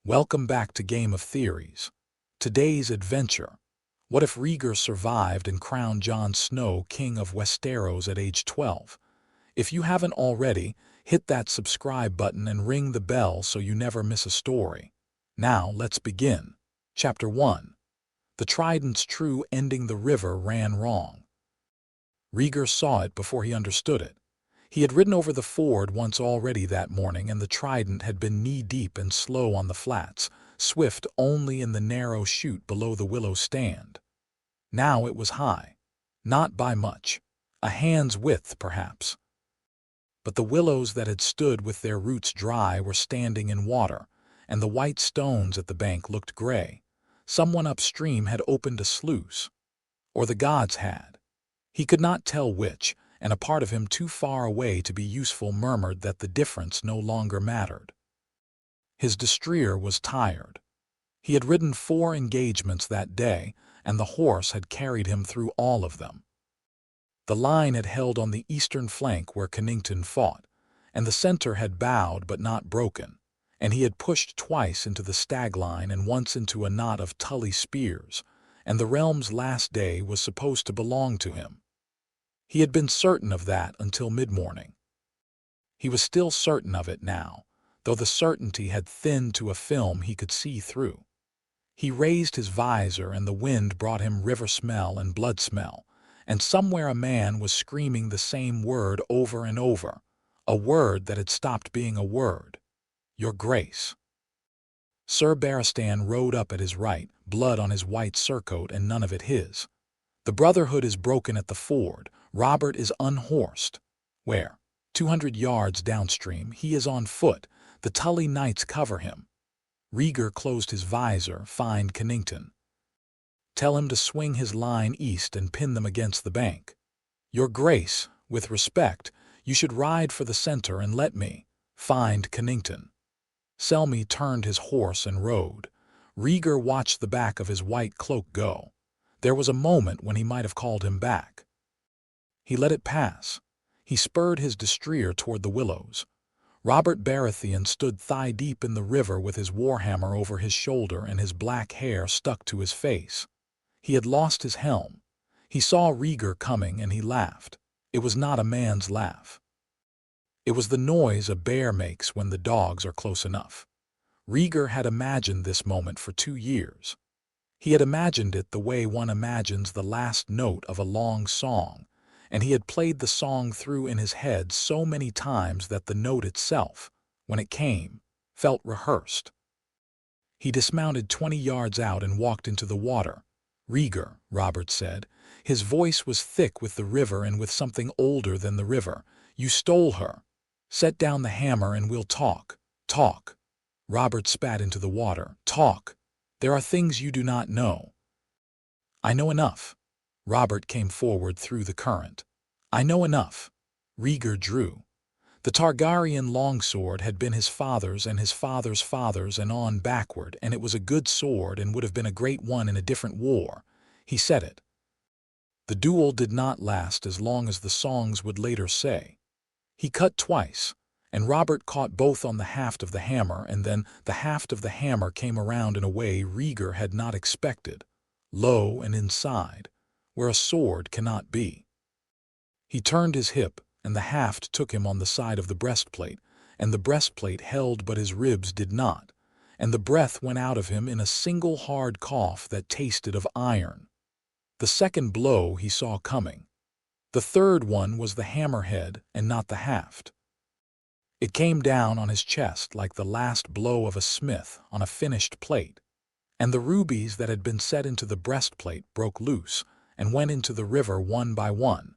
Welcome back to Game of Theories. Today's adventure. What if Rhaegar survived and crowned Jon Snow king of Westeros at age 12? If you haven't already, hit that subscribe button and ring the bell so you never miss a story. Now, let's begin. Chapter 1. The Trident's true ending. The river ran wrong. Rhaegar saw it before he understood it. He had ridden over the ford once already that morning, and the Trident had been knee-deep and slow on the flats, swift only in the narrow chute below the willow stand. Now it was high. Not by much. A hand's width, perhaps. But the willows that had stood with their roots dry were standing in water, and the white stones at the bank looked gray. Someone upstream had opened a sluice. Or the gods had. He could not tell which, and a part of him too far away to be useful murmured that the difference no longer mattered. His destrier was tired. He had ridden 4 engagements that day, and the horse had carried him through all of them. The line had held on the eastern flank where Kennington fought, and the center had bowed but not broken, and he had pushed twice into the stag line and once into a knot of Tully spears, and the realm's last day was supposed to belong to him. He had been certain of that until mid-morning. He was still certain of it now, though the certainty had thinned to a film he could see through. He raised his visor, and the wind brought him river smell and blood smell, and somewhere a man was screaming the same word over and over, a word that had stopped being a word. Your Grace. Sir Barristan rode up at his right, blood on his white surcoat and none of it his. The Brotherhood is broken at the ford. Robert is unhorsed. Where? 200 yards downstream. He is on foot. The Tully knights cover him. Rhaegar closed his visor. Find Kennington. Tell him to swing his line east and pin them against the bank. Your Grace, with respect, you should ride for the center and let me find Kennington. Selmy turned his horse and rode. Rhaegar watched the back of his white cloak go. There was a moment when he might have called him back. He let it pass. He spurred his destrier toward the willows. Robert Baratheon stood thigh-deep in the river with his warhammer over his shoulder and his black hair stuck to his face. He had lost his helm. He saw Rhaegar coming and he laughed. It was not a man's laugh. It was the noise a bear makes when the dogs are close enough. Rhaegar had imagined this moment for 2 years. He had imagined it the way one imagines the last note of a long song, and he had played the song through in his head so many times that the note itself, when it came, felt rehearsed. He dismounted 20 yards out and walked into the water. Rhaegar, Robert said. His voice was thick with the river and with something older than the river. You stole her. Set down the hammer and we'll talk. Talk. Robert spat into the water. Talk. There are things you do not know. I know enough. Robert came forward through the current. I know enough. Rhaegar drew. The Targaryen longsword had been his father's and his father's father's and on backward, and it was a good sword and would have been a great one in a different war. He said it. The duel did not last as long as the songs would later say. He cut twice, and Robert caught both on the haft of the hammer, and then the haft of the hammer came around in a way Rhaegar had not expected, low and inside, where a sword cannot be. He turned his hip, and the haft took him on the side of the breastplate, and the breastplate held but his ribs did not, and the breath went out of him in a single hard cough that tasted of iron. The second blow he saw coming. The third one was the hammerhead and not the haft. It came down on his chest like the last blow of a smith on a finished plate, and the rubies that had been set into the breastplate broke loose and went into the river one by one.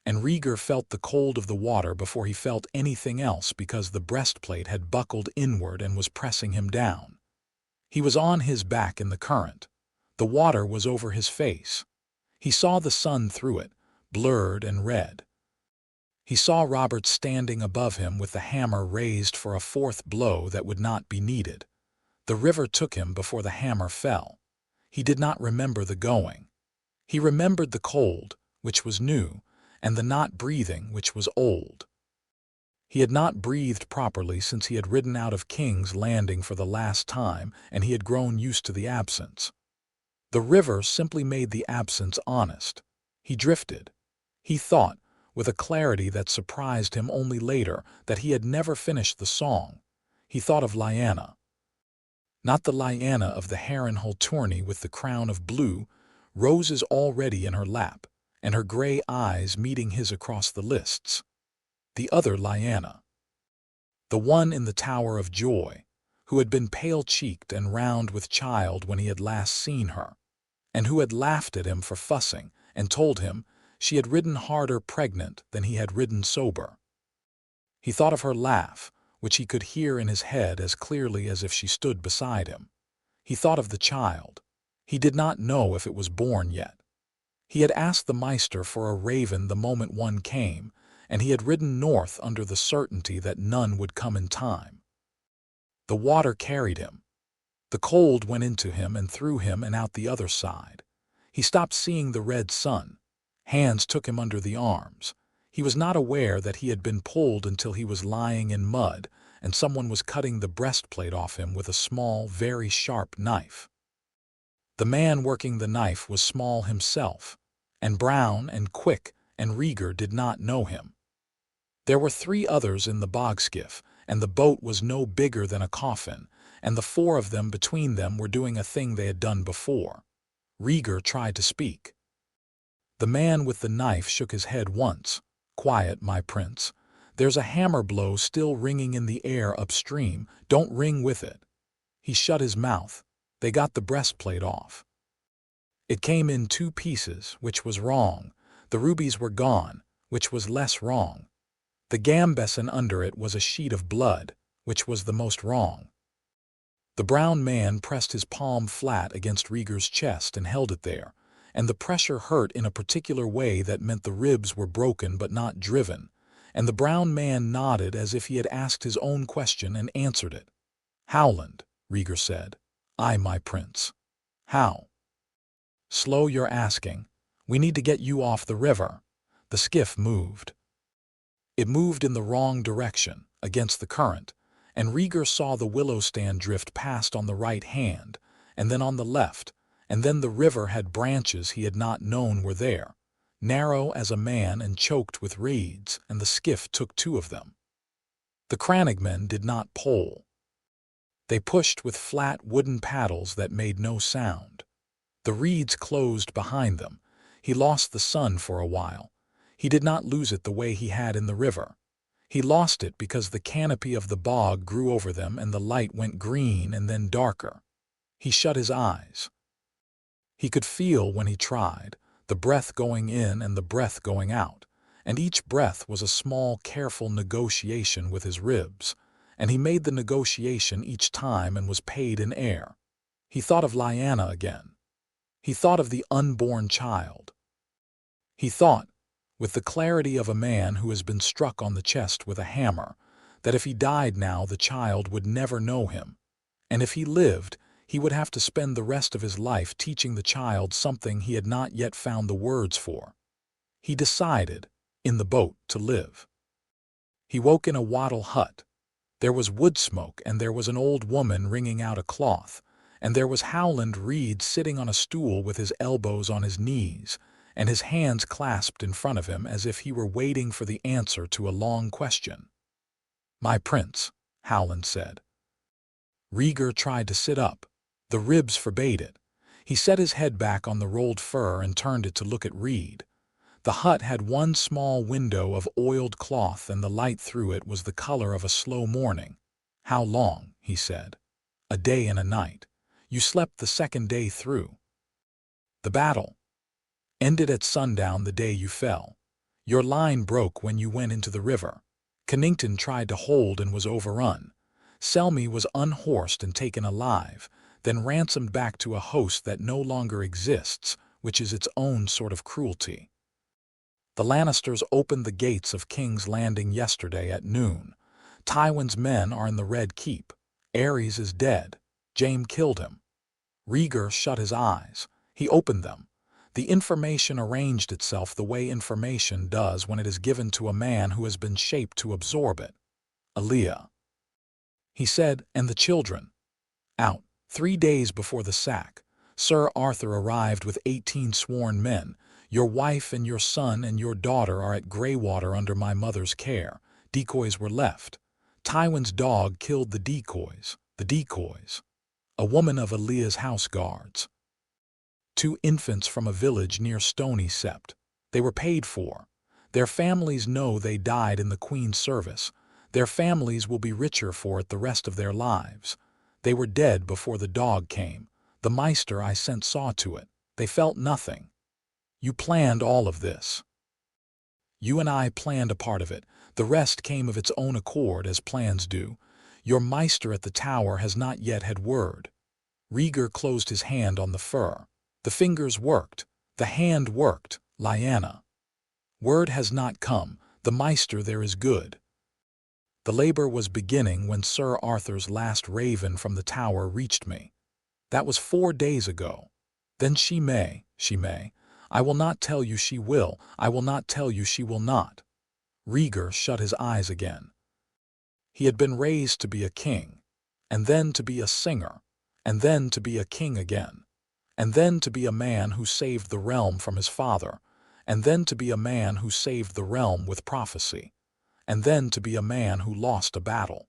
And Rhaegar felt the cold of the water before he felt anything else because the breastplate had buckled inward and was pressing him down. He was on his back in the current. The water was over his face. He saw the sun through it, blurred and red. He saw Robert standing above him with the hammer raised for a fourth blow that would not be needed. The river took him before the hammer fell. He did not remember the going. He remembered the cold, which was new, and the not breathing, which was old. He had not breathed properly since he had ridden out of King's Landing for the last time, and he had grown used to the absence. The river simply made the absence honest. He drifted. He thought, with a clarity that surprised him only later, that he had never finished the song. He thought of Lyanna. Not the Lyanna of the Harrenhal tourney with the crown of blue, roses already in her lap, and her gray eyes meeting his across the lists. The other Lyanna. The one in the Tower of Joy, who had been pale-cheeked and round with child when he had last seen her, and who had laughed at him for fussing and told him she had ridden harder pregnant than he had ridden sober. He thought of her laugh, which he could hear in his head as clearly as if she stood beside him. He thought of the child. He did not know if it was born yet. He had asked the Maester for a raven the moment one came, and he had ridden north under the certainty that none would come in time. The water carried him. The cold went into him and through him and out the other side. He stopped seeing the red sun. Hands took him under the arms. He was not aware that he had been pulled until he was lying in mud, and someone was cutting the breastplate off him with a small, very sharp knife. The man working the knife was small himself, and brown and quick, and Rhaegar did not know him. There were 3 others in the bogskiff, and the boat was no bigger than a coffin, and the 4 of them between them were doing a thing they had done before. Rhaegar tried to speak. The man with the knife shook his head once. "Quiet, my prince. There's a hammer blow still ringing in the air upstream. Don't ring with it." He shut his mouth. They got the breastplate off. It came in 2 pieces, which was wrong. The rubies were gone, which was less wrong. The gambeson under it was a sheet of blood, which was the most wrong. The brown man pressed his palm flat against Rhaegar's chest and held it there, and the pressure hurt in a particular way that meant the ribs were broken but not driven, and the brown man nodded as if he had asked his own question and answered it. "Howland," Rhaegar said. "Aye, my prince." "How?" "Slow your asking. We need to get you off the river." The skiff moved. It moved in the wrong direction, against the current, and Rhaegar saw the willow stand drift past on the right hand, and then on the left, and then the river had branches he had not known were there, narrow as a man and choked with reeds, and the skiff took 2 of them. The crannogmen did not pole. They pushed with flat wooden paddles that made no sound. The reeds closed behind them. He lost the sun for a while. He did not lose it the way he had in the river. He lost it because the canopy of the bog grew over them and the light went green and then darker. He shut his eyes. He could feel when he tried, the breath going in and the breath going out, and each breath was a small, careful negotiation with his ribs, and he made the negotiation each time and was paid in air. He thought of Lyanna again. He thought of the unborn child. He thought, with the clarity of a man who has been struck on the chest with a hammer, that if he died now the child would never know him, and if he lived, he would have to spend the rest of his life teaching the child something he had not yet found the words for. He decided, in the boat, to live. He woke in a wattle hut. There was wood smoke, and there was an old woman wringing out a cloth, and there was Howland Reed sitting on a stool with his elbows on his knees, and his hands clasped in front of him as if he were waiting for the answer to a long question. "My prince," Howland said. Rhaegar tried to sit up. The ribs forbade it. He set his head back on the rolled fur and turned it to look at Reed. The hut had 1 small window of oiled cloth, and the light through it was the color of a slow morning. "How long?" he said. "A day and a night. You slept the 2nd day through." "The battle ended at sundown the day you fell. Your line broke when you went into the river. Kennington tried to hold and was overrun. Selmy was unhorsed and taken alive, then ransomed back to a host that no longer exists, which is its own sort of cruelty. The Lannisters opened the gates of King's Landing yesterday at noon. Tywin's men are in the Red Keep. Aerys is dead. Jaime killed him." Rhaegar shut his eyes. He opened them. The information arranged itself the way information does when it is given to a man who has been shaped to absorb it. Aaliyah. He said, and the children? Out. 3 days before the sack, Sir Arthur arrived with 18 sworn men. Your wife and your son and your daughter are at Greywater under my mother's care. Decoys were left. Tywin's dog killed the decoys. The decoys. A woman of Aaliyah's house guards. 2 infants from a village near Stony Sept. They were paid for. Their families know they died in the Queen's service. Their families will be richer for it the rest of their lives. They were dead before the dog came. The Meister I sent saw to it. They felt nothing. You planned all of this. You and I planned a part of it. The rest came of its own accord, as plans do. Your Meister at the tower has not yet had word. Rhaegar closed his hand on the fur. The fingers worked. The hand worked. Lyanna. Word has not come. The Meister there is good. The labor was beginning when Sir Arthur's last raven from the tower reached me. That was 4 days ago. Then she may. I will not tell you she will. I will not tell you she will not. Rhaegar shut his eyes again. He had been raised to be a king, and then to be a singer, and then to be a king again, and then to be a man who saved the realm from his father, and then to be a man who saved the realm with prophecy, and then to be a man who lost a battle.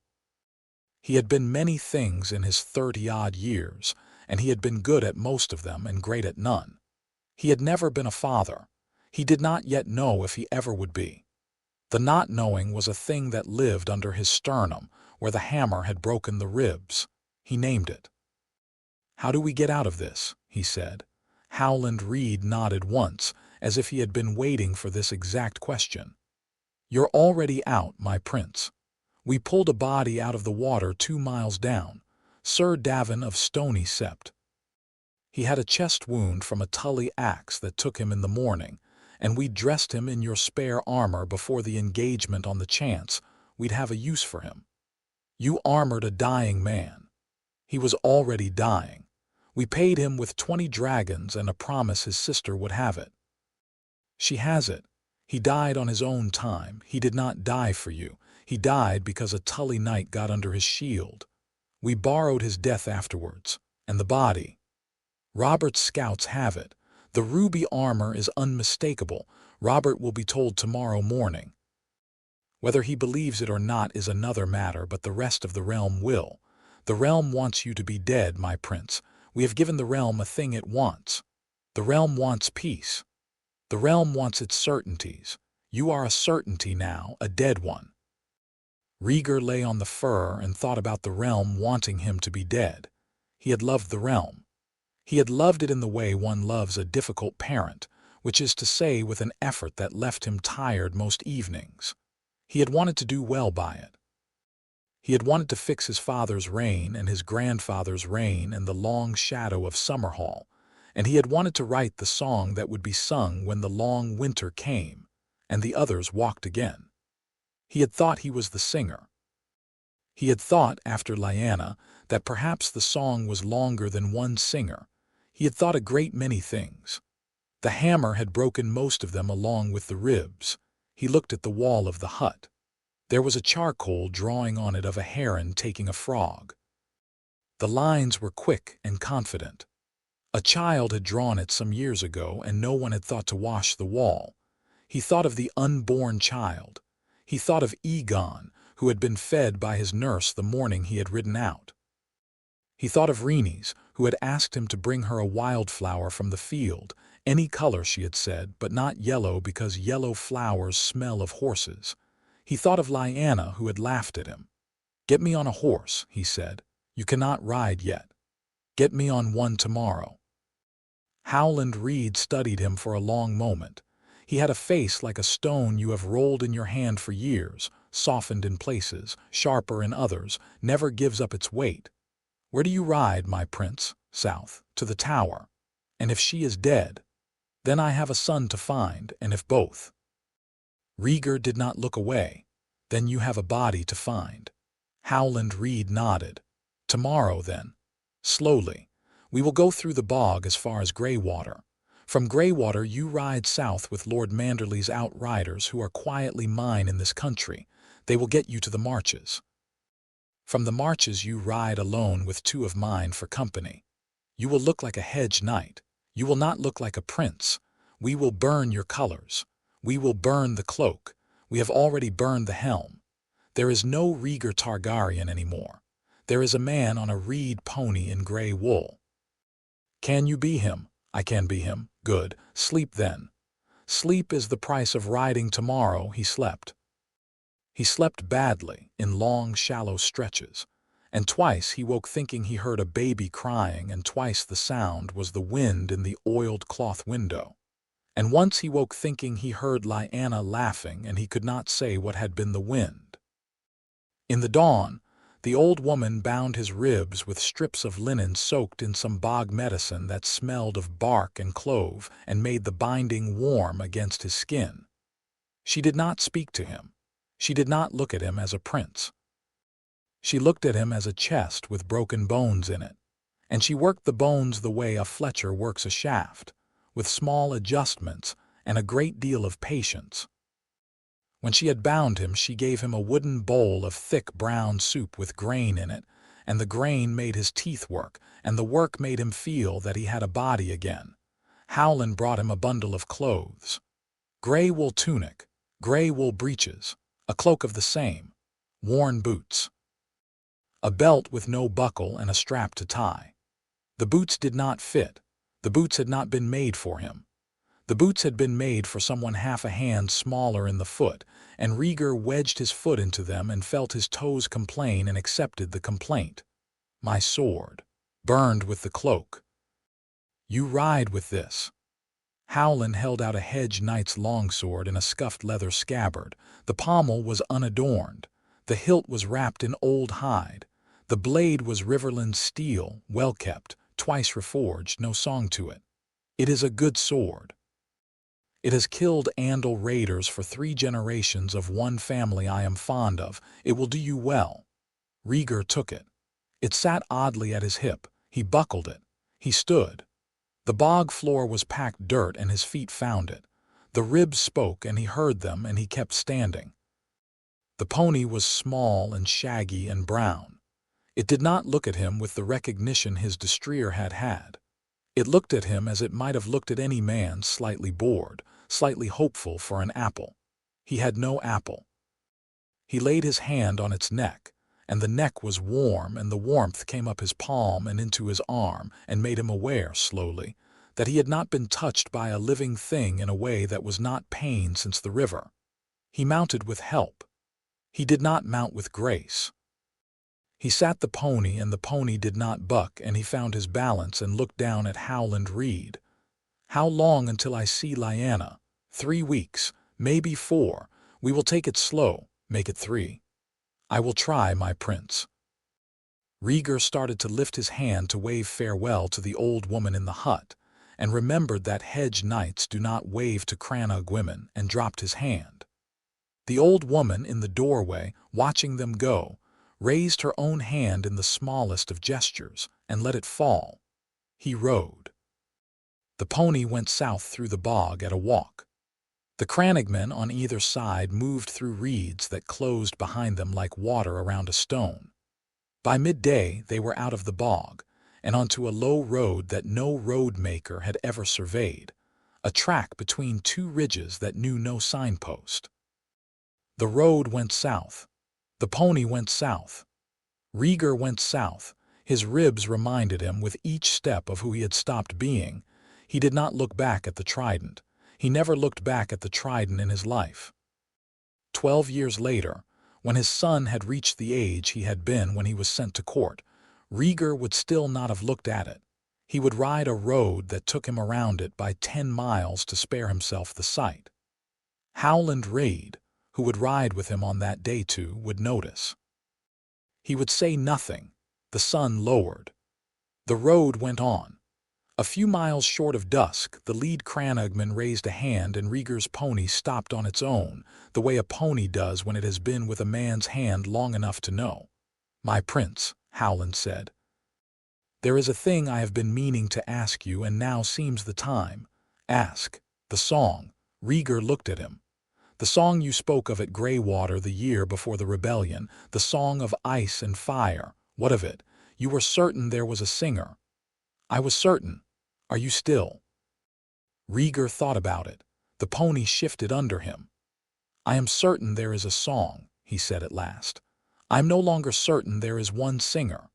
He had been many things in his 30-odd years, and he had been good at most of them and great at none. He had never been a father. He did not yet know if he ever would be. The not knowing was a thing that lived under his sternum, where the hammer had broken the ribs. He named it. "How do we get out of this?" he said. Howland Reed nodded once, as if he had been waiting for this exact question. "You're already out, my prince. We pulled a body out of the water 2 miles down, Sir Davin of Stony Sept. He had a chest wound from a Tully axe that took him in the morning, and we dressed him in your spare armor before the engagement on the chance we'd have a use for him. You armored a dying man. He was already dying. We paid him with 20 dragons and a promise his sister would have it. She has it. He died on his own time. He did not die for you. He died because a Tully knight got under his shield. We borrowed his death afterwards, and the body. Robert's scouts have it. The ruby armor is unmistakable. Robert will be told tomorrow morning. Whether he believes it or not is another matter, but the rest of the realm will. The realm wants you to be dead, my prince. We have given the realm a thing it wants. The realm wants peace. The realm wants its certainties. You are a certainty now, a dead one." Rhaegar lay on the fur and thought about the realm wanting him to be dead. He had loved the realm. He had loved it in the way one loves a difficult parent, which is to say with an effort that left him tired most evenings. He had wanted to do well by it. He had wanted to fix his father's reign and his grandfather's reign and the long shadow of Summerhall, and he had wanted to write the song that would be sung when the long winter came, and the others walked again. He had thought he was the singer. He had thought, after Lyanna, that perhaps the song was longer than one singer. He had thought a great many things. The hammer had broken most of them along with the ribs. He looked at the wall of the hut. There was a charcoal drawing on it of a heron taking a frog. The lines were quick and confident. A child had drawn it some years ago, and no one had thought to wash the wall. He thought of the unborn child. He thought of Egon, who had been fed by his nurse the morning he had ridden out. He thought of Rhaenys, who had asked him to bring her a wildflower from the field, any color, she had said, but not yellow because yellow flowers smell of horses. He thought of Lyanna, who had laughed at him. "Get me on a horse," he said. "You cannot ride yet. Get me on one tomorrow." Howland Reed studied him for a long moment. He had a face like a stone you have rolled in your hand for years, softened in places, sharper in others, never gives up its weight. "Where do you ride, my prince?" "South, to the tower." "And if she is dead?" "Then I have a son to find, and if both." Rhaegar did not look away. "Then you have a body to find." Howland Reed nodded. "Tomorrow, then." Slowly. "We will go through the bog as far as Greywater. From Greywater you ride south with Lord Manderley's outriders, who are quietly mine in this country. They will get you to the marches. From the marches you ride alone with 2 of mine for company. You will look like a hedge knight. You will not look like a prince. We will burn your colors. We will burn the cloak. We have already burned the helm. There is no Rhaegar Targaryen anymore. There is a man on a reed pony in gray wool. Can you be him? I can be him. Good. Sleep then. Sleep is the price of riding tomorrow. He slept. He slept badly, in long, shallow stretches, and twice he woke thinking he heard a baby crying, and twice the sound was the wind in the oiled cloth window. And once he woke thinking he heard Lyanna laughing, and he could not say what had been the wind. In the dawn, the old woman bound his ribs with strips of linen soaked in some bog medicine that smelled of bark and clove, and made the binding warm against his skin. She did not speak to him. She did not look at him as a prince. She looked at him as a chest with broken bones in it, and she worked the bones the way a fletcher works a shaft, with small adjustments and a great deal of patience. When she had bound him, she gave him a wooden bowl of thick brown soup with grain in it, and the grain made his teeth work, and the work made him feel that he had a body again. Howland brought him a bundle of clothes. Gray wool tunic, gray wool breeches, a cloak of the same, worn boots, a belt with no buckle and a strap to tie. The boots did not fit. The boots had not been made for him. The boots had been made for someone half a hand smaller in the foot, and Rhaegar wedged his foot into them and felt his toes complain and accepted the complaint. My sword, burned with the cloak. You ride with this. Howland held out a hedge knight's longsword in a scuffed leather scabbard. The pommel was unadorned. The hilt was wrapped in old hide. The blade was Riverland steel, well kept, twice reforged, no song to it. It is a good sword. It has killed Andal raiders for 3 generations of one family I am fond of. It will do you well. Rhaegar took it. It sat oddly at his hip. He buckled it. He stood. The bog floor was packed dirt, and his feet found it. The ribs spoke, and he heard them, and he kept standing. The pony was small and shaggy and brown. It did not look at him with the recognition his destrier had had. It looked at him as it might have looked at any man, slightly bored, slightly hopeful for an apple. He had no apple. He laid his hand on its neck, and the neck was warm, and the warmth came up his palm and into his arm, and made him aware, slowly, that he had not been touched by a living thing in a way that was not pain since the river. He mounted with help. He did not mount with grace. He sat the pony, and the pony did not buck, and he found his balance and looked down at Howland Reed. How long until I see Lyanna? 3 weeks, maybe 4. We will take it slow, make it 3. I will try, my prince. Rhaegar started to lift his hand to wave farewell to the old woman in the hut, and remembered that hedge knights do not wave to Crannog women, and dropped his hand. The old woman in the doorway, watching them go, raised her own hand in the smallest of gestures, and let it fall. He rode. The pony went south through the bog at a walk. The Crannogmen on either side moved through reeds that closed behind them like water around a stone. By midday they were out of the bog, and onto a low road that no road-maker had ever surveyed, a track between 2 ridges that knew no signpost. The road went south. The pony went south. Rhaegar went south. His ribs reminded him with each step of who he had stopped being. He did not look back at the Trident. He never looked back at the Trident in his life. 12 years later, when his son had reached the age he had been when he was sent to court, Rhaegar would still not have looked at it. He would ride a road that took him around it by 10 miles to spare himself the sight. Howland Reed, who would ride with him on that day too, would notice. He would say nothing. The sun lowered. The road went on. A few miles short of dusk, the lead Crannogman raised a hand, and Rhaegar's pony stopped on its own, the way a pony does when it has been with a man's hand long enough to know. "My prince," Howland said, "there is a thing I have been meaning to ask you, and now seems the time. Ask." The song. Rhaegar looked at him. The song you spoke of at Greywater the year before the rebellion, the song of ice and fire, what of it? You were certain there was a singer. I was certain. Are you still? Rhaegar thought about it. The pony shifted under him. I am certain there is a song, he said at last. I am no longer certain there is one singer.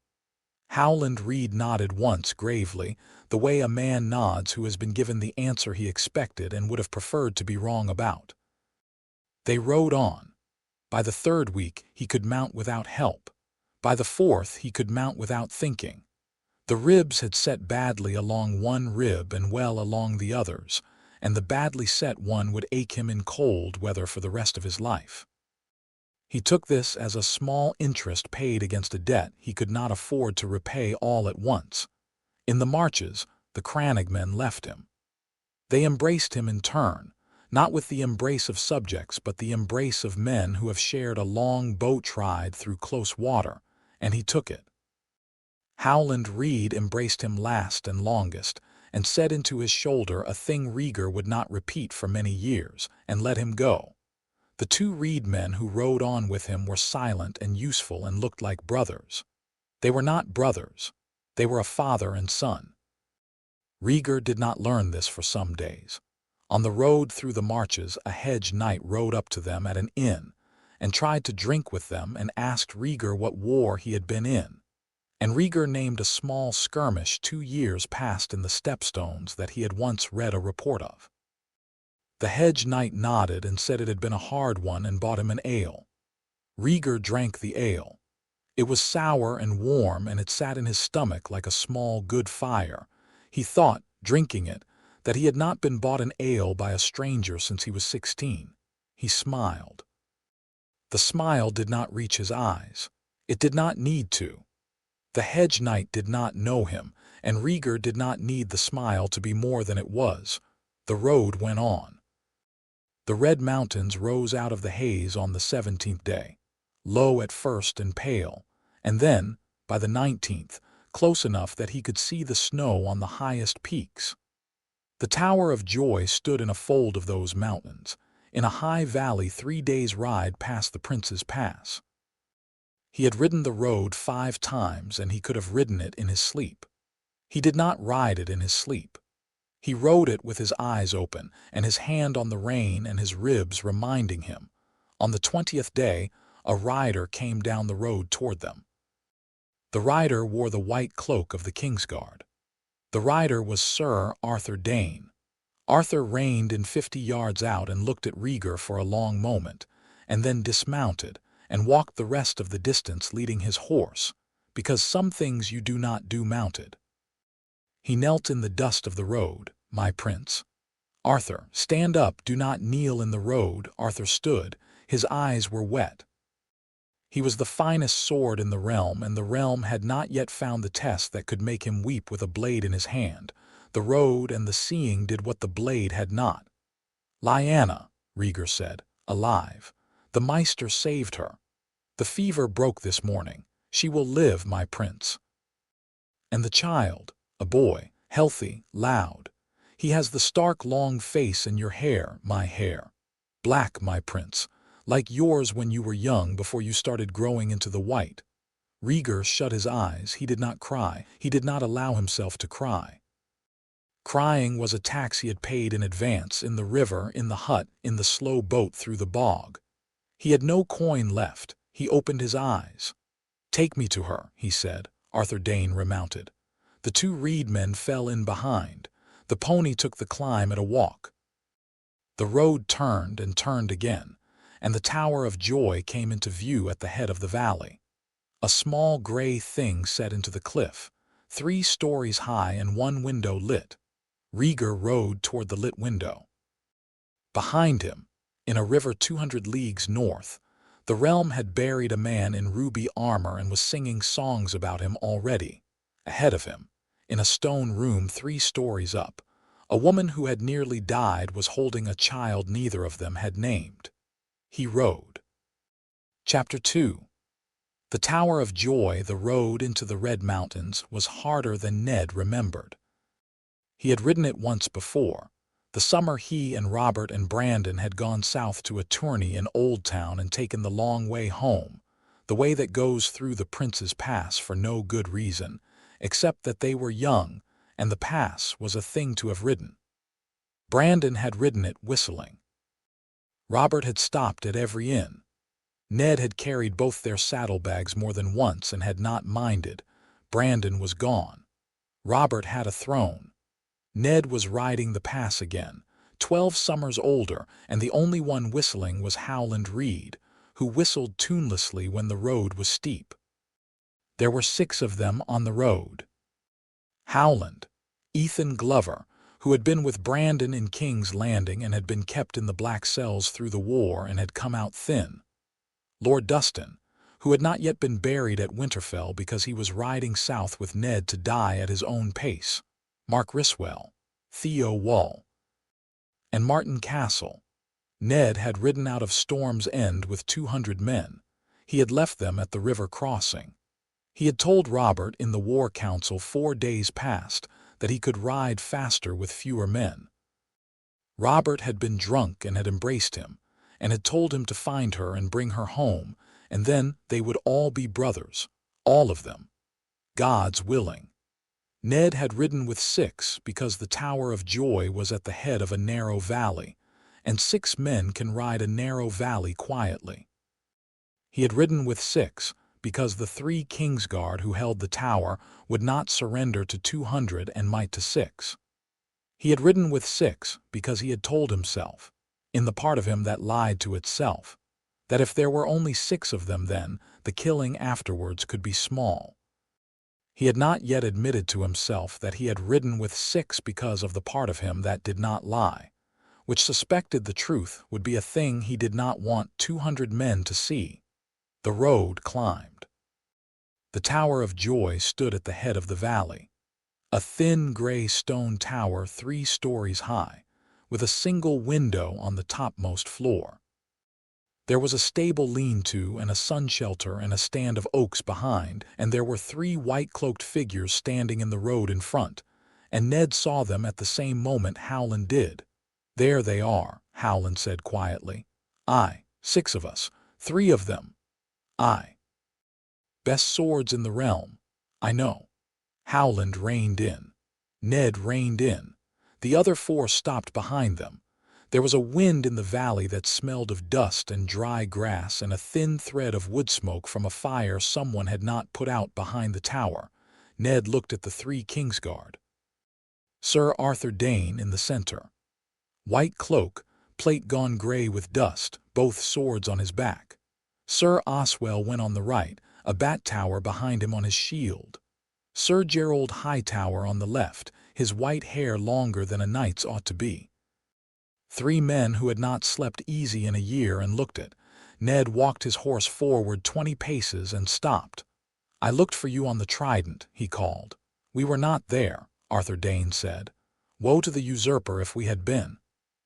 Howland Reed nodded once gravely, the way a man nods who has been given the answer he expected and would have preferred to be wrong about. They rode on. By the third week he could mount without help. By the fourth he could mount without thinking. The ribs had set badly along one rib and well along the others, and the badly set one would ache him in cold weather for the rest of his life. He took this as a small interest paid against a debt he could not afford to repay all at once. In the marches, the Crannogmen left him. They embraced him in turn, not with the embrace of subjects but the embrace of men who have shared a long boat ride through close water, and he took it. Howland Reed embraced him last and longest, and said into his shoulder a thing Rhaegar would not repeat for many years, and let him go. The two Reed men who rode on with him were silent and useful and looked like brothers. They were not brothers. They were a father and son. Rhaegar did not learn this for some days. On the road through the marches, a hedge knight rode up to them at an inn, and tried to drink with them and asked Rhaegar what war he had been in. And Rhaegar named a small skirmish 2 years past in the Stepstones that he had once read a report of. The hedge knight nodded and said it had been a hard one and bought him an ale. Rhaegar drank the ale. It was sour and warm and it sat in his stomach like a small good fire. He thought, drinking it, that he had not been bought an ale by a stranger since he was 16. He smiled. The smile did not reach his eyes. It did not need to. The hedge knight did not know him, and Rhaegar did not need the smile to be more than it was. The road went on. The Red Mountains rose out of the haze on the 17th day, low at first and pale, and then, by the 19th, close enough that he could see the snow on the highest peaks. The Tower of Joy stood in a fold of those mountains, in a high valley 3 days' ride past the Prince's Pass. He had ridden the road 5 times and he could have ridden it in his sleep. He did not ride it in his sleep. He rode it with his eyes open and his hand on the rein and his ribs reminding him. On the 20th day, a rider came down the road toward them. The rider wore the white cloak of the Kingsguard. The rider was Sir Arthur Dane. Arthur reined in 50 yards out and looked at Rhaegar for a long moment, and then dismounted and walked the rest of the distance leading his horse, because some things you do not do mounted. He knelt in the dust of the road, my prince. Arthur, stand up, do not kneel in the road. Arthur stood, his eyes were wet. He was the finest sword in the realm, and the realm had not yet found the test that could make him weep with a blade in his hand. The road and the seeing did what the blade had not. Lyanna, Rhaegar said, alive. The Maester saved her. The fever broke this morning. She will live, my prince. And the child, a boy, healthy, loud. He has the Stark long face and your hair, my hair. Black, my prince, like yours when you were young before you started growing into the white. Rhaegar shut his eyes. He did not cry. He did not allow himself to cry. Crying was a tax he had paid in advance, in the river, in the hut, in the slow boat through the bog. He had no coin left. He opened his eyes. Take me to her, he said. Arthur Dane remounted. The 2 Reed men fell in behind. The pony took the climb at a walk. The road turned and turned again, and the Tower of Joy came into view at the head of the valley. A small gray thing set into the cliff, 3 stories high and 1 window lit. Rhaegar rode toward the lit window. Behind him, in a river 200 leagues north, the realm had buried a man in ruby armor and was singing songs about him already. Ahead of him, in a stone room 3 stories up, a woman who had nearly died was holding a child neither of them had named. He rode. Chapter 2. The Tower of Joy, the road into the Red Mountains, was harder than Ned remembered. He had ridden it once before. The summer he and Robert and Brandon had gone south to a tourney in Old Town and taken the long way home, the way that goes through the Prince's Pass for no good reason, except that they were young, and the pass was a thing to have ridden. Brandon had ridden it whistling. Robert had stopped at every inn. Ned had carried both their saddlebags more than once and had not minded. Brandon was gone. Robert had a throne. Ned was riding the pass again, 12 summers older, and the only one whistling was Howland Reed, who whistled tunelessly when the road was steep. There were 6 of them on the road. Howland, Ethan Glover, who had been with Brandon in King's Landing and had been kept in the black cells through the war and had come out thin. Lord Dustin, who had not yet been buried at Winterfell because he was riding south with Ned to die at his own pace. Mark Riswell, Theo Wall, and Martin Castle. Ned had ridden out of Storm's End with 200 men. He had left them at the river crossing. He had told Robert in the war council 4 days past that he could ride faster with fewer men. Robert had been drunk and had embraced him, and had told him to find her and bring her home, and then they would all be brothers, all of them. God's willing. Ned had ridden with 6 because the Tower of Joy was at the head of a narrow valley, and 6 men can ride a narrow valley quietly. He had ridden with 6 because the 3 Kingsguard who held the tower would not surrender to 200 and might to 6. He had ridden with 6 because he had told himself, in the part of him that lied to itself, that if there were only 6 of them then, the killing afterwards could be small. He had not yet admitted to himself that he had ridden with 6 because of the part of him that did not lie, which suspected the truth would be a thing he did not want 200 men to see. The road climbed. The Tower of Joy stood at the head of the valley, a thin gray stone tower 3 stories high, with a single window on the topmost floor. There was a stable lean-to and a sun shelter and a stand of oaks behind, and there were 3 white-cloaked figures standing in the road in front, and Ned saw them at the same moment Howland did. "There they are," Howland said quietly. "Aye, 6 of us, 3 of them. Aye. Best swords in the realm. I know." Howland reined in. Ned reined in. The other 4 stopped behind them. There was a wind in the valley that smelled of dust and dry grass and a thin thread of wood smoke from a fire someone had not put out behind the tower. Ned looked at the 3 Kingsguard. Sir Arthur Dayne in the center. White cloak, plate gone gray with dust, both swords on his back. Sir Oswell went on the right, a bat tower behind him on his shield. Sir Gerald Hightower on the left, his white hair longer than a knight's ought to be. 3 men who had not slept easy in a year and looked it. Ned walked his horse forward 20 paces and stopped. "I looked for you on the Trident," he called. "We were not there," Arthur Dayne said. "Woe to the usurper if we had been."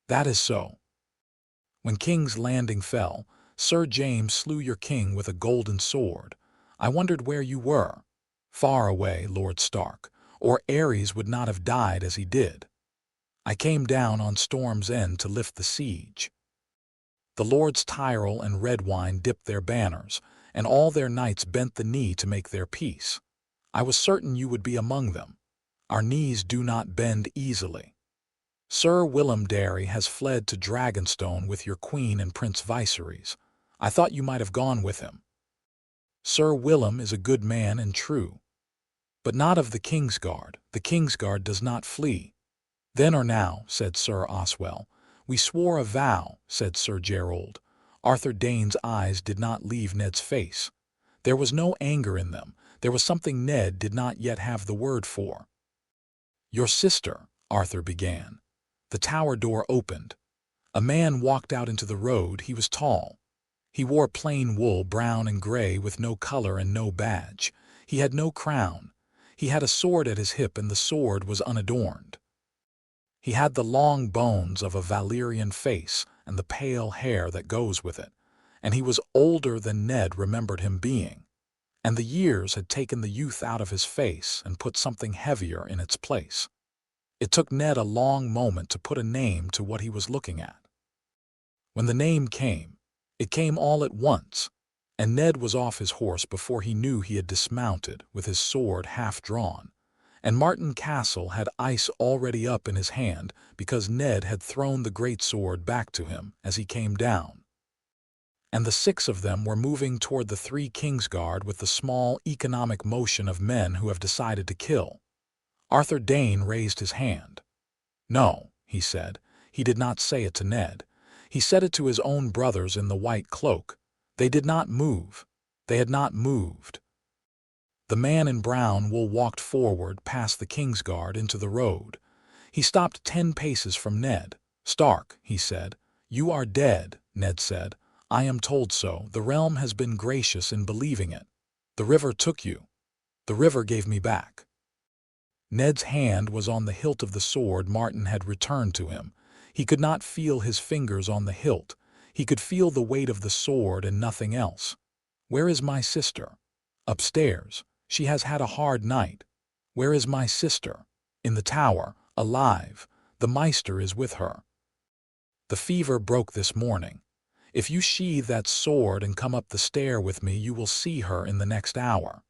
"That is so. When King's Landing fell, Sir James slew your king with a golden sword. I wondered where you were. Far away, Lord Stark, or Ares would not have died as he did. I came down on Storm's End to lift the siege. The Lords Tyrell and Redwine dipped their banners, and all their knights bent the knee to make their peace. I was certain you would be among them. Our knees do not bend easily. Sir Willem Darry has fled to Dragonstone with your queen and Prince Viserys. I thought you might have gone with him. Sir Willem is a good man and true. But not of the Kingsguard. The Kingsguard does not flee." "Then or now," said Sir Oswell. "We swore a vow," said Sir Gerald. Arthur Dayne's eyes did not leave Ned's face. There was no anger in them. There was something Ned did not yet have the word for. "Your sister," Arthur began. The tower door opened. A man walked out into the road. He was tall. He wore plain wool, brown and gray, with no color and no badge. He had no crown. He had a sword at his hip, and the sword was unadorned. He had the long bones of a Valyrian face and the pale hair that goes with it, and he was older than Ned remembered him being, and the years had taken the youth out of his face and put something heavier in its place. It took Ned a long moment to put a name to what he was looking at. When the name came, it came all at once, and Ned was off his horse before he knew he had dismounted with his sword half drawn, and Martin Castle had ice already up in his hand because Ned had thrown the great sword back to him as he came down. And the 6 of them were moving toward the 3 Kingsguard with the small economic motion of men who have decided to kill. Arthur Dane raised his hand. "No," he said. He did not say it to Ned. He said it to his own brothers in the white cloak. They did not move. They had not moved. The man in brown wool walked forward past the Kingsguard into the road. He stopped 10 paces from Ned. "Stark," he said. "You are dead," Ned said. "I am told so. The realm has been gracious in believing it. The river took you. The river gave me back." Ned's hand was on the hilt of the sword Martin had returned to him. He could not feel his fingers on the hilt. He could feel the weight of the sword and nothing else. "Where is my sister?" "Upstairs. She has had a hard night." "Where is my sister?" "In the tower, alive. The Maester is with her. The fever broke this morning. If you sheathe that sword and come up the stair with me, you will see her in the next hour."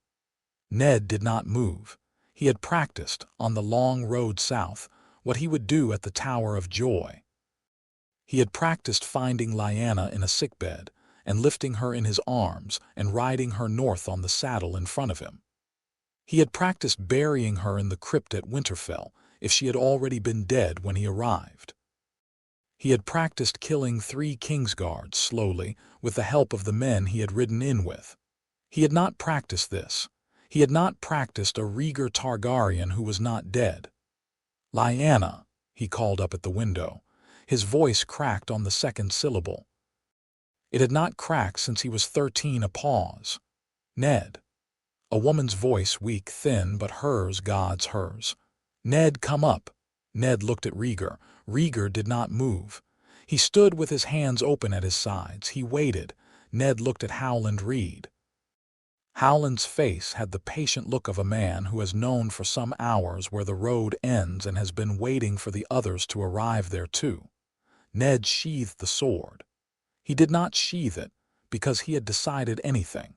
Ned did not move. He had practiced, on the long road south, what he would do at the Tower of Joy. He had practiced finding Lyanna in a sickbed and lifting her in his arms and riding her north on the saddle in front of him. He had practiced burying her in the crypt at Winterfell if she had already been dead when he arrived. He had practiced killing 3 Kingsguards slowly with the help of the men he had ridden in with. He had not practiced this. He had not practiced a Rhaegar Targaryen who was not dead. "Lyanna," he called up at the window. His voice cracked on the second syllable. It had not cracked since he was 13. A pause. "Ned." A woman's voice, weak, thin, but hers, God's hers. "Ned, come up." Ned looked at Rhaegar. Rhaegar did not move. He stood with his hands open at his sides. He waited. Ned looked at Howland Reed. Howland's face had the patient look of a man who has known for some hours where the road ends and has been waiting for the others to arrive there too. Ned sheathed the sword. He did not sheathe it because he had decided anything.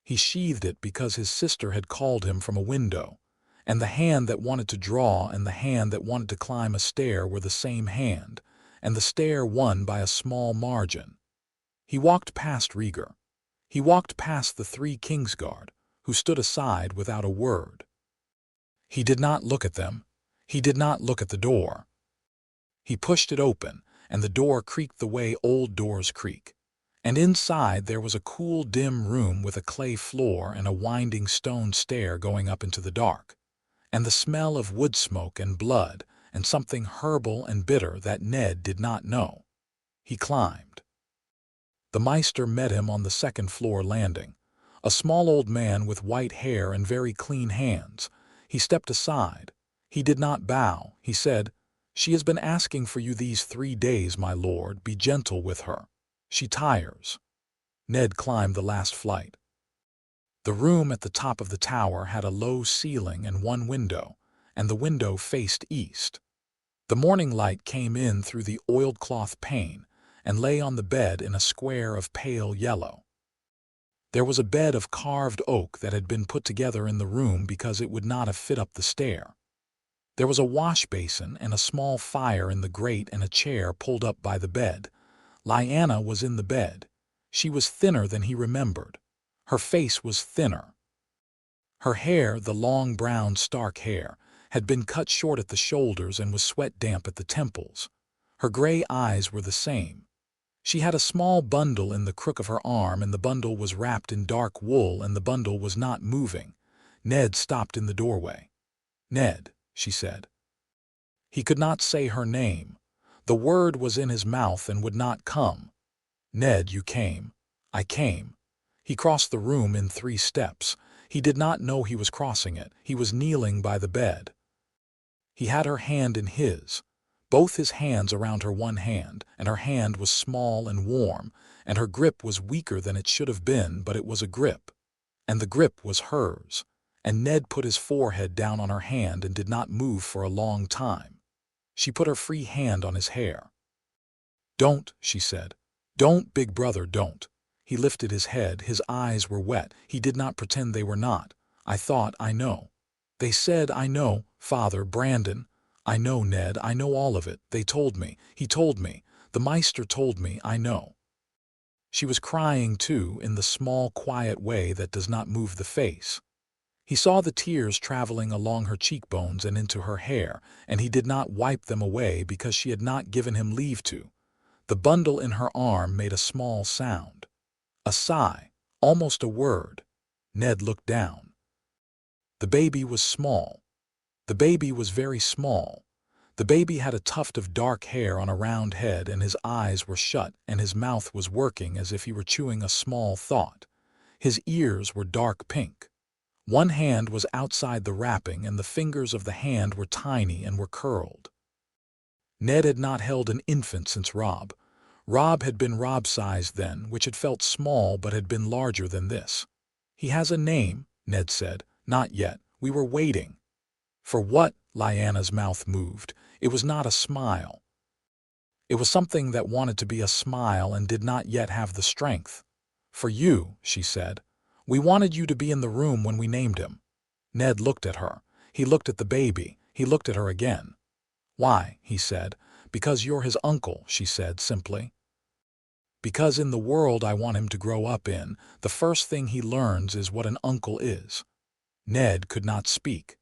He sheathed it because his sister had called him from a window, and the hand that wanted to draw and the hand that wanted to climb a stair were the same hand, and the stair won by a small margin. He walked past Rhaegar. He walked past the 3 Kingsguard, who stood aside without a word. He did not look at them. He did not look at the door. He pushed it open, and the door creaked the way old doors creak. And inside there was a cool, dim room with a clay floor and a winding stone stair going up into the dark, and the smell of wood smoke and blood and something herbal and bitter that Ned did not know. He climbed. The Maester met him on the second-floor landing, a small old man with white hair and very clean hands. He stepped aside. He did not bow. He said, "She has been asking for you these 3 days, my lord. Be gentle with her. She tires." Ned climbed the last flight. The room at the top of the tower had a low ceiling and 1 window, and the window faced east. The morning light came in through the oilcloth pane and lay on the bed in a square of pale yellow. There was a bed of carved oak that had been put together in the room because it would not have fit up the stair. There was a wash basin and a small fire in the grate and a chair pulled up by the bed. Lyanna was in the bed. She was thinner than he remembered. Her face was thinner. Her hair, the long brown Stark hair, had been cut short at the shoulders and was sweat-damp at the temples. Her gray eyes were the same. She had a small bundle in the crook of her arm, and the bundle was wrapped in dark wool, and the bundle was not moving. Ned stopped in the doorway. "Ned," she said. He could not say her name. The word was in his mouth and would not come. "Ned, you came." "I came." He crossed the room in 3 steps. He did not know he was crossing it. He was kneeling by the bed. He had her hand in his, both his hands around her one hand, and her hand was small and warm, and her grip was weaker than it should have been, but it was a grip. And the grip was hers, and Ned put his forehead down on her hand and did not move for a long time. She put her free hand on his hair. "Don't," she said. "Don't, big brother, don't." He lifted his head. His eyes were wet. He did not pretend they were not. "I thought, I know." They said, "I know, Father Brandon." "I know, Ned, I know all of it. They told me. He told me. The Meister told me, I know." She was crying, too, in the small, quiet way that does not move the face. He saw the tears traveling along her cheekbones and into her hair, and he did not wipe them away because she had not given him leave to. The bundle in her arm made a small sound. A sigh, almost a word. Ned looked down. The baby was small. The baby was very small. The baby had a tuft of dark hair on a round head, and his eyes were shut, and his mouth was working as if he were chewing a small thought. His ears were dark pink. One hand was outside the wrapping, and the fingers of the hand were tiny and were curled. Ned had not held an infant since Rob. Rob had been Rob-sized then, which had felt small but had been larger than this. "He has a name," Ned said. "Not yet. We were waiting." "For what?" Lyanna's mouth moved. It was not a smile. It was something that wanted to be a smile and did not yet have the strength. "For you," she said. "We wanted you to be in the room when we named him." Ned looked at her. He looked at the baby. He looked at her again. "Why?" he said. "Because you're his uncle," she said simply. "Because in the world I want him to grow up in, the first thing he learns is what an uncle is." Ned could not speak.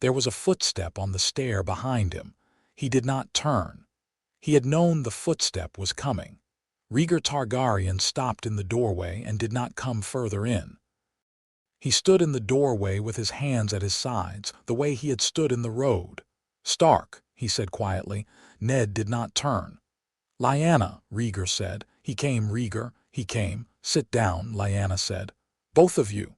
There was a footstep on the stair behind him. He did not turn. He had known the footstep was coming. Rhaegar Targaryen stopped in the doorway and did not come further in. He stood in the doorway with his hands at his sides, the way he had stood in the road. "Stark," he said quietly. Ned did not turn. "Lyanna," Rhaegar said. "He came, Rhaegar. He came." "Sit down," Lyanna said. "Both of you.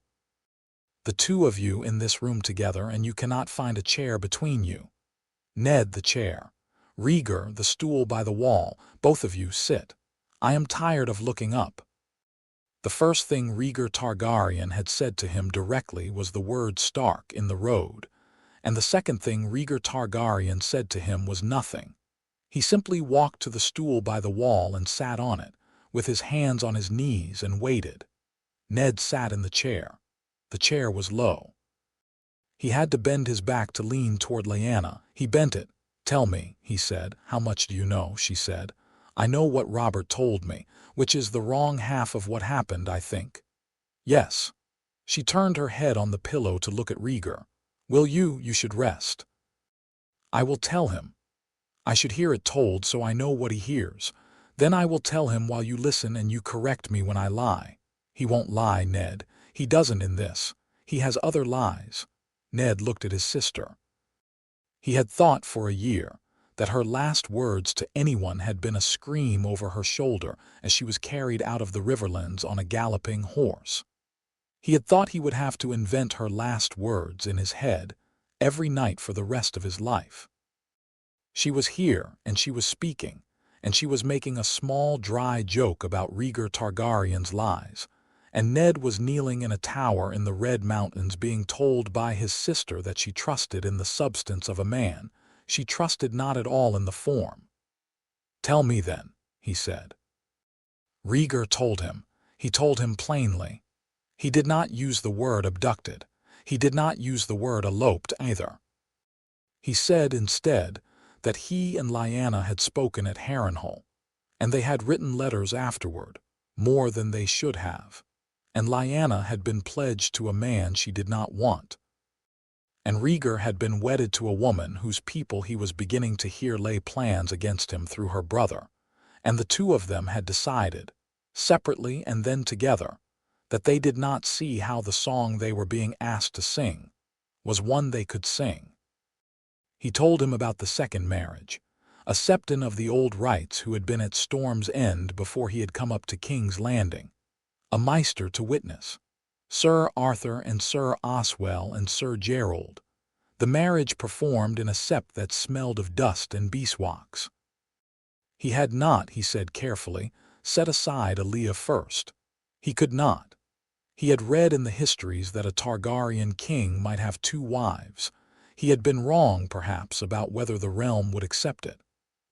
The two of you in this room together, and you cannot find a chair between you." Ned the chair. Rhaegar the stool by the wall. "Both of you sit. I am tired of looking up." The first thing Rhaegar Targaryen had said to him directly was the word Stark in the road, and the second thing Rhaegar Targaryen said to him was nothing. He simply walked to the stool by the wall and sat on it, with his hands on his knees, and waited. Ned sat in the chair. The chair was low. He had to bend his back to lean toward Lyanna. He bent it. "Tell me," he said. "How much do you know?" she said. "I know what Robert told me, which is the wrong half of what happened, I think." "Yes." She turned her head on the pillow to look at Rhaegar. "Will you? You should rest." "I will tell him. I should hear it told so I know what he hears. Then I will tell him while you listen and you correct me when I lie." "He won't lie, Ned. He doesn't in this. He has other lies." Ned looked at his sister. He had thought for a year that her last words to anyone had been a scream over her shoulder as she was carried out of the Riverlands on a galloping horse. He had thought he would have to invent her last words in his head every night for the rest of his life. She was here, and she was speaking, and she was making a small, dry joke about Rhaegar Targaryen's lies, and Ned was kneeling in a tower in the Red Mountains being told by his sister that she trusted in the substance of a man. She trusted not at all in the form. "Tell me then," he said. Rhaegar told him. He told him plainly. He did not use the word abducted. He did not use the word eloped either. He said instead that he and Lyanna had spoken at Harrenhal, and they had written letters afterward, more than they should have, and Lyanna had been pledged to a man she did not want, and Rhaegar had been wedded to a woman whose people he was beginning to hear lay plans against him through her brother, and the two of them had decided, separately and then together, that they did not see how the song they were being asked to sing was one they could sing. He told him about the second marriage, a septon of the old rights who had been at Storm's End before he had come up to King's Landing, a Meister to witness, Sir Arthur and Sir Oswell and Sir Gerald, the marriage performed in a sept that smelled of dust and beeswax. He had not, he said carefully, set aside Aaliyah first. He could not. He had read in the histories that a Targaryen king might have 2 wives. He had been wrong, perhaps, about whether the realm would accept it.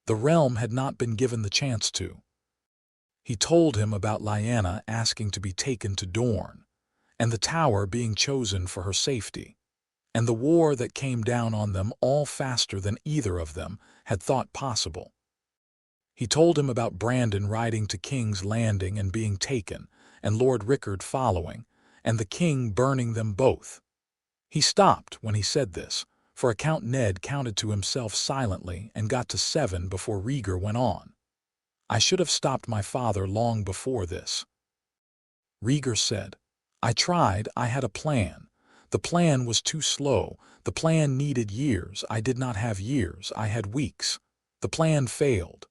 The realm had not been given the chance to. He told him about Lyanna asking to be taken to Dorne, and the tower being chosen for her safety, and the war that came down on them all faster than either of them had thought possible. He told him about Brandon riding to King's Landing and being taken, and Lord Rickard following, and the king burning them both. He stopped when he said this, for Count Ned counted to himself silently and got to 7 before Rhaegar went on. I should have stopped my father long before this. Rhaegar said, I tried, I had a plan. The plan was too slow. The plan needed years. I did not have years. I had weeks. The plan failed.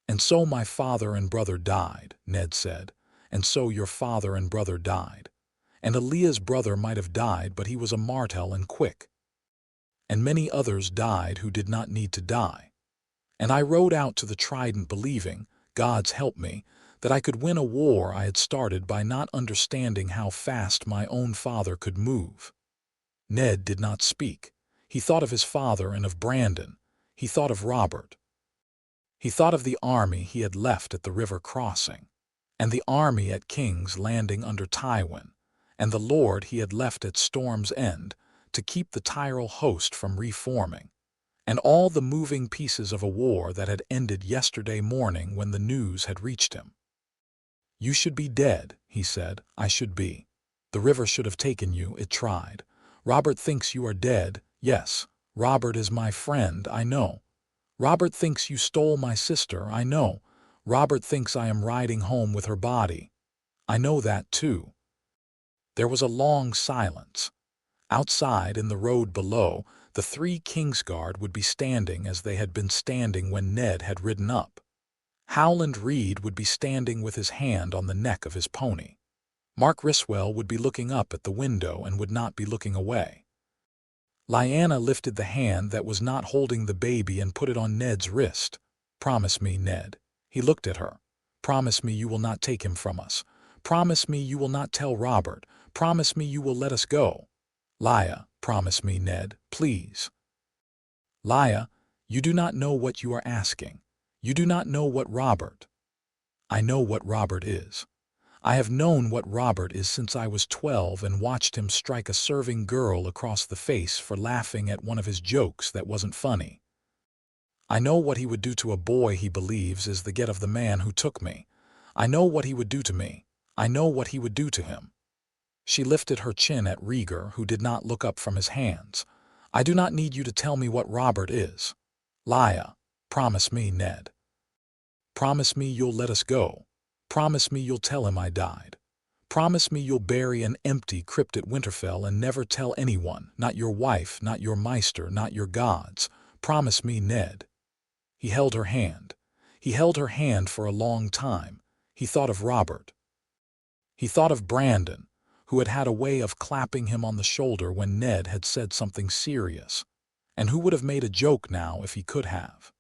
And so my father and brother died, Ned said, and so your father and brother died. And Aaliyah's brother might have died, but he was a martel and quick. And many others died who did not need to die. And I rode out to the Trident believing, God's help me, that I could win a war I had started by not understanding how fast my own father could move. Ned did not speak. He thought of his father and of Brandon. He thought of Robert. He thought of the army he had left at the river crossing, and the army at King's Landing under Tywin, and the lord he had left at Storm's End to keep the Tyrell host from reforming, and all the moving pieces of a war that had ended yesterday morning when the news had reached him. You should be dead, he said. I should be. The river should have taken you, it tried. Robert thinks you are dead. Yes, Robert is my friend, I know. Robert thinks you stole my sister, I know. Robert thinks I am riding home with her body. I know that too. There was a long silence. Outside, in the road below, the 3 Kingsguard would be standing as they had been standing when Ned had ridden up. Howland Reed would be standing with his hand on the neck of his pony. Mark Riswell would be looking up at the window and would not be looking away. Lyanna lifted the hand that was not holding the baby and put it on Ned's wrist. Promise me, Ned. He looked at her. Promise me you will not take him from us. Promise me you will not tell Robert. Promise me you will let us go. Lya, promise me, Ned, please. Lya, you do not know what you are asking. You do not know what Robert. I know what Robert is. I have known what Robert is since I was 12 and watched him strike a serving girl across the face for laughing at one of his jokes that wasn't funny. I know what he would do to a boy he believes is the get of the man who took me. I know what he would do to me. I know what he would do to him. She lifted her chin at Rhaegar, who did not look up from his hands. I do not need you to tell me what Robert is. Lya, promise me, Ned. Promise me you'll let us go. Promise me you'll tell him I died. Promise me you'll bury an empty crypt at Winterfell and never tell anyone, not your wife, not your maester, not your gods. Promise me, Ned. He held her hand. He held her hand for a long time. He thought of Robert. He thought of Brandon, who had had a way of clapping him on the shoulder when Ned had said something serious, and who would have made a joke now if he could have.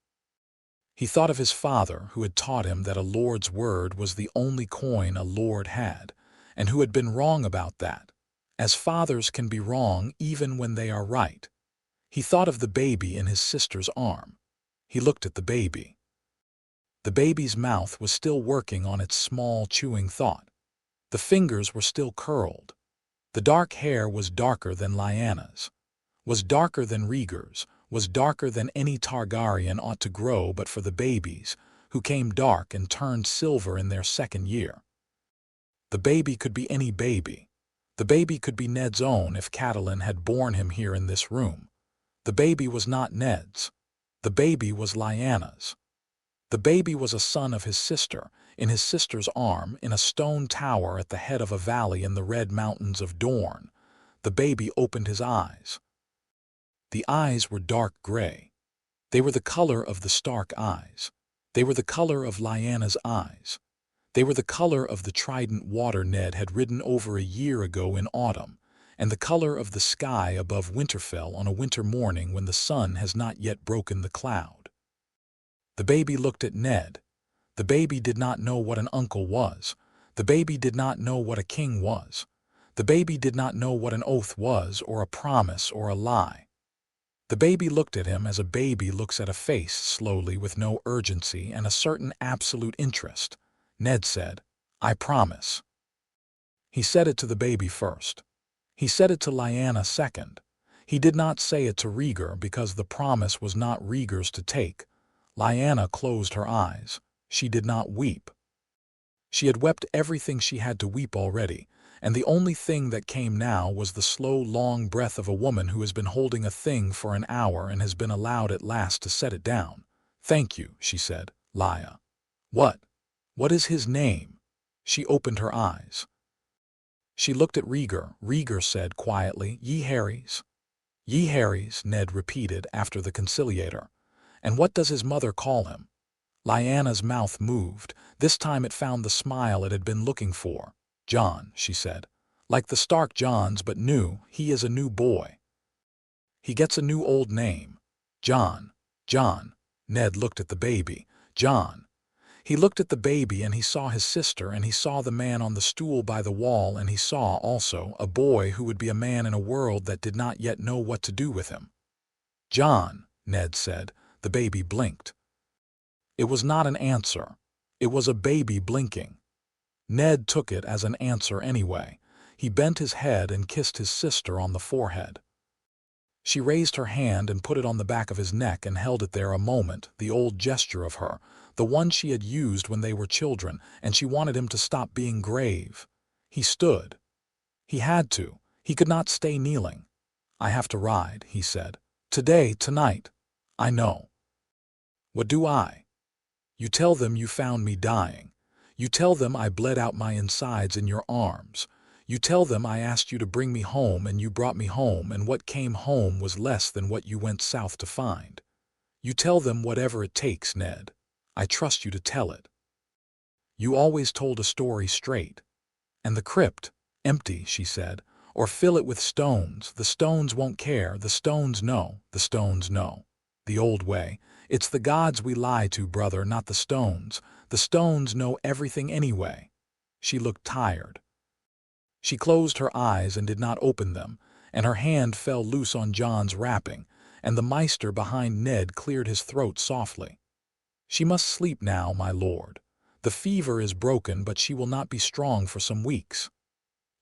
He thought of his father, who had taught him that a lord's word was the only coin a lord had, and who had been wrong about that, as fathers can be wrong even when they are right. He thought of the baby in his sister's arm. He looked at the baby. The baby's mouth was still working on its small chewing thought. The fingers were still curled. The dark hair was darker than Lyanna's, was darker than Rhaegar's, was darker than any Targaryen ought to grow but for the babies, who came dark and turned silver in their 2nd year. The baby could be any baby. The baby could be Ned's own if Catelyn had borne him here in this room. The baby was not Ned's. The baby was Lyanna's. The baby was a son of his sister, in his sister's arm, in a stone tower at the head of a valley in the Red Mountains of Dorne. The baby opened his eyes. The eyes were dark gray. They were the color of the Stark eyes. They were the color of Lyanna's eyes. They were the color of the Trident water Ned had ridden over a year ago in autumn, and the color of the sky above Winterfell on a winter morning when the sun has not yet broken the cloud. The baby looked at Ned. The baby did not know what an uncle was. The baby did not know what a king was. The baby did not know what an oath was, or a promise, or a lie. The baby looked at him as a baby looks at a face, slowly, with no urgency and a certain absolute interest. Ned said, "I promise." He said it to the baby first. He said it to Lyanna second. He did not say it to Rhaegar because the promise was not Rhaegar's to take. Lyanna closed her eyes. She did not weep. She had wept everything she had to weep already, and the only thing that came now was the slow, long breath of a woman who has been holding a thing for an hour and has been allowed at last to set it down. "Thank you," she said. "Lya." What is his name?" She opened her eyes. She looked at Rhaegar. Rhaegar said quietly, "Ye Harrys." "Ye Harrys," Ned repeated after the conciliator. "And what does his mother call him?" Lyanna's mouth moved. This time it found the smile it had been looking for. "Jon," she said. "Like the Stark Johns, but new. He is a new boy. He gets a new old name. Jon. Jon." Ned looked at the baby. "Jon." He looked at the baby and he saw his sister and he saw the man on the stool by the wall and he saw, also, a boy who would be a man in a world that did not yet know what to do with him. "Jon," Ned said. The baby blinked. It was not an answer. It was a baby blinking. Ned took it as an answer anyway. He bent his head and kissed his sister on the forehead. She raised her hand and put it on the back of his neck and held it there a moment, the old gesture of her, the one she had used when they were children, and she wanted him to stop being grave. He stood. He had to. He could not stay kneeling. "I have to ride," he said. "Today, tonight. I know." "What do I?" "You tell them you found me dying. You tell them I bled out my insides in your arms. You tell them I asked you to bring me home and you brought me home, and what came home was less than what you went south to find. You tell them whatever it takes, Ned. I trust you to tell it. You always told a story straight. And the crypt, empty," she said, "or fill it with stones. The stones won't care. The stones know. The stones know. The old way. It's the gods we lie to, brother, not the stones. The stones know everything anyway." She looked tired. She closed her eyes and did not open them, and her hand fell loose on Jon's wrapping, and the Maester behind Ned cleared his throat softly. "She must sleep now, my lord. The fever is broken, but she will not be strong for some weeks."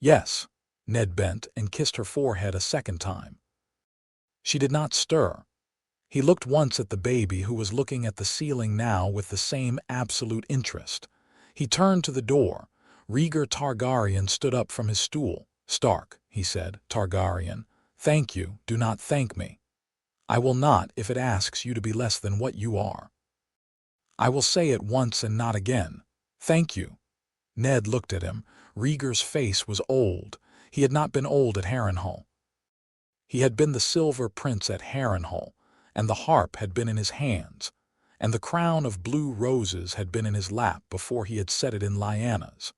"Yes." Ned bent and kissed her forehead a second time. She did not stir. He looked once at the baby, who was looking at the ceiling now with the same absolute interest. He turned to the door. Rhaegar Targaryen stood up from his stool. "Stark," he said. "Targaryen. Thank you. Do not thank me. I will not if it asks you to be less than what you are. I will say it once and not again. Thank you." Ned looked at him. Rhaegar's face was old. He had not been old at Harrenhal. He had been the Silver Prince at Harrenhal, and the harp had been in his hands, and the crown of blue roses had been in his lap before he had set it in Lyanna's.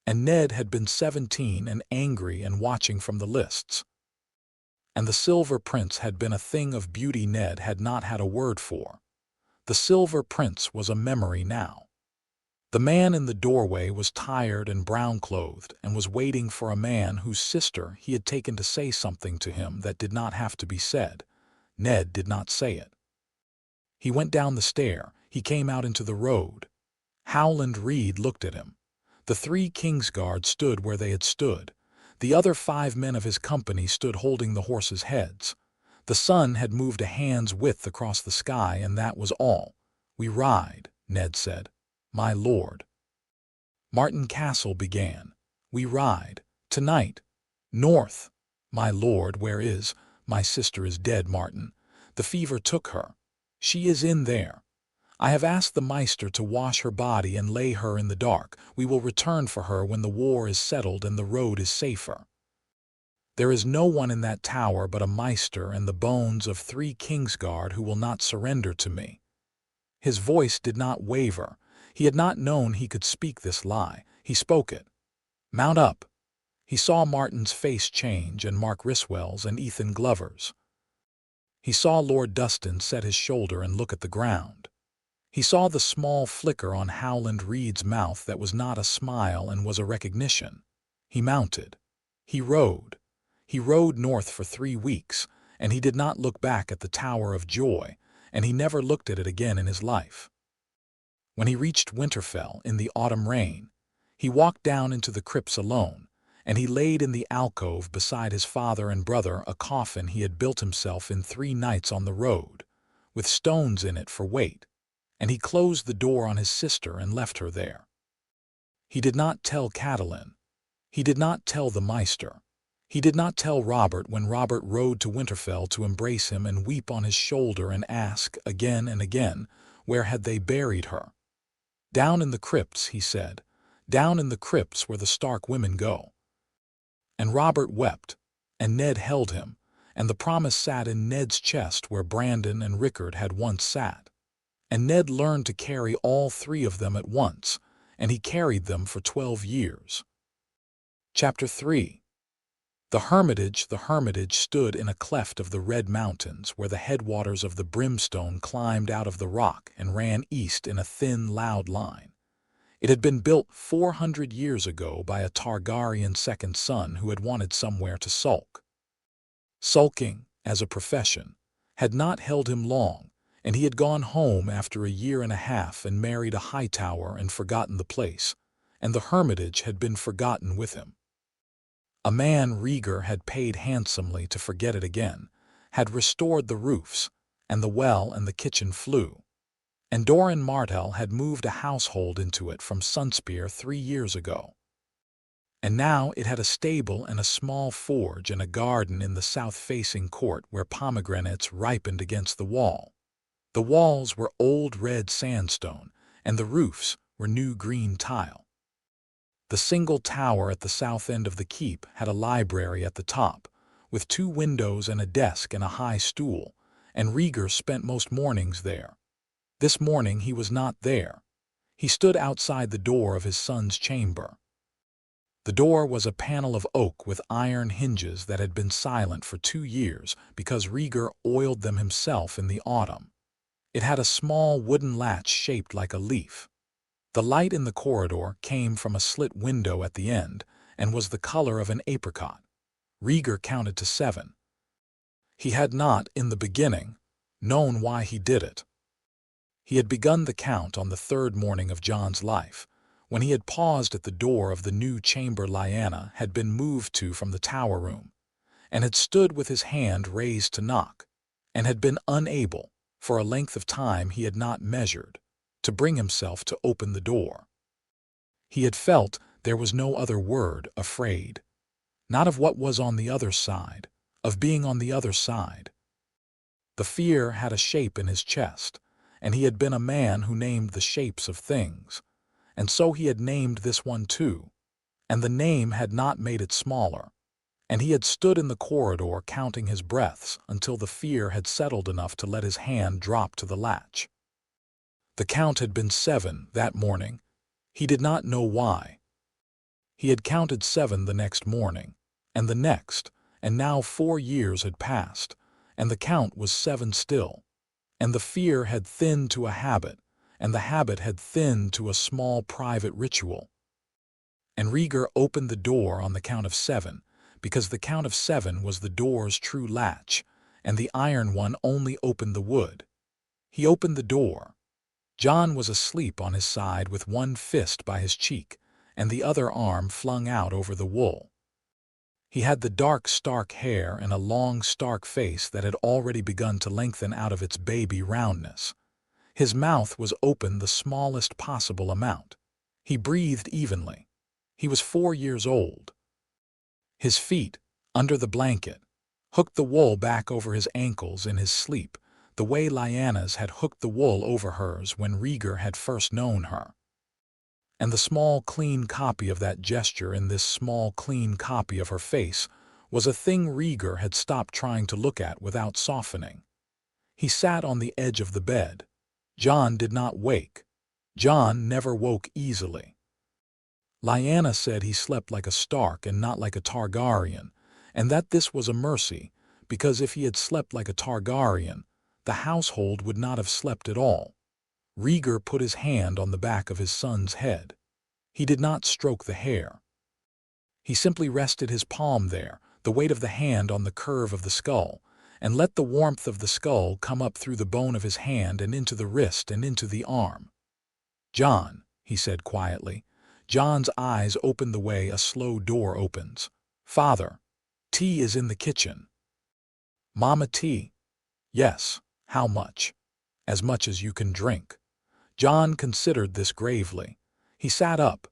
And Ned had been 17 and angry and watching from the lists. And the Silver Prince had been a thing of beauty Ned had not had a word for. The Silver Prince was a memory now. The man in the doorway was tired and brown-clothed and was waiting for a man whose sister he had taken to say something to him that did not have to be said. Ned did not say it. He went down the stair. He came out into the road. Howland Reed looked at him. The 3 Kingsguard stood where they had stood. The other 5 men of his company stood holding the horses' heads. The sun had moved a hand's width across the sky, and that was all. "We ride," Ned said. "My lord." Martin Castle began. "We ride. Tonight. North." "My lord, where is—" "My sister is dead, Martin. The fever took her. She is in there. I have asked the Maester to wash her body and lay her in the dark. We will return for her when the war is settled and the road is safer. There is no one in that tower but a Maester and the bones of 3 Kingsguard who will not surrender to me." His voice did not waver. He had not known he could speak this lie. He spoke it. "Mount up." He saw Martin's face change, and Mark Riswell's and Ethan Glover's. He saw Lord Dustin set his shoulder and look at the ground. He saw the small flicker on Howland Reed's mouth that was not a smile and was a recognition. He mounted. He rode. He rode north for 3 weeks, and he did not look back at the Tower of Joy, and he never looked at it again in his life. When he reached Winterfell in the autumn rain, he walked down into the crypts alone, and he laid in the alcove beside his father and brother a coffin he had built himself in 3 nights on the road, with stones in it for weight, and he closed the door on his sister and left her there. He did not tell Catelyn. He did not tell the Maester. He did not tell Robert when Robert rode to Winterfell to embrace him and weep on his shoulder and ask, again and again, where had they buried her. "Down in the crypts," he said, "down in the crypts where the Stark women go." And Robert wept, and Ned held him, and the promise sat in Ned's chest where Brandon and Rickard had once sat. And Ned learned to carry all 3 of them at once, and he carried them for 12 years. Chapter 3. The hermitage stood in a cleft of the Red Mountains where the headwaters of the Brimstone climbed out of the rock and ran east in a thin, loud line. It had been built 400 years ago by a Targaryen second son who had wanted somewhere to sulk. Sulking, as a profession, had not held him long, and he had gone home after a year and a half and married a Hightower and forgotten the place, and the hermitage had been forgotten with him. A man Rhaegar had paid handsomely to forget it again, had restored the roofs, and the well and the kitchen flue. And Doran Martell had moved a household into it from Sunspear 3 years ago. And now it had a stable and a small forge and a garden in the south-facing court where pomegranates ripened against the wall. The walls were old red sandstone, and the roofs were new green tile. The single tower at the south end of the keep had a library at the top, with 2 windows and a desk and a high stool, and Rhaegar spent most mornings there. This morning he was not there. He stood outside the door of his son's chamber. The door was a panel of oak with iron hinges that had been silent for 2 years because Rhaegar oiled them himself in the autumn. It had a small wooden latch shaped like a leaf. The light in the corridor came from a slit window at the end and was the color of an apricot. Rhaegar counted to 7. He had not, in the beginning, known why he did it. He had begun the count on the 3rd morning of Jon's life, when he had paused at the door of the new chamber Lyanna had been moved to from the tower room, and had stood with his hand raised to knock, and had been unable, for a length of time he had not measured, to bring himself to open the door. He had felt there was no other word, afraid. Not of what was on the other side, of being on the other side. The fear had a shape in his chest, and he had been a man who named the shapes of things, and so he had named this one too, and the name had not made it smaller, and he had stood in the corridor counting his breaths until the fear had settled enough to let his hand drop to the latch. The count had been 7 that morning. He did not know why. He had counted 7 the next morning, and the next, and now 4 years had passed, and the count was 7 still, and the fear had thinned to a habit, and the habit had thinned to a small private ritual. And Rhaegar opened the door on the count of 7, because the count of 7 was the door's true latch, and the iron one only opened the wood. He opened the door. Jon was asleep on his side with one fist by his cheek, and the other arm flung out over the wool. He had the dark Stark hair and a long Stark face that had already begun to lengthen out of its baby roundness. His mouth was open the smallest possible amount. He breathed evenly. He was 4 years old. His feet, under the blanket, hooked the wool back over his ankles in his sleep, the way Lyanna's had hooked the wool over hers when Rhaegar had first known her. And the small, clean copy of that gesture in this small, clean copy of her face was a thing Rhaegar had stopped trying to look at without softening. He sat on the edge of the bed. Jon did not wake. Jon never woke easily. Lyanna said he slept like a Stark and not like a Targaryen, and that this was a mercy, because if he had slept like a Targaryen, the household would not have slept at all. Rhaegar put his hand on the back of his son's head. He did not stroke the hair. He simply rested his palm there, the weight of the hand on the curve of the skull, and let the warmth of the skull come up through the bone of his hand and into the wrist and into the arm. "Jon," he said quietly. Jon's eyes opened the way a slow door opens. "Father, tea is in the kitchen." "Mama, tea?" "Yes. How much?" "As much as you can drink." Jon considered this gravely. He sat up.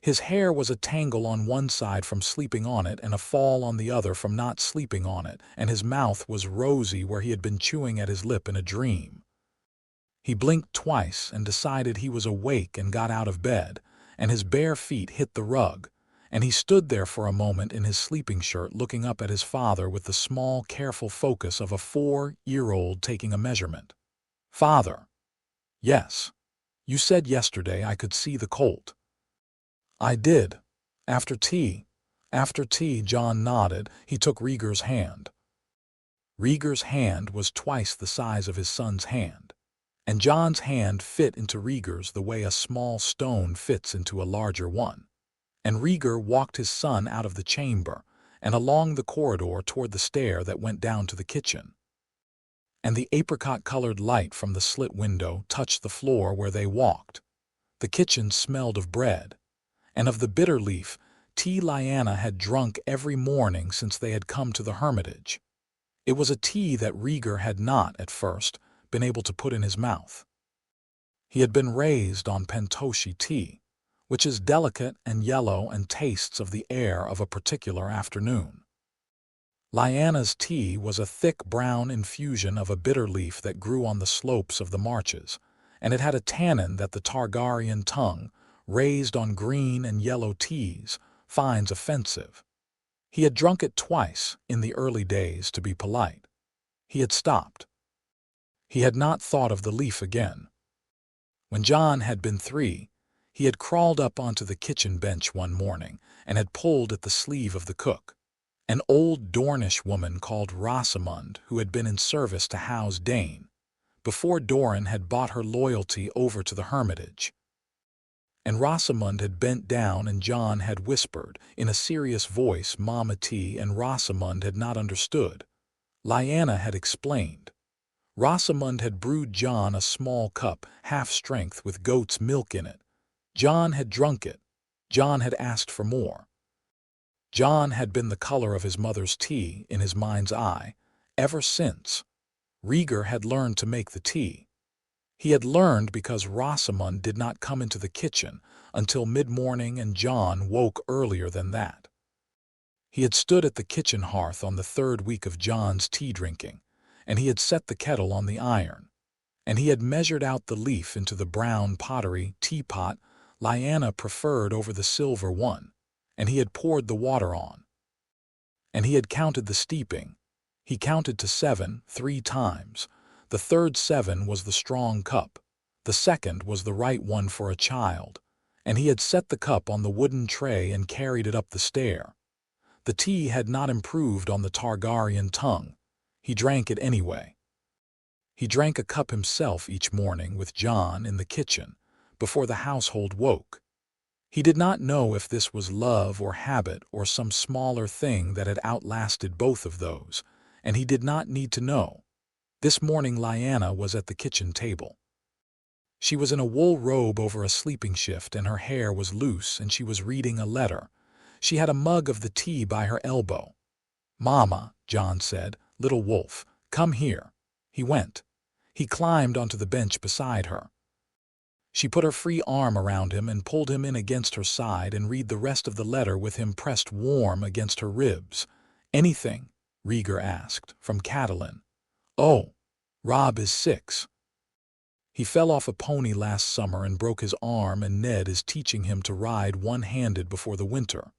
His hair was a tangle on one side from sleeping on it and a fall on the other from not sleeping on it, and his mouth was rosy where he had been chewing at his lip in a dream. He blinked twice and decided he was awake and got out of bed, and his bare feet hit the rug, and he stood there for a moment in his sleeping shirt looking up at his father with the small, careful focus of a 4-year-old taking a measurement. "Father." "Yes. You said yesterday I could see the colt." "I did. After tea." "After tea," Jon nodded. He took Rhaegar's hand. Rhaegar's hand was twice the size of his son's hand, and Jon's hand fit into Rhaegar's the way a small stone fits into a larger one. And Rhaegar walked his son out of the chamber and along the corridor toward the stair that went down to the kitchen. And the apricot-colored light from the slit window touched the floor where they walked. The kitchen smelled of bread, and of the bitter leaf tea Lyanna had drunk every morning since they had come to the hermitage. It was a tea that Rhaegar had not, at first, been able to put in his mouth. He had been raised on pentoshi tea, which is delicate and yellow and tastes of the air of a particular afternoon. Lyanna's tea was a thick brown infusion of a bitter leaf that grew on the slopes of the marches, and it had a tannin that the Targaryen tongue, raised on green and yellow teas, finds offensive. He had drunk it twice in the early days to be polite. He had stopped. He had not thought of the leaf again. When Jon had been 3, he had crawled up onto the kitchen bench one morning and had pulled at the sleeve of the cook, an old Dornish woman called Rosamund, who had been in service to House Dane, before Doran had bought her loyalty over to the hermitage. And Rosamund had bent down and Jon had whispered, in a serious voice, "Mama tea," and Rosamund had not understood. Lyanna had explained. Rosamund had brewed Jon a small cup, half-strength, with goat's milk in it. Jon had drunk it. Jon had asked for more. Jon had been the color of his mother's tea in his mind's eye ever since. Rhaegar had learned to make the tea. He had learned because Rosamund did not come into the kitchen until mid-morning and Jon woke earlier than that. He had stood at the kitchen hearth on the 3rd week of Jon's tea drinking, and he had set the kettle on the iron, and he had measured out the leaf into the brown pottery teapot Lyanna preferred over the silver one, and he had poured the water on. And he had counted the steeping. He counted to 7 3 times. The 3rd 7 was the strong cup. The 2nd was the right one for a child, and he had set the cup on the wooden tray and carried it up the stair. The tea had not improved on the Targaryen tongue. He drank it anyway. He drank a cup himself each morning with Jon in the kitchen, before the household woke. He did not know if this was love or habit or some smaller thing that had outlasted both of those, and he did not need to know. This morning Lyanna was at the kitchen table. She was in a wool robe over a sleeping shift, and her hair was loose, and she was reading a letter. She had a mug of the tea by her elbow. "Mama," Jon said, "little wolf, come here." He went. He climbed onto the bench beside her. She put her free arm around him and pulled him in against her side and read the rest of the letter with him pressed warm against her ribs. "Anything?" Rhaegar asked, "from Catelyn?" "Oh, Rob is 6. He fell off a pony last summer and broke his arm, and Ned is teaching him to ride one-handed before the winter.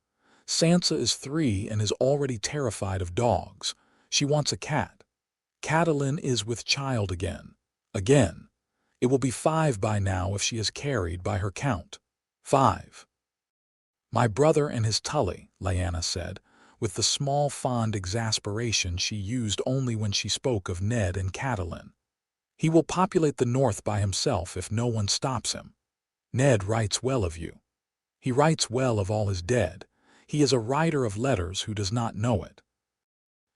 Sansa is 3 and is already terrified of dogs. She wants a cat. Catelyn is with child again. Again. It will be 5 by now if she is carried by her count. 5. My brother and his Tully, Lyanna said, with the small fond exasperation she used only when she spoke of Ned and Catelyn. He will populate the north by himself if no one stops him. Ned writes well of you. He writes well of all his dead. He is a writer of letters who does not know it."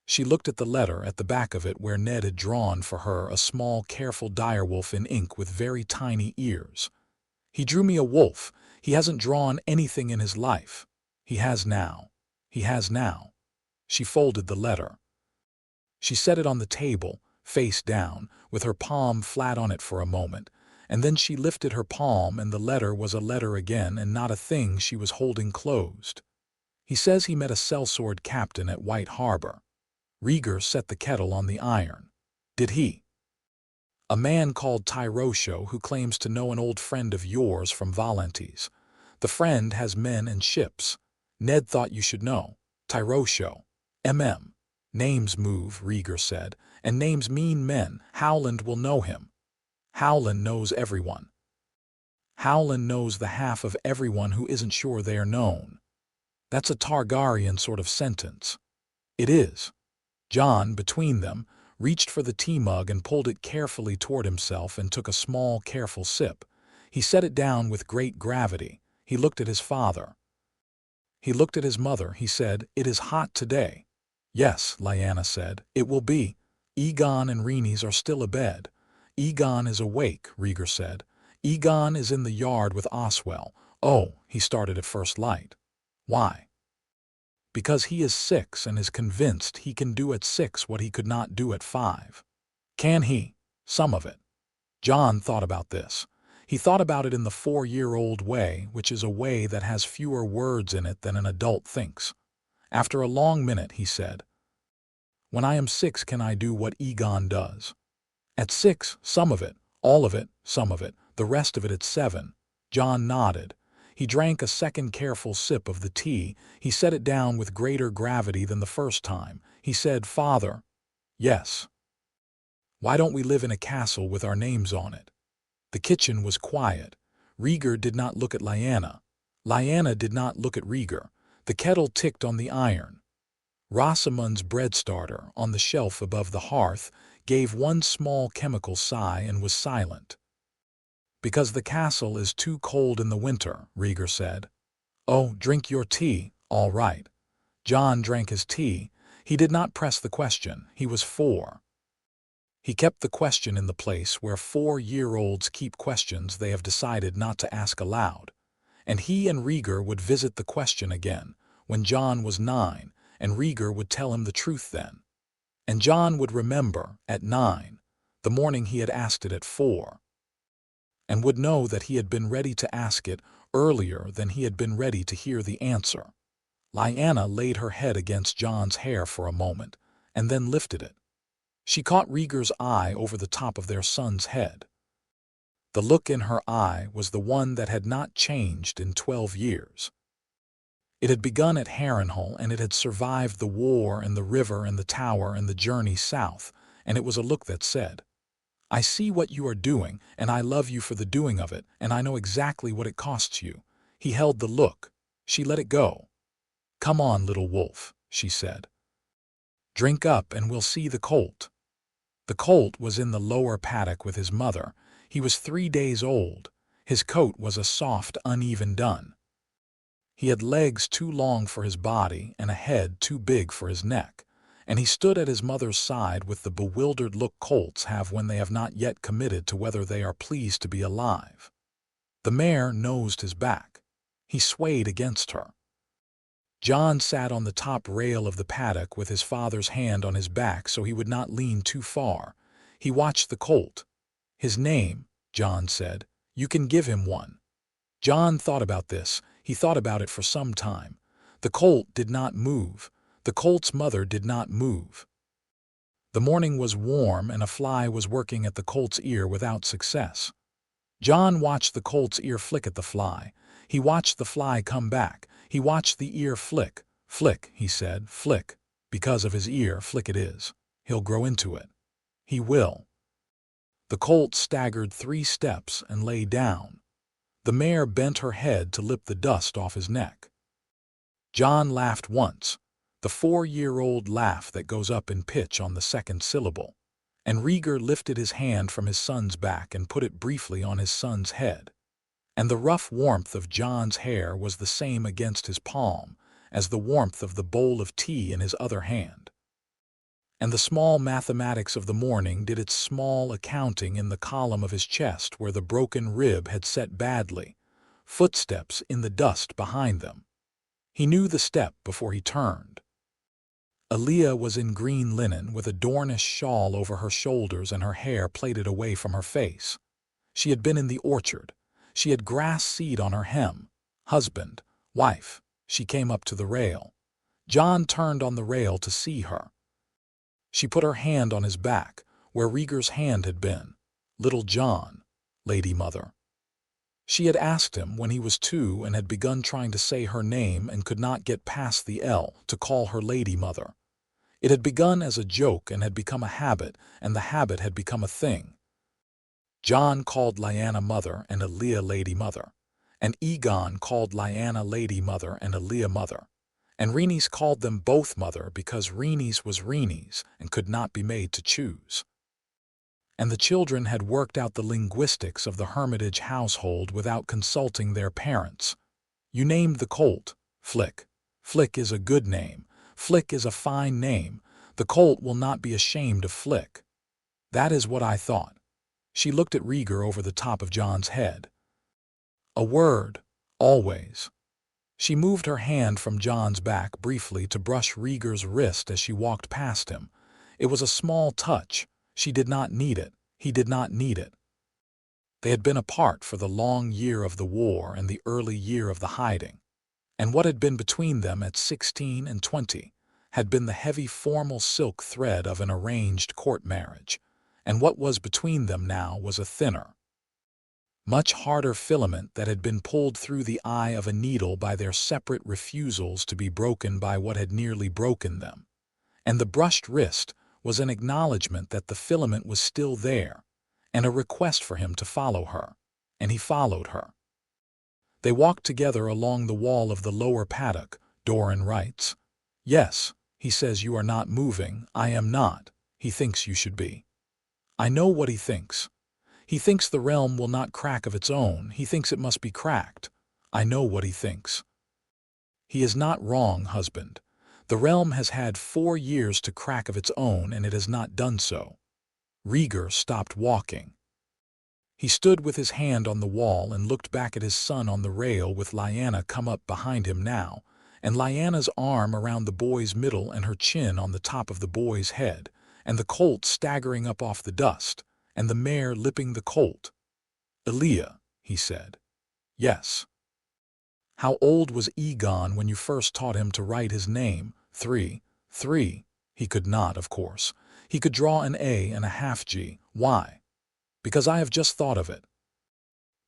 She looked at the letter at the back of it where Ned had drawn for her a small, careful direwolf in ink with very tiny ears. "He drew me a wolf. He hasn't drawn anything in his life. He has now. He has now." She folded the letter. She set it on the table, face down, with her palm flat on it for a moment, and then she lifted her palm and the letter was a letter again and not a thing she was holding closed. "He says he met a sellsword captain at White Harbor. Rhaegar set the kettle on the iron. Did he? A man called Tyrosho who claims to know an old friend of yours from Valentes. The friend has men and ships. Ned thought you should know. Tyrosho. MM. Names move," Rhaegar said, "and names mean men. Howland will know him. Howland knows everyone. Howland knows the half of everyone who isn't sure they are known." That's a Targaryen sort of sentence. It is. Jon, between them, reached for the tea mug and pulled it carefully toward himself and took a small, careful sip. He set it down with great gravity. He looked at his father. He looked at his mother. He said, "It is hot today." "Yes," Lyanna said, "it will be. Aegon and Rhaenys are still abed." "Aegon is awake," Rhaegar said. "Aegon is in the yard with Oswell." "Oh," he started at first light. "Why?" "Because he is 6 and is convinced he can do at 6 what he could not do at 5. "Can he?" "Some of it." Jon thought about this. He thought about it in the 4-year-old way, which is a way that has fewer words in it than an adult thinks. After a long minute, he said, "When I am 6, can I do what Aegon does?" "At 6, some of it, all of it, some of it, the rest of it at 7. Jon nodded. He drank a second careful sip of the tea. He set it down with greater gravity than the first time. He said, "Father." "Yes." "Why don't we live in a castle with our names on it?" The kitchen was quiet. Rhaegar did not look at Lyanna. Lyanna did not look at Rhaegar. The kettle ticked on the iron. Rosamund's bread starter, on the shelf above the hearth, gave one small chemical sigh and was silent. "Because the castle is too cold in the winter," Rhaegar said. "Oh, drink your tea, all right." Jon drank his tea. He did not press the question. He was 4. He kept the question in the place where 4-year-olds keep questions they have decided not to ask aloud. And he and Rhaegar would visit the question again, when Jon was 9, and Rhaegar would tell him the truth then. And Jon would remember, at 9, the morning he had asked it at 4. And would know that he had been ready to ask it earlier than he had been ready to hear the answer. Lyanna laid her head against Jon's hair for a moment, and then lifted it. She caught Rhaegar's eye over the top of their son's head. The look in her eye was the one that had not changed in 12 years. It had begun at Harrenhal, and it had survived the war and the river and the tower and the journey south, and it was a look that said, "I see what you are doing, and I love you for the doing of it, and I know exactly what it costs you." He held the look. She let it go. "Come on, little wolf," she said. "Drink up and we'll see the colt." The colt was in the lower paddock with his mother. He was 3 days old. His coat was a soft, uneven dun. He had legs too long for his body and a head too big for his neck, and he stood at his mother's side with the bewildered look colts have when they have not yet committed to whether they are pleased to be alive. The mare nosed his back. He swayed against her. Jon sat on the top rail of the paddock with his father's hand on his back so he would not lean too far. He watched the colt. "His name," Jon said. "You can give him one." Jon thought about this. He thought about it for some time. The colt did not move. The colt's mother did not move. The morning was warm and a fly was working at the colt's ear without success. Jon watched the colt's ear flick at the fly. He watched the fly come back. He watched the ear flick. "Flick," he said, "flick. Because of his ear, flick it is. He'll grow into it. He will." The colt staggered 3 steps and lay down. The mare bent her head to lip the dust off his neck. Jon laughed once, the 4-year-old laugh that goes up in pitch on the second syllable, and Rhaegar lifted his hand from his son's back and put it briefly on his son's head. And the rough warmth of Jon's hair was the same against his palm, as the warmth of the bowl of tea in his other hand. And the small mathematics of the morning did its small accounting in the column of his chest where the broken rib had set badly, footsteps in the dust behind them. He knew the step before he turned. Alia was in green linen with a Dornish shawl over her shoulders and her hair plaited away from her face. She had been in the orchard. She had grass seed on her hem. Husband, wife, she came up to the rail. Jon turned on the rail to see her. She put her hand on his back, where Rhaegar's hand had been. Little Jon, Lady Mother. She had asked him when he was 2 and had begun trying to say her name and could not get past the L to call her Lady Mother. It had begun as a joke and had become a habit, and the habit had become a thing. Jon called Lyanna Mother and Alia Lady Mother, and Aegon called Lyanna Lady Mother and Alia Mother, and Rhaenys called them both Mother because Rhaenys was Rhaenys and could not be made to choose. And the children had worked out the linguistics of the Hermitage household without consulting their parents. You named the colt Flick. Flick is a good name. Flick is a fine name. The colt will not be ashamed of Flick. That is what I thought. She looked at Rhaegar over the top of Jon's head. A word, always. She moved her hand from Jon's back briefly to brush Rhaegar's wrist as she walked past him. It was a small touch. She did not need it. He did not need it. They had been apart for the long year of the war and the early year of the hiding. And what had been between them at 16 and 20 had been the heavy formal silk thread of an arranged court marriage, and what was between them now was a thinner, much harder filament that had been pulled through the eye of a needle by their separate refusals to be broken by what had nearly broken them. And the brushed wrist was an acknowledgment that the filament was still there, and a request for him to follow her, and he followed her. They walked together along the wall of the lower paddock. Doran writes, "Yes, he says you are not moving. I am not. He thinks you should be. I know what he thinks. He thinks the realm will not crack of its own. He thinks it must be cracked. I know what he thinks. He is not wrong, husband. The realm has had 4 years to crack of its own, and it has not done so." Rhaegar stopped walking. He stood with his hand on the wall and looked back at his son on the rail with Lyanna come up behind him now, and Lyanna's arm around the boy's middle and her chin on the top of the boy's head, and the colt staggering up off the dust, and the mare lipping the colt. "Alia," he said. "Yes." "How old was Aegon when you first taught him to write his name?" 3. He could not, of course. He could draw an A and a half G. Why? "Because I have just thought of it.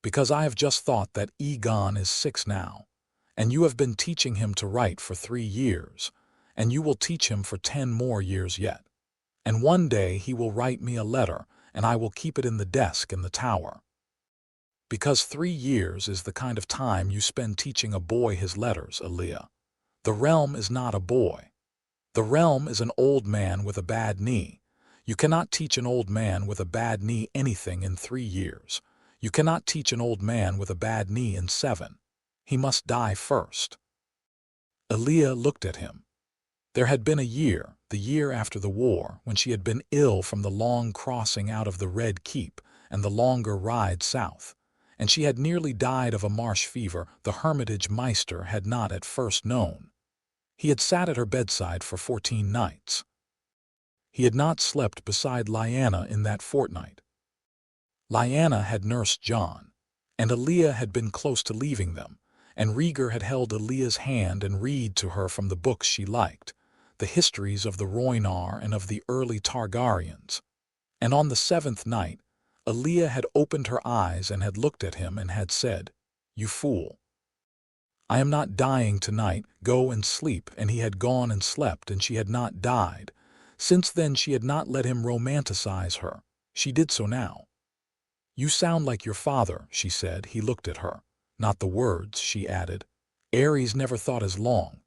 Because I have just thought that Aegon is 6 now, and you have been teaching him to write for 3 years, and you will teach him for 10 more years yet. And one day he will write me a letter, and I will keep it in the desk in the tower. Because 3 years is the kind of time you spend teaching a boy his letters, Alia. The realm is not a boy. The realm is an old man with a bad knee. You cannot teach an old man with a bad knee anything in 3 years. You cannot teach an old man with a bad knee in 7. He must die first." Alia looked at him. There had been a year, the year after the war, when she had been ill from the long crossing out of the Red Keep and the longer ride south, and she had nearly died of a marsh fever the Hermitage Meister had not at first known. He had sat at her bedside for 14 nights. He had not slept beside Lyanna in that fortnight. Lyanna had nursed Jon, and Alia had been close to leaving them, and Rhaegar had held Alia's hand and read to her from the books she liked, the histories of the Rhoynar and of the early Targaryens. And on the 7th night, Alia had opened her eyes and had looked at him and had said, "You fool. I am not dying tonight, go and sleep," and he had gone and slept and she had not died. Since then she had not let him romanticize her. She did so now. "You sound like your father," she said. He looked at her. "Not the words," she added. "Ares never thought as long."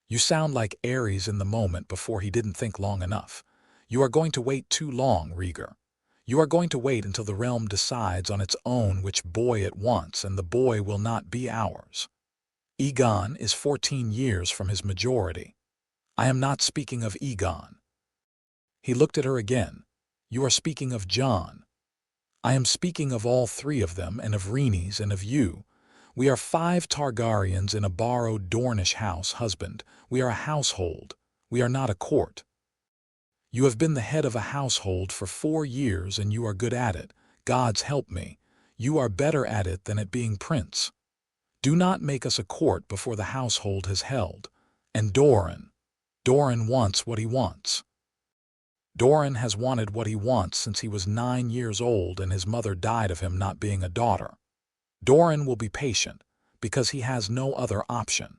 "You sound like Ares in the moment before he didn't think long enough. You are going to wait too long, Rhaegar. You are going to wait until the realm decides on its own which boy it wants, and the boy will not be ours." Aegon is 14 years from his majority. I am not speaking of Aegon. He looked at her again. You are speaking of Jon. I am speaking of all three of them, and of Rhaenys and of you. We are 5 Targaryens in a borrowed Dornish house, husband. We are a household. We are not a court. You have been the head of a household for 4 years, and you are good at it. Gods help me. You are better at it than at being prince. Do not make us a court before the household has held. And Doran wants what he wants. Doran has wanted what he wants since he was 9 years old and his mother died of him not being a daughter. Doran will be patient because he has no other option.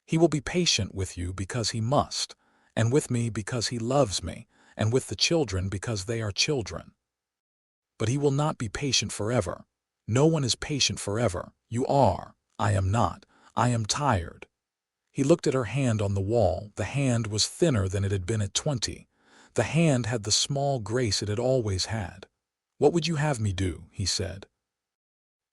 He will be patient with you because he must, and with me because he loves me, and with the children because they are children. But he will not be patient forever. No one is patient forever. You are. I am not. I am tired. He looked at her hand on the wall. The hand was thinner than it had been at 20. The hand had the small grace it had always had. What would you have me do? He said.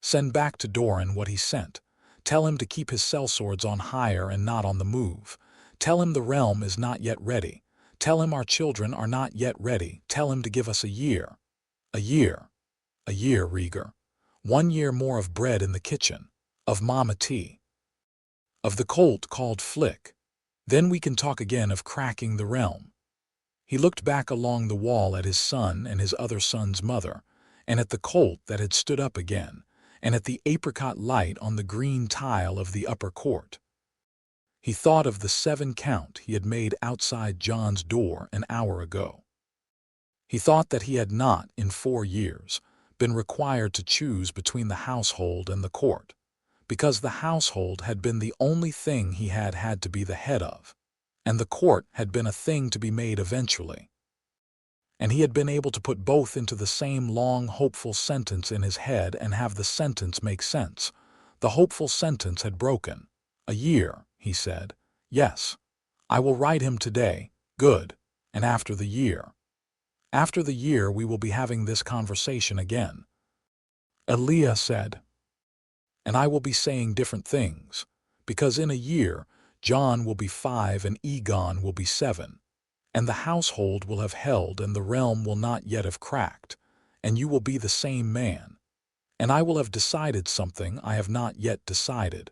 Send back to Doran what he sent. Tell him to keep his sellswords on hire and not on the move. Tell him the realm is not yet ready. Tell him our children are not yet ready. Tell him to give us a year. A year. A year, Rhaegar. 1 year more of bread in the kitchen. Of Mama T. Of the colt called Flick. Then we can talk again of cracking the realm. He looked back along the wall at his son and his other son's mother, and at the colt that had stood up again, and at the apricot light on the green tile of the upper court. He thought of the 7 count he had made outside Jon's door an hour ago. He thought that he had not, in 4 years, been required to choose between the household and the court, because the household had been the only thing he had had to be the head of, and the court had been a thing to be made eventually. And he had been able to put both into the same long, hopeful sentence in his head and have the sentence make sense. The hopeful sentence had broken. A year, he said. Yes. I will write him today. Good. And after the year. After the year we will be having this conversation again. Elia said. And I will be saying different things, because in a year Jon will be 5 and Aegon will be 7. And the household will have held and the realm will not yet have cracked, and you will be the same man. And I will have decided something I have not yet decided.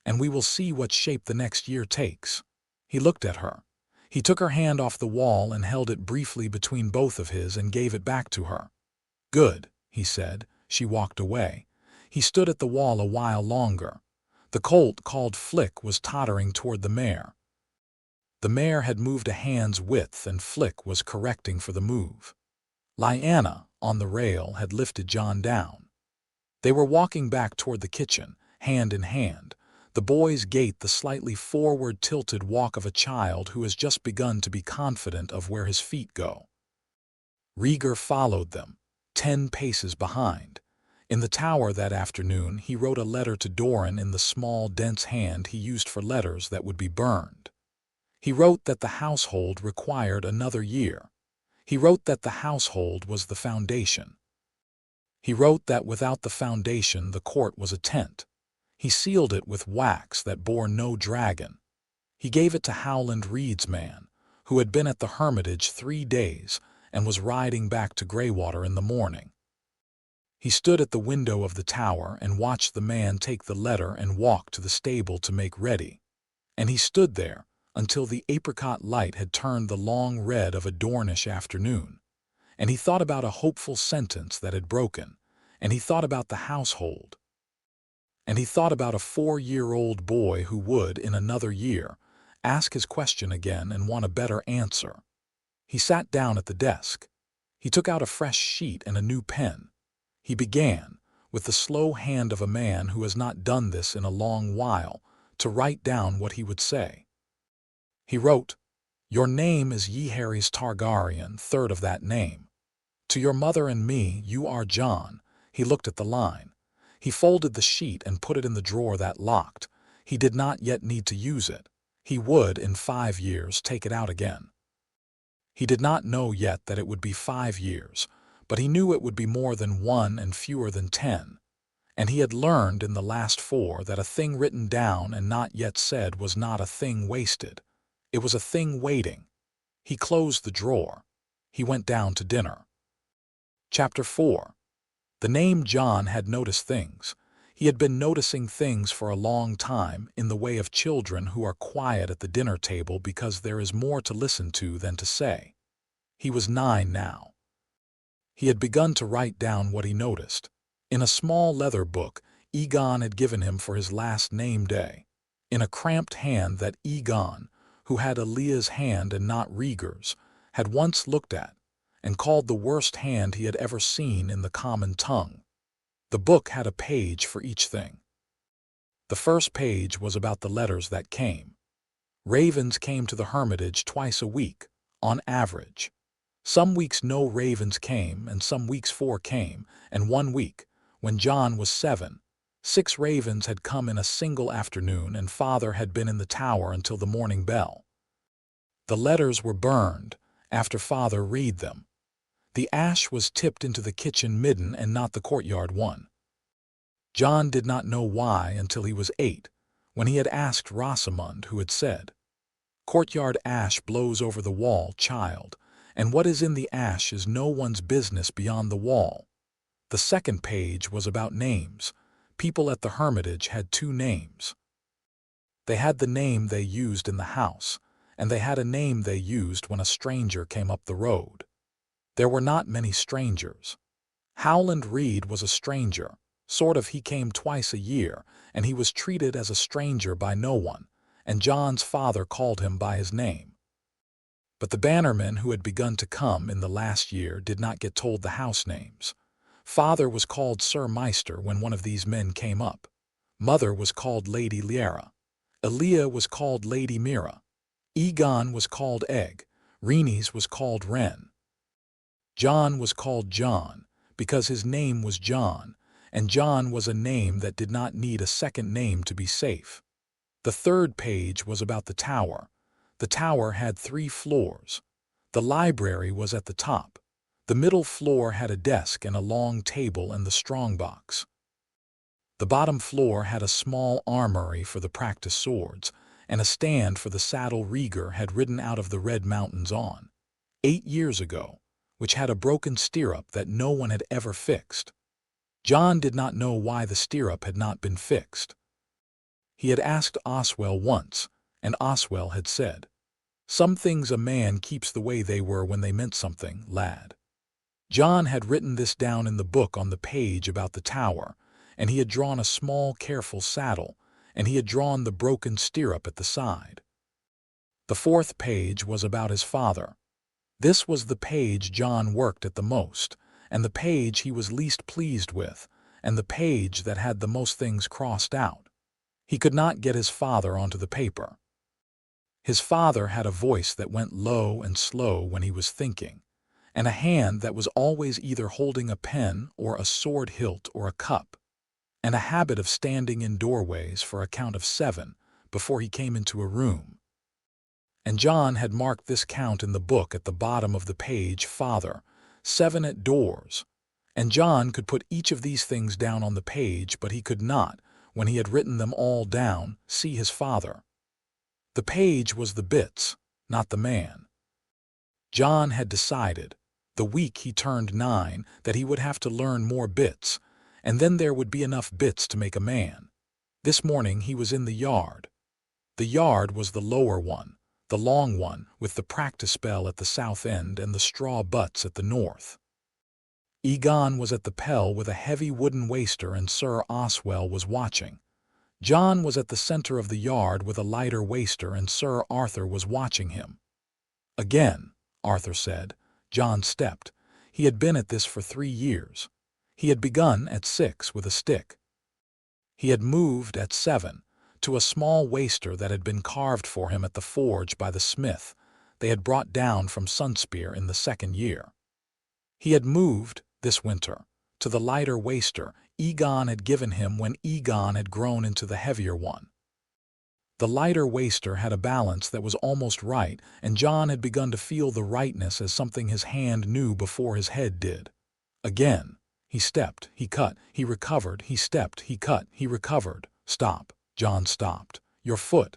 And we will see what shape the next year takes. He looked at her. He took her hand off the wall and held it briefly between both of his and gave it back to her. Good, he said. She walked away. He stood at the wall a while longer. The colt called Flick was tottering toward the mare. The mare had moved a hand's width and Flick was correcting for the move. Lyanna, on the rail, had lifted Jon down. They were walking back toward the kitchen, hand in hand, the boy's gait the slightly forward-tilted walk of a child who has just begun to be confident of where his feet go. Rhaegar followed them, 10 paces behind. In the tower that afternoon he wrote a letter to Doran in the small, dense hand he used for letters that would be burned. He wrote that the household required another year. He wrote that the household was the foundation. He wrote that without the foundation the court was a tent. He sealed it with wax that bore no dragon. He gave it to Howland Reed's man, who had been at the hermitage 3 days and was riding back to Greywater in the morning. He stood at the window of the tower and watched the man take the letter and walk to the stable to make ready. And he stood there until the apricot light had turned the long red of a Dornish afternoon. And he thought about a hopeful sentence that had broken, and he thought about the household. And he thought about a 4-year-old boy who would, in another year, ask his question again and want a better answer. He sat down at the desk. He took out a fresh sheet and a new pen. He began, with the slow hand of a man who has not done this in a long while, to write down what he would say. He wrote, "Your name is Rhaegar Targaryen, 3rd of that name. To your mother and me, you are Jon." He looked at the line. He folded the sheet and put it in the drawer that locked. He did not yet need to use it. He would, in 5 years, take it out again. He did not know yet that it would be 5 years, but he knew it would be more than 1 and fewer than 10. And he had learned in the last 4 that a thing written down and not yet said was not a thing wasted. It was a thing waiting. He closed the drawer. He went down to dinner. Chapter 4. The name Jon had noticed things. He had been noticing things for a long time in the way of children who are quiet at the dinner table because there is more to listen to than to say. He was 9 now. He had begun to write down what he noticed. In a small leather book Aegon had given him for his last name day. In a cramped hand that Aegon, who had Alea's hand and not Rhaegar's, had once looked at, and called the worst hand he had ever seen in the common tongue. The book had a page for each thing. The first page was about the letters that came. Ravens came to the hermitage twice a week, on average. Some weeks no ravens came, and some weeks 4 came, and one week, when Jon was 7, 6 ravens had come in a single afternoon, and father had been in the tower until the morning bell. The letters were burned after father read them. The ash was tipped into the kitchen midden and not the courtyard one. Jon did not know why until he was 8, when he had asked Rosamund, who had said, "Courtyard ash blows over the wall, child, and what is in the ash is no one's business beyond the wall." The second page was about names. People at the hermitage had 2 names. They had the name they used in the house, and they had a name they used when a stranger came up the road. There were not many strangers. Howland Reed was a stranger, sort of. He came twice a year, and he was treated as a stranger by no one, and Jon's father called him by his name. But the bannermen who had begun to come in the last year did not get told the house names. Father was called Sir Meister when one of these men came up. Mother was called Lady Lyanna. Aleia was called Lady Mira. Aegon was called Egg. Rhaenys was called Ren. Jon was called Jon because his name was Jon, and Jon was a name that did not need a second name to be safe. The third page was about the tower. The tower had 3 floors. The library was at the top. The middle floor had a desk and a long table and the strongbox. The bottom floor had a small armory for the practice swords, and a stand for the saddle Rhaegar had ridden out of the Red Mountains on, 8 years ago, which had a broken stirrup that no one had ever fixed. Jon did not know why the stirrup had not been fixed. He had asked Oswell once, and Oswell had said, "Some things a man keeps the way they were when they meant something, lad." Jon had written this down in the book on the page about the tower, and he had drawn a small, careful saddle, and he had drawn the broken stirrup at the side. The fourth page was about his father. This was the page Jon worked at the most, and the page he was least pleased with, and the page that had the most things crossed out. He could not get his father onto the paper. His father had a voice that went low and slow when he was thinking, and a hand that was always either holding a pen or a sword hilt or a cup, and a habit of standing in doorways for a count of 7 before he came into a room. And Jon had marked this count in the book at the bottom of the page, father, 7 at doors. And Jon could put each of these things down on the page, but he could not, when he had written them all down, see his father. The page was the bits, not the man. Jon had decided, the week he turned 9, that he would have to learn more bits, and then there would be enough bits to make a man. This morning he was in the yard. The yard was the lower one, the long one, with the practice bell at the south end and the straw butts at the north. Aegon was at the pell with a heavy wooden waster, and Sir Oswell was watching. Jon was at the center of the yard with a lighter waster, and Sir Arthur was watching him. "Again," Arthur said. Jon stepped. He had been at this for 3 years. He had begun at 6 with a stick. He had moved at 7 to a small waster that had been carved for him at the forge by the smith they had brought down from Sunspear in the 2nd year. He had moved, this winter, to the lighter waster Aegon had given him when Aegon had grown into the heavier one. The lighter waster had a balance that was almost right, and Jon had begun to feel the rightness as something his hand knew before his head did. Again, he stepped, he cut, he recovered, he stepped, he cut, he recovered. Stop. Jon stopped. Your foot.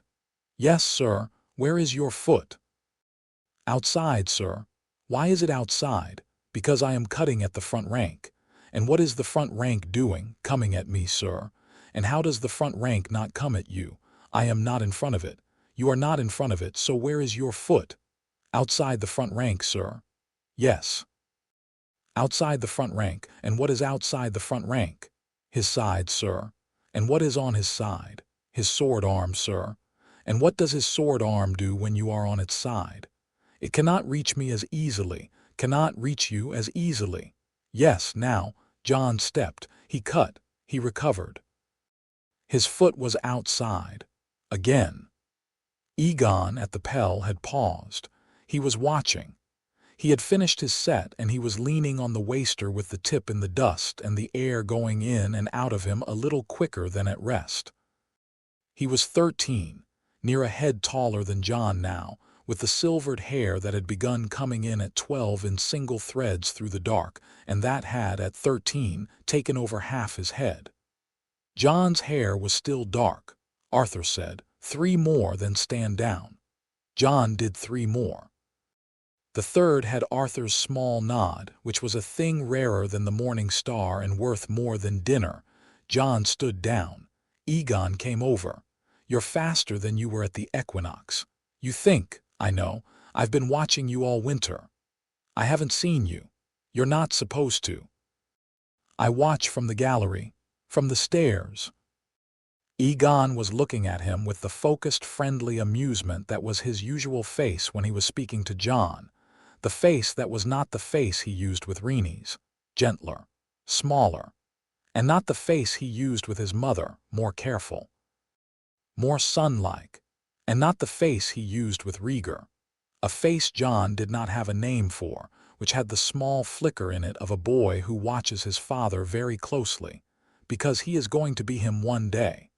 Yes, sir. Where is your foot? Outside, sir. Why is it outside? Because I am cutting at the front rank. And what is the front rank doing, coming at me, sir? And how does the front rank not come at you? I am not in front of it. You are not in front of it, so where is your foot? Outside the front rank, sir. Yes. Outside the front rank. And what is outside the front rank? His side, sir. And what is on his side? His sword arm, sir. And what does his sword arm do when you are on its side? It cannot reach me as easily, cannot reach you as easily. Yes, now, Jon stepped, he cut, he recovered. His foot was outside. Again. Aegon at the Pell had paused. He was watching. He had finished his set and he was leaning on the waster with the tip in the dust and the air going in and out of him a little quicker than at rest. He was 13, near a head taller than Jon now, with the silvered hair that had begun coming in at 12 in single threads through the dark, and that had, at 13, taken over half his head. Jon's hair was still dark. Arthur said, 3 more, then stand down. Jon did 3 more. The third had Arthur's small nod, which was a thing rarer than the morning star and worth more than dinner. Jon stood down. Aegon came over. You're faster than you were at the equinox. You think, I know, I've been watching you all winter. I haven't seen you. You're not supposed to. I watch from the gallery, from the stairs. Aegon was looking at him with the focused, friendly amusement that was his usual face when he was speaking to Jon, the face that was not the face he used with Rhaenys, gentler, smaller, and not the face he used with his mother, more careful, more son-like, and not the face he used with Rhaegar, a face Jon did not have a name for, which had the small flicker in it of a boy who watches his father very closely, because he is going to be him one day.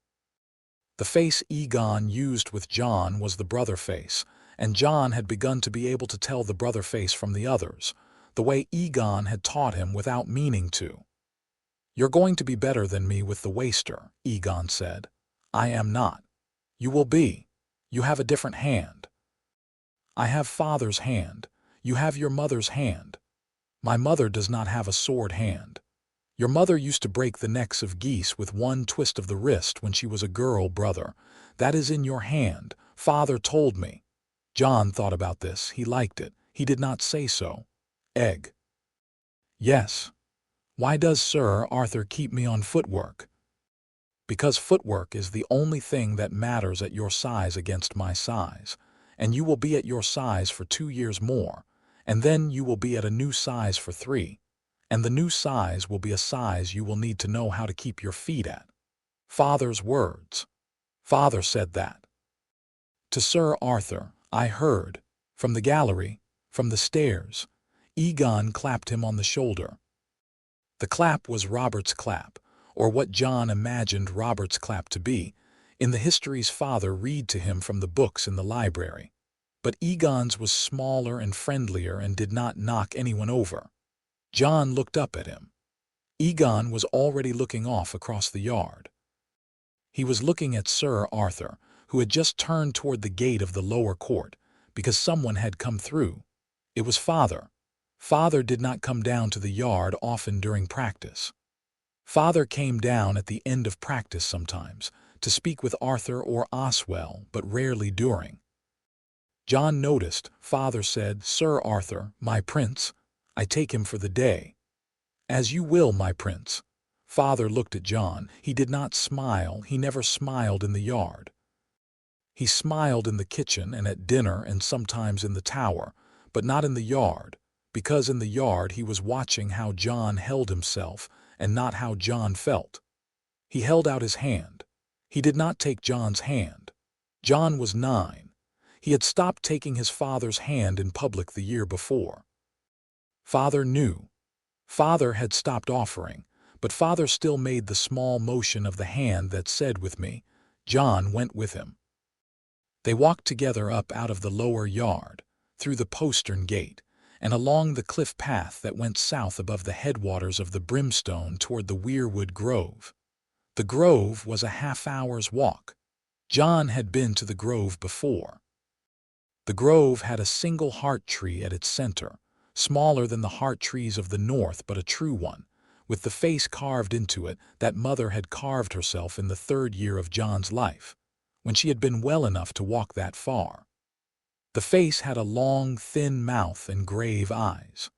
The face Aegon used with Jon was the brother face, and Jon had begun to be able to tell the brother face from the others, the way Aegon had taught him without meaning to. You're going to be better than me with the waster, Aegon said. I am not. You will be. You have a different hand. I have father's hand. You have your mother's hand. My mother does not have a sword hand. Your mother used to break the necks of geese with one twist of the wrist when she was a girl, brother. That is in your hand. Father told me. Jon thought about this. He liked it. He did not say so. Egg. Yes. Why does Sir Arthur keep me on footwork? Because footwork is the only thing that matters at your size against my size, and you will be at your size for 2 years more, and then you will be at a new size for 3, and the new size will be a size you will need to know how to keep your feet at. Father's words. Father said that. To Sir Arthur, I heard, from the gallery, from the stairs. Aegon clapped him on the shoulder. The clap was Robert's clap, or what Jon imagined Robert's clap to be, in the histories father read to him from the books in the library. But Aegon's was smaller and friendlier and did not knock anyone over. Jon looked up at him. Aegon was already looking off across the yard. He was looking at Sir Arthur, who had just turned toward the gate of the lower court, because someone had come through. It was father. Father did not come down to the yard often during practice. Father came down at the end of practice sometimes, to speak with Arthur or Oswell, but rarely during. Jon noticed. Father said, Sir Arthur, my prince, I take him for the day. As you will, my prince. Father looked at Jon. He did not smile. He never smiled in the yard. He smiled in the kitchen and at dinner and sometimes in the tower, but not in the yard, because in the yard he was watching how Jon held himself and not how Jon felt. He held out his hand. He did not take Jon's hand. Jon was 9. He had stopped taking his father's hand in public the year before. Father knew. Father had stopped offering, but father still made the small motion of the hand that said with me. Jon went with him. They walked together up out of the lower yard, through the postern gate, and along the cliff path that went south above the headwaters of the Brimstone toward the Weirwood Grove. The grove was a half-hour's walk. Jon had been to the grove before. The grove had a single heart tree at its center, smaller than the heart trees of the north but a true one, with the face carved into it that Mother had carved herself in the 3rd year of Jon's life, when she had been well enough to walk that far. The face had a long, thin mouth and grave eyes.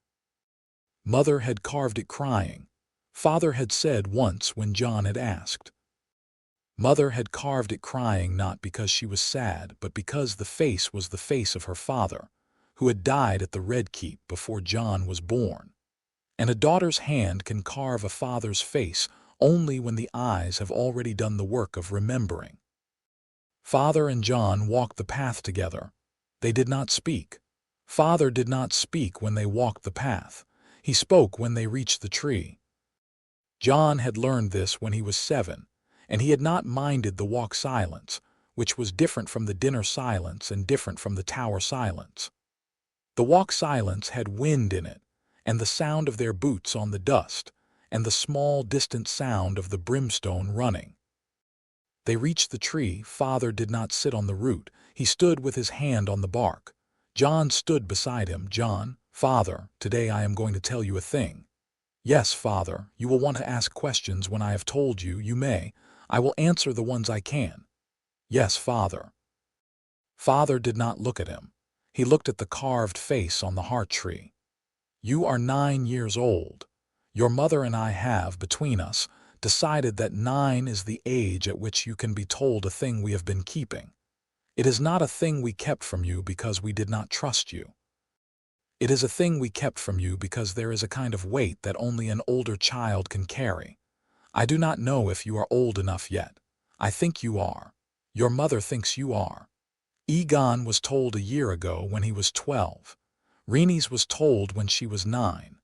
Mother had carved it crying, Father had said once when Jon had asked. Mother had carved it crying not because she was sad, but because the face was the face of her father, who had died at the Red Keep before Jon was born. And a daughter's hand can carve a father's face only when the eyes have already done the work of remembering. Father and Jon walked the path together. They did not speak. Father did not speak when they walked the path. He spoke when they reached the tree. Jon had learned this when he was 7, and he had not minded the walk silence, which was different from the dinner silence and different from the tower silence. The walk silence had wind in it, and the sound of their boots on the dust, and the small distant sound of the brimstone running. They reached the tree. Father did not sit on the root. He stood with his hand on the bark. Jon stood beside him. Jon, Father, today I am going to tell you a thing. Yes, Father, you will want to ask questions when I have told you. You may. I will answer the ones I can. Yes, Father. Father did not look at him. He looked at the carved face on the heart tree. You are 9 years old. Your mother and I have, between us, decided that 9 is the age at which you can be told a thing we have been keeping. It is not a thing we kept from you because we did not trust you. It is a thing we kept from you because there is a kind of weight that only an older child can carry. I do not know if you are old enough yet. I think you are. Your mother thinks you are. Aegon was told a year ago when he was 12. Rhaenys was told when she was 9.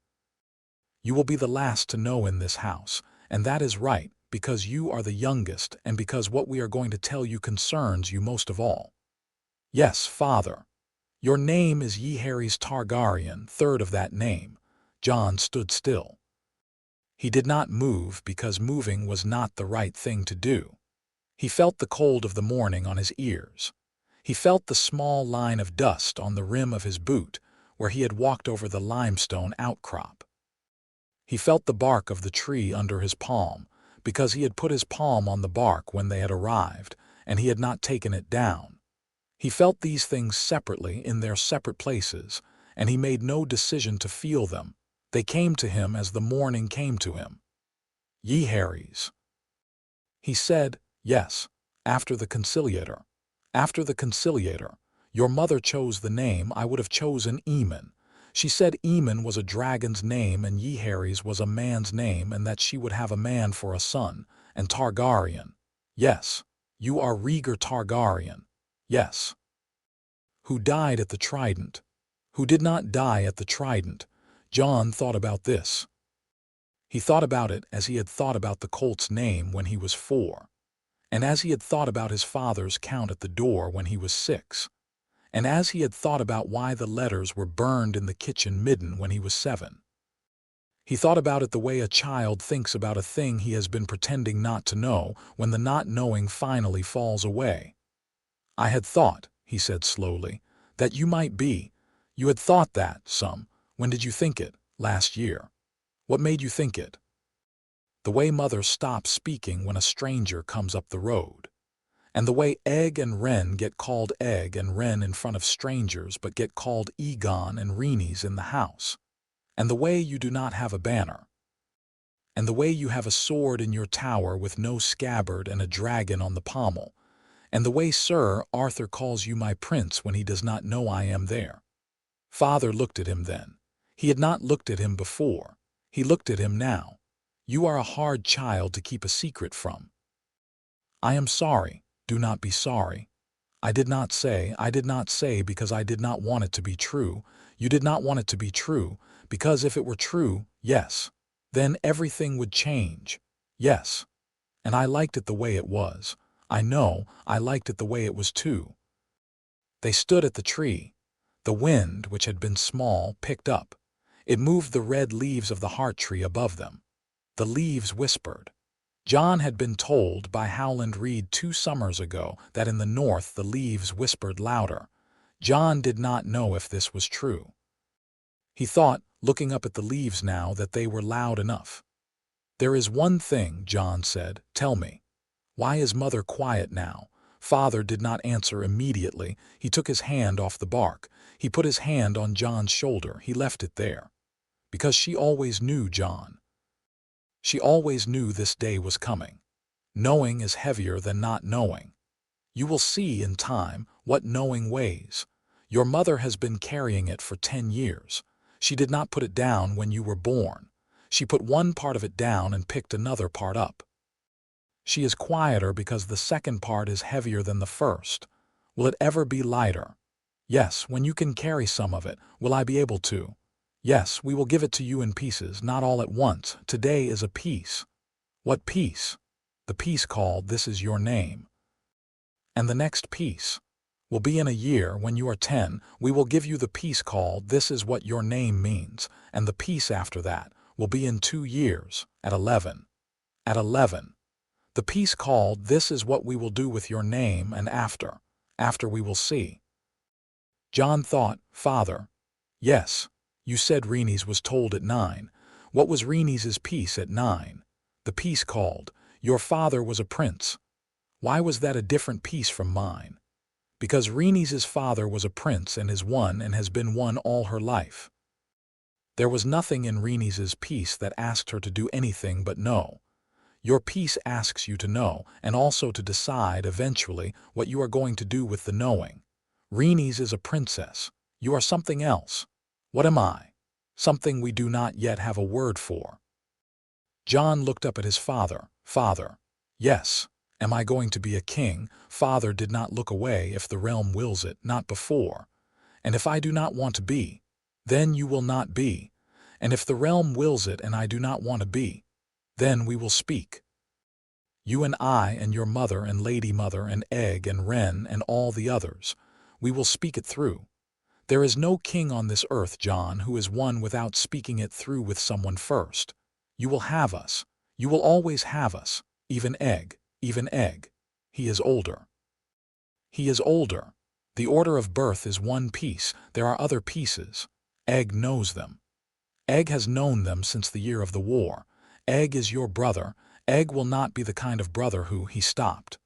You will be the last to know in this house, and that is right, because you are the youngest and because what we are going to tell you concerns you most of all. Yes, Father. Your name is Rhaegar Targaryen, 3rd of that name. Jon stood still. He did not move because moving was not the right thing to do. He felt the cold of the morning on his ears. He felt the small line of dust on the rim of his boot where he had walked over the limestone outcrop. He felt the bark of the tree under his palm because he had put his palm on the bark when they had arrived and he had not taken it down. He felt these things separately in their separate places, and he made no decision to feel them. They came to him as the morning came to him. Rhaegar. He said, yes, after the conciliator. After the conciliator. Your mother chose the name. I would have chosen Aemon. She said Aemon was a dragon's name and Rhaegar was a man's name and that she would have a man for a son, and Targaryen. Yes, you are Rhaegar Targaryen. Yes. Who died at the Trident? Who did not die at the Trident? Jon thought about this. He thought about it as he had thought about the colt's name when he was 4, and as he had thought about his father's count at the door when he was 6, and as he had thought about why the letters were burned in the kitchen midden when he was 7. He thought about it the way a child thinks about a thing he has been pretending not to know when the not knowing finally falls away. I had thought, he said slowly, that you might be. You had thought that, some. When did you think it? Last year. What made you think it? The way Mother stops speaking when a stranger comes up the road. And the way Egg and Ren get called Egg and Ren in front of strangers but get called Aegon and Rhaenys in the house. And the way you do not have a banner. And the way you have a sword in your tower with no scabbard and a dragon on the pommel. And the way Sir Arthur calls you my prince when he does not know I am there. Father looked at him then. He had not looked at him before. He looked at him now. You are a hard child to keep a secret from. I am sorry. Do not be sorry. I did not say because I did not want it to be true. You did not want it to be true, because if it were true, yes, then everything would change. Yes. And I liked it the way it was. I know, I liked it the way it was too. They stood at the tree. The wind, which had been small, picked up. It moved the red leaves of the heart tree above them. The leaves whispered. Jon had been told by Howland Reed 2 summers ago that in the north the leaves whispered louder. Jon did not know if this was true. He thought, looking up at the leaves now, that they were loud enough. "There is one thing," Jon said. "Tell me. Why is Mother quiet now?" Father did not answer immediately. He took his hand off the bark. He put his hand on Jon's shoulder. He left it there. Because she always knew Jon. She always knew this day was coming. Knowing is heavier than not knowing. You will see in time what knowing weighs. Your mother has been carrying it for 10 years. She did not put it down when you were born. She put one part of it down and picked another part up. She is quieter because the second part is heavier than the first. Will it ever be lighter? Yes, when you can carry some of it, will I be able to? Yes, we will give it to you in pieces, not all at once. Today is a piece. What piece? The piece called "This is your name." And the next piece will be in a year when you are 10. We will give you the piece called "This is what your name means." And the piece after that will be in 2 years, at 11. At 11. The piece called "This is what we will do with your name," and after we will see. Jon thought, "Father, yes, you said Rhaenys was told at 9. What was Rhaenys' piece at 9? The piece called, 'Your father was a prince.' Why was that a different piece from mine? Because Rhaenys' father was a prince and is one and has been one all her life. There was nothing in Rhaenys' piece that asked her to do anything but know. Your piece asks you to know, and also to decide eventually what you are going to do with the knowing. Rhaenys is a princess. You are something else. What am I? Something we do not yet have a word for." Jon looked up at his father. "Father, yes. Am I going to be a king?" Father did not look away. "If the realm wills it, not before. And if I do not want to be, then you will not be. And if the realm wills it and I do not want to be, then we will speak. You and I and your mother and Lady Mother and Egg and Wren and all the others. We will speak it through. There is no king on this earth, Jon, who is one without speaking it through with someone first. You will have us. You will always have us. Even Egg. Even Egg. He is older. He is older. The order of birth is one piece. There are other pieces. Egg knows them. Egg has known them since the year of the war. Egg is your brother. Egg will not be the kind of brother who..." He stopped.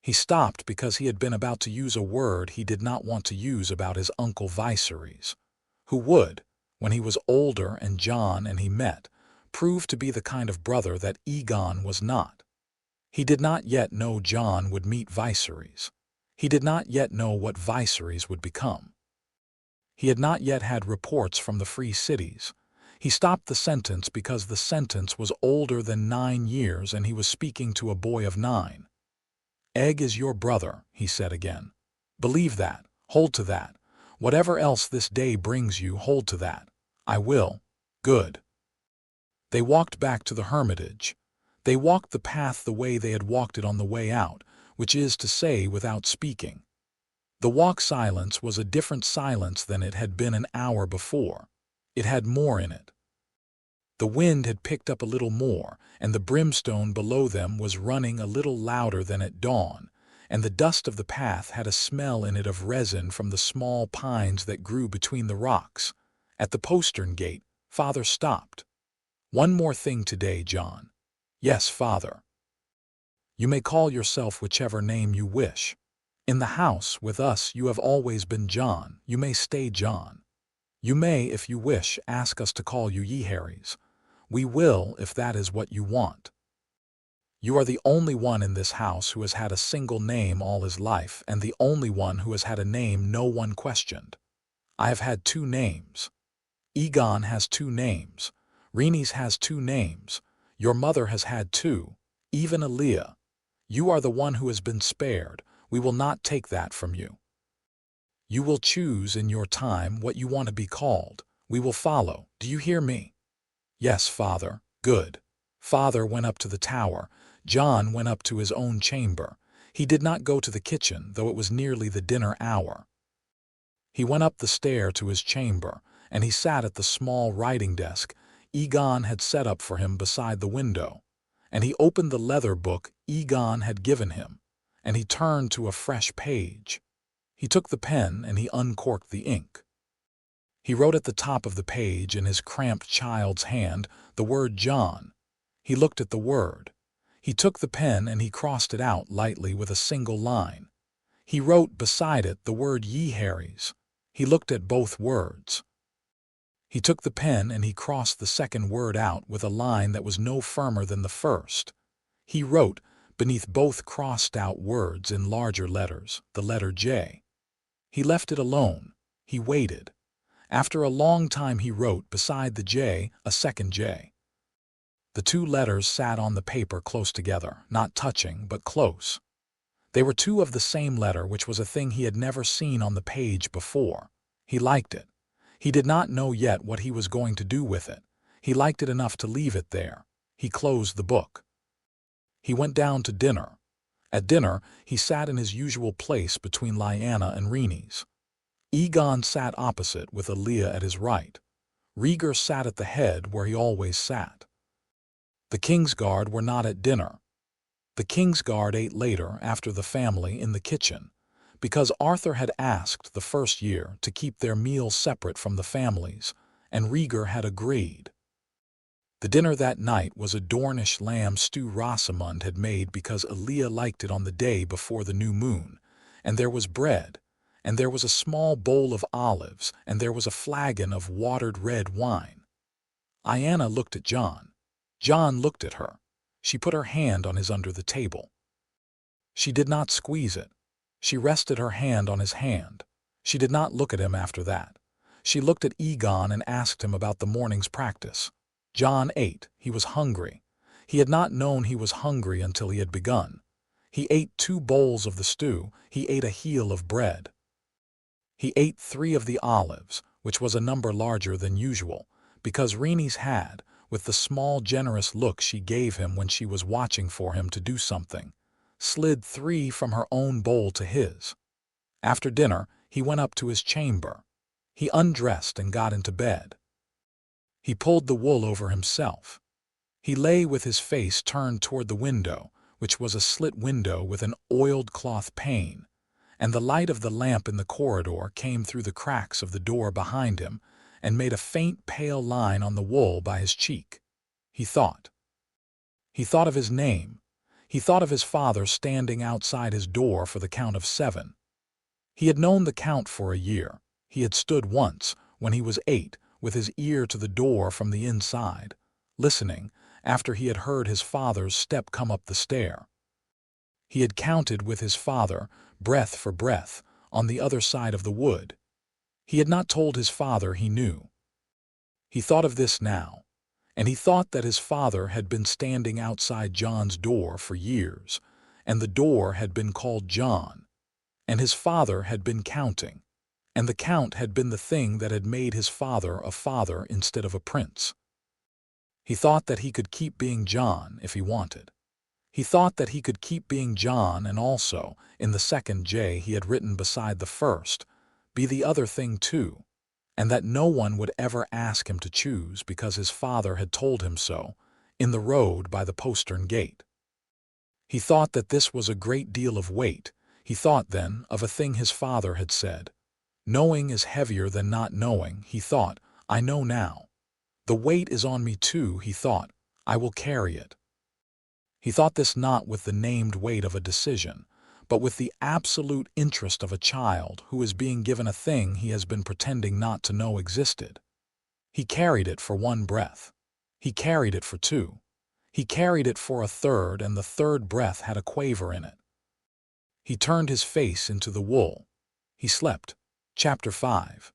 He stopped because he had been about to use a word he did not want to use about his uncle Viserys, who would, when he was older and Jon and he met, prove to be the kind of brother that Aegon was not. He did not yet know Jon would meet Viserys. He did not yet know what Viserys would become. He had not yet had reports from the free cities. He stopped the sentence because the sentence was older than 9 years and he was speaking to a boy of 9. "Egg is your brother," he said again. "Believe that. Hold to that. Whatever else this day brings you, hold to that." "I will." "Good." They walked back to the hermitage. They walked the path the way they had walked it on the way out, which is to say without speaking. The walk silence was a different silence than it had been an hour before. It had more in it. The wind had picked up a little more, and the brimstone below them was running a little louder than at dawn, and the dust of the path had a smell in it of resin from the small pines that grew between the rocks. At the postern gate, Father stopped. "One more thing today, Jon." "Yes, Father." "You may call yourself whichever name you wish. In the house, with us, you have always been Jon. You may stay Jon. You may, if you wish, ask us to call you Yeharys. We will, if that is what you want. You are the only one in this house who has had a single name all his life, and the only one who has had a name no one questioned. I have had 2 names. Aegon has 2 names. Rhaenys has 2 names. Your mother has had 2. Even Aaliyah. You are the one who has been spared. We will not take that from you. You will choose in your time what you want to be called. We will follow. Do you hear me?" "Yes, Father." "Good." Father went up to the tower. Jon went up to his own chamber. He did not go to the kitchen, though it was nearly the dinner hour. He went up the stair to his chamber, and he sat at the small writing desk Aegon had set up for him beside the window, and he opened the leather book Aegon had given him, and he turned to a fresh page. He took the pen and he uncorked the ink. He wrote at the top of the page in his cramped child's hand the word Jon. He looked at the word. He took the pen and he crossed it out lightly with a single line. He wrote beside it the word Ye Harrys. He looked at both words. He took the pen and he crossed the second word out with a line that was no firmer than the first. He wrote, beneath both crossed-out words in larger letters, the letter J. He left it alone. He waited. After a long time he wrote beside the J a second J. The two letters sat on the paper close together, not touching, but close. They were two of the same letter, which was a thing he had never seen on the page before. He liked it. He did not know yet what he was going to do with it. He liked it enough to leave it there. He closed the book. He went down to dinner. At dinner, he sat in his usual place between Lyanna and Rhaenys. Aegon sat opposite with Alia at his right. Rhaegar sat at the head where he always sat. The Kingsguard were not at dinner. The Kingsguard ate later after the family in the kitchen, because Arthur had asked the first year to keep their meals separate from the families, and Rhaegar had agreed. The dinner that night was a Dornish lamb stew Rosamund had made because Alia liked it on the day before the new moon, and there was bread, and there was a small bowl of olives, and there was a flagon of watered red wine. Lyanna looked at Jon. Jon looked at her. She put her hand on his under the table. She did not squeeze it. She rested her hand on his hand. She did not look at him after that. She looked at Aegon and asked him about the morning's practice. Jon ate. He was hungry. He had not known he was hungry until he had begun. He ate 2 bowls of the stew. He ate a heel of bread. He ate 3 of the olives, which was a number larger than usual, because Rhaenys had, with the small generous look she gave him when she was watching for him to do something, slid 3 from her own bowl to his. After dinner, he went up to his chamber. He undressed and got into bed. He pulled the wool over himself. He lay with his face turned toward the window, which was a slit window with an oiled cloth pane, and the light of the lamp in the corridor came through the cracks of the door behind him and made a faint pale line on the wool by his cheek. He thought. He thought of his name. He thought of his father standing outside his door for the count of 7. He had known the count for a year. He had stood once, when he was 8, with his ear to the door from the inside, listening, after he had heard his father's step come up the stair. He had counted with his father, breath for breath, on the other side of the wood. He had not told his father he knew. He thought of this now, and he thought that his father had been standing outside Jon's door for years, and the door had been called Jon, and his father had been counting, and the count had been the thing that had made his father a father instead of a prince. He thought that he could keep being Jon if he wanted. He thought that he could keep being Jon and also, in the second J he had written beside the first, be the other thing too, and that no one would ever ask him to choose because his father had told him so, in the road by the postern gate. He thought that this was a great deal of weight. He thought then of a thing his father had said. Knowing is heavier than not knowing, he thought. I know now. The weight is on me too, he thought. I will carry it. He thought this not with the named weight of a decision, but with the absolute interest of a child who is being given a thing he has been pretending not to know existed. He carried it for 1 breath. He carried it for 2. He carried it for a 3rd, and the 3rd breath had a quaver in it. He turned his face into the wool. He slept. Chapter 5.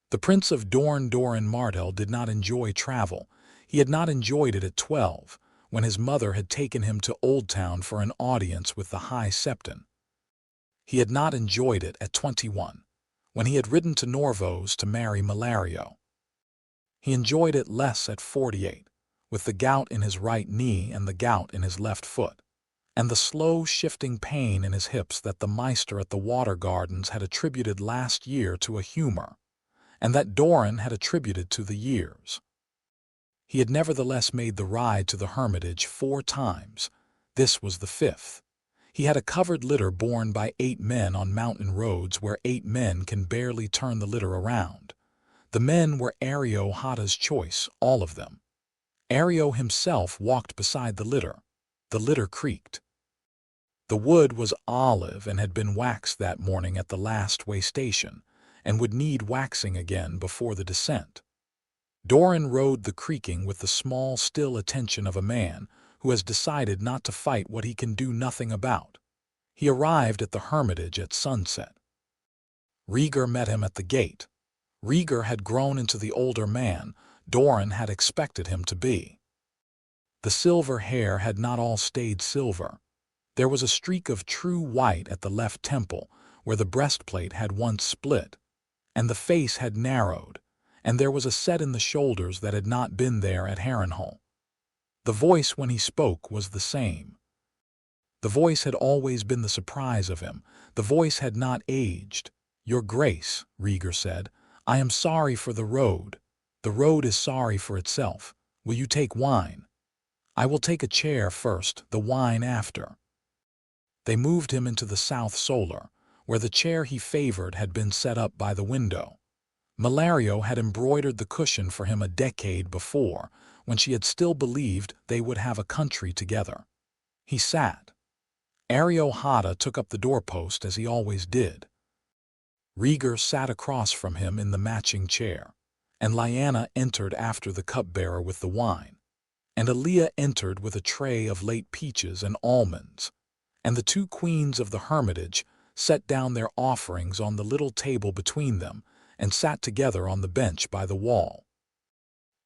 The Prince of Dorne Doran Martell did not enjoy travel. He had not enjoyed it at 12, when his mother had taken him to Oldtown for an audience with the High Septon. He had not enjoyed it at 21, when he had ridden to Norvos to marry Malario. He enjoyed it less at 48, with the gout in his right knee and the gout in his left foot, and the slow shifting pain in his hips that the Meister at the Water Gardens had attributed last year to a humor, and that Doran had attributed to the years. He had nevertheless made the ride to the hermitage 4 times. This was the 5th. He had a covered litter borne by 8 men on mountain roads where 8 men can barely turn the litter around. The men were Areo Hata's choice, all of them. Areo himself walked beside the litter. The litter creaked. The wood was olive and had been waxed that morning at the last way station, and would need waxing again before the descent. Doran rode the creaking with the small, still attention of a man who has decided not to fight what he can do nothing about. He arrived at the hermitage at sunset. Rhaegar met him at the gate. Rhaegar had grown into the older man Doran had expected him to be. The silver hair had not all stayed silver. There was a streak of true white at the left temple, where the breastplate had once split, and the face had narrowed, and there was a set in the shoulders that had not been there at Harrenhal. The voice when he spoke was the same. The voice had always been the surprise of him. The voice had not aged. "Your Grace," Rhaegar said, "I am sorry for the road. The road is sorry for itself. Will you take wine?" "I will take a chair first, the wine after." They moved him into the south solar, where the chair he favored had been set up by the window. Malario had embroidered the cushion for him a decade before, when she had still believed they would have a country together. He sat. Areo Hata took up the doorpost as he always did. Rhaegar sat across from him in the matching chair, and Lyanna entered after the cupbearer with the wine, and Alia entered with a tray of late peaches and almonds, and the 2 queens of the hermitage set down their offerings on the little table between them and sat together on the bench by the wall.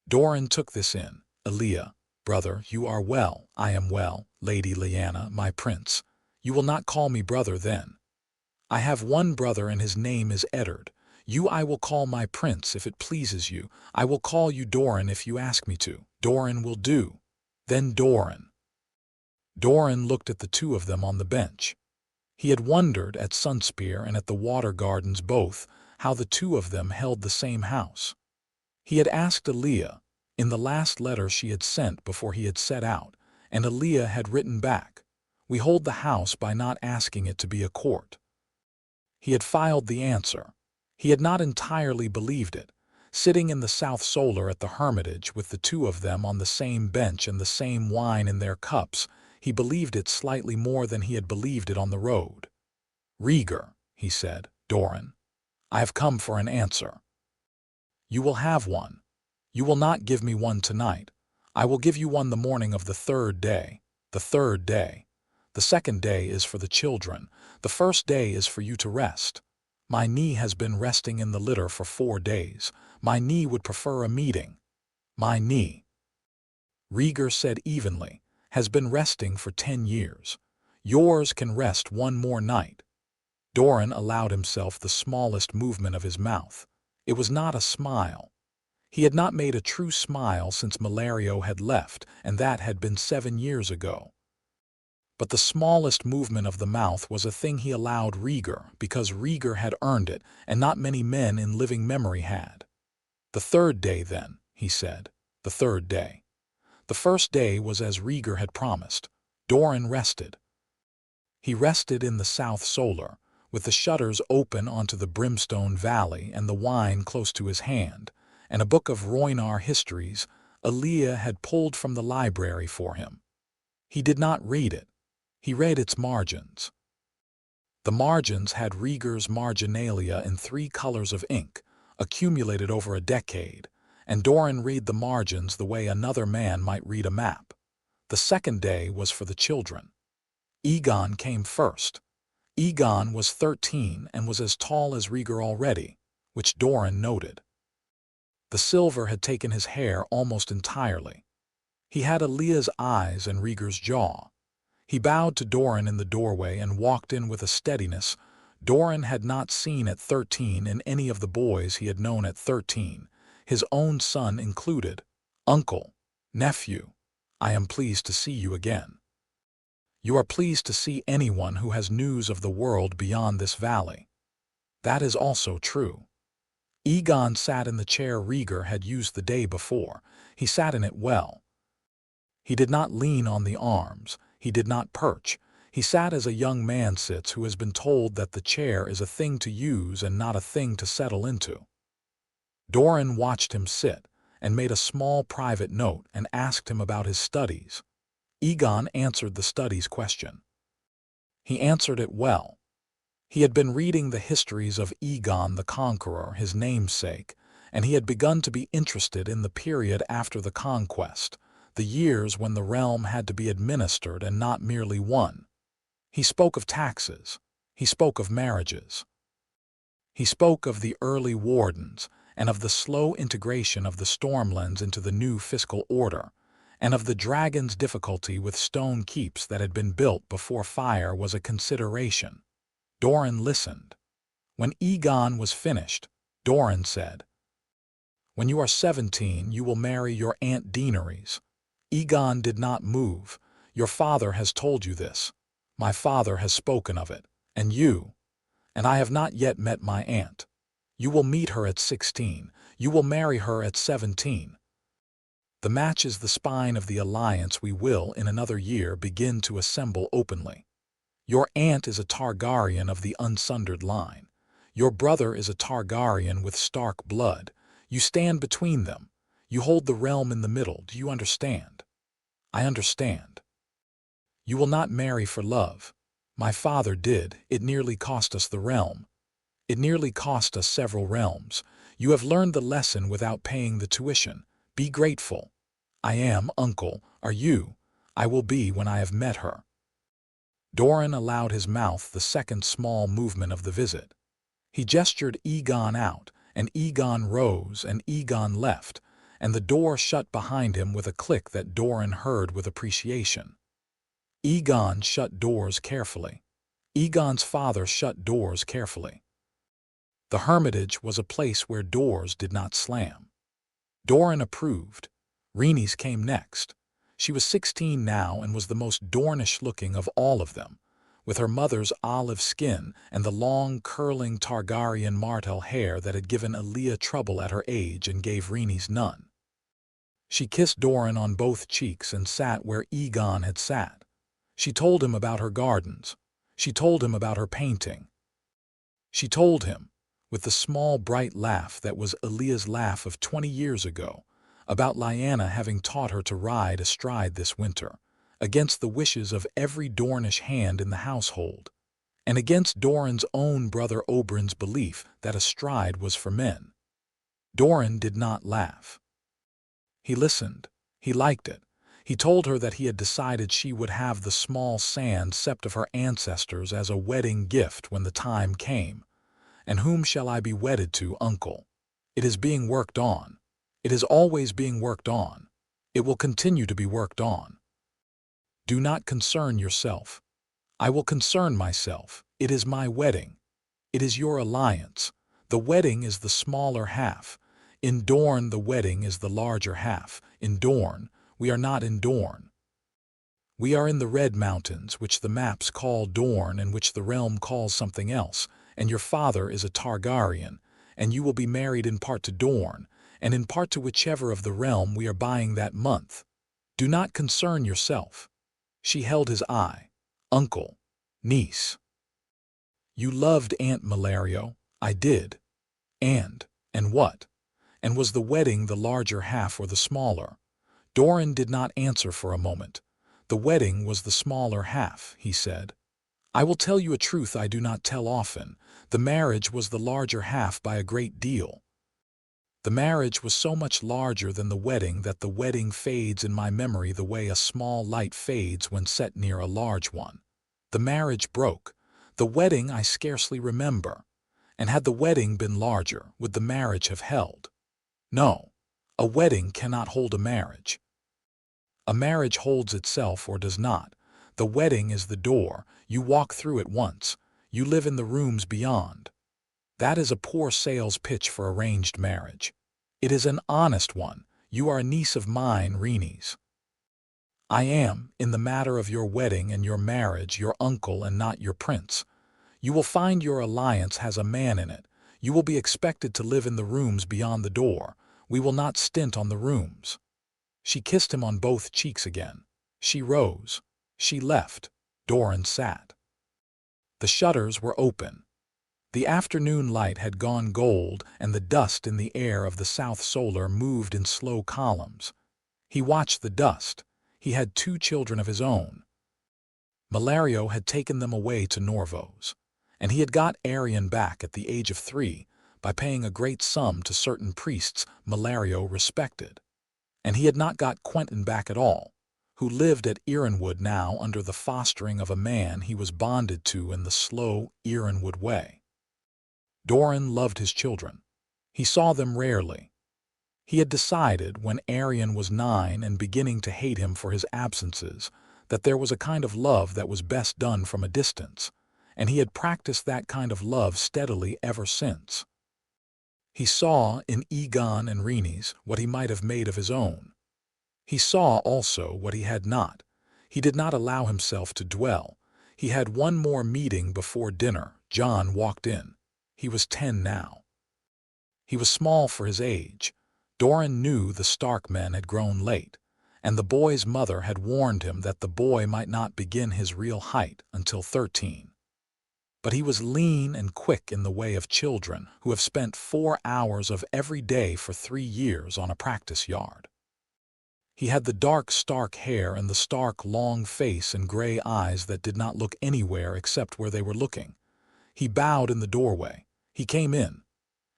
Doran took this in. "Alia, brother, you are well." "I am well, Lady Lyanna, my prince." "You will not call me brother then." "I have one brother and his name is Eddard. You I will call my prince if it pleases you. I will call you Doran if you ask me to." "Doran will do." "Then Doran." Doran looked at the 2 of them on the bench. He had wondered at Sunspear and at the Water Gardens both how the 2 of them held the same house. He had asked Alia in the last letter she had sent before he had set out, and Alia had written back, "We hold the house by not asking it to be a court." He had filed the answer. He had not entirely believed it. Sitting in the south solar at the hermitage with the 2 of them on the same bench and the same wine in their cups, he believed it slightly more than he had believed it on the road. "Rhaegar," he said, "Doran, I have come for an answer." "You will have one. You will not give me one tonight. I will give you one the morning of the 3rd day. The 3rd day. The 2nd day is for the children. The 1st day is for you to rest. My knee has been resting in the litter for 4 days. My knee would prefer a meeting. My knee," Rhaegar said evenly, "has been resting for 10 years. Yours can rest one more night." Doran allowed himself the smallest movement of his mouth. It was not a smile. He had not made a true smile since Malario had left, and that had been 7 years ago. But the smallest movement of the mouth was a thing he allowed Rhaegar because Rhaegar had earned it, and not many men in living memory had. "The 3rd day, then," he said. "The 3rd day." The 1st day was as Rhaegar had promised. Doran rested. He rested in the south solar, with the shutters open onto the Brimstone Valley and the wine close to his hand, and a book of Rhoynar histories Alia had pulled from the library for him. He did not read it. He read its margins. The margins had Rhaegar's marginalia in 3 colors of ink, accumulated over a decade, and Doran read the margins the way another man might read a map. The 2nd day was for the children. Aegon came first. Aegon was 13 and was as tall as Rhaegar already, which Doran noted. The silver had taken his hair almost entirely. He had Alia's eyes and Rhaegar's jaw. He bowed to Doran in the doorway and walked in with a steadiness Doran had not seen at 13 in any of the boys he had known at 13, his own son included. "Uncle, nephew, I am pleased to see you again." You are pleased to see anyone who has news of the world beyond this valley. That is also true. Aegon sat in the chair Rhaegar had used the day before. He sat in it well. He did not lean on the arms. He did not perch. He sat as a young man sits who has been told that the chair is a thing to use and not a thing to settle into. Doran watched him sit, and made a small private note and asked him about his studies. Aegon answered the studies question. He answered it well. He had been reading the histories of Aegon the Conqueror, his namesake, and he had begun to be interested in the period after the conquest, the years when the realm had to be administered and not merely won. He spoke of taxes. He spoke of marriages. He spoke of the early wardens and of the slow integration of the Stormlands into the new fiscal order, and of the dragon's difficulty with stone keeps that had been built before fire was a consideration. Doran listened. When Aegon was finished, Doran said, "When you are 17, you will marry your Aunt Daenerys." Aegon did not move. "Your father has told you this. My father has spoken of it. And you. And I have not yet met my aunt. You will meet her at 16. You will marry her at 17. The match is the spine of the alliance we will, in another year, begin to assemble openly. Your aunt is a Targaryen of the unsundered line. Your brother is a Targaryen with Stark blood. You stand between them. You hold the realm in the middle. Do you understand?" "I understand." "You will not marry for love. My father did. It nearly cost us the realm. It nearly cost us several realms. You have learned the lesson without paying the tuition. Be grateful." "I am, uncle. Are you?" "I will be when I have met her." Doran allowed his mouth the second small movement of the visit. He gestured Aegon out, and Aegon rose, and Aegon left, and the door shut behind him with a click that Doran heard with appreciation. Aegon shut doors carefully. Aegon's father shut doors carefully. The Hermitage was a place where doors did not slam. Doran approved. Rhaenys came next. She was 16 now and was the most Dornish-looking of all of them, with her mother's olive skin and the long, curling Targaryen martel hair that had given Aelia trouble at her age and gave Rhaenys none. She kissed Doran on both cheeks and sat where Aegon had sat. She told him about her gardens. She told him about her painting. She told him, with the small bright laugh that was Aelia's laugh of 20 years ago, about Lyanna having taught her to ride astride this winter, against the wishes of every Dornish hand in the household, and against Doran's own brother Oberyn's belief that astride was for men. Doran did not laugh. He listened. He liked it. He told her that he had decided she would have the small sand sept of her ancestors as a wedding gift when the time came. "And whom shall I be wedded to, uncle? It is being worked on. It is always being worked on. It will continue to be worked on. Do not concern yourself. I will concern myself. It is my wedding. It is your alliance. The wedding is the smaller half. In Dorne the wedding is the larger half. In Dorne, we are not in Dorne. We are in the Red Mountains, which the maps call Dorne and which the realm calls something else, and your father is a Targaryen, and you will be married in part to Dorne, and in part to whichever of the realm we are buying that month. Do not concern yourself." She held his eye. "Uncle, niece. You loved Aunt Malario." "I did." And what? And was the wedding the larger half or the smaller?" Doran did not answer for a moment. "The wedding was the smaller half," he said. "I will tell you a truth I do not tell often. The marriage was the larger half by a great deal. The marriage was so much larger than the wedding that the wedding fades in my memory the way a small light fades when set near a large one. The marriage broke. The wedding I scarcely remember. And had the wedding been larger, would the marriage have held? No. A wedding cannot hold a marriage. A marriage holds itself or does not. The wedding is the door. You walk through it once. You live in the rooms beyond. That is a poor sales pitch for arranged marriage. It is an honest one. You are a niece of mine, Rhaenys." I am, in the matter of your wedding and your marriage, your uncle and not your prince. You will find your alliance has a man in it. You will be expected to live in the rooms beyond the door. We will not stint on the rooms." She kissed him on both cheeks again. She rose. She left. Doran sat. The shutters were open. The afternoon light had gone gold, and the dust in the air of the south solar moved in slow columns. He watched the dust. He had 2 children of his own. Malario had taken them away to Norvos, and he had got Arian back at the age of 3 by paying a great sum to certain priests Malario respected. And he had not got Quentin back at all, who lived at Ironwood now under the fostering of a man he was bonded to in the slow Ironwood way. Doran loved his children. He saw them rarely. He had decided, when Arian was 9 and beginning to hate him for his absences, that there was a kind of love that was best done from a distance, and he had practiced that kind of love steadily ever since. He saw in Egon and Rhaenys what he might have made of his own. He saw also what he had not. He did not allow himself to dwell. He had one more meeting before dinner. Jon walked in. He was 10 now. He was small for his age. Doran knew the Stark men had grown late, and the boy's mother had warned him that the boy might not begin his real height until 13. But he was lean and quick in the way of children who have spent 4 hours of every day for 3 years on a practice yard. He had the dark Stark hair and the Stark long face and gray eyes that did not look anywhere except where they were looking. He bowed in the doorway. He came in.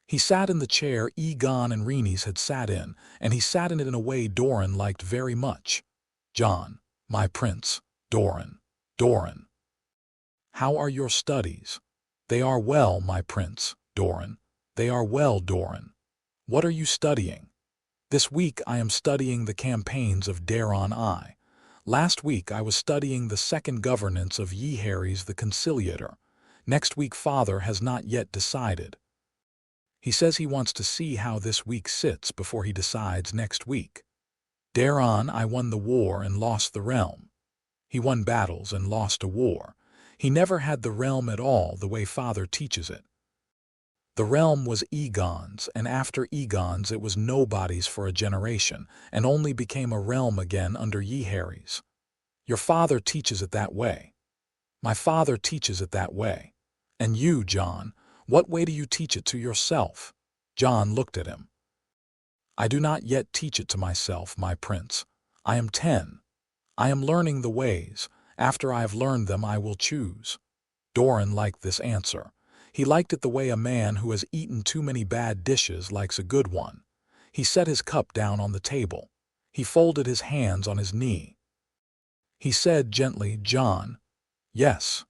He sat in the chair Egon and Rhaenys had sat in, and he sat in it in a way Doran liked very much. "Jon, my prince, Doran, Doran. How are your studies?" "They are well, my prince, Doran. They are well, Doran." "What are you studying?" "This week I am studying the campaigns of Daeron I. Last week I was studying the second governance of Yehares the Conciliator. Next week father has not yet decided. He says he wants to see how this week sits before he decides next week. Daeron I won the war and lost the realm. He won battles and lost a war. He never had the realm at all the way father teaches it. The realm was Egon's, and after Egon's it was nobody's for a generation, and only became a realm again under Yehares. Your father teaches it that way. My father teaches it that way. And you, Jon, what way do you teach it to yourself?" Jon looked at him. "I do not yet teach it to myself, my prince. I am 10. I am learning the ways. After I have learned them I will choose." Doran liked this answer. He liked it the way a man who has eaten too many bad dishes likes a good one. He set his cup down on the table. He folded his hands on his knee. He said gently, "Jon, yes.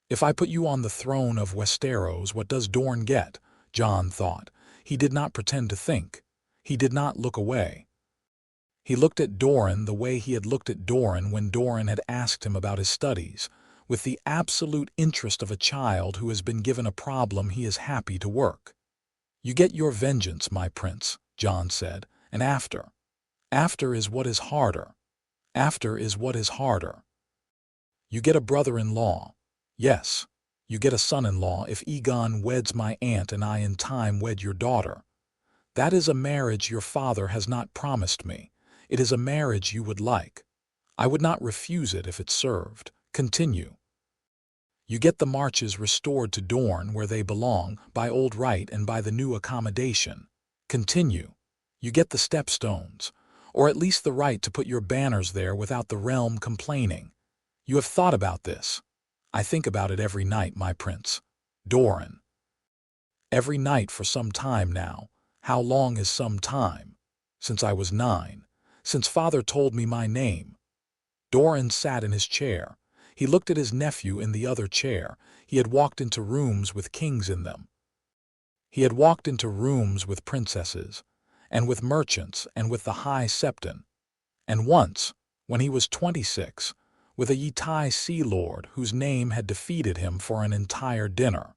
If I put you on the throne of Westeros, what does Dorne get?" Jon thought. He did not pretend to think. He did not look away. He looked at Doran the way he had looked at Doran when Doran had asked him about his studies, with the absolute interest of a child who has been given a problem he is happy to work. "You get your vengeance, my prince," Jon said, "and after. After is what is harder. After is what is harder. You get a brother-in-law. Yes, you get a son-in-law if Egon weds my aunt and I in time wed your daughter. That is a marriage your father has not promised me. It is a marriage you would like. I would not refuse it if it served. Continue. You get the marches restored to Dorne where they belong, by old right and by the new accommodation. Continue. You get the stepstones, or at least the right to put your banners there without the realm complaining. You have thought about this. I think about it every night, my prince. Doran. Every night for some time now. How long is some time? Since I was 9. Since father told me my name." Doran sat in his chair. He looked at his nephew in the other chair. He had walked into rooms with kings in them. He had walked into rooms with princesses, and with merchants, and with the high septon. And once, when he was 26, with a Yitai sea lord whose name had defeated him for an entire dinner.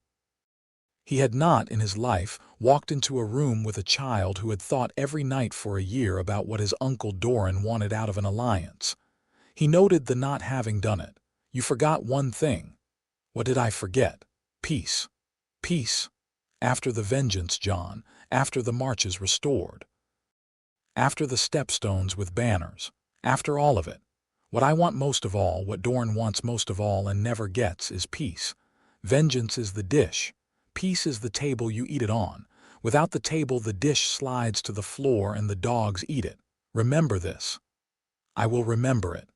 He had not, in his life, walked into a room with a child who had thought every night for a year about what his uncle Doran wanted out of an alliance. He noted the not having done it. You forgot one thing. What did I forget? Peace. Peace. After the vengeance, Jon, after the marches restored. After the stepstones with banners. After all of it. What I want most of all, what Doran wants most of all and never gets, is peace. Vengeance is the dish. Peace is the table you eat it on. Without the table, the dish slides to the floor and the dogs eat it. Remember this. I will remember it.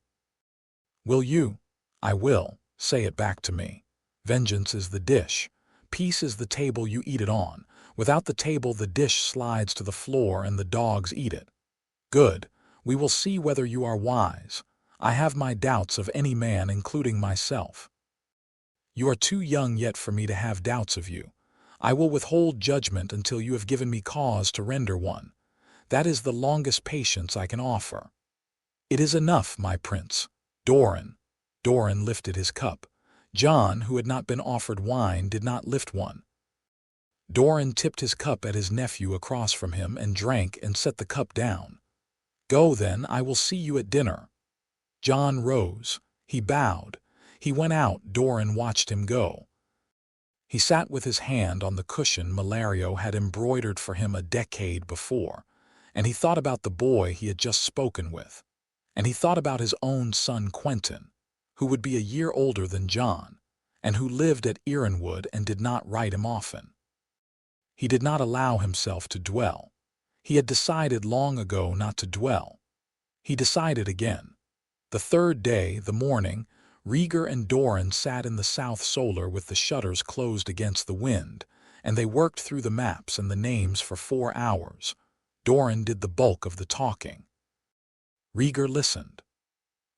Will you? I will. Say it back to me. Vengeance is the dish. Peace is the table you eat it on. Without the table, the dish slides to the floor and the dogs eat it. Good. We will see whether you are wise. I have my doubts of any man, including myself. You are too young yet for me to have doubts of you. I will withhold judgment until you have given me cause to render one. That is the longest patience I can offer. It is enough, my prince. Doran. Doran lifted his cup. Jon, who had not been offered wine, did not lift one. Doran tipped his cup at his nephew across from him and drank and set the cup down. Go then, I will see you at dinner. Jon rose. He bowed. He went out. Doran watched him go. He sat with his hand on the cushion Malario had embroidered for him a decade before, and he thought about the boy he had just spoken with, and he thought about his own son Quentyn, who would be a year older than Jon, and who lived at Ironwood and did not write him often. He did not allow himself to dwell. He had decided long ago not to dwell. He decided again. The third day, the morning, Rhaegar and Doran sat in the south solar with the shutters closed against the wind, and they worked through the maps and the names for 4 hours. Doran did the bulk of the talking. Rhaegar listened.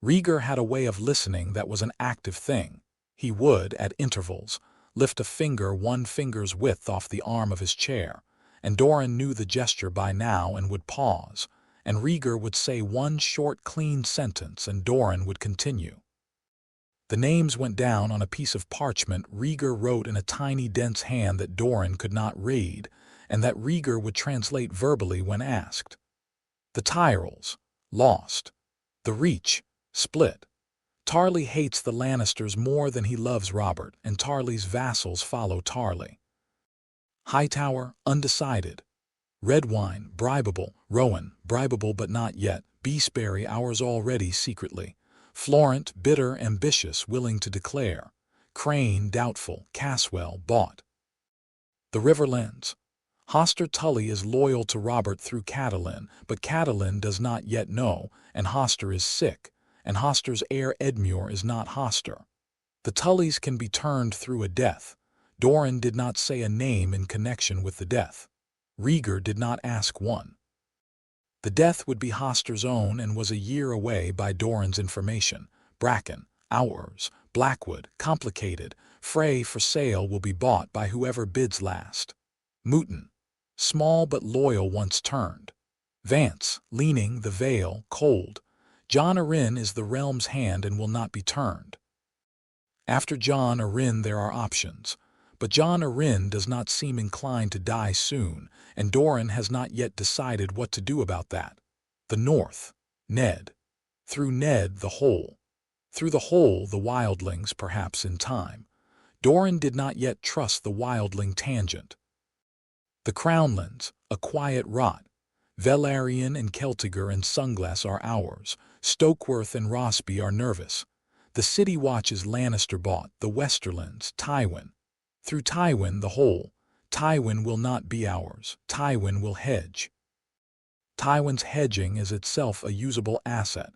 Rhaegar had a way of listening that was an active thing. He would, at intervals, lift a finger 1 finger's width off the arm of his chair, and Doran knew the gesture by now and would pause, and Rhaegar would say one short, clean sentence and Doran would continue. The names went down on a piece of parchment Rhaegar wrote in a tiny, dense hand that Doran could not read, and that Rhaegar would translate verbally when asked. The Tyrells, lost. The Reach, split. Tarly hates the Lannisters more than he loves Robert, and Tarly's vassals follow Tarly. Hightower, undecided. Redwine, bribable. Rowan, bribable but not yet. Beastberry, ours already secretly. Florent, bitter, ambitious, willing to declare. Crane, doubtful. Caswell, bought. The Riverlands. Hoster Tully is loyal to Robert through Catelyn, but Catelyn does not yet know, and Hoster is sick, and Hoster's heir Edmure is not Hoster. The Tullys can be turned through a death. Doran did not say a name in connection with the death. Rhaegar did not ask one. The death would be Hoster's own and was a year away by Doran's information. Bracken, ours, Blackwood, complicated. Frey for sale will be bought by whoever bids last. Mooton, small but loyal once turned. Vance, leaning, the Vale, cold. Jon Arryn is the realm's hand and will not be turned. After Jon Arryn there are options, but Jon Arryn does not seem inclined to die soon, and Doran has not yet decided what to do about that. The North, Ned. Through Ned, the Whole. Through the Whole, the Wildlings, perhaps in time. Doran did not yet trust the Wildling tangent. The Crownlands, a quiet rot. Velaryon and Celtigar and Sunglass are ours. Stokeworth and Rossby are nervous. The City Watch is Lannister bought. The Westerlands, Tywin. Through Tywin, the Whole. Tywin will not be ours. Tywin will hedge. Tywin's hedging is itself a usable asset,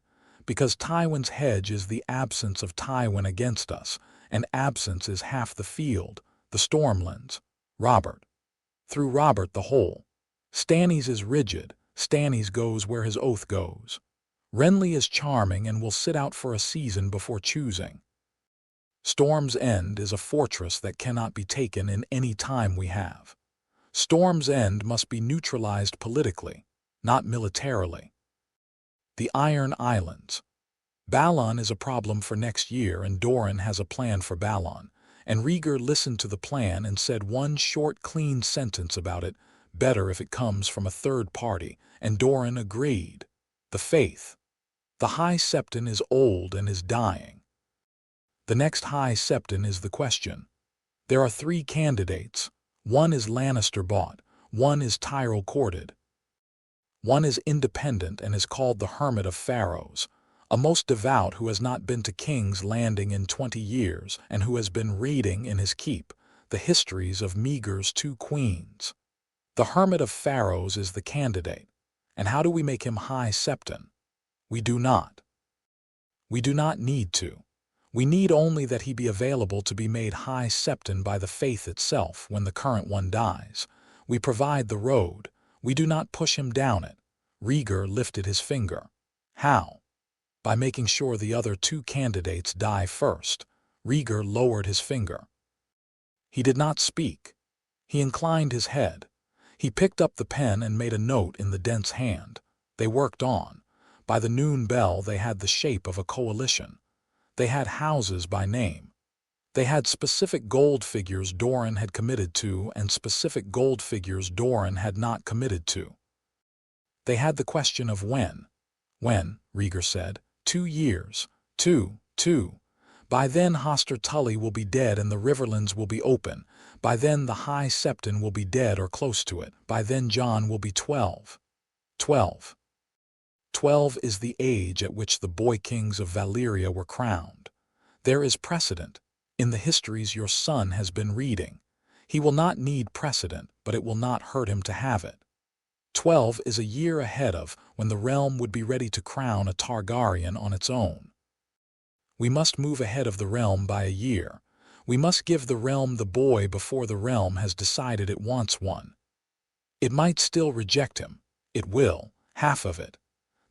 because Tywin's hedge is the absence of Tywin against us, and absence is half the field. The Stormlands. Robert. Through Robert, the Whole. Stannis is rigid. Stannis goes where his oath goes. Renly is charming and will sit out for a season before choosing. Storm's End is a fortress that cannot be taken in any time we have. Storm's End must be neutralized politically, not militarily. The Iron Islands. Balon is a problem for next year and Doran has a plan for Balon, and Rhaegar listened to the plan and said one short clean sentence about it, better if it comes from a third party, and Doran agreed. The Faith. The High Septon is old and is dying. The next High Septon is the question. There are 3 candidates. One is Lannister bought, one is Tyrell courted. One is independent and is called the Hermit of Pharaohs, a most devout who has not been to King's Landing in 20 years and who has been reading in his keep the histories of Meager's 2 queens. The Hermit of Pharaohs is the candidate. And how do we make him High Septon? We do not. We do not need to. We need only that he be available to be made High Septon by the faith itself when the current one dies. We provide the road. We do not push him down it. Rhaegar lifted his finger. How? By making sure the other 2 candidates die first. Rhaegar lowered his finger. He did not speak. He inclined his head. He picked up the pen and made a note in the dense hand. They worked on. By the noon bell they had the shape of a coalition. They had houses by name. They had specific gold figures Doran had committed to and specific gold figures Doran had not committed to. They had the question of when. When, Rhaegar said. 2 years. 2. By then Hoster Tully will be dead and the Riverlands will be open. By then the High Septon will be dead or close to it. By then Jon will be 12. 12. 12 is the age at which the boy kings of Valyria were crowned. There is precedent. In the histories your son has been reading. He will not need precedent, but it will not hurt him to have it. 12 is a year ahead of when the realm would be ready to crown a Targaryen on its own. We must move ahead of the realm by a year. We must give the realm the boy before the realm has decided it wants one. It might still reject him. It will, half of it.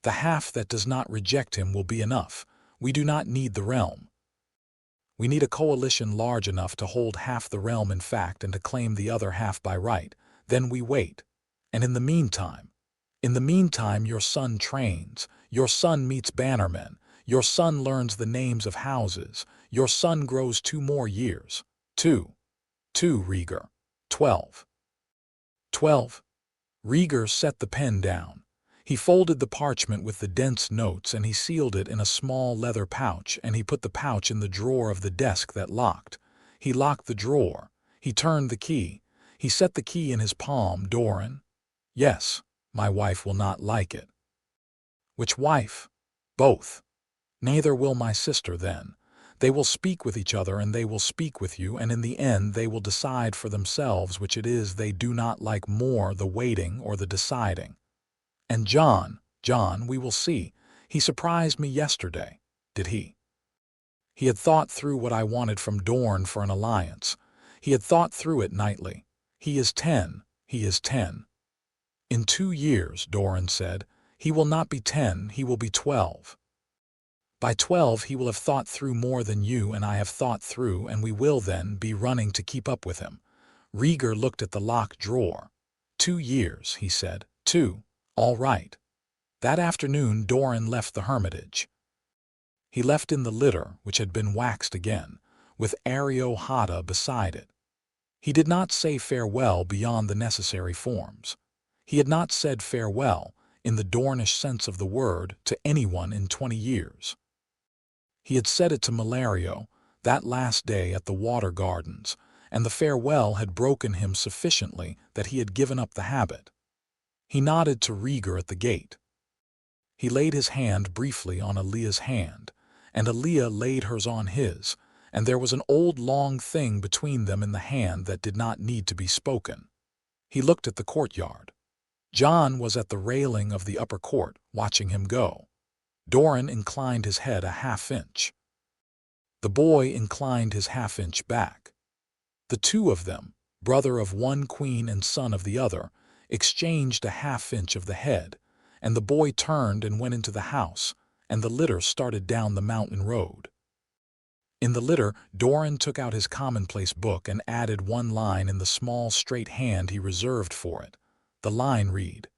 The half that does not reject him will be enough. We do not need the realm. We need a coalition large enough to hold half the realm in fact and to claim the other half by right. Then we wait. And in the meantime, your son trains, your son meets bannermen, your son learns the names of houses, your son grows 2 more years. 2. Rhaegar. 12. 12. Rhaegar set the pen down. He folded the parchment with the dense notes and he sealed it in a small leather pouch and he put the pouch in the drawer of the desk that locked. He locked the drawer. He turned the key. He set the key in his palm. Doran. Yes, my wife will not like it. Which wife? Both. Neither will my sister then. They will speak with each other and they will speak with you and in the end they will decide for themselves which it is they do not like more, the waiting or the deciding. And Jon, we will see. He surprised me yesterday, did he? He had thought through what I wanted from Dorne for an alliance. He had thought through it nightly. He is 10. In 2 years, Doran said, he will not be 10, he will be 12. By 12 he will have thought through more than you and I have thought through and we will then be running to keep up with him. Rhaegar looked at the locked drawer. 2 years, he said. 2. All right. That afternoon Doran left the hermitage. He left in the litter, which had been waxed again, with Areo Hada beside it. He did not say farewell beyond the necessary forms. He had not said farewell, in the Dornish sense of the word, to anyone in 20 years. He had said it to Malario, that last day at the Water Gardens, and the farewell had broken him sufficiently that he had given up the habit. He nodded to Rhaegar at the gate. He laid his hand briefly on Alea's hand, and Alea laid hers on his, and there was an old long thing between them in the hand that did not need to be spoken. He looked at the courtyard. Jon was at the railing of the upper court, watching him go. Doran inclined his head a half-inch. The boy inclined his half-inch back. The 2 of them, brother of one queen and son of the other, exchanged a half-inch of the head, and the boy turned and went into the house, and the litter started down the mountain road. In the litter, Doran took out his commonplace book and added 1 line in the small straight hand he reserved for it. The line read,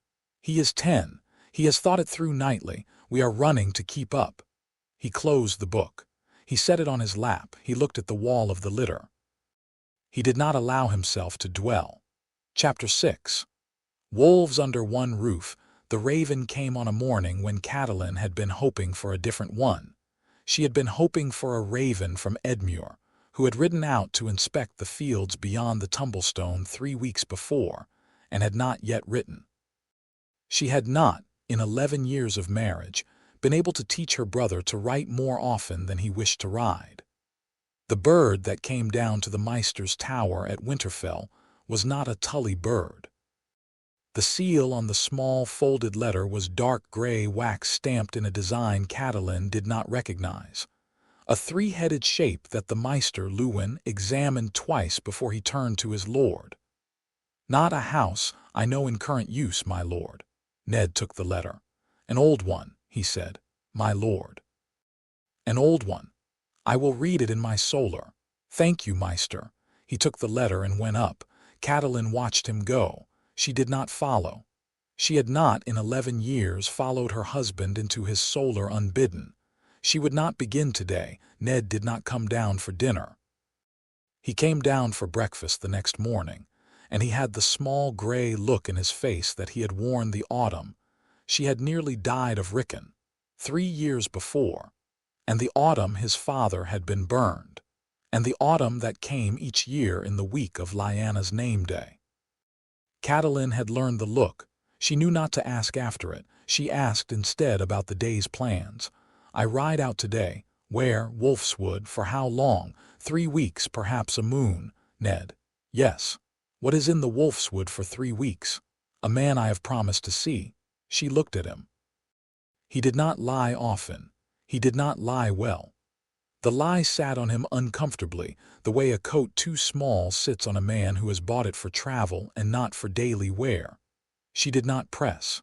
"He is 10. He has thought it through nightly. We are running to keep up." He closed the book. He set it on his lap. He looked at the wall of the litter. He did not allow himself to dwell. Chapter 6. Wolves under one roof. The raven came on a morning when Catelyn had been hoping for a different one. She had been hoping for a raven from Edmure, who had ridden out to inspect the fields beyond the Tumblestone 3 weeks before, and had not yet written. She had not, in 11 years of marriage, been able to teach her brother to write more often than he wished to ride. The bird that came down to the Maester's tower at Winterfell was not a Tully bird. The seal on the small folded letter was dark gray wax stamped in a design Catelyn did not recognize, a three-headed shape that the Maester Luwin examined twice before he turned to his lord. "Not a house I know in current use, my lord." Ned took the letter. "An old one," he said, "my lord." "An old one. I will read it in my solar." "Thank you, Maester." He took the letter and went up. Catelyn watched him go. She did not follow. She had not in 11 years followed her husband into his solar unbidden. She would not begin today. Ned did not come down for dinner. He came down for breakfast the next morning, and he had the small gray look in his face that he had worn the autumn. She had nearly died of Rickon 3 years before, and the autumn his father had been burned, and the autumn that came each year in the week of Lyanna's name day. Catelyn had learned the look. She knew not to ask after it. She asked instead about the day's plans. "I ride out today." "Where?" "Wolfswood." "For how long?" 3 weeks, perhaps a moon." "Ned." "Yes." "What is in the Wolfswood for 3 weeks?" "A man I have promised to see." She looked at him. He did not lie often. He did not lie well. The lie sat on him uncomfortably, the way a coat too small sits on a man who has bought it for travel and not for daily wear. She did not press.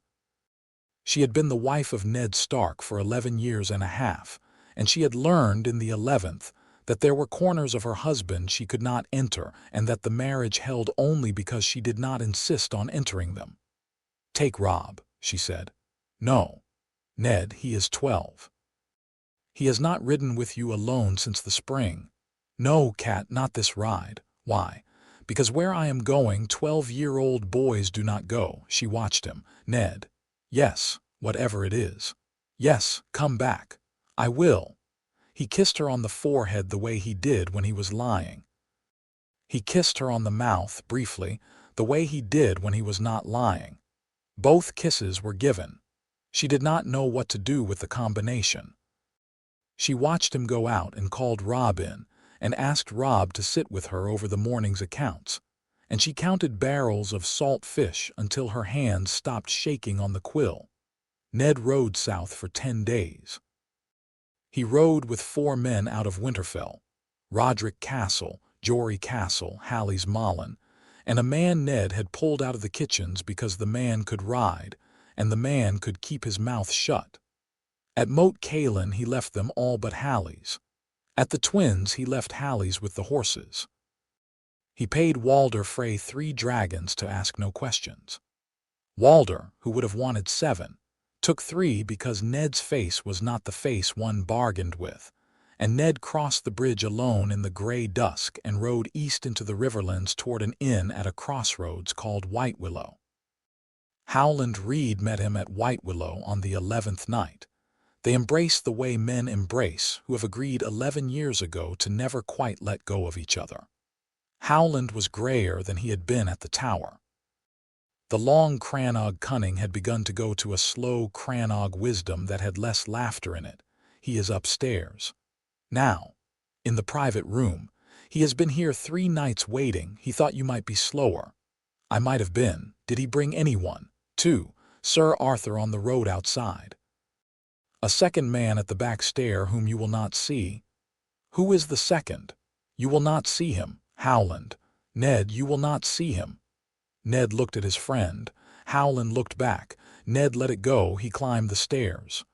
She had been the wife of Ned Stark for 11 years and a half, and she had learned in the 11th that there were corners of her husband she could not enter, and that the marriage held only because she did not insist on entering them. "Take Rob," she said. "No. Ned, he is 12. He has not ridden with you alone since the spring." "No, Cat, not this ride." "Why?" "Because where I am going 12-year-old boys do not go." She watched him. "Ned." "Yes, whatever it is." "Yes, come back." "I will." He kissed her on the forehead the way he did when he was lying. He kissed her on the mouth, briefly, the way he did when he was not lying. Both kisses were given. She did not know what to do with the combination. She watched him go out and called Rob in, and asked Rob to sit with her over the morning's accounts, and she counted barrels of salt fish until her hands stopped shaking on the quill. Ned rode south for 10 days. He rode with 4 men out of Winterfell: Roderick Castle, Jory Castle, Halley's Malin, and a man Ned had pulled out of the kitchens because the man could ride, and the man could keep his mouth shut. At Moat Cailin he left them all but Halley's. At the Twins he left Halley's with the horses. He paid Walder Frey 3 dragons to ask no questions. Walder, who would have wanted 7, took 3 because Ned's face was not the face one bargained with, and Ned crossed the bridge alone in the gray dusk and rode east into the Riverlands toward an inn at a crossroads called White Willow. Howland Reed met him at White Willow on the 11th night. They embraced the way men embrace who have agreed 11 years ago to never quite let go of each other. Howland was grayer than he had been at the tower. The long Crannog cunning had begun to go to a slow Crannog wisdom that had less laughter in it. "He is upstairs now, in the private room. He has been here 3 nights waiting. He thought you might be slower." "I might have been. Did he bring anyone?" "2. Sir Arthur on the road outside. A second man at the back stair whom you will not see." "Who is the second?" "You will not see him." "Howland." "Ned, you will not see him." Ned looked at his friend. Howland looked back. Ned let it go. He climbed the stairs.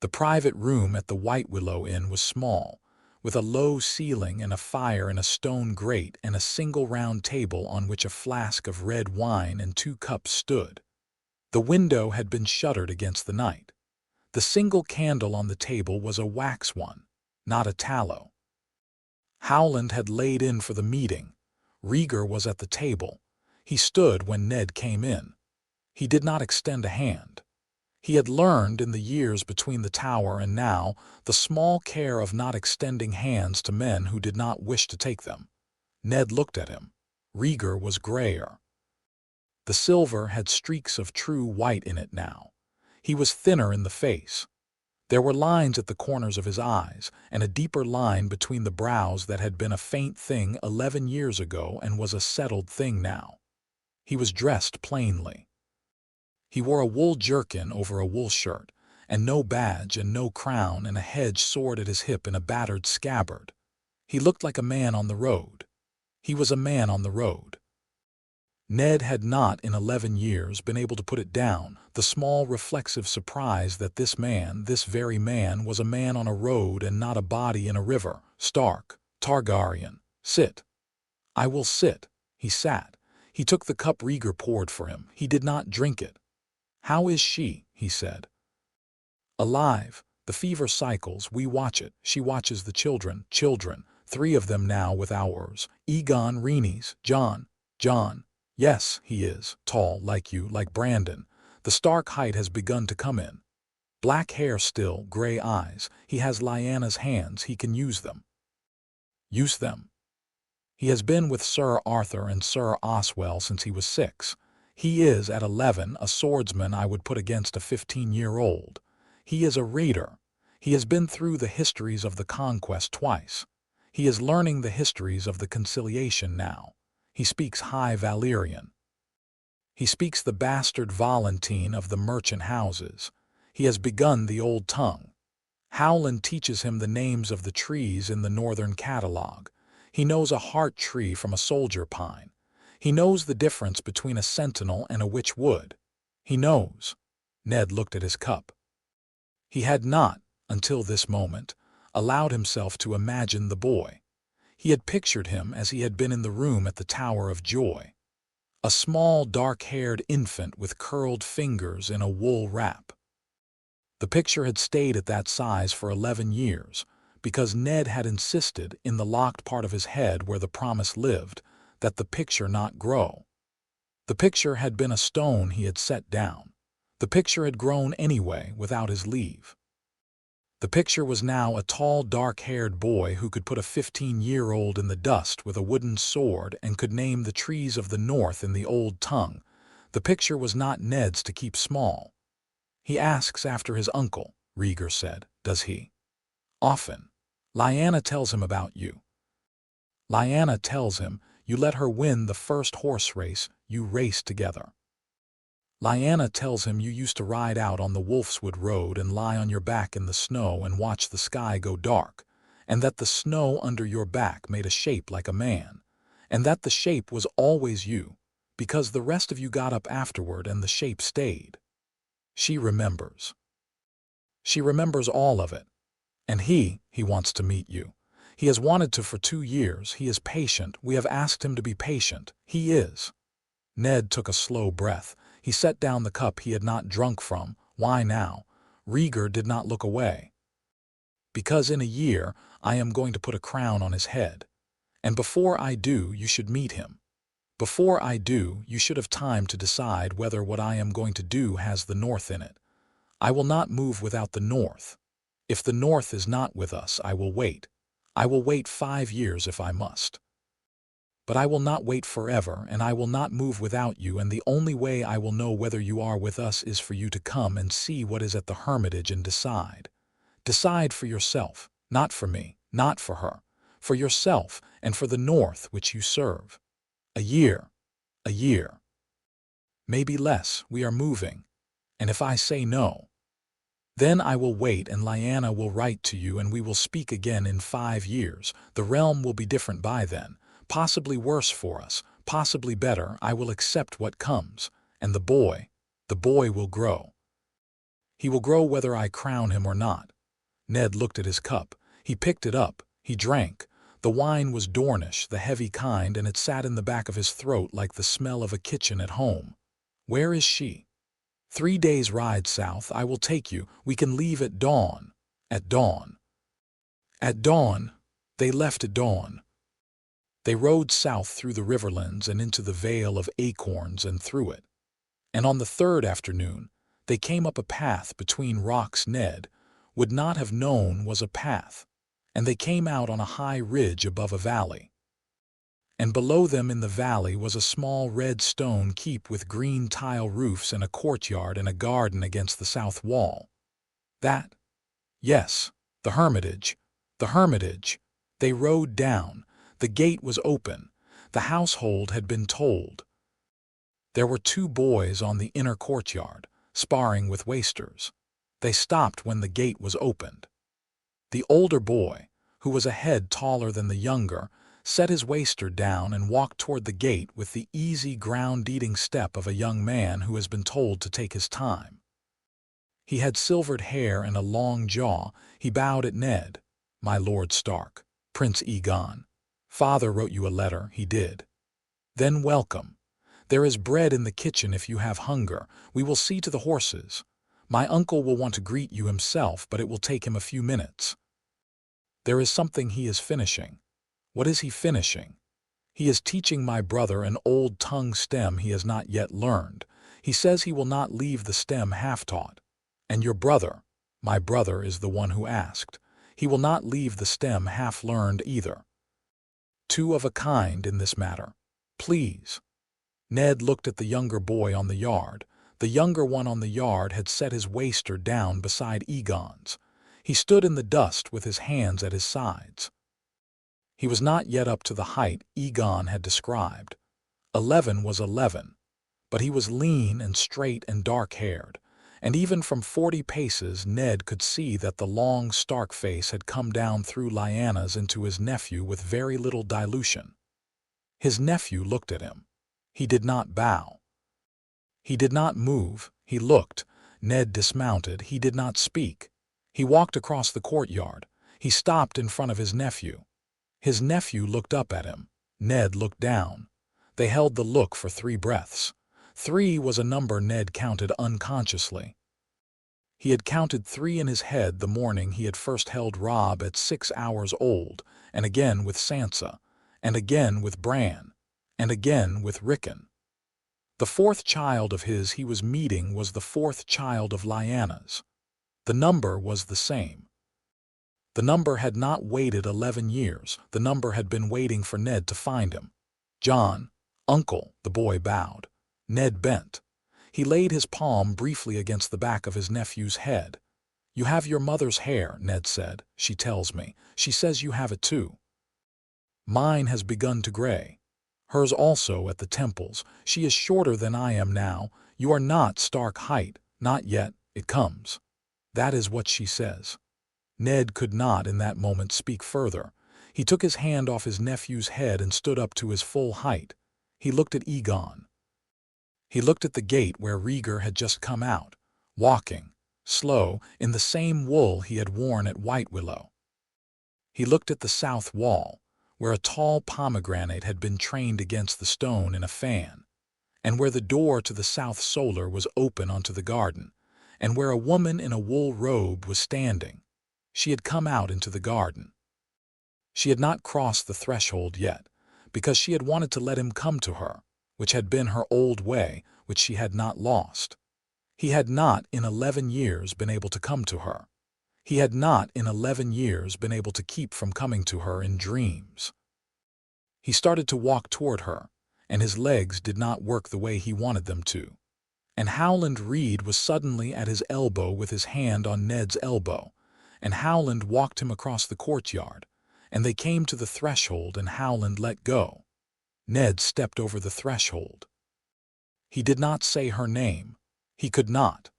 The private room at the White Willow Inn was small, with a low ceiling and a fire in a stone grate and a single round table on which a flask of red wine and 2 cups stood. The window had been shuttered against the night. The single candle on the table was a wax one, not a tallow. Howland had laid in for the meeting. Rhaegar was at the table. He stood when Ned came in. He did not extend a hand. He had learned in the years between the tower and now the small care of not extending hands to men who did not wish to take them. Ned looked at him. Rhaegar was grayer. The silver had streaks of true white in it now. He was thinner in the face. There were lines at the corners of his eyes, and a deeper line between the brows that had been a faint thing 11 years ago and was a settled thing now. He was dressed plainly. He wore a wool jerkin over a wool shirt, and no badge and no crown, and a hedge sword at his hip in a battered scabbard. He looked like a man on the road. He was a man on the road. Ned had not in 11 years been able to put it down, the small reflexive surprise that this man, this very man, was a man on a road and not a body in a river. Stark, Targaryen, sit. I will sit. He sat. He took the cup Rhaegar poured for him. He did not drink it. How is she? He said. Alive. The fever cycles. We watch it. She watches the children. Children. 3 of them now with ours. Aegon, Rhaenys, Jon. Yes, he is. Tall, like you, like Brandon. The Stark height has begun to come in. Black hair still, gray eyes. He has Lyanna's hands. He can use them. Use them. He has been with Sir Arthur and Sir Oswell since he was 6. He is, at 11, a swordsman I would put against a 15-year-old. He is a raider. He has been through the histories of the conquest twice. He is learning the histories of the conciliation now. He speaks High Valyrian. He speaks the bastard Valentine of the merchant houses. He has begun the old tongue. Howland teaches him the names of the trees in the northern catalogue. He knows a heart tree from a soldier pine. He knows the difference between a sentinel and a witch wood. He knows. Ned looked at his cup. He had not, until this moment, allowed himself to imagine the boy. He had pictured him as he had been in the room at the Tower of Joy. A small, dark-haired infant with curled fingers in a wool wrap. The picture had stayed at that size for 11 years, because Ned had insisted, in the locked part of his head where the promise lived, that the picture not grow. The picture had been a stone he had set down. The picture had grown anyway, without his leave. The picture was now a tall, dark-haired boy who could put a 15-year-old in the dust with a wooden sword and could name the trees of the north in the old tongue. The picture was not Ned's to keep small. He asks after his uncle, Rhaegar said. Does he? Often. Lyanna tells him about you. Lyanna tells him you let her win the first horse race, you raced together. Lyanna tells him you used to ride out on the Wolfswood Road and lie on your back in the snow and watch the sky go dark, and that the snow under your back made a shape like a man, and that the shape was always you, because the rest of you got up afterward and the shape stayed. She remembers. She remembers all of it. And he wants to meet you. He has wanted to for 2 years. He is patient. We have asked him to be patient. He is. Ned took a slow breath. He set down the cup he had not drunk from. Why now? Rhaegar did not look away. Because in a year I am going to put a crown on his head. And before I do, you should meet him. Before I do, you should have time to decide whether what I am going to do has the North in it. I will not move without the North. If the North is not with us, I will wait. I will wait 5 years if I must. But I will not wait forever, and I will not move without you, and the only way I will know whether you are with us is for you to come and see what is at the hermitage and decide. Decide for yourself, not for me, not for her, for yourself and for the North which you serve. A year. Maybe less, we are moving. And if I say no, then I will wait and Lyanna will write to you and we will speak again in 5 years. The realm will be different by then. Possibly worse for us, possibly better. I will accept what comes, and the boy will grow. He will grow whether I crown him or not. Ned looked at his cup. He picked it up. He drank. The wine was Dornish, the heavy kind, and it sat in the back of his throat like the smell of a kitchen at home. Where is she? 3 days' ride south. I will take you. We can leave at dawn. At dawn. At dawn. They left at dawn. They rode south through the riverlands and into the Vale of Acorns and through it. And on the third afternoon, they came up a path between rocks Ned would not have known was a path, and they came out on a high ridge above a valley. And below them in the valley was a small red stone keep with green tile roofs and a courtyard and a garden against the south wall. That, yes, the hermitage, the hermitage. They rode down. The gate was open. The household had been told. There were two boys on the inner courtyard, sparring with wasters. They stopped when the gate was opened. The older boy, who was a head taller than the younger, set his waster down and walked toward the gate with the easy ground-eating step of a young man who has been told to take his time. He had silvered hair and a long jaw. He bowed at Ned. "My Lord Stark, Prince Aegon. Father wrote you a letter, he did. Then welcome. There is bread in the kitchen if you have hunger. We will see to the horses. My uncle will want to greet you himself, but it will take him a few minutes. There is something he is finishing." "What is he finishing?" "He is teaching my brother an old tongue stem he has not yet learned. He says he will not leave the stem half-taught. And your brother," "My brother is the one who asked. He will not leave the stem half-learned either. Two of a kind in this matter. Please." Ned looked at the younger boy on the yard. The younger one on the yard had set his waster down beside Aegon's. He stood in the dust with his hands at his sides. He was not yet up to the height Aegon had described. 11 was 11, but he was lean and straight and dark-haired, and even from 40 paces Ned could see that the long Stark face had come down through Lyanna's into his nephew with very little dilution. His nephew looked at him. He did not bow. He did not move. He looked. Ned dismounted. He did not speak. He walked across the courtyard. He stopped in front of his nephew. His nephew looked up at him. Ned looked down. They held the look for 3 breaths. 3 was a number Ned counted unconsciously. He had counted 3 in his head the morning he had first held Robb at 6 hours old, and again with Sansa, and again with Bran, and again with Rickon. The 4th child of his he was meeting was the 4th child of Lyanna's. The number was the same. The number had not waited 11 years. The number had been waiting for Ned to find him. "Jon, uncle," the boy bowed. Ned bent. He laid his palm briefly against the back of his nephew's head. "You have your mother's hair," Ned said. "She tells me. She says you have it too. Mine has begun to gray. Hers also at the temples. She is shorter than I am now. You are not Stark height. Not yet. It comes. That is what she says." Ned could not in that moment speak further. He took his hand off his nephew's head and stood up to his full height. He looked at Aegon. He looked at the gate where Rhaegar had just come out, walking, slow, in the same wool he had worn at White Willow. He looked at the south wall, where a tall pomegranate had been trained against the stone in a fan, and where the door to the south solar was open onto the garden, and where a woman in a wool robe was standing. She had come out into the garden. She had not crossed the threshold yet, because she had wanted to let him come to her, which had been her old way, which she had not lost. He had not in 11 years been able to come to her. He had not in 11 years been able to keep from coming to her in dreams. He started to walk toward her, and his legs did not work the way he wanted them to. And Howland Reed was suddenly at his elbow with his hand on Ned's elbow, and Howland walked him across the courtyard, and they came to the threshold and Howland let go. Ned stepped over the threshold. He did not say her name. He could not.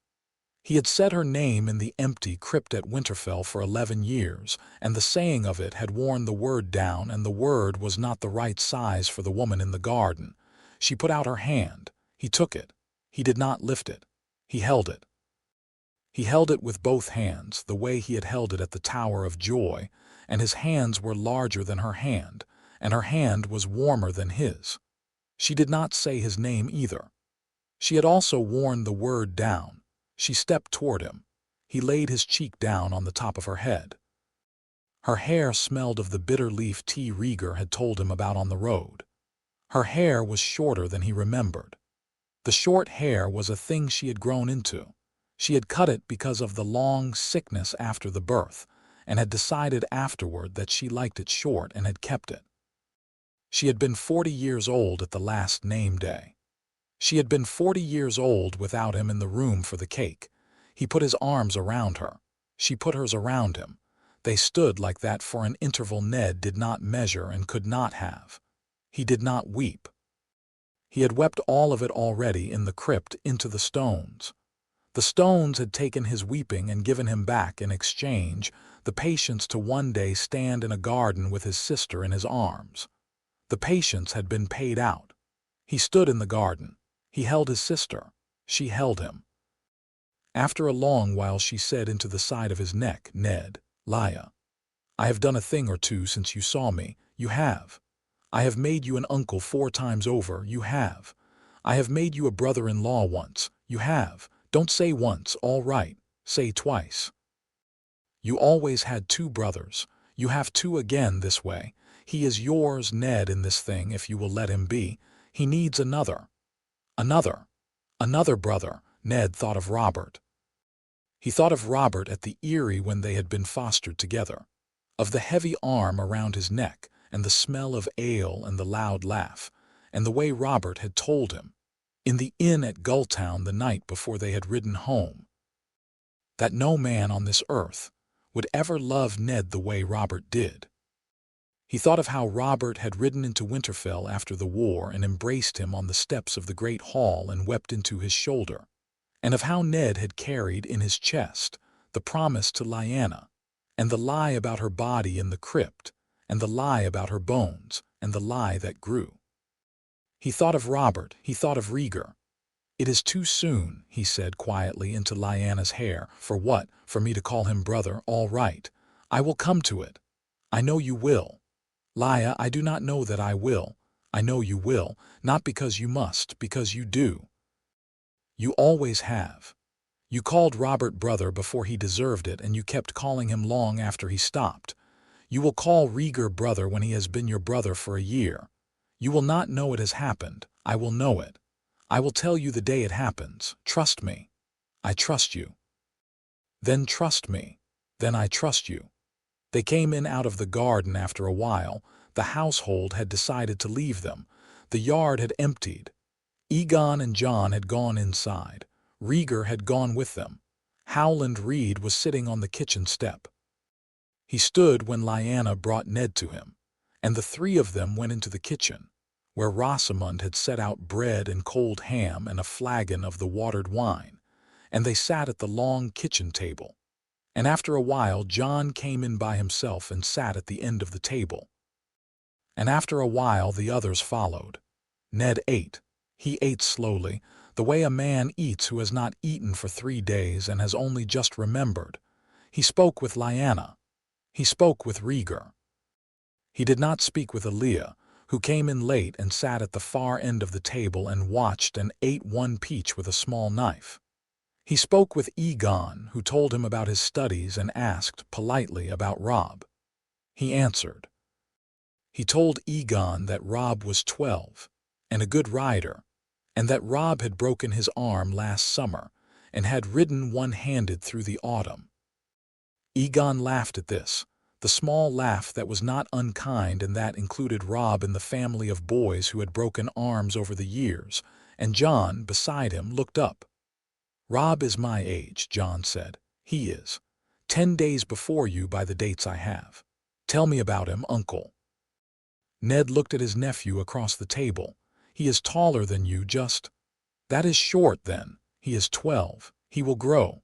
He had said her name in the empty crypt at Winterfell for 11 years, and the saying of it had worn the word down, and the word was not the right size for the woman in the garden. She put out her hand. He took it. He did not lift it. He held it. He held it with both hands, the way he had held it at the Tower of Joy, and his hands were larger than her hand, and her hand was warmer than his. She did not say his name either. She had also worn the word down. She stepped toward him. He laid his cheek down on the top of her head. Her hair smelled of the bitter leaf tea Rhaegar had told him about on the road. Her hair was shorter than he remembered. The short hair was a thing she had grown into. She had cut it because of the long sickness after the birth, and had decided afterward that she liked it short and had kept it. She had been 40 years old at the last name day. She had been 40 years old without him in the room for the cake. He put his arms around her. She put hers around him. They stood like that for an interval Ned did not measure and could not have. He did not weep. He had wept all of it already in the crypt into the stones. The stones had taken his weeping and given him back in exchange the patience to one day stand in a garden with his sister in his arms. The patience had been paid out. He stood in the garden. He held his sister. She held him. After a long while she said into the side of his neck, "Ned, Lya, I have done a thing or two since you saw me. You have. I have made you an uncle 4 times over. You have. I have made you a brother-in-law once. You have. Don't say once, all right. Say twice. You always had 2 brothers. You have 2 again this way. He is yours, Ned, in this thing, if you will let him be. He needs another. Another brother." Ned thought of Robert. He thought of Robert at the eyrie when they had been fostered together, of the heavy arm around his neck, and the smell of ale and the loud laugh, and the way Robert had told him, in the inn at Gulltown the night before they had ridden home, that no man on this earth would ever love Ned the way Robert did. He thought of how Robert had ridden into Winterfell after the war and embraced him on the steps of the great hall and wept into his shoulder, and of how Ned had carried in his chest the promise to Lyanna, and the lie about her body in the crypt, and the lie about her bones, and the lie that grew. He thought of Robert, he thought of Rhaegar. "It is too soon," he said quietly into Lyanna's hair. "For what? For me to call him brother? All right. I will come to it. I know you will. Lya, I do not know that I will. I know you will, not because you must, because you do. You always have. You called Robert brother before he deserved it, and you kept calling him long after he stopped. You will call Rhaegar brother when he has been your brother for a year. You will not know it has happened. I will know it. I will tell you the day it happens. Trust me. I trust you. Then trust me. Then I trust you." They came in out of the garden after a while. The household had decided to leave them. The yard had emptied. Aegon and Jon had gone inside. Rhaegar had gone with them. Howland Reed was sitting on the kitchen step. He stood when Lyanna brought Ned to him, and the 3 of them went into the kitchen, where Rosamund had set out bread and cold ham and a flagon of the watered wine, and they sat at the long kitchen table. And after a while Jon came in by himself and sat at the end of the table. And after a while the others followed. Ned ate. He ate slowly, the way a man eats who has not eaten for 3 days and has only just remembered. He spoke with Lyanna. He spoke with Rhaegar. He did not speak with Elia, who came in late and sat at the far end of the table and watched and ate 1 peach with a small knife. He spoke with Aegon, who told him about his studies and asked, politely, about Robb. He answered. He told Aegon that Robb was 12, and a good rider, and that Robb had broken his arm last summer and had ridden one-handed through the autumn. Aegon laughed at this, the small laugh that was not unkind and that included Robb in the family of boys who had broken arms over the years, and Jon, beside him, looked up. "Robb is my age," Jon said. "He is 10 days before you by the dates I have. Tell me about him, uncle." Ned looked at his nephew across the table. "He is taller than you, just. That is short, then. He is 12. He will grow.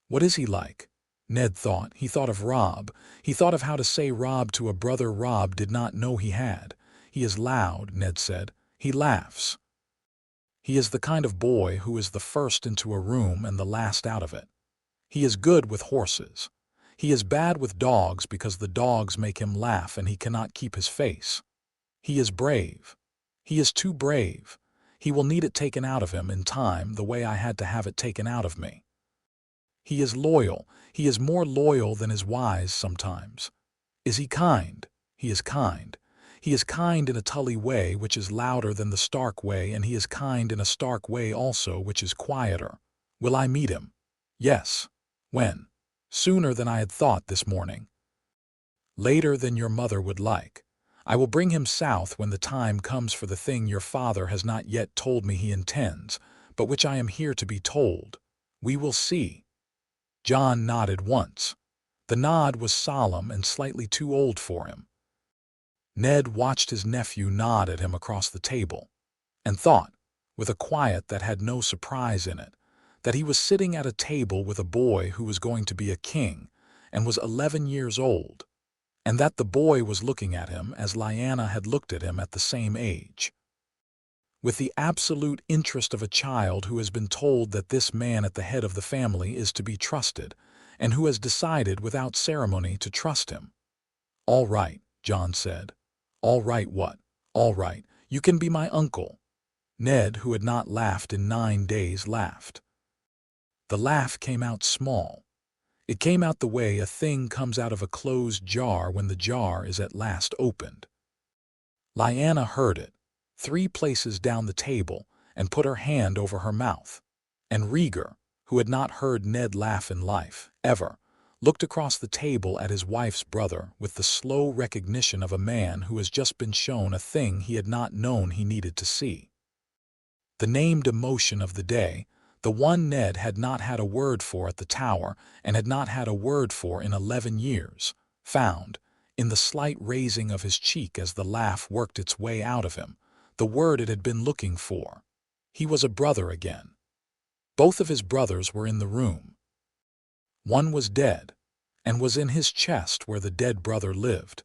What is he like?" Ned thought. He thought of Robb. He thought of how to say Robb to a brother Robb did not know he had. "He is loud," Ned said. "He laughs. He is the kind of boy who is the first into a room and the last out of it. He is good with horses. He is bad with dogs because the dogs make him laugh and he cannot keep his face. He is brave. He is too brave. He will need it taken out of him in time the way I had to have it taken out of me. He is loyal. He is more loyal than is wise sometimes. Is he kind? He is kind. He is kind in a Tully way, which is louder than the Stark way, and he is kind in a Stark way also, which is quieter. Will I meet him? Yes. When? Sooner than I had thought this morning. Later than your mother would like. I will bring him south when the time comes for the thing your father has not yet told me he intends, but which I am here to be told. We will see. Jon nodded once. The nod was solemn and slightly too old for him. Ned watched his nephew nod at him across the table, and thought, with a quiet that had no surprise in it, that he was sitting at a table with a boy who was going to be a king and was 11 years old, and that the boy was looking at him as Lyanna had looked at him at the same age, with the absolute interest of a child who has been told that this man at the head of the family is to be trusted, and who has decided without ceremony to trust him. "All right," Jon said. "All right what? All right, you can be my uncle." Ned, who had not laughed in 9 days, laughed. The laugh came out small. It came out the way a thing comes out of a closed jar when the jar is at last opened. Lyanna heard it, 3 places down the table, and put her hand over her mouth. And Rhaegar, who had not heard Ned laugh in life, ever, looked across the table at his wife's brother with the slow recognition of a man who has just been shown a thing he had not known he needed to see. The named emotion of the day, the one Ned had not had a word for at the Tower and had not had a word for in 11 years, found, in the slight raising of his cheek as the laugh worked its way out of him, the word it had been looking for. He was a brother again. Both of his brothers were in the room. One was dead, and was in his chest where the dead brother lived.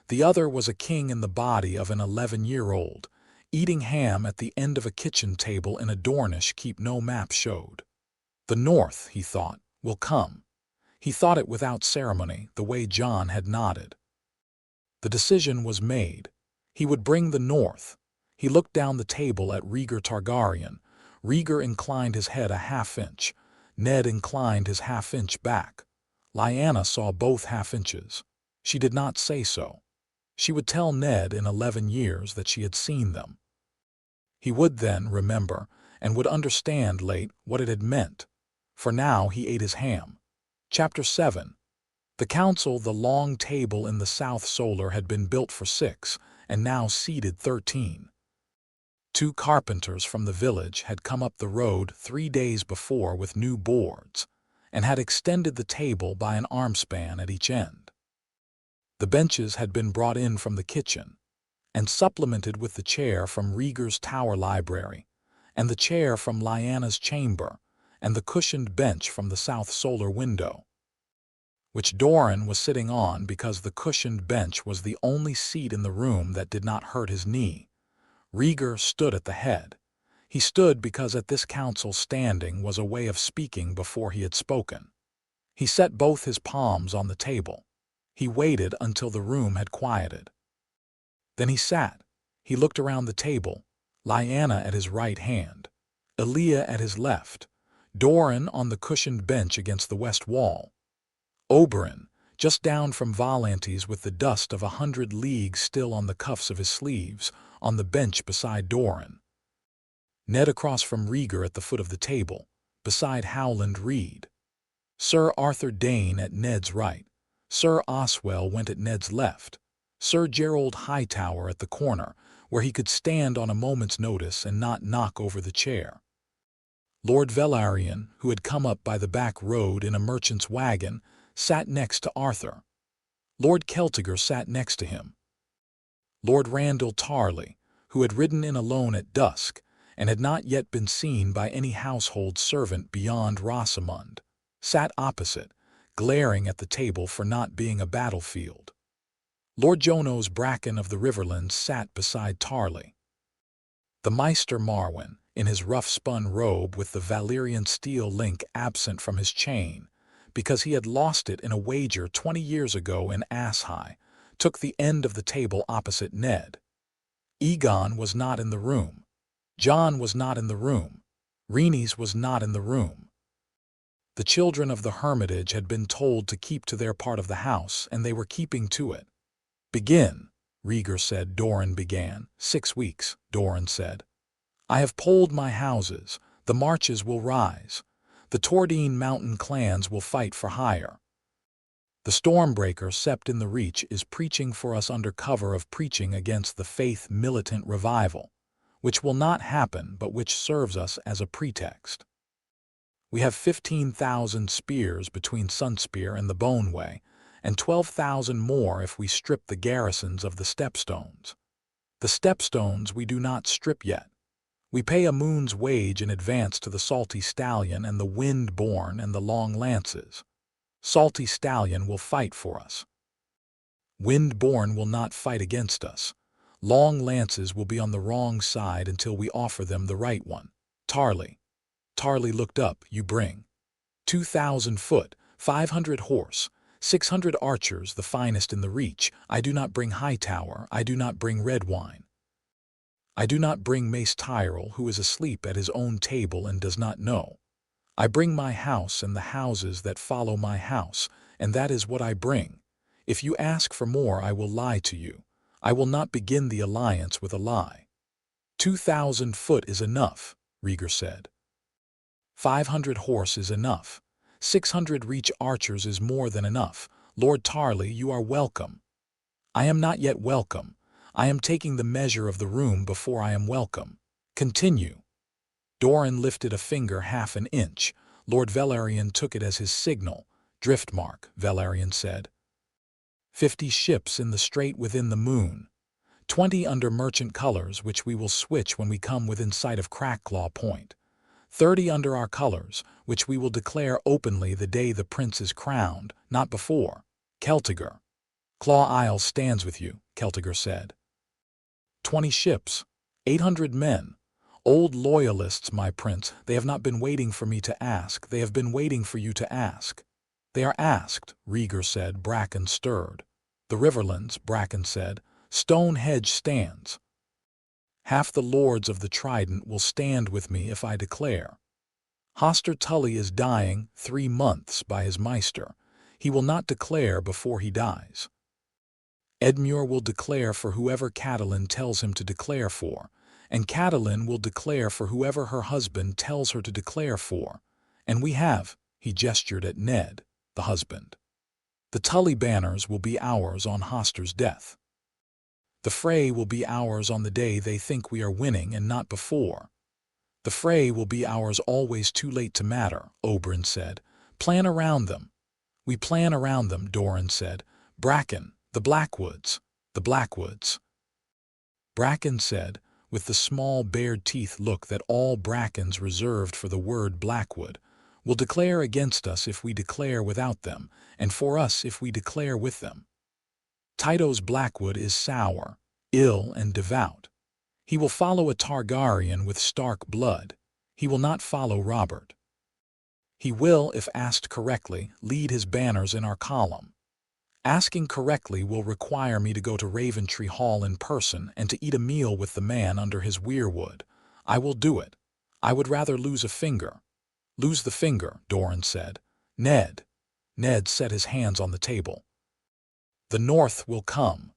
The other was a king in the body of an 11-year-old, eating ham at the end of a kitchen table in a Dornish keep no map showed. The North, he thought, will come. He thought it without ceremony, the way Jon had nodded. The decision was made. He would bring the North. He looked down the table at Rhaegar Targaryen. Rhaegar inclined his head a half-inch. Ned inclined his half-inch back. Lyanna saw both half-inches. She did not say so. She would tell Ned in 11 years that she had seen them. He would then remember and would understand late what it had meant. For now he ate his ham. Chapter 7. The council, the long table in the South Solar, had been built for 6, and now seated 13. 2 carpenters from the village had come up the road 3 days before with new boards, and had extended the table by an armspan at each end. The benches had been brought in from the kitchen, and supplemented with the chair from Rhaegar's tower library, and the chair from Lyanna's chamber, and the cushioned bench from the South Solar window, which Doran was sitting on because the cushioned bench was the only seat in the room that did not hurt his knee. Rhaegar stood at the head. He stood because at this council standing was a way of speaking before he had spoken. He set both his palms on the table. He waited until the room had quieted. Then he sat. He looked around the table, Lyanna at his right hand, Elia at his left, Doran on the cushioned bench against the west wall, Oberyn, just down from Volantes with the dust of 100 leagues still on the cuffs of his sleeves, on the bench beside Doran. Ned across from Rhaegar at the foot of the table, beside Howland Reed. Sir Arthur Dayne at Ned's right. Sir Oswell went at Ned's left. Sir Gerald Hightower at the corner, where he could stand on a moment's notice and not knock over the chair. Lord Velaryon, who had come up by the back road in a merchant's wagon, sat next to Arthur. Lord Celtigar sat next to him. Lord Randall Tarley, who had ridden in alone at dusk, and had not yet been seen by any household servant beyond Rosamund, sat opposite, glaring at the table for not being a battlefield. Lord Jonos Bracken of the Riverlands sat beside Tarley. The Maester Marwyn, in his rough-spun robe with the Valyrian steel link absent from his chain, because he had lost it in a wager 20 years ago in Asshai, took the end of the table opposite Ned. Aegon was not in the room. Jon was not in the room. Rhaenys was not in the room. The children of the Hermitage had been told to keep to their part of the house, and they were keeping to it. "Begin," Rhaegar said. Doran began. 6 weeks, Doran said. I have polled my houses. The marches will rise. The Tordine mountain clans will fight for hire. The Stormbreaker Sept in the Reach is preaching for us under cover of preaching against the faith militant revival, which will not happen but which serves us as a pretext. We have 15,000 spears between Sunspear and the Boneway, and 12,000 more if we strip the garrisons of the Stepstones. The Stepstones we do not strip yet. We pay a moon's wage in advance to the Salty Stallion and the Wind-born and the Long Lances. Salty Stallion will fight for us. Wind-born will not fight against us. Long Lances will be on the wrong side until we offer them the right one. Tarly. Tarly looked up. You bring 2,000 foot, 500 horse, 600 archers, the finest in the Reach. I do not bring Hightower. I do not bring Redwine. I do not bring Mace Tyrell, who is asleep at his own table and does not know. I bring my house and the houses that follow my house, and that is what I bring. If you ask for more, I will lie to you. I will not begin the alliance with a lie. 2,000 foot is enough, Rhaegar said. 500 horse is enough. 600 Reach archers is more than enough. Lord Tarly, you are welcome. I am not yet welcome. I am taking the measure of the room before I am welcome. Continue. Doran lifted a finger half an inch. Lord Velaryon took it as his signal. Driftmark, Velaryon said. 50 ships in the strait within the moon. 20 under merchant colors, which we will switch when we come within sight of Crackclaw Point. 30 under our colors, which we will declare openly the day the prince is crowned, not before. Celtigar. Claw Isle stands with you, Celtigar said. 20 ships. 800 men. Old loyalists, my prince, they have not been waiting for me to ask, they have been waiting for you to ask. They are asked, Rhaegar said. Bracken stirred. The Riverlands, Bracken said. Stone hedge stands. Half the lords of the Trident will stand with me if I declare. Hoster Tully is dying 3 months by his Meister. He will not declare before he dies. Edmure will declare for whoever Catelyn tells him to declare for, and Catelyn will declare for whoever her husband tells her to declare for. And we have, he gestured at Ned, the husband. The Tully banners will be ours on Hoster's death. The fray will be ours on the day they think we are winning and not before. The fray will be ours always too late to matter, Oberyn said. Plan around them. We plan around them, Doran said. Bracken, the Blackwoods, the Blackwoods. Bracken said, with the small bared teeth look that all Brackens reserved for the word Blackwood, will declare against us if we declare without them, and for us if we declare with them. Tyto's Blackwood is sour, ill, and devout. He will follow a Targaryen with Stark blood. He will not follow Robert. He will, if asked correctly, lead his banners in our column. Asking correctly will require me to go to Raventree Hall in person and to eat a meal with the man under his weirwood. I will do it. I would rather lose a finger. Lose the finger, Doran said. Ned. Ned set his hands on the table. The North will come.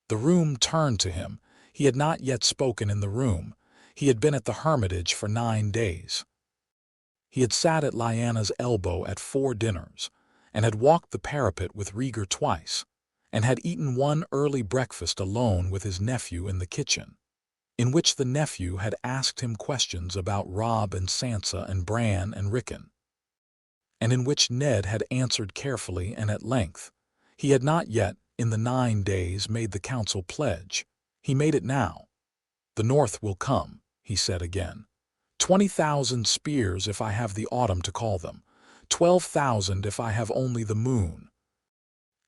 The room turned to him. He had not yet spoken in the room. He had been at the Hermitage for 9 days. He had sat at Lyanna's elbow at 4 dinners, and had walked the parapet with Rhaegar twice, and had eaten one early breakfast alone with his nephew in the kitchen, in which the nephew had asked him questions about Robb and Sansa and Bran and Rickon, and in which Ned had answered carefully and at length. He had not yet, in the 9 days, made the council pledge. He made it now. The North will come, he said again. 20,000 spears if I have the autumn to call them. 12,000 if I have only the moon.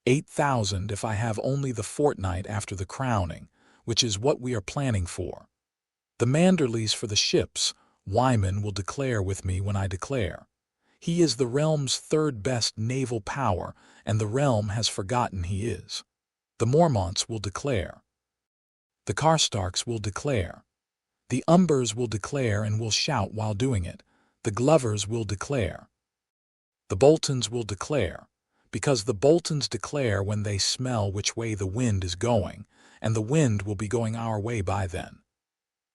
8,000 if I have only the fortnight after the crowning, which is what we are planning for. The Manderleys for the ships. Wyman will declare with me when I declare. He is the realm's 3rd best naval power, and the realm has forgotten he is. The Mormonts will declare. The Karstarks will declare. The Umbers will declare and will shout while doing it. The Glovers will declare. The Boltons will declare, because the Boltons declare when they smell which way the wind is going, and the wind will be going our way by then.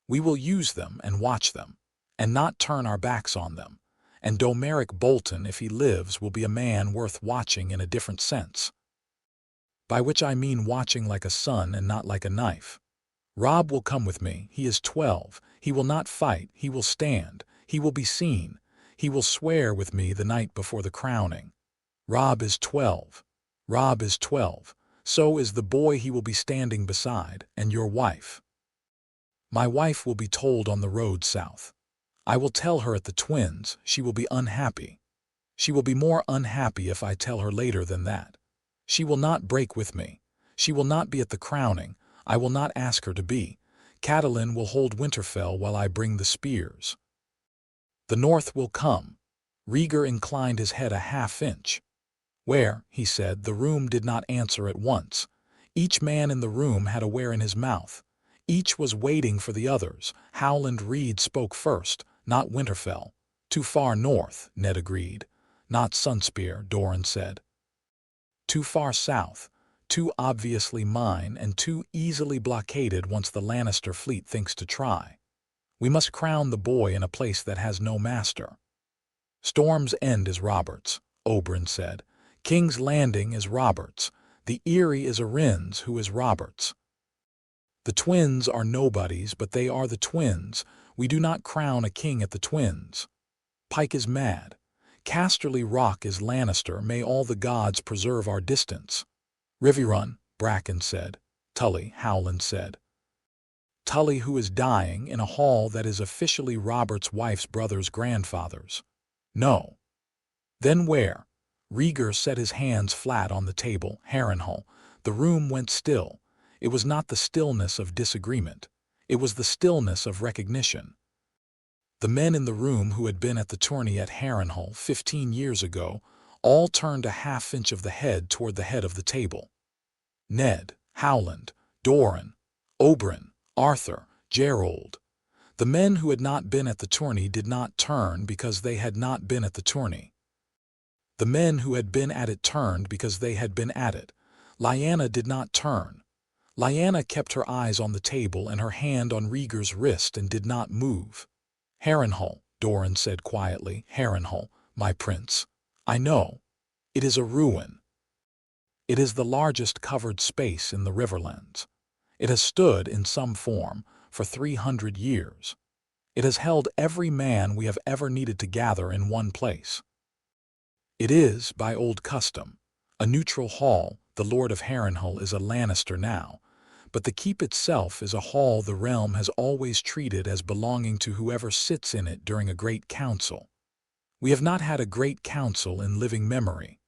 We will use them and watch them, and not turn our backs on them, and Domeric Bolton, if he lives, will be a man worth watching in a different sense. By which I mean watching like a son and not like a knife. Rob will come with me, he is 12, he will not fight, he will stand, he will be seen, he will swear with me the night before the crowning. Rob is 12. Rob is 12. So is the boy he will be standing beside, and your wife. My wife will be told on the road south. I will tell her at the Twins, she will be unhappy. She will be more unhappy if I tell her later than that. She will not break with me. She will not be at the crowning. I will not ask her to be. Catelyn will hold Winterfell while I bring the spears. The North will come. Rhaegar inclined his head a half-inch. Where, he said, the room did not answer at once. Each man in the room had a where in his mouth. Each was waiting for the others. Howland Reed spoke first, not Winterfell. Too far north, Ned agreed. Not Sunspear, Doran said. Too far south, too obviously mine and too easily blockaded once the Lannister fleet thinks to try. We must crown the boy in a place that has no master. Storm's End is Robert's, Oberyn said. King's Landing is Robert's. The Eyrie is Arryn's, who is Robert's. The Twins are nobodies, but they are the Twins. We do not crown a king at the Twins. Pike is mad. Casterly Rock is Lannister. May all the gods preserve our distance. Riverrun, Bracken said. Tully, Howland said. Tully, who is dying in a hall that is officially Robert's wife's brother's grandfather's. No. Then where? Rhaegar set his hands flat on the table. Harrenhal. The room went still. It was not the stillness of disagreement. It was the stillness of recognition. The men in the room who had been at the tourney at Harrenhal 15 years ago all turned a half-inch of the head toward the head of the table. Ned, Howland, Doran, Oberyn, Arthur, Gerald. The men who had not been at the tourney did not turn because they had not been at the tourney. The men who had been at it turned because they had been at it. Lyanna did not turn. Lyanna kept her eyes on the table and her hand on Rhaegar's wrist and did not move. Harrenhal, Doran said quietly. Harrenhal, my prince. I know. It is a ruin. It is the largest covered space in the Riverlands. It has stood in some form for 300 years. It has held every man we have ever needed to gather in one place. It is, by old custom, a neutral hall. The Lord of Harrenhal is a Lannister now, but the keep itself is a hall the realm has always treated as belonging to whoever sits in it during a great council. We have not had a great council in living memory.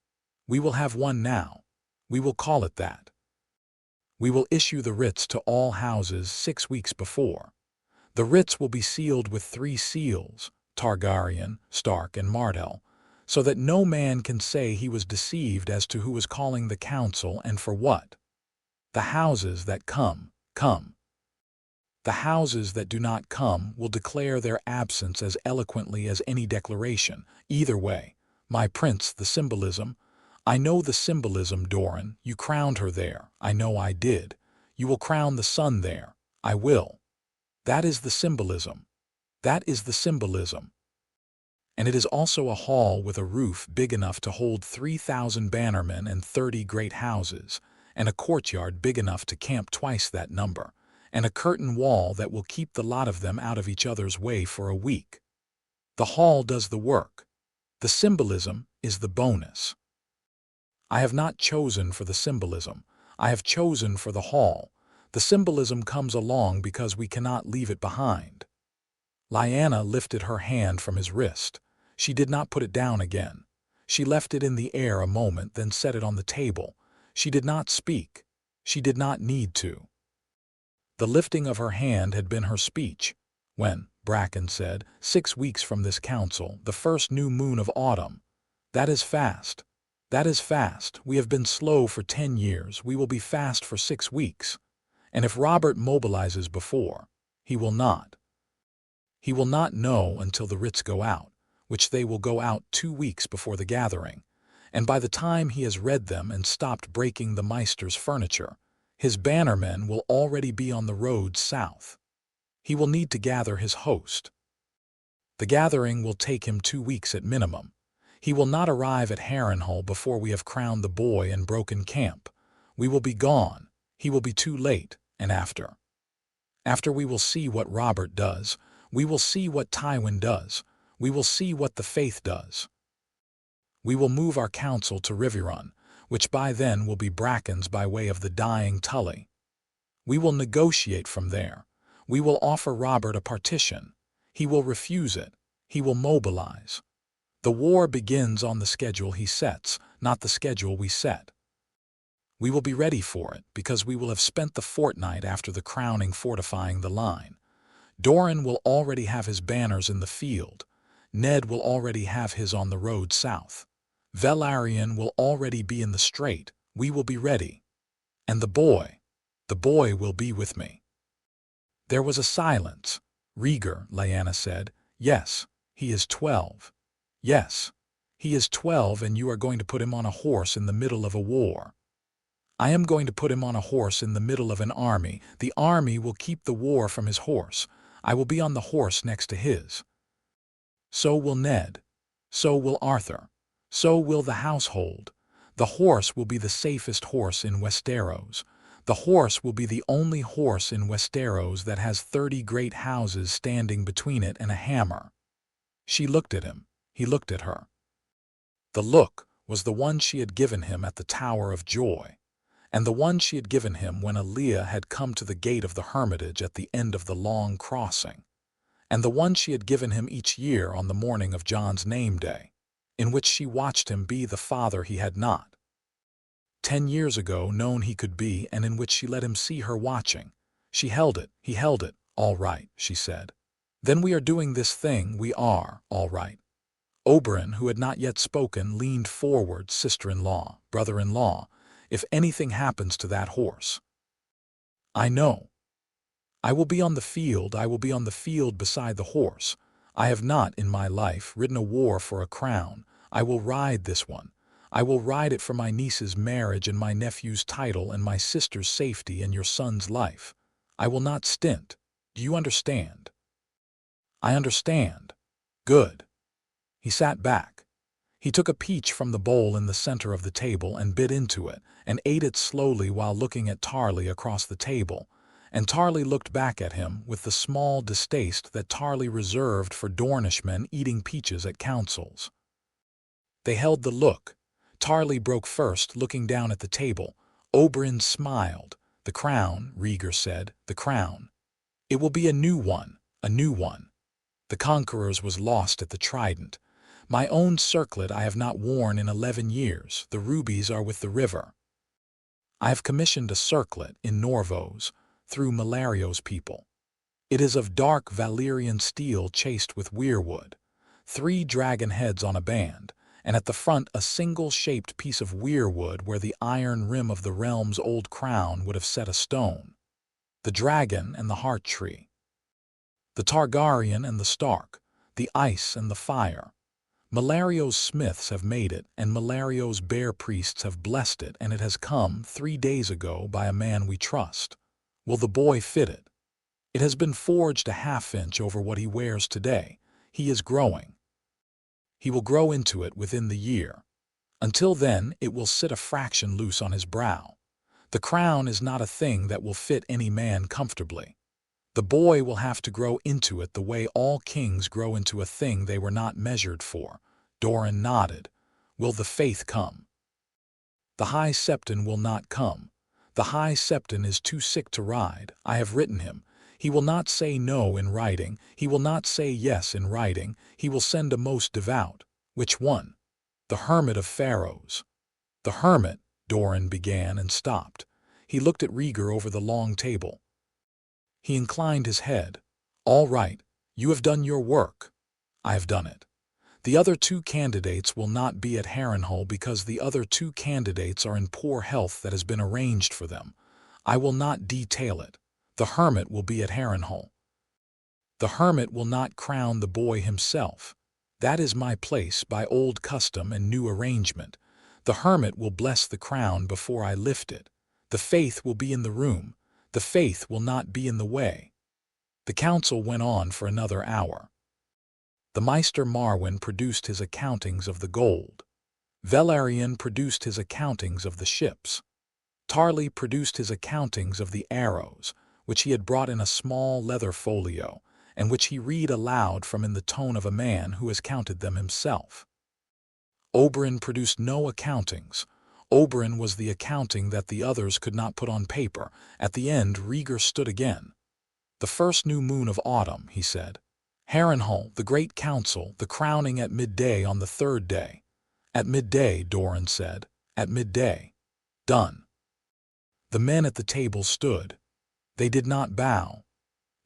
We will have one now. We will call it that. We will issue the writs to all houses 6 weeks before. The writs will be sealed with 3 seals, Targaryen, Stark, and Martell, so that no man can say he was deceived as to who was calling the council and for what. The houses that come, come. The houses that do not come will declare their absence as eloquently as any declaration. Either way, my prince, the symbolism. I know the symbolism, Doran. You crowned her there. I know I did. You will crown the sun there. I will. That is the symbolism. That is the symbolism. And it is also a hall with a roof big enough to hold 3,000 bannermen and 30 great houses, and a courtyard big enough to camp twice that number, and a curtain wall that will keep the lot of them out of each other's way for a week. The hall does the work. The symbolism is the bonus. I have not chosen for the symbolism. I have chosen for the hall. The symbolism comes along because we cannot leave it behind. Lyanna lifted her hand from his wrist. She did not put it down again. She left it in the air a moment, then set it on the table. She did not speak. She did not need to. The lifting of her hand had been her speech. When, Bracken said, 6 weeks from this council, the first new moon of autumn. That is fast. That is fast. We have been slow for 10 years. We will be fast for 6 weeks. And if Robert mobilizes before, he will not. He will not know until the writs go out, which they will go out 2 weeks before the gathering, and by the time he has read them and stopped breaking the Meister's furniture, His bannermen will already be on the road south. He will need to gather his host. The gathering will take him 2 weeks at minimum. He will not arrive at Harrenhal before we have crowned the boy and broken camp. We will be gone. He will be too late, and after. After we will see what Robert does. We will see what Tywin does. We will see what the Faith does. We will move our council to Riverrun, which by then will be Bracken's by way of the dying Tully. We will negotiate from there. We will offer Robert a partition. He will refuse it. He will mobilize. The war begins on the schedule he sets, not the schedule we set. We will be ready for it, because we will have spent the fortnight after the crowning fortifying the line. Doran will already have his banners in the field. Ned will already have his on the road south. Velaryon will already be in the strait. We will be ready. And the boy will be with me. There was a silence. Rhaegar, Lyanna said, "Yes, he is 12. Yes, he is 12, and you are going to put him on a horse in the middle of a war. I am going to put him on a horse in the middle of an army. The army will keep the war from his horse. I will be on the horse next to his. So will Ned. So will Arthur. So will the household. The horse will be the safest horse in Westeros. The horse will be the only horse in Westeros that has 30 great houses standing between it and a hammer." She looked at him. He looked at her. The look was the one she had given him at the Tower of Joy, and the one she had given him when Aaliyah had come to the gate of the hermitage at the end of the long crossing, and the one she had given him each year on the morning of Jon's name day, in which she watched him be the father he had not 10 years ago known he could be, and in which she let him see her watching. She held it, he held it. "All right," she said. "Then we are doing this thing, we are, all right." Oberyn, who had not yet spoken, leaned forward. "Sister-in-law, brother-in-law, if anything happens to that horse, I know. I will be on the field. I will be on the field beside the horse. I have not, in my life, ridden a war for a crown. I will ride this one. I will ride it for my niece's marriage and my nephew's title and my sister's safety and your son's life. I will not stint. Do you understand?" "I understand." "Good." He sat back. He took a peach from the bowl in the center of the table and bit into it, and ate it slowly while looking at Tarly across the table, and Tarly looked back at him with the small distaste that Tarly reserved for Dornishmen eating peaches at councils. They held the look. Tarly broke first, looking down at the table. Oberyn smiled. "The crown," Rhaegar said, "the crown. It will be a new one, a new one. The Conqueror's was lost at the Trident. My own circlet I have not worn in 11 years. The rubies are with the river. I have commissioned a circlet in Norvos, through Malario's people. It is of dark Valyrian steel chased with weirwood, 3 dragon heads on a band, and at the front a single-shaped piece of weirwood where the iron rim of the realm's old crown would have set a stone. The dragon and the heart tree. The Targaryen and the Stark, the ice and the fire. Malario's smiths have made it, and Malario's bear priests have blessed it, and it has come 3 days ago by a man we trust. Will the boy fit it? It has been forged a half-inch over what he wears today. He is growing. He will grow into it within the year. Until then, it will sit a fraction loose on his brow. The crown is not a thing that will fit any man comfortably. The boy will have to grow into it the way all kings grow into a thing they were not measured for." Doran nodded. "Will the faith come?" "The High Septon will not come. The High Septon is too sick to ride. I have written him. He will not say no in writing. He will not say yes in writing. He will send a most devout." "Which one?" "The Hermit of Pharaohs." "The Hermit," Doran began and stopped. He looked at Rhaegar over the long table. He inclined his head. "All right, you have done your work. I have done it. The other 2 candidates will not be at Harrenhal because the other 2 candidates are in poor health that has been arranged for them. I will not detail it. The Hermit will be at Harrenhal. The Hermit will not crown the boy himself. That is my place by old custom and new arrangement. The Hermit will bless the crown before I lift it. The faith will be in the room. The faith will not be in the way. The council went on for another hour. The Maester Marwyn produced his accountings of the gold. Velaryon produced his accountings of the ships. Tarly produced his accountings of the arrows, which he had brought in a small leather folio, and which he read aloud from in the tone of a man who has counted them himself. Oberyn produced no accountings. Oberyn was the accounting that the others could not put on paper. At the end, Rhaegar stood again. "The first new moon of autumn," he said. "Harrenhal, the great council, the crowning at midday on the third day." "At midday," Doran said. "At midday." "Done." The men at the table stood. They did not bow.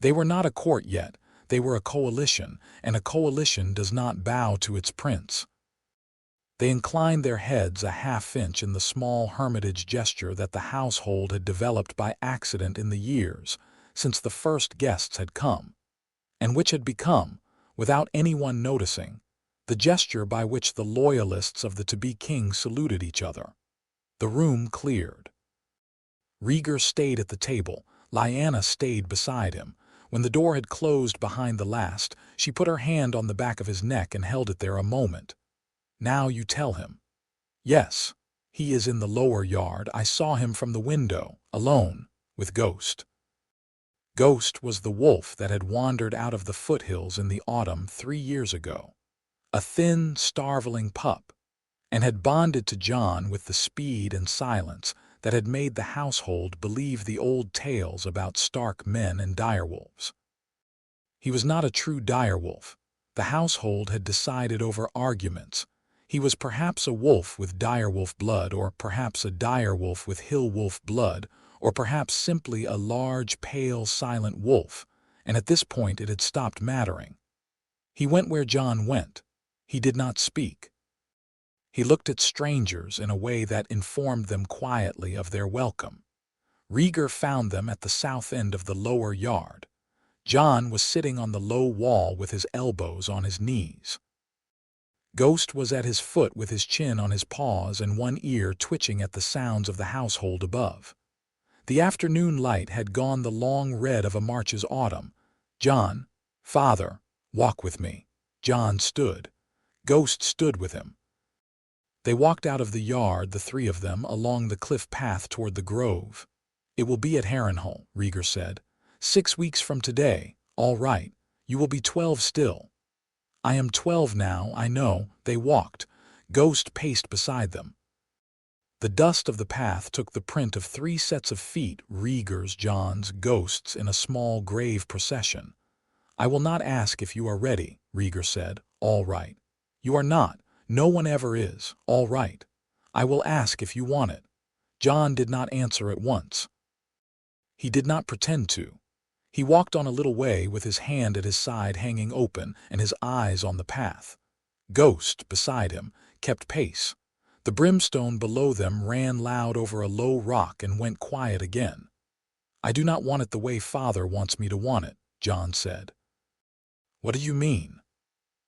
They were not a court yet. They were a coalition, and a coalition does not bow to its prince. They inclined their heads a half-inch in the small hermitage gesture that the household had developed by accident in the years since the first guests had come, and which had become, without anyone noticing, the gesture by which the loyalists of the to-be king saluted each other. The room cleared. Rhaegar stayed at the table. Lyanna stayed beside him. When the door had closed behind the last, she put her hand on the back of his neck and held it there a moment. "Now you tell him." "Yes. He is in the lower yard. I saw him from the window, alone, with Ghost." Ghost was the wolf that had wandered out of the foothills in the autumn 3 years ago. A thin, starveling pup, and had bonded to Jon with the speed and silence that had made the household believe the old tales about Stark men and direwolves. He was not a true direwolf. The household had decided over arguments. He was perhaps a wolf with direwolf blood, or perhaps a direwolf with hill-wolf blood, or perhaps simply a large, pale, silent wolf, and at this point it had stopped mattering. He went where Jon went. He did not speak. He looked at strangers in a way that informed them quietly of their welcome. Rhaegar found them at the south end of the lower yard. Jon was sitting on the low wall with his elbows on his knees. Ghost was at his foot with his chin on his paws and one ear twitching at the sounds of the household above. The afternoon light had gone the long red of a March's autumn. "Jon, father, walk with me." Jon stood. Ghost stood with him. They walked out of the yard, the three of them, along the cliff path toward the grove. "It will be at Harrenhal," Rhaegar said. 6 weeks from today. All right. You will be 12 still." "I am 12 now, I know." They walked. Ghost paced beside them. The dust of the path took the print of 3 sets of feet, Rhaegar's, Jon's, Ghost's, in a small grave procession. "I will not ask if you are ready," Rhaegar said. "All right." "You are not. No one ever is. All right. I will ask if you want it." Jon did not answer at once. He did not pretend to. He walked on a little way with his hand at his side hanging open and his eyes on the path. Ghost, beside him, kept pace. The brimstone below them ran loud over a low rock and went quiet again. "I do not want it the way Father wants me to want it," Jon said. "What do you mean?"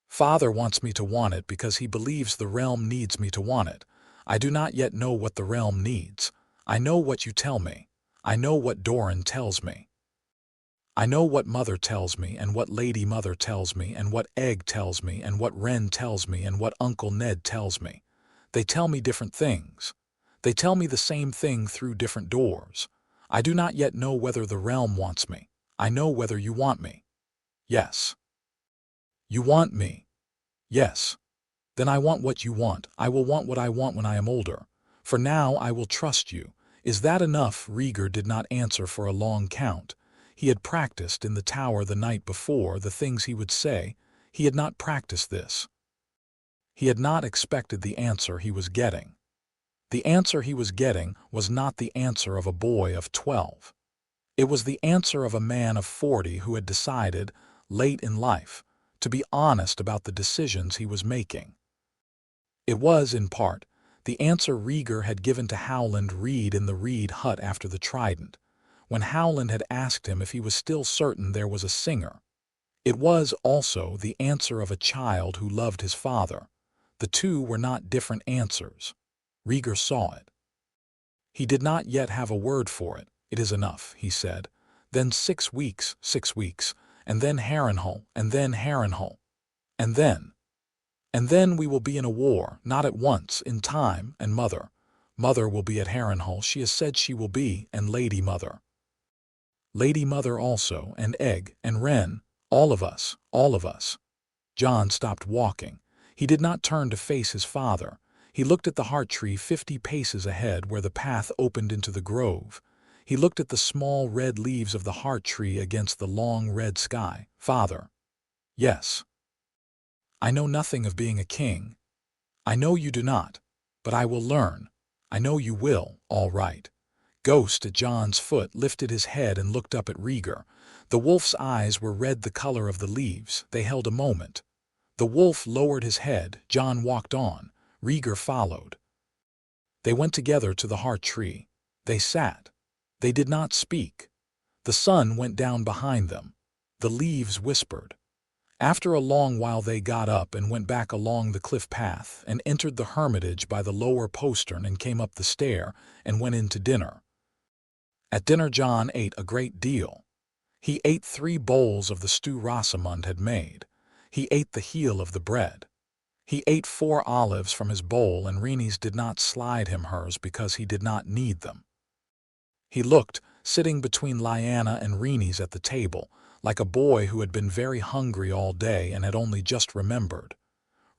"Father wants me to want it because he believes the realm needs me to want it. I do not yet know what the realm needs. I know what you tell me. I know what Doran tells me. I know what Mother tells me, and what Lady Mother tells me, and what Egg tells me, and what Ren tells me, and what Uncle Ned tells me. They tell me different things. They tell me the same thing through different doors. I do not yet know whether the realm wants me. I know whether you want me." "Yes." "You want me?" "Yes." "Then I want what you want. I will want what I want when I am older. For now I will trust you. Is that enough?" Rhaegar did not answer for a long count. He had practiced in the tower the night before the things he would say. He had not practiced this. He had not expected the answer he was getting. The answer he was getting was not the answer of a boy of 12. It was the answer of a man of 40 who had decided, late in life, to be honest about the decisions he was making. It was, in part, the answer Rhaegar had given to Howland Reed in the Reed hut after the Trident, when Howland had asked him if he was still certain there was a singer. It was also the answer of a child who loved his father. The two were not different answers. Rhaegar saw it. He did not yet have a word for it. "It is enough," he said. "Then 6 weeks, 6 weeks, and then Harrenhal, and then Harrenhal. And then we will be in a war, not at once, in time, and Mother will be at Harrenhal. She has said she will be, and Lady Mother. Lady Mother also, and Egg, and Wren, all of us, all of us." Jon stopped walking. He did not turn to face his father. He looked at the heart tree 50 paces ahead where the path opened into the grove. He looked at the small red leaves of the heart tree against the long red sky. "Father." "Yes." "I know nothing of being a king. I know you do not, but I will learn. I know you will, all right." Ghost at Jon's foot lifted his head and looked up at Rhaegar. The wolf's eyes were red the color of the leaves. They held a moment. The wolf lowered his head. Jon walked on. Rhaegar followed. They went together to the heart tree. They sat. They did not speak. The sun went down behind them. The leaves whispered. After a long while they got up and went back along the cliff path and entered the hermitage by the lower postern and came up the stair and went in to dinner. At dinner Jon ate a great deal. He ate 3 bowls of the stew Rosamund had made. He ate the heel of the bread. He ate 4 olives from his bowl, and Rhaenys did not slide him hers because he did not need them. He looked, sitting between Lyanna and Rhaenys at the table, like a boy who had been very hungry all day and had only just remembered.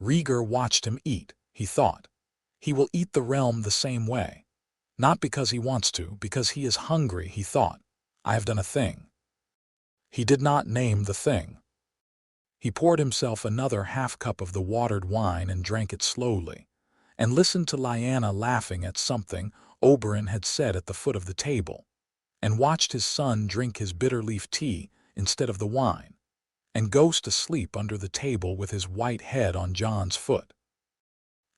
Rhaegar watched him eat, he thought. He will eat the realm the same way. Not because he wants to, because he is hungry, he thought. I have done a thing. He did not name the thing. He poured himself another half-cup of the watered wine and drank it slowly, and listened to Lyanna laughing at something Oberyn had said at the foot of the table, and watched his son drink his bitter-leaf tea instead of the wine, and Ghost asleep under the table with his white head on Jon's foot.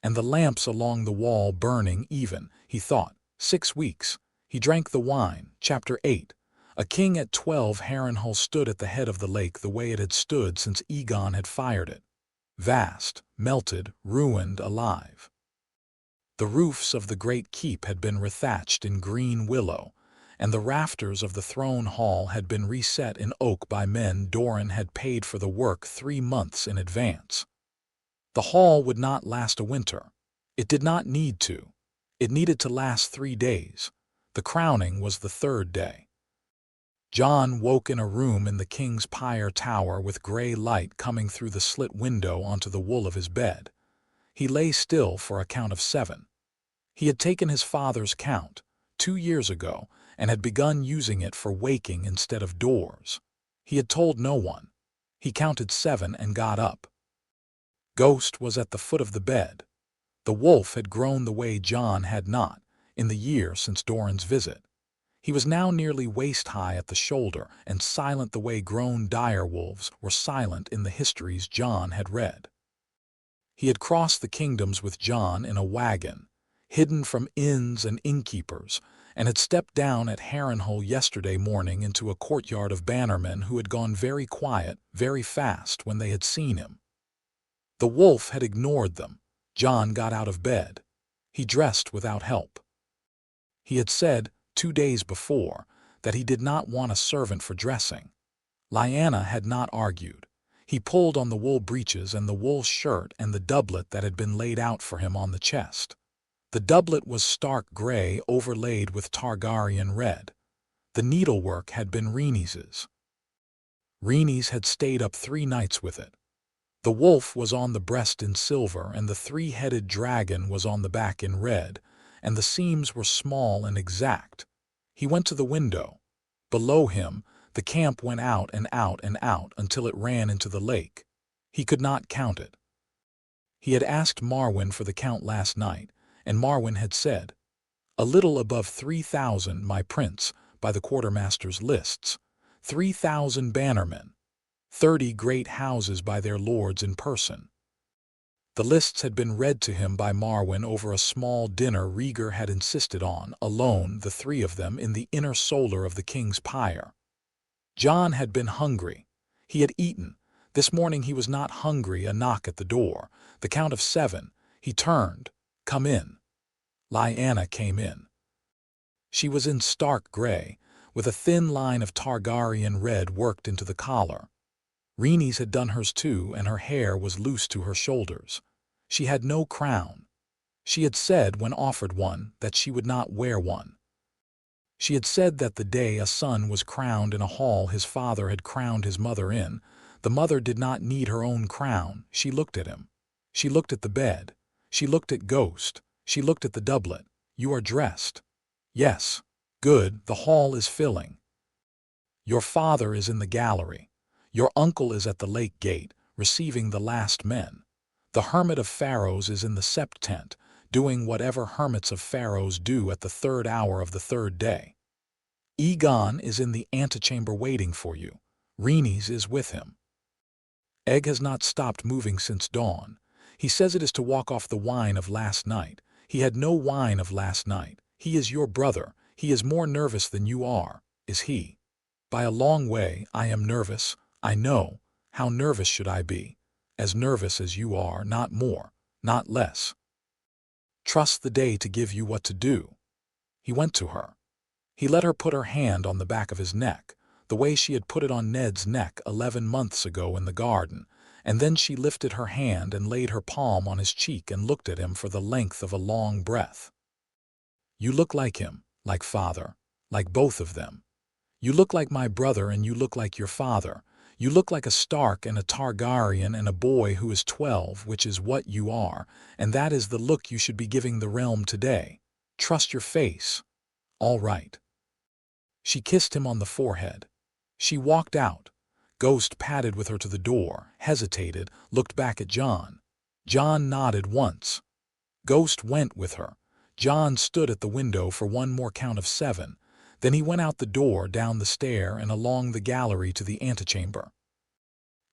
And the lamps along the wall burning even, he thought. 6 weeks. He drank the wine. Chapter 8. A king at 12 Harrenhal stood at the head of the lake the way it had stood since Aegon had fired it. Vast, melted, ruined, alive. The roofs of the great keep had been rethatched in green willow, and the rafters of the throne hall had been reset in oak by men Doran had paid for the work 3 months in advance. The hall would not last a winter. It did not need to. It needed to last 3 days. The crowning was the 3rd day. Jon woke in a room in the king's pyre tower with gray light coming through the slit window onto the wool of his bed. He lay still for a count of 7. He had taken his father's count 2 years ago and had begun using it for waking instead of doors. He had told no one. He counted 7 and got up. Ghost was at the foot of the bed. The wolf had grown the way Jon had not, in the year since Doran's visit. He was now nearly waist-high at the shoulder and silent the way grown direwolves were silent in the histories Jon had read. He had crossed the kingdoms with Jon in a wagon, hidden from inns and innkeepers, and had stepped down at Harrenhal yesterday morning into a courtyard of bannermen who had gone very quiet, very fast when they had seen him. The wolf had ignored them. Jon got out of bed. He dressed without help. He had said, 2 days before, that he did not want a servant for dressing. Lyanna had not argued. He pulled on the wool breeches and the wool shirt and the doublet that had been laid out for him on the chest. The doublet was stark gray overlaid with Targaryen red. The needlework had been Rhaenys's. Rhaenys had stayed up 3 nights with it. The wolf was on the breast in silver, and the 3-headed dragon was on the back in red, and the seams were small and exact. He went to the window. Below him, the camp went out and out and out until it ran into the lake. He could not count it. He had asked Marwyn for the count last night, and Marwyn had said, "A little above 3,000, my prince, by the quartermaster's lists. 3,000 bannermen. 30 great houses by their lords in person." The lists had been read to him by Marwyn over a small dinner Rhaegar had insisted on, alone, the 3 of them, in the inner solar of the king's pyre. Jon had been hungry. He had eaten. This morning he was not hungry. A knock at the door. The count of 7. He turned. "Come in." Lyanna came in. She was in stark gray, with a thin line of Targaryen red worked into the collar. Rhaenys had done hers too, and her hair was loose to her shoulders. She had no crown. She had said, when offered one, that she would not wear one. She had said that the day a son was crowned in a hall his father had crowned his mother in, the mother did not need her own crown. She looked at him. She looked at the bed. She looked at Ghost. She looked at the doublet. You are dressed. Yes. Good, the hall is filling. Your father is in the gallery. Your uncle is at the lake gate, receiving the last men. The hermit of Pharaohs is in the sept tent, doing whatever hermits of Pharaohs do at the third hour of the third day. Aegon is in the antechamber waiting for you. Rhaenys is with him. Egg has not stopped moving since dawn. He says it is to walk off the wine of last night. He had no wine of last night. He is your brother. He is more nervous than you are, is he? By a long way. I am nervous. I know. How nervous should I be? As nervous as you are, not more, not less. Trust the day to give you what to do. He went to her. He let her put her hand on the back of his neck, the way she had put it on Ned's neck 11 months ago in the garden, and then she lifted her hand and laid her palm on his cheek and looked at him for the length of a long breath. You look like him, like father, like both of them. You look like my brother and you look like your father. You look like a Stark and a Targaryen and a boy who is 12, which is what you are, and that is the look you should be giving the realm today. Trust your face. All right. She kissed him on the forehead. She walked out. Ghost padded with her to the door, hesitated, looked back at Jon. Jon nodded once. Ghost went with her. Jon stood at the window for one more count of 7. Then he went out the door, down the stair, and along the gallery to the antechamber.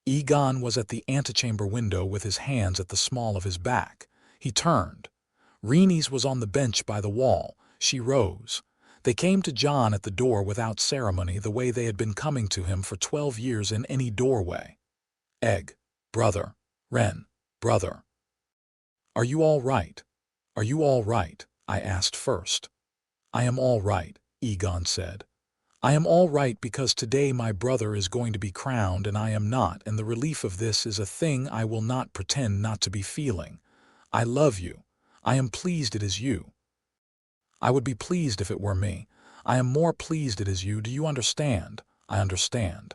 Aegon was at the antechamber window with his hands at the small of his back. He turned. Rhaenys was on the bench by the wall. She rose. They came to Jon at the door without ceremony, the way they had been coming to him for 12 years in any doorway. Egg, brother, Ren, brother. Are you all right? Are you all right? I asked first. I am all right, Aegon said. I am all right because today my brother is going to be crowned and I am not, and the relief of this is a thing I will not pretend not to be feeling. I love you. I am pleased it is you. I would be pleased if it were me. I am more pleased it is you. Do you understand? I understand.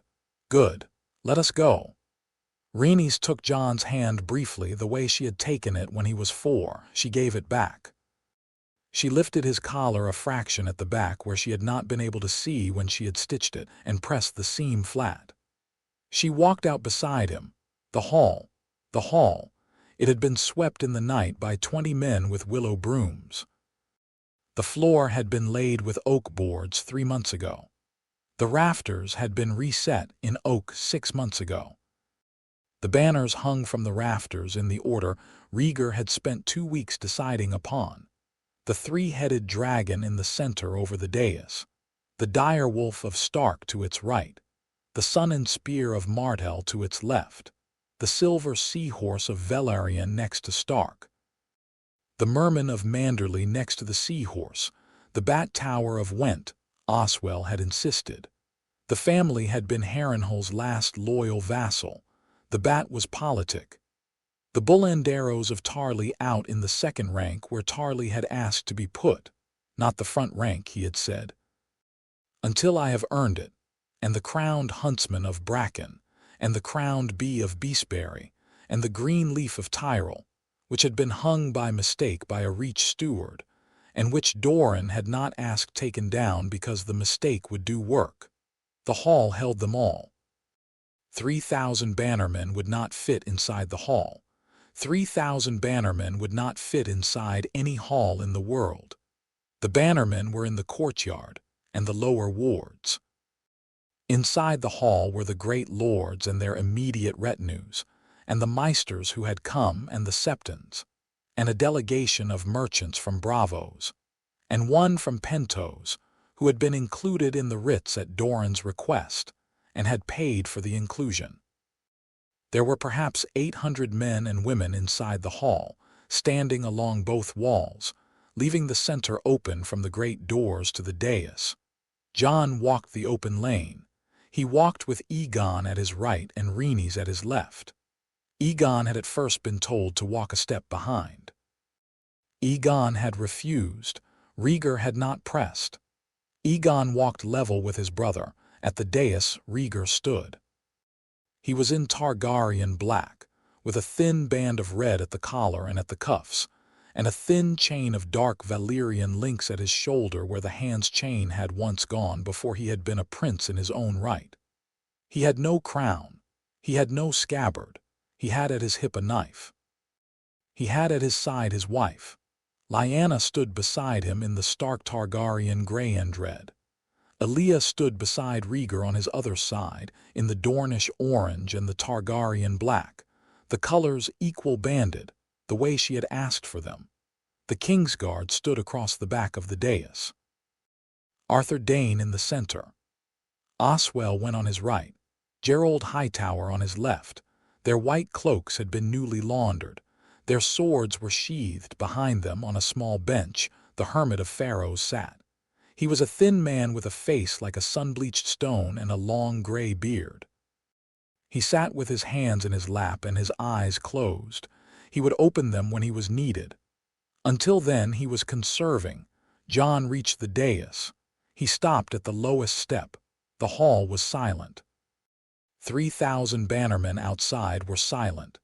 Good. Let us go. Rhaenys took Jon's hand briefly, the way she had taken it when he was 4. She gave it back. She lifted his collar a fraction at the back where she had not been able to see when she had stitched it, and pressed the seam flat. She walked out beside him. The hall. The hall. It had been swept in the night by 20 men with willow brooms. The floor had been laid with oak boards 3 months ago. The rafters had been reset in oak 6 months ago. The banners hung from the rafters in the order Rhaegar had spent 2 weeks deciding upon. The 3-headed dragon in the center over the dais, the dire wolf of Stark to its right, the sun and spear of Martell to its left, the silver seahorse of Velaryon next to Stark, the merman of Manderley next to the seahorse, the bat tower of Went, Oswell had insisted. The family had been Harrenhal's last loyal vassal. The bat was politic. The bullanderos of Tarly out in the second rank where Tarly had asked to be put, not the front rank, he had said. Until I have earned it, and the crowned huntsman of Bracken, and the crowned bee of Beastbury, and the green leaf of Tyrol, which had been hung by mistake by a reach steward, and which Doran had not asked taken down because the mistake would do work. The hall held them all. 3,000 bannermen would not fit inside the hall. 3,000 bannermen would not fit inside any hall in the world. The bannermen were in the courtyard and the lower wards. Inside the hall were the great lords and their immediate retinues, and the maesters who had come, and the septons, and a delegation of merchants from Bravos, and one from Pentos, who had been included in the writs at Doran's request, and had paid for the inclusion. There were perhaps 800 men and women inside the hall, standing along both walls, leaving the center open from the great doors to the dais. Jon walked the open lane. He walked with Aegon at his right and Rhaenys at his left. Aegon had at first been told to walk a step behind. Aegon had refused. Rhaegar had not pressed. Aegon walked level with his brother. At the dais, Rhaegar stood. He was in Targaryen black, with a thin band of red at the collar and at the cuffs, and a thin chain of dark Valyrian links at his shoulder where the hand's chain had once gone before he had been a prince in his own right. He had no crown. He had no scabbard. He had at his hip a knife. He had at his side his wife. Lyanna stood beside him in the Stark Targaryen grey and red. Elia stood beside Rhaegar on his other side, in the Dornish orange and the Targaryen black, the colors equal-banded, the way she had asked for them. The Kingsguard stood across the back of the dais. Arthur Dayne in the center. Oswell went on his right, Gerald Hightower on his left. Their white cloaks had been newly laundered. Their swords were sheathed behind them. On a small bench the Hermit of Pharaohs sat. He was a thin man with a face like a sun-bleached stone and a long gray beard. He sat with his hands in his lap and his eyes closed. He would open them when he was needed. Until then he was conserving. Jon reached the dais. He stopped at the lowest step. The hall was silent. 3,000 bannermen outside were silent.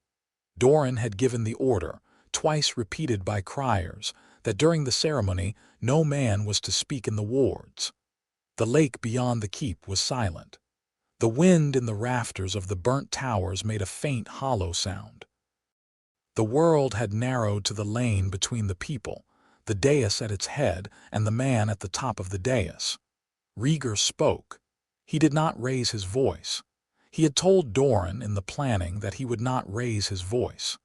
Doran had given the order, twice repeated by criers, that during the ceremony no man was to speak in the wards. The lake beyond the keep was silent. The wind in the rafters of the burnt towers made a faint hollow sound. The world had narrowed to the lane between the people, the dais at its head and the man at the top of the dais. Rhaegar spoke. He did not raise his voice. He had told Doran in the planning that he would not raise his voice.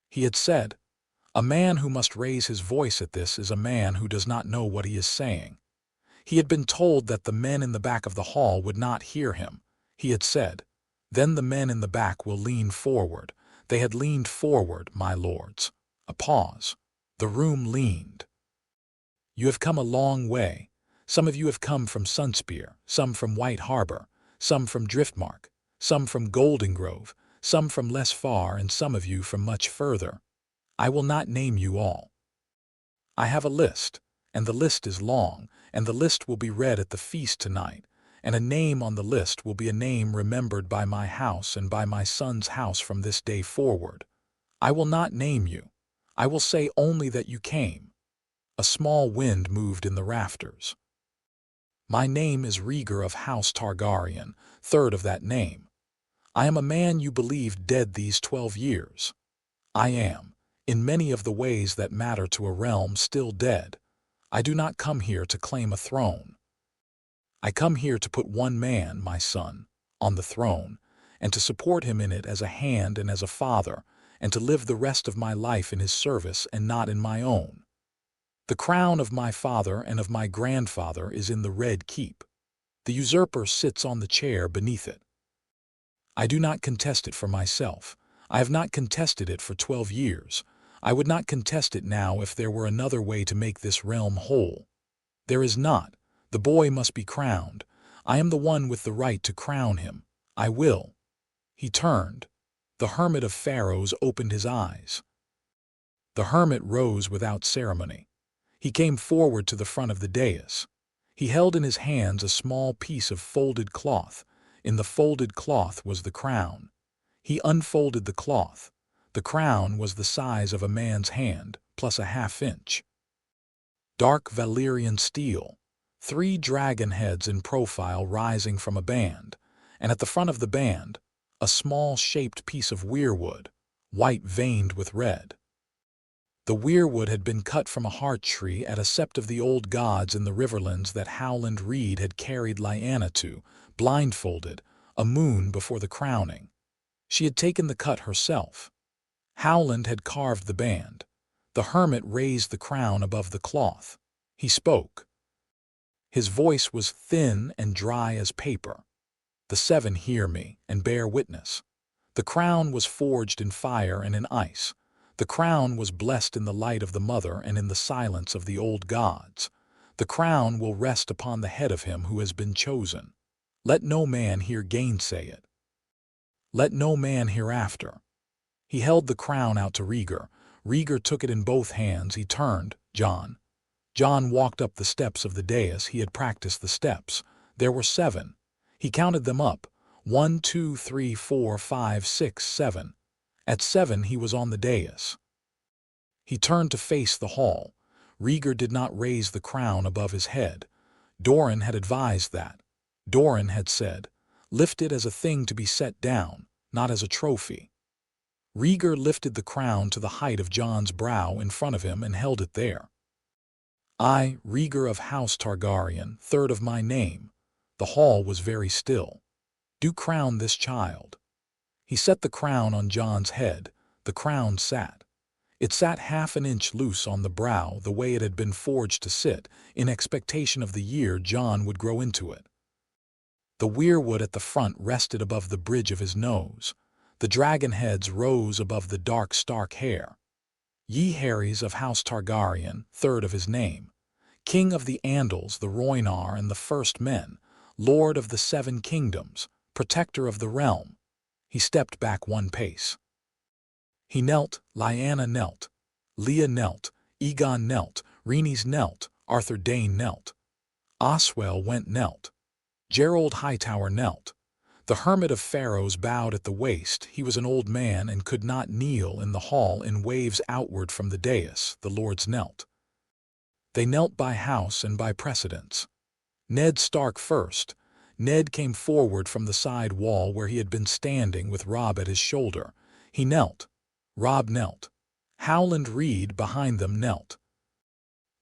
He had said, "A man who must raise his voice at this is a man who does not know what he is saying." He had been told that the men in the back of the hall would not hear him. He had said, "Then the men in the back will lean forward." They had leaned forward, my lords. A pause. The room leaned. "You have come a long way. Some of you have come from Sunspear, some from White Harbor, some from Driftmark, some from Golden Grove, some from less far, and some of you from much further. I will not name you all. I have a list, and the list is long, and the list will be read at the feast tonight, and a name on the list will be a name remembered by my house and by my son's house from this day forward. I will not name you. I will say only that you came." A small wind moved in the rafters. "My name is Rhaegar of House Targaryen, third of that name. I am a man you believed dead these 12 years. I am, in many of the ways that matter to a realm, still dead. I do not come here to claim a throne. I come here to put one man, my son, on the throne, and to support him in it as a hand and as a father, and to live the rest of my life in his service and not in my own. The crown of my father and of my grandfather is in the Red Keep. The usurper sits on the chair beneath it. I do not contest it for myself. I have not contested it for 12 years. I would not contest it now if there were another way to make this realm whole. There is not. The boy must be crowned. I am the one with the right to crown him. I will." He turned. The Hermit of Pharaohs opened his eyes. The hermit rose without ceremony. He came forward to the front of the dais. He held in his hands a small piece of folded cloth. In the folded cloth was the crown. He unfolded the cloth. The crown was the size of a man's hand, plus a half-inch. Dark Valyrian steel, 3 dragon heads in profile rising from a band, and at the front of the band, a small shaped piece of weirwood, white veined with red. The weirwood had been cut from a heart tree at a sept of the old gods in the riverlands that Howland Reed had carried Lyanna to, blindfolded, a moon before the crowning. She had taken the cut herself. Howland had carved the band. The hermit raised the crown above the cloth. He spoke. His voice was thin and dry as paper. "The 7 hear me and bear witness. The crown was forged in fire and in ice. The crown was blessed in the light of the mother and in the silence of the old gods. The crown will rest upon the head of him who has been chosen. Let no man here gainsay it. Let no man hereafter. He held the crown out to Rhaegar. Rhaegar took it in both hands. He turned. Jon. Jon walked up the steps of the dais. He had practiced the steps. There were 7. He counted them up. 1, 2, 3, 4, 5, 6, 7. At 7 he was on the dais. He turned to face the hall. Rhaegar did not raise the crown above his head. Doran had advised that. Doran had said, lift it as a thing to be set down, not as a trophy. Rhaegar lifted the crown to the height of Jon's brow in front of him and held it there. I, Rhaegar of House Targaryen, 3rd of my name. The hall was very still. Do crown this child. He set the crown on Jon's head. The crown sat. It sat half an inch loose on the brow, the way it had been forged to sit, in expectation of the year Jon would grow into it. The weirwood at the front rested above the bridge of his nose. The dragon heads rose above the dark Stark hair. Ye Harrys of House Targaryen, 3rd of his name. King of the Andals, the Rhoynar, and the First Men, Lord of the 7 Kingdoms, Protector of the Realm. He stepped back 1 pace. He knelt, Lyanna knelt, Leah knelt, Aegon knelt, Rhaenys knelt, Arthur Dayne knelt. Oswell went knelt. Gerald Hightower knelt. The Hermit of Pharaohs bowed at the waist. He was an old man and could not kneel in the hall in waves outward from the dais. The lords knelt. They knelt by house and by precedence. Ned Stark first. Ned came forward from the side wall where he had been standing with Robb at his shoulder. He knelt. Robb knelt. Howland Reed behind them knelt.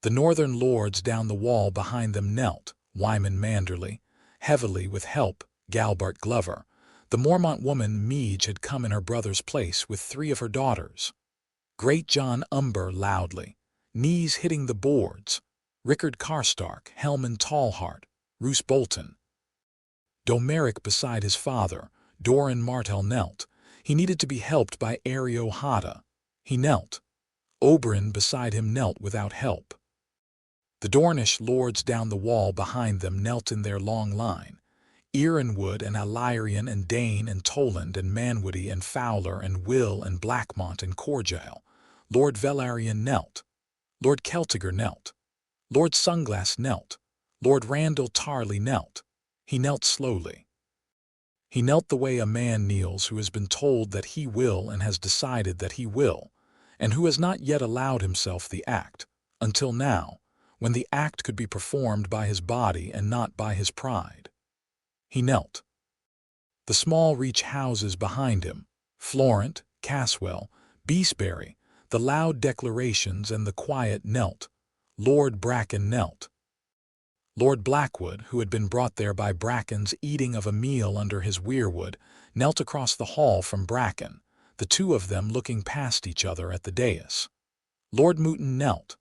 The northern lords down the wall behind them knelt. Wyman Manderly, heavily with help, Galbart Glover. The Mormont woman Meege had come in her brother's place with 3 of her daughters. Great John Umber loudly, knees hitting the boards. Rickard Karstark, Helman Tallheart, Roose Bolton. Domeric beside his father. Doran Martell knelt. He needed to be helped by Ario Hada. He knelt. Oberyn beside him knelt without help. The Dornish lords down the wall behind them knelt in their long line. Ironwood and Illyrian and Dane and Toland and Manwoody and Fowler and Will and Blackmont and Corjail. Lord Velaryon knelt. Lord Celtigar knelt. Lord Sunglass knelt. Lord Randall Tarley knelt. He knelt slowly. He knelt the way a man kneels who has been told that he will and has decided that he will, and who has not yet allowed himself the act, until now, when the act could be performed by his body and not by his pride. He knelt. The small reach houses behind him, Florent, Caswell, Beesbury, the loud declarations and the quiet knelt. Lord Bracken knelt. Lord Blackwood, who had been brought there by Bracken's eating of a meal under his weirwood, knelt across the hall from Bracken, the 2 of them looking past each other at the dais. Lord Mouton knelt.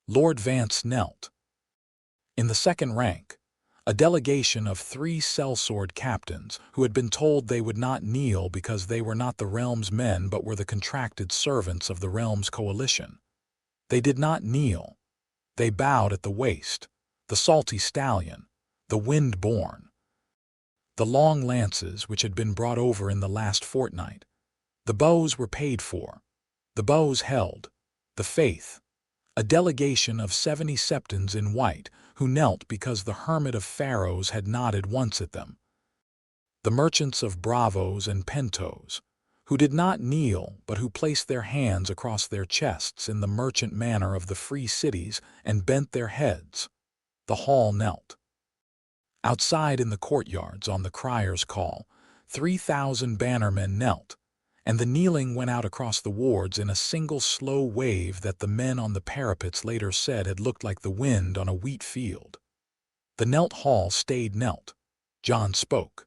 Lord Vance knelt. In the second rank, a delegation of 3 sellsword captains who had been told they would not kneel because they were not the realm's men but were the contracted servants of the realm's coalition. They did not kneel. They bowed at the waist. The salty stallion, the wind-born. The long lances which had been brought over in the last fortnight. The bows were paid for. The bows held. The faith. A delegation of 70 septons in white who knelt because the Hermit of Pharaohs had nodded once at them. The merchants of Bravos and Pentos, who did not kneel but who placed their hands across their chests in the merchant manner of the free cities and bent their heads. The hall knelt. Outside in the courtyards on the crier's call, 3,000 bannermen knelt, and the kneeling went out across the wards in a single slow wave that the men on the parapets later said had looked like the wind on a wheat field. The knelt hall stayed knelt. Jon spoke.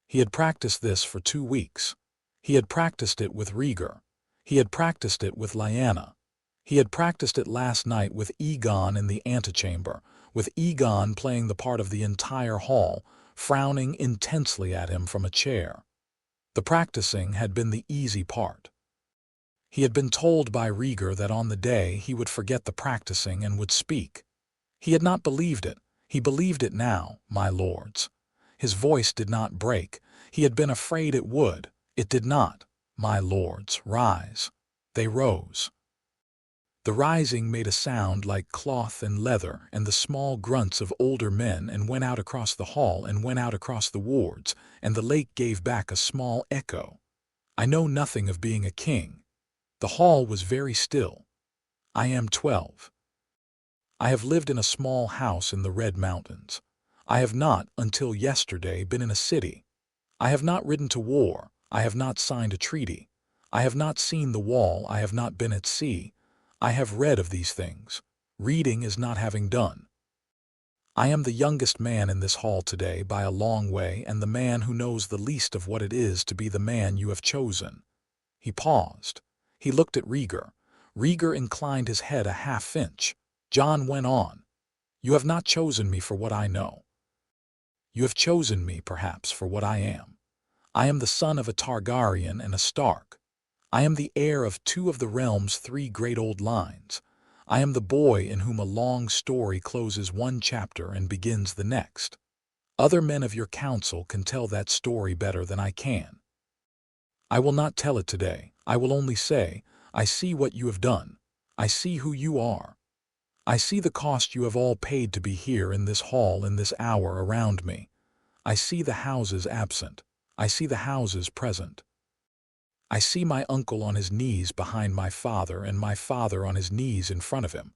He had practiced this for 2 weeks. He had practiced it with Rhaegar. He had practiced it with Lyanna. He had practiced it last night with Aegon in the antechamber, with Aegon playing the part of the entire hall, frowning intensely at him from a chair. The practicing had been the easy part. He had been told by Rhaegar that on the day he would forget the practicing and would speak. He had not believed it. He believed it now, my lords. His voice did not break. He had been afraid it would. It did not. My lords, rise. They rose. The rising made a sound like cloth and leather and the small grunts of older men, and went out across the hall and went out across the wards, and the lake gave back a small echo. I know nothing of being a king. The hall was very still. I am 12. I have lived in a small house in the Red Mountains. I have not, until yesterday, been in a city. I have not ridden to war. I have not signed a treaty. I have not seen the wall. I have not been at sea. I have read of these things. Reading is not having done. I am the youngest man in this hall today by a long way, and the man who knows the least of what it is to be the man you have chosen. He paused. He looked at Rhaegar. Rhaegar inclined his head a half-inch. Jon went on. You have not chosen me for what I know. You have chosen me, perhaps, for what I am. I am the son of a Targaryen and a Stark. I am the heir of two of the realm's three great old lines. I am the boy in whom a long story closes one chapter and begins the next. Other men of your council can tell that story better than I can. I will not tell it today. I will only say, I see what you have done. I see who you are. I see the cost you have all paid to be here in this hall in this hour around me. I see the houses absent. I see the houses present. I see my uncle on his knees behind my father, and my father on his knees in front of him.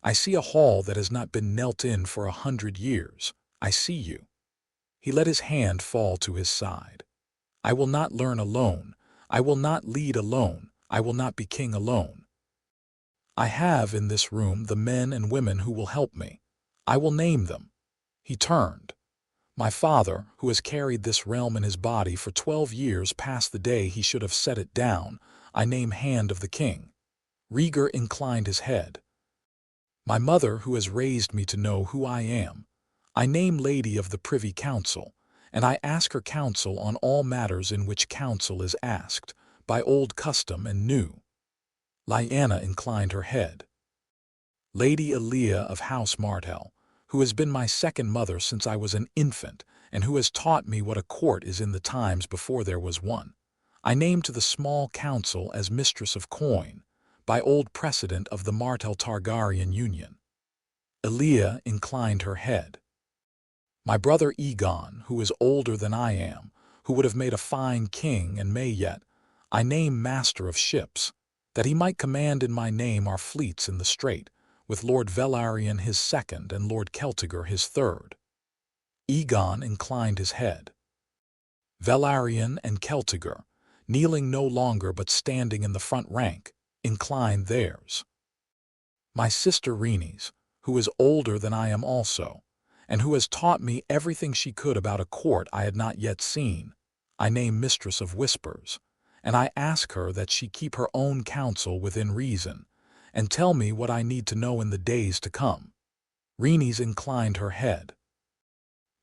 I see a hall that has not been knelt in for 100 years. I see you. He let his hand fall to his side. I will not learn alone. I will not lead alone. I will not be king alone. I have in this room the men and women who will help me. I will name them. He turned. My father, who has carried this realm in his body for 12 years past the day he should have set it down, I name Hand of the King. Rhaegar inclined his head. My mother, who has raised me to know who I am, I name Lady of the Privy Council, and I ask her counsel on all matters in which counsel is asked, by old custom and new. Lyanna inclined her head. Lady Elia of House Martell, who has been my second mother since I was an infant, and who has taught me what a court is in the times before there was one. I name to the small council as Mistress of Coin, by old precedent of the Martell Targaryen union. Elia inclined her head. My brother Aegon, who is older than I am, who would have made a fine king and may yet, I name Master of Ships, that he might command in my name our fleets in the strait, with Lord Velaryon his second and Lord Celtigar his third. Aegon inclined his head. Velaryon and Celtigar, kneeling no longer but standing in the front rank, inclined theirs. My sister Rhaenys, who is older than I am also, and who has taught me everything she could about a court I had not yet seen, I name Mistress of Whispers, and I ask her that she keep her own counsel within reason, and tell me what I need to know in the days to come. Rhaenys inclined her head.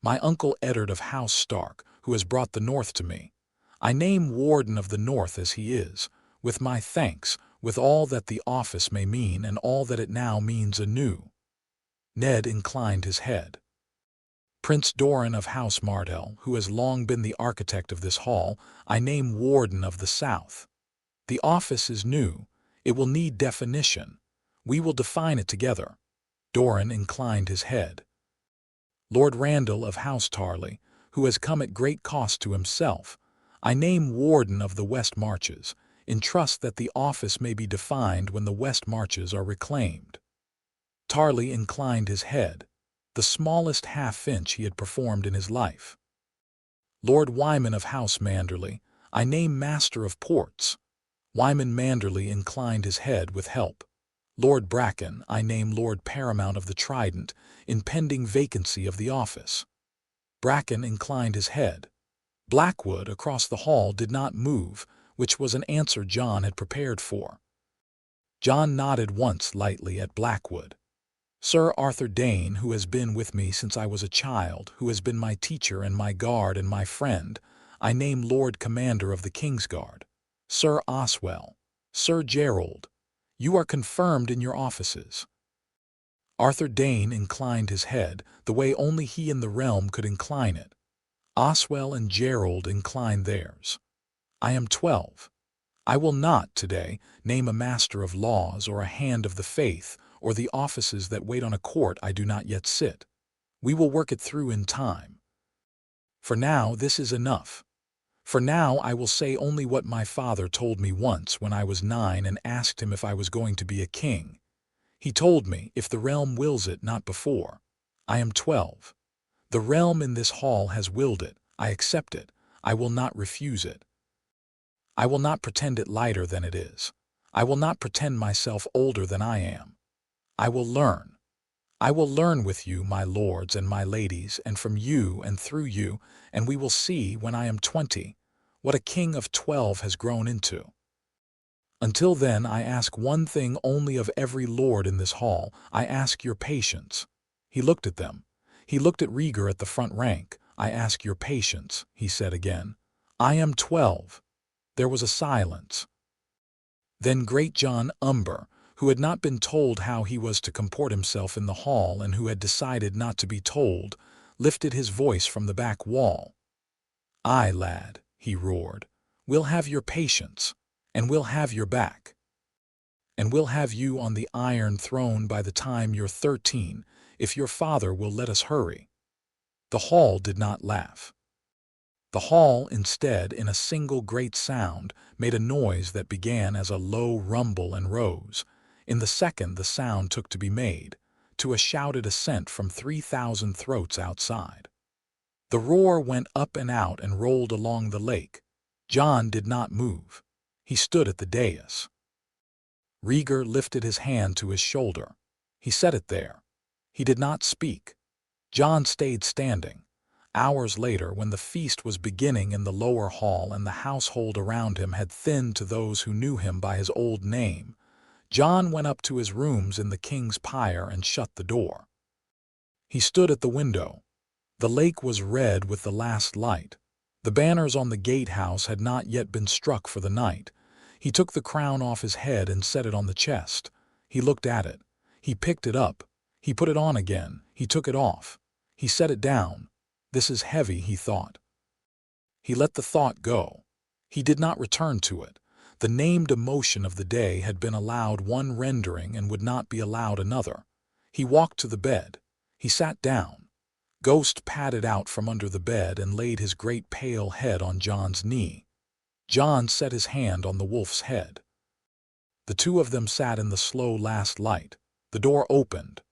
My uncle Eddard of House Stark, who has brought the North to me, I name Warden of the North as he is, with my thanks, with all that the office may mean and all that it now means anew. Ned inclined his head. Prince Doran of House Martell, who has long been the architect of this hall, I name Warden of the South. The office is new. It will need definition. We will define it together. Doran inclined his head. Lord Randall of House Tarly, who has come at great cost to himself, I name Warden of the West Marches, in trust that the office may be defined when the West Marches are reclaimed. Tarly inclined his head, the smallest half-inch he had performed in his life. Lord Wyman of House Manderley, I name Master of Ports. Wyman Manderley inclined his head with help. Lord Bracken, I name Lord Paramount of the Trident, in pending vacancy of the office. Bracken inclined his head. Blackwood across the hall did not move, which was an answer Jon had prepared for. Jon nodded once lightly at Blackwood. Sir Arthur Dane, who has been with me since I was a child, who has been my teacher and my guard and my friend, I name Lord Commander of the Kingsguard. Sir Oswell. Sir Gerald, you are confirmed in your offices." Arthur Dane inclined his head the way only he in the realm could incline it. Oswell and Gerald inclined theirs. "I am 12. I will not, today, name a master of laws or a hand of the faith or the offices that wait on a court I do not yet sit. We will work it through in time. For now this is enough. For now I will say only what my father told me once when I was 9 and asked him if I was going to be a king. He told me, if the realm wills it, not before. I am 12. The realm in this hall has willed it. I accept it. I will not refuse it. I will not pretend it lighter than it is. I will not pretend myself older than I am. I will learn. I will learn with you, my lords and my ladies, and from you and through you, and we will see, when I am 20, what a king of 12 has grown into. Until then I ask one thing only of every lord in this hall. I ask your patience." He looked at them. He looked at Rhaegar at the front rank. "I ask your patience," he said again. "I am 12. There was a silence. Then great John Umber, who had not been told how he was to comport himself in the hall and who had decided not to be told, lifted his voice from the back wall. "Aye, lad," he roared, "we'll have your patience, and we'll have your back. And we'll have you on the Iron Throne by the time you're 13, if your father will let us hurry." The hall did not laugh. The hall, instead, in a single great sound, made a noise that began as a low rumble and rose. In the second the sound took to be made, to a shouted assent from 3,000 throats outside. The roar went up and out and rolled along the lake. Jon did not move. He stood at the dais. Rhaegar lifted his hand to his shoulder. He set it there. He did not speak. Jon stayed standing. Hours later, when the feast was beginning in the lower hall and the household around him had thinned to those who knew him by his old name, Jon went up to his rooms in the king's pyre and shut the door. He stood at the window. The lake was red with the last light. The banners on the gatehouse had not yet been struck for the night. He took the crown off his head and set it on the chest. He looked at it. He picked it up. He put it on again. He took it off. He set it down. "This is heavy," he thought. He let the thought go. He did not return to it. The named emotion of the day had been allowed one rendering and would not be allowed another. He walked to the bed. He sat down. Ghost padded out from under the bed and laid his great pale head on Jon's knee. Jon set his hand on the wolf's head. The two of them sat in the slow last light. The door opened.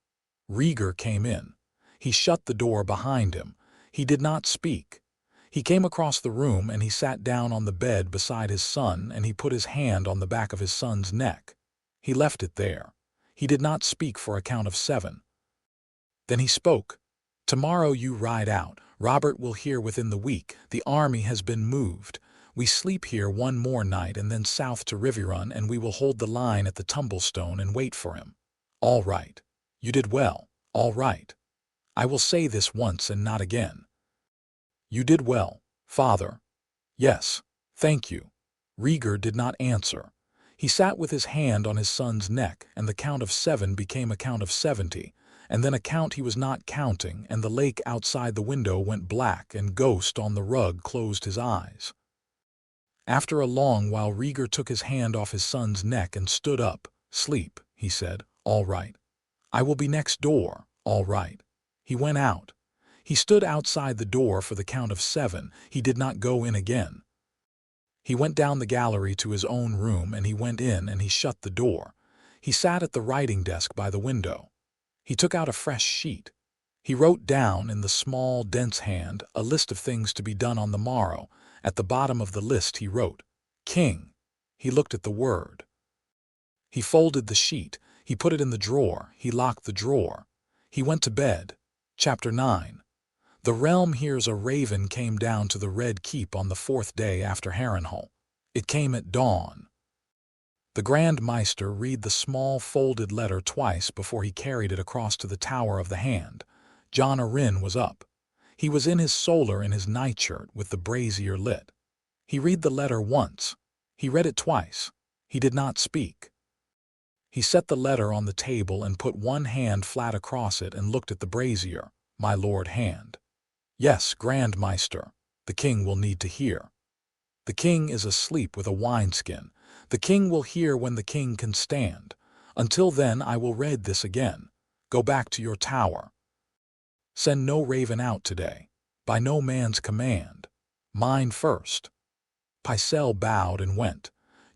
Rhaegar came in. He shut the door behind him. He did not speak. He came across the room and he sat down on the bed beside his son and he put his hand on the back of his son's neck. He left it there. He did not speak for a count of 7. Then he spoke. "Tomorrow you ride out. Robert will hear within the week. The army has been moved. We sleep here one more night and then south to Riverrun, and we will hold the line at the Tumblestone and wait for him. All right. You did well. All right. I will say this once and not again. You did well, father." "Yes, thank you." Rhaegar did not answer. He sat with his hand on his son's neck, and the count of 7 became a count of 70, and then a count he was not counting, and the lake outside the window went black, and Ghost on the rug closed his eyes. After a long while Rhaegar took his hand off his son's neck and stood up. "Sleep," he said. "All right. I will be next door. All right." He went out. He stood outside the door for the count of 7. He did not go in again. He went down the gallery to his own room, and he went in and he shut the door. He sat at the writing desk by the window. He took out a fresh sheet. He wrote down in the small, dense hand a list of things to be done on the morrow. At the bottom of the list he wrote, "King." He looked at the word. He folded the sheet. He put it in the drawer. He locked the drawer. He went to bed. Chapter 9. The realm hears a raven came down to the Red Keep on the 4th day after Harrenhal. It came at dawn. The Grand Maester read the small folded letter twice before he carried it across to the Tower of the Hand. Jon Arryn was up. He was in his solar in his nightshirt with the brazier lit. He read the letter once. He read it twice. He did not speak. He set the letter on the table and put one hand flat across it and looked at the brazier. My lord hand. Yes, Grand Maester, the king will need to hear. The king is asleep with a wineskin. The king will hear when the king can stand. Until then I will read this again. Go back to your tower. Send no raven out today. By no man's command. Mine first. Pycelle bowed and went.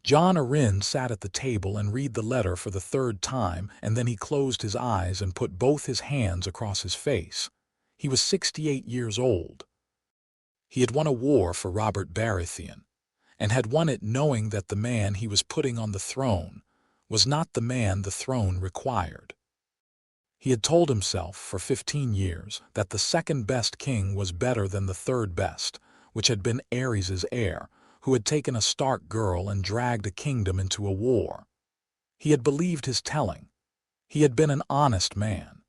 Jon Arryn sat at the table and read the letter for the third time, and then he closed his eyes and put both his hands across his face. He was 68 years old. He had won a war for Robert Baratheon, and had won it knowing that the man he was putting on the throne was not the man the throne required. He had told himself for 15 years that the second best king was better than the third best, which had been Aerys's heir, who had taken a Stark girl and dragged a kingdom into a war. He had believed his telling. He had been an honest man.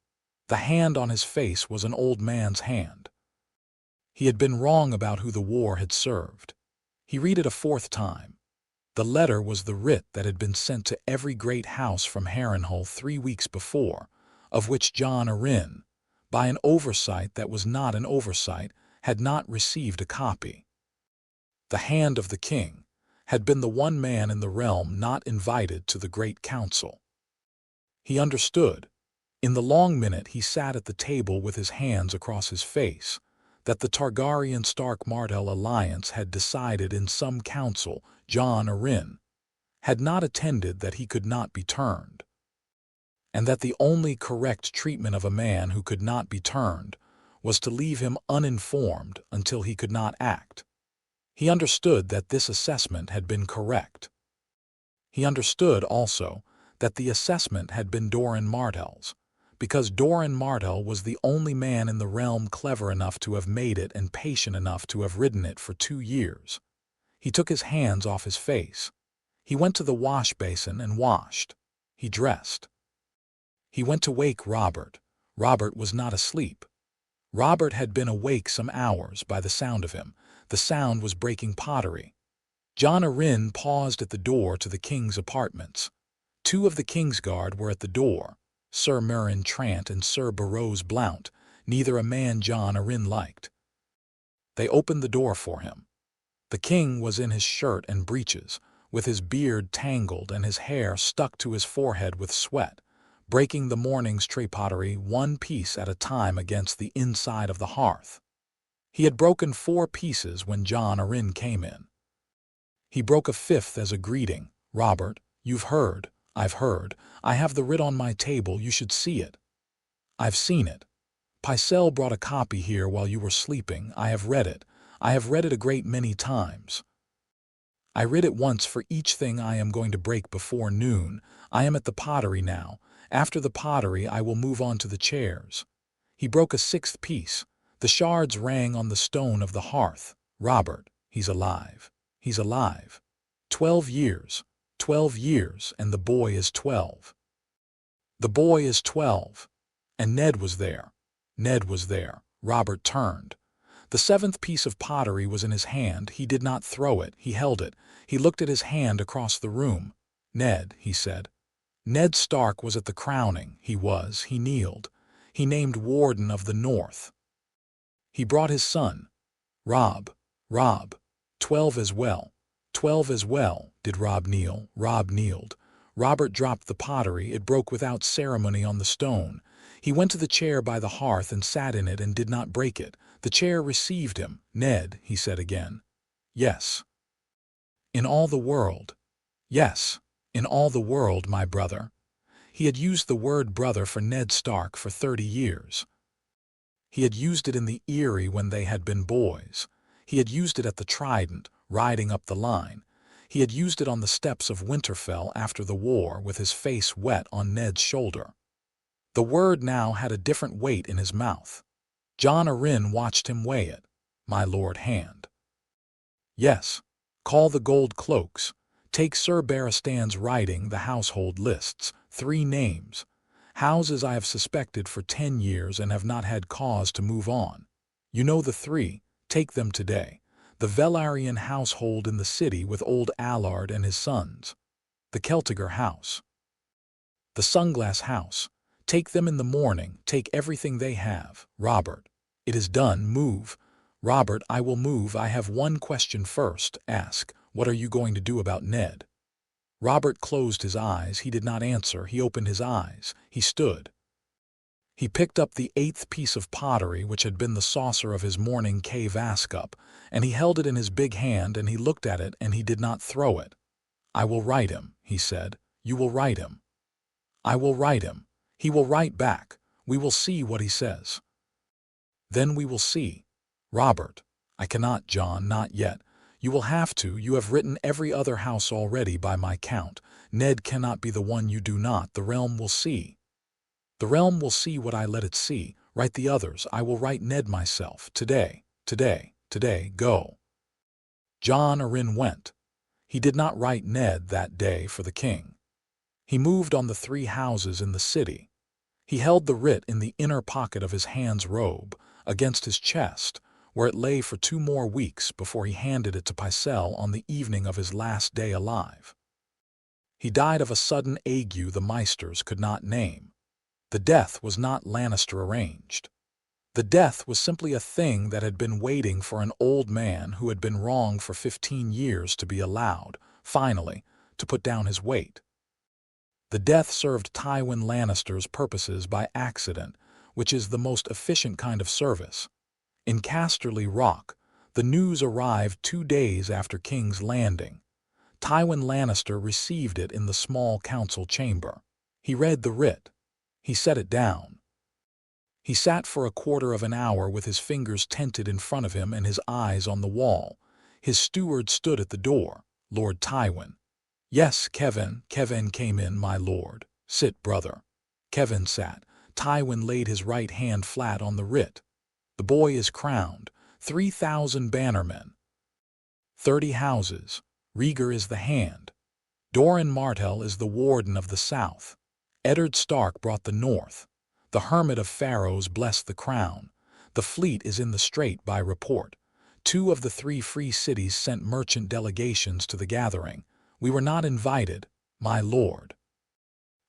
The hand on his face was an old man's hand. He had been wrong about who the war had served. He read it a fourth time. The letter was the writ that had been sent to every great house from Harrenhal 3 weeks before, of which Jon Arryn, by an oversight that was not an oversight, had not received a copy. The hand of the king had been the one man in the realm not invited to the great council. He understood, in the long minute he sat at the table with his hands across his face, that the Targaryen-Stark-Martell alliance had decided in some council Jon Arryn had not attended that he could not be turned, and that the only correct treatment of a man who could not be turned was to leave him uninformed until he could not act. He understood that this assessment had been correct. He understood also that the assessment had been Doran Martell's, because Doran Martell was the only man in the realm clever enough to have made it and patient enough to have ridden it for 2 years. He took his hands off his face. He went to the wash basin and washed. He dressed. He went to wake Robert. Robert was not asleep. Robert had been awake some hours by the sound of him. The sound was breaking pottery. Jon Arryn paused at the door to the king's apartments. 2 of the Kingsguard were at the door, Sir Meryn Trant and Sir Barrows Blount, neither a man Jon Arryn liked. They opened the door for him. The king was in his shirt and breeches, with his beard tangled and his hair stuck to his forehead with sweat, breaking the morning's tray pottery 1 piece at a time against the inside of the hearth. He had broken 4 pieces when Jon Arryn came in. He broke a 5th as a greeting. Robert, you've heard. I've heard. I have the writ on my table. You should see it. I've seen it. Pycelle brought a copy here while you were sleeping. I have read it. I have read it a great many times. I read it once for each thing I am going to break before noon. I am at the pottery now. After the pottery I will move on to the chairs. He broke a 6th piece. The shards rang on the stone of the hearth. Robert, he's alive. He's alive. 12 years. 12 years, and the boy is 12. The boy is 12. And Ned was there. Ned was there. Robert turned. The 7th piece of pottery was in his hand. He did not throw it. He held it. He looked at his hand across the room. Ned, he said. Ned Stark was at the crowning. He kneeled. He named Warden of the North. He brought his son. Rob. 12 as well. 12 as well. Did Rob kneel? Rob kneeled. Robert dropped the pottery. It broke without ceremony on the stone. He went to the chair by the hearth and sat in it and did not break it. The chair received him. Ned, he said again. Yes. In all the world. Yes. In all the world, my brother. He had used the word brother for Ned Stark for 30 years. He had used it in the Eyrie when they had been boys. He had used it at the Trident, riding up the line. He had used it on the steps of Winterfell after the war with his face wet on Ned's shoulder. The word now had a different weight in his mouth. Jon Arryn watched him weigh it. My lord hand. Yes. Call the gold cloaks. Take Sir Barristan's writing the household lists. 3 names. Houses I have suspected for 10 years and have not had cause to move on. You know the 3. Take them today. The Velaryon household in the city with old Allard and his sons. The Celtiger house. The Sunglass house. Take them in the morning, take everything they have. Robert. It is done, move. Robert, I will move. I have one question first. Ask, what are you going to do about Ned? Robert closed his eyes. He did not answer. He opened his eyes. He stood. He picked up the 8th piece of pottery, which had been the saucer of his morning cave ask-up, and he held it in his big hand, and he looked at it, and he did not throw it. I will write him, he said. You will write him. I will write him. He will write back. We will see what he says. Then we will see. Robert. I cannot, John, not yet. You will have to. You have written every other house already by my count. Ned cannot be the one you do not. The realm will see. The realm will see what I let it see. Write the others. I will write Ned myself. Today, today, today, go. John Arryn went. He did not write Ned that day for the king. He moved on the 3 houses in the city. He held the writ in the inner pocket of his hand's robe, against his chest, where it lay for 2 more weeks before he handed it to Pycelle on the evening of his last day alive. He died of a sudden ague the Meisters could not name. The death was not Lannister arranged. The death was simply a thing that had been waiting for an old man who had been wrong for 15 years to be allowed, finally, to put down his weight. The death served Tywin Lannister's purposes by accident, which is the most efficient kind of service. In Casterly Rock, the news arrived 2 days after King's Landing. Tywin Lannister received it in the small council chamber. He read the writ. He set it down. He sat for a quarter of an hour with his fingers tented in front of him and his eyes on the wall. His steward stood at the door. Lord Tywin. Yes, Kevin came in, my lord. Sit, brother. Kevin sat. Tywin laid his right hand flat on the writ. The boy is crowned. 3,000 bannermen. 30 houses. Rhaegar is the hand. Doran Martell is the warden of the south. Eddard Stark brought the north. The Hermit of Pharaohs blessed the crown. The fleet is in the strait by report. 2 of the 3 free cities sent merchant delegations to the gathering. We were not invited, my lord.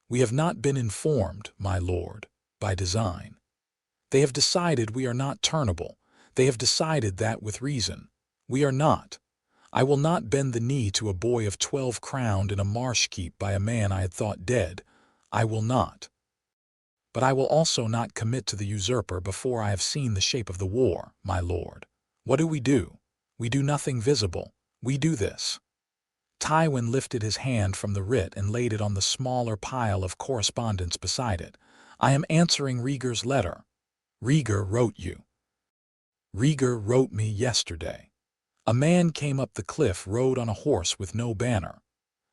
We have not been informed, my lord, by design. They have decided we are not turnable. They have decided that with reason. We are not. I will not bend the knee to a boy of 12 crowned in a marsh keep by a man I had thought dead. I will not. But I will also not commit to the usurper before I have seen the shape of the war, my lord. What do? We do nothing visible. We do this. Tywin lifted his hand from the writ and laid it on the smaller pile of correspondence beside it. I am answering Rhaegar's letter. Rhaegar wrote you. Rhaegar wrote me yesterday. A man came up the cliff, rode on a horse with no banner.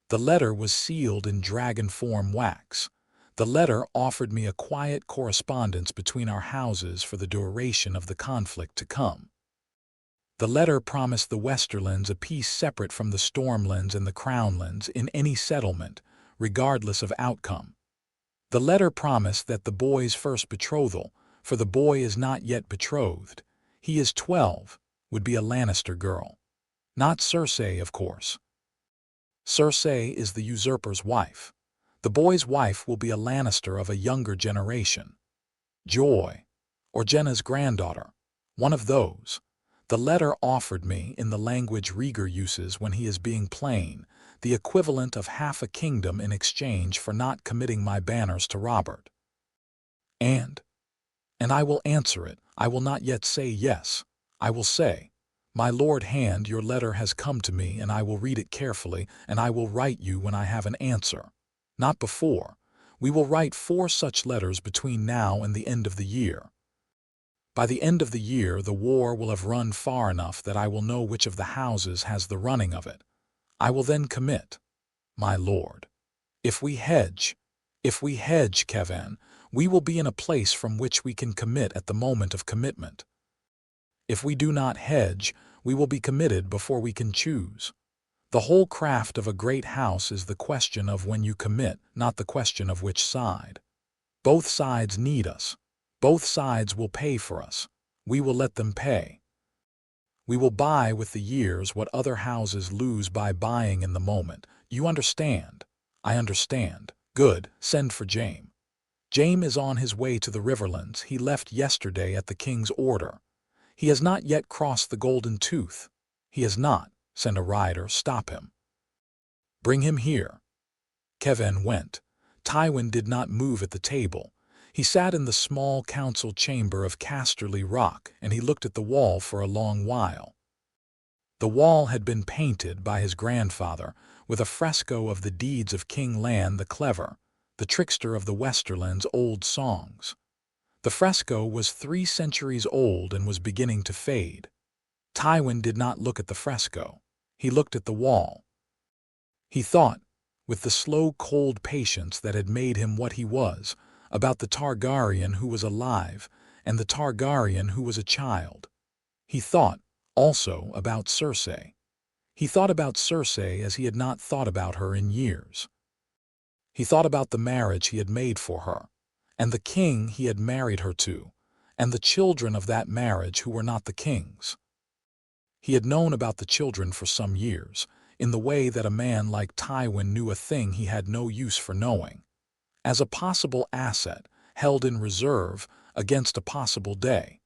The letter was sealed in dragon-form wax. The letter offered me a quiet correspondence between our houses for the duration of the conflict to come. The letter promised the Westerlands a peace separate from the Stormlands and the Crownlands in any settlement, regardless of outcome. The letter promised that the boy's first betrothal, for the boy is not yet betrothed, he is 12, would be a Lannister girl. Not Cersei, of course. Cersei is the usurper's wife. The boy's wife will be a Lannister of a younger generation. Joy, or Jenna's granddaughter, one of those. The letter offered me, in the language Rhaegar uses when he is being plain, the equivalent of half a kingdom in exchange for not committing my banners to Robert. And I will answer it. I will not yet say yes. I will say, my lord hand, your letter has come to me, and I will read it carefully, and I will write you when I have an answer. Not before. We will write 4 such letters between now and the end of the year. By the end of the year, the war will have run far enough that I will know which of the houses has the running of it. I will then commit, my lord. If we hedge, Kevin, we will be in a place from which we can commit at the moment of commitment. If we do not hedge, we will be committed before we can choose. The whole craft of a great house is the question of when you commit, not the question of which side. Both sides need us. Both sides will pay for us. We will let them pay. We will buy with the years what other houses lose by buying in the moment. You understand? I understand. Good, send for Jaime. Jaime is on his way to the Riverlands. He left yesterday at the king's order. He has not yet crossed the Golden Tooth. He has not. Send a rider, stop him. Bring him here. Kevin went. Tywin did not move at the table. He sat in the small council chamber of Casterly Rock, and he looked at the wall for a long while. The wall had been painted by his grandfather with a fresco of the deeds of King Lan the Clever, the trickster of the Westerland's old songs. The fresco was 3 centuries old and was beginning to fade. Tywin did not look at the fresco. He looked at the wall. He thought, with the slow, cold patience that had made him what he was, about the Targaryen who was alive and the Targaryen who was a child. He thought, also, about Cersei. He thought about Cersei as he had not thought about her in years. He thought about the marriage he had made for her, and the king he had married her to, and the children of that marriage who were not the king's. He had known about the children for some years, in the way that a man like Tywin knew a thing he had no use for knowing, as a possible asset held in reserve against a possible day.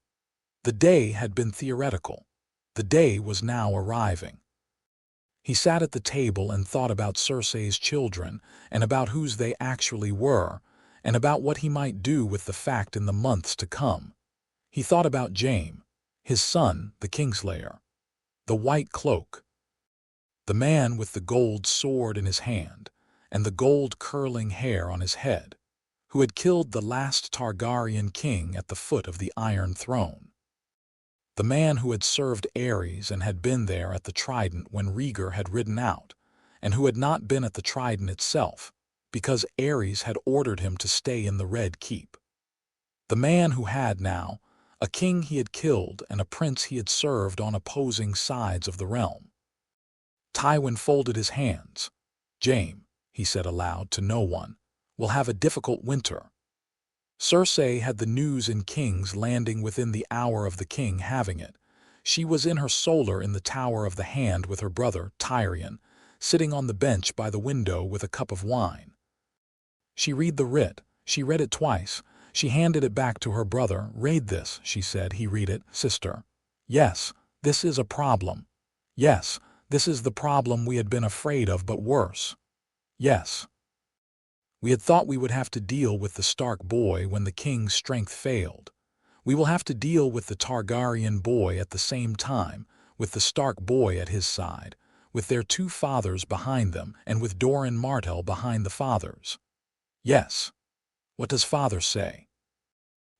The day had been theoretical. The day was now arriving. He sat at the table and thought about Cersei's children and about whose they actually were and about what he might do with the fact in the months to come. He thought about Jaime, his son, the Kingslayer, the White Cloak, the man with the gold sword in his hand and the gold curling hair on his head, who had killed the last Targaryen king at the foot of the Iron Throne. The man who had served Aerys and had been there at the Trident when Rhaegar had ridden out, and who had not been at the Trident itself, because Aerys had ordered him to stay in the Red Keep. The man who had now a king he had killed and a prince he had served on opposing sides of the realm. Tywin folded his hands. Jaime, he said aloud to no one, will have a difficult winter. Cersei had the news in King's Landing within the hour of the king having it. She was in her solar in the Tower of the Hand with her brother, Tyrion, sitting on the bench by the window with a cup of wine. She read the writ. She read it twice. She handed it back to her brother. Read this, she said. He read it. Sister. Yes, this is a problem. Yes, this is the problem we had been afraid of, but worse. Yes. We had thought we would have to deal with the Stark boy when the king's strength failed. We will have to deal with the Targaryen boy at the same time, with the Stark boy at his side, with their 2 fathers behind them, and with Doran Martell behind the fathers. Yes. What does father say?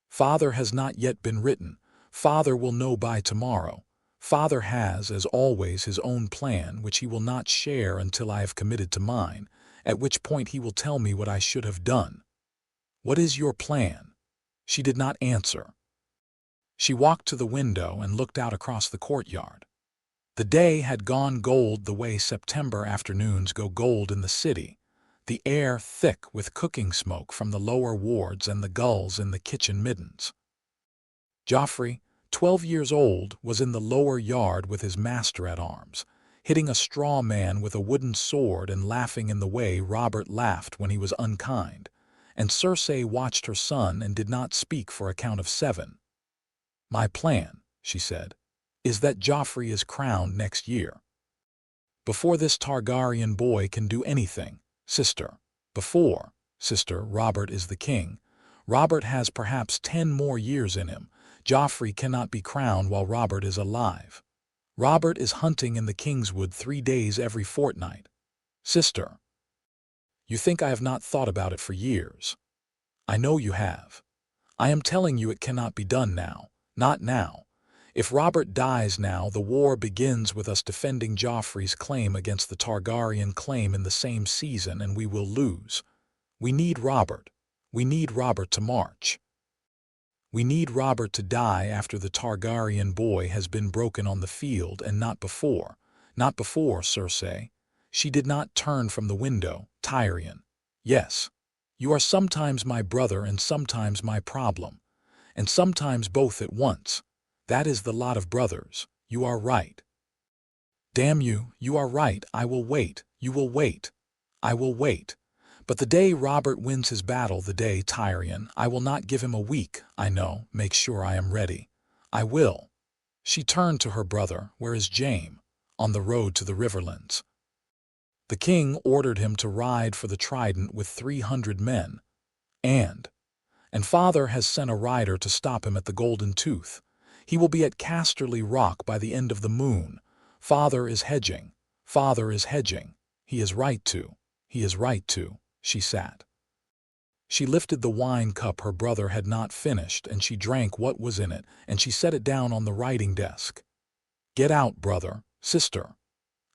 Father has not yet been written. Father will know by tomorrow. Father has, as always, his own plan, which he will not share until I have committed to mine, at which point he will tell me what I should have done. What is your plan? She did not answer. She walked to the window and looked out across the courtyard. The day had gone gold the way September afternoons go gold in the city, the air thick with cooking smoke from the lower wards and the gulls in the kitchen middens. Joffrey, 12 years old, was in the lower yard with his master at arms, hitting a straw man with a wooden sword and laughing in the way Robert laughed when he was unkind, and Cersei watched her son and did not speak for a count of 7. My plan, she said, is that Joffrey is crowned next year. Before this Targaryen boy can do anything, sister. Before, sister, Robert is the king. Robert has perhaps 10 more years in him. Joffrey cannot be crowned while Robert is alive. Robert is hunting in the Kingswood 3 days every fortnight. Sister, you think I have not thought about it for years. I know you have. I am telling you it cannot be done now. Not now. If Robert dies now, the war begins with us defending Joffrey's claim against the Targaryen claim in the same season, and we will lose. We need Robert. We need Robert to march. We need Robert to die after the Targaryen boy has been broken on the field, and not before. Not before, Cersei. She did not turn from the window. Tyrion. Yes. You are sometimes my brother and sometimes my problem. And sometimes both at once. That is the lot of brothers. You are right. Damn you, you are right. I will wait. You will wait. I will wait. But the day Robert wins his battle, the day, Tyrion, I will not give him a week, I know, make sure I am ready. I will. She turned to her brother, where is Jaime? On the road to the Riverlands. The king ordered him to ride for the Trident with 300 men, and father has sent a rider to stop him at the Golden Tooth. He will be at Casterly Rock by the end of the moon. Father is hedging. Father is hedging. He is right to. He is right to. She sat. She lifted the wine cup her brother had not finished, and she drank what was in it, and she set it down on the writing desk. Get out, brother, sister.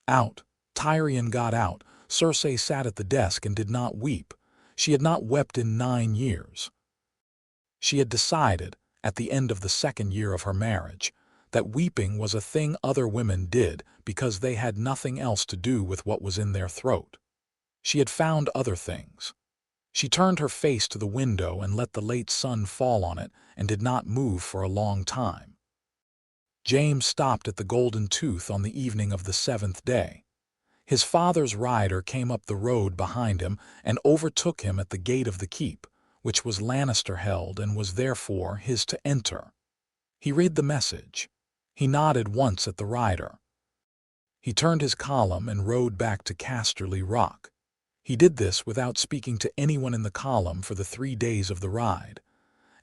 Out. Tyrion got out. Cersei sat at the desk and did not weep. She had not wept in 9 years. She had decided, at the end of the 2nd year of her marriage, that weeping was a thing other women did because they had nothing else to do with what was in their throat. She had found other things. She turned her face to the window and let the late sun fall on it and did not move for a long time. Jaime stopped at the Golden Tooth on the evening of the 7th day. His father's rider came up the road behind him and overtook him at the gate of the keep, which was Lannister held and was therefore his to enter. He read the message. He nodded once at the rider. He turned his column and rode back to Casterly Rock. He did this without speaking to anyone in the column for the 3 days of the ride.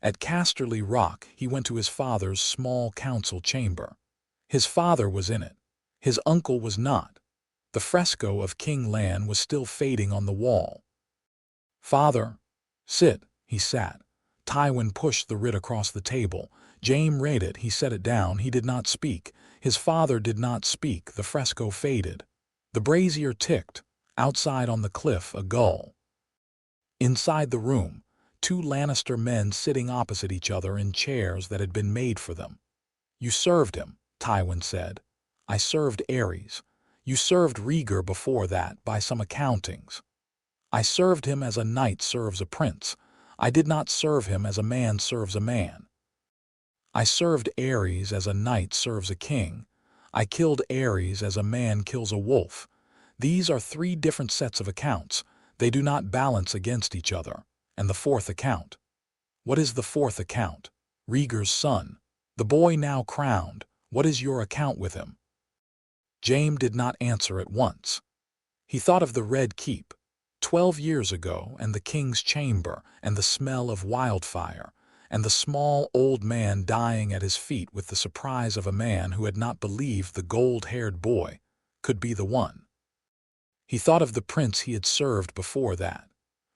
At Casterly Rock he went to his father's small council chamber. His father was in it. His uncle was not. The fresco of King Lan was still fading on the wall. Father, sit. He sat. Tywin pushed the writ across the table. Jaime read it. He set it down. He did not speak. His father did not speak. The fresco faded. The brazier ticked. Outside on the cliff, a gull. Inside the room, 2 Lannister men sitting opposite each other in chairs that had been made for them. You served him, Tywin said. I served Aerys. You served Rhaegar before that, by some accountings. I served him as a knight serves a prince. I did not serve him as a man serves a man. I served Aerys as a knight serves a king. I killed Aerys as a man kills a wolf. These are 3 different sets of accounts. They do not balance against each other. And the 4th account. What is the 4th account? Rhaegar's son. The boy now crowned. What is your account with him? Jaime did not answer at once. He thought of the Red Keep, 12 years ago, and the king's chamber, and the smell of wildfire, and the small old man dying at his feet with the surprise of a man who had not believed the gold-haired boy could be the one. He thought of the prince he had served before that,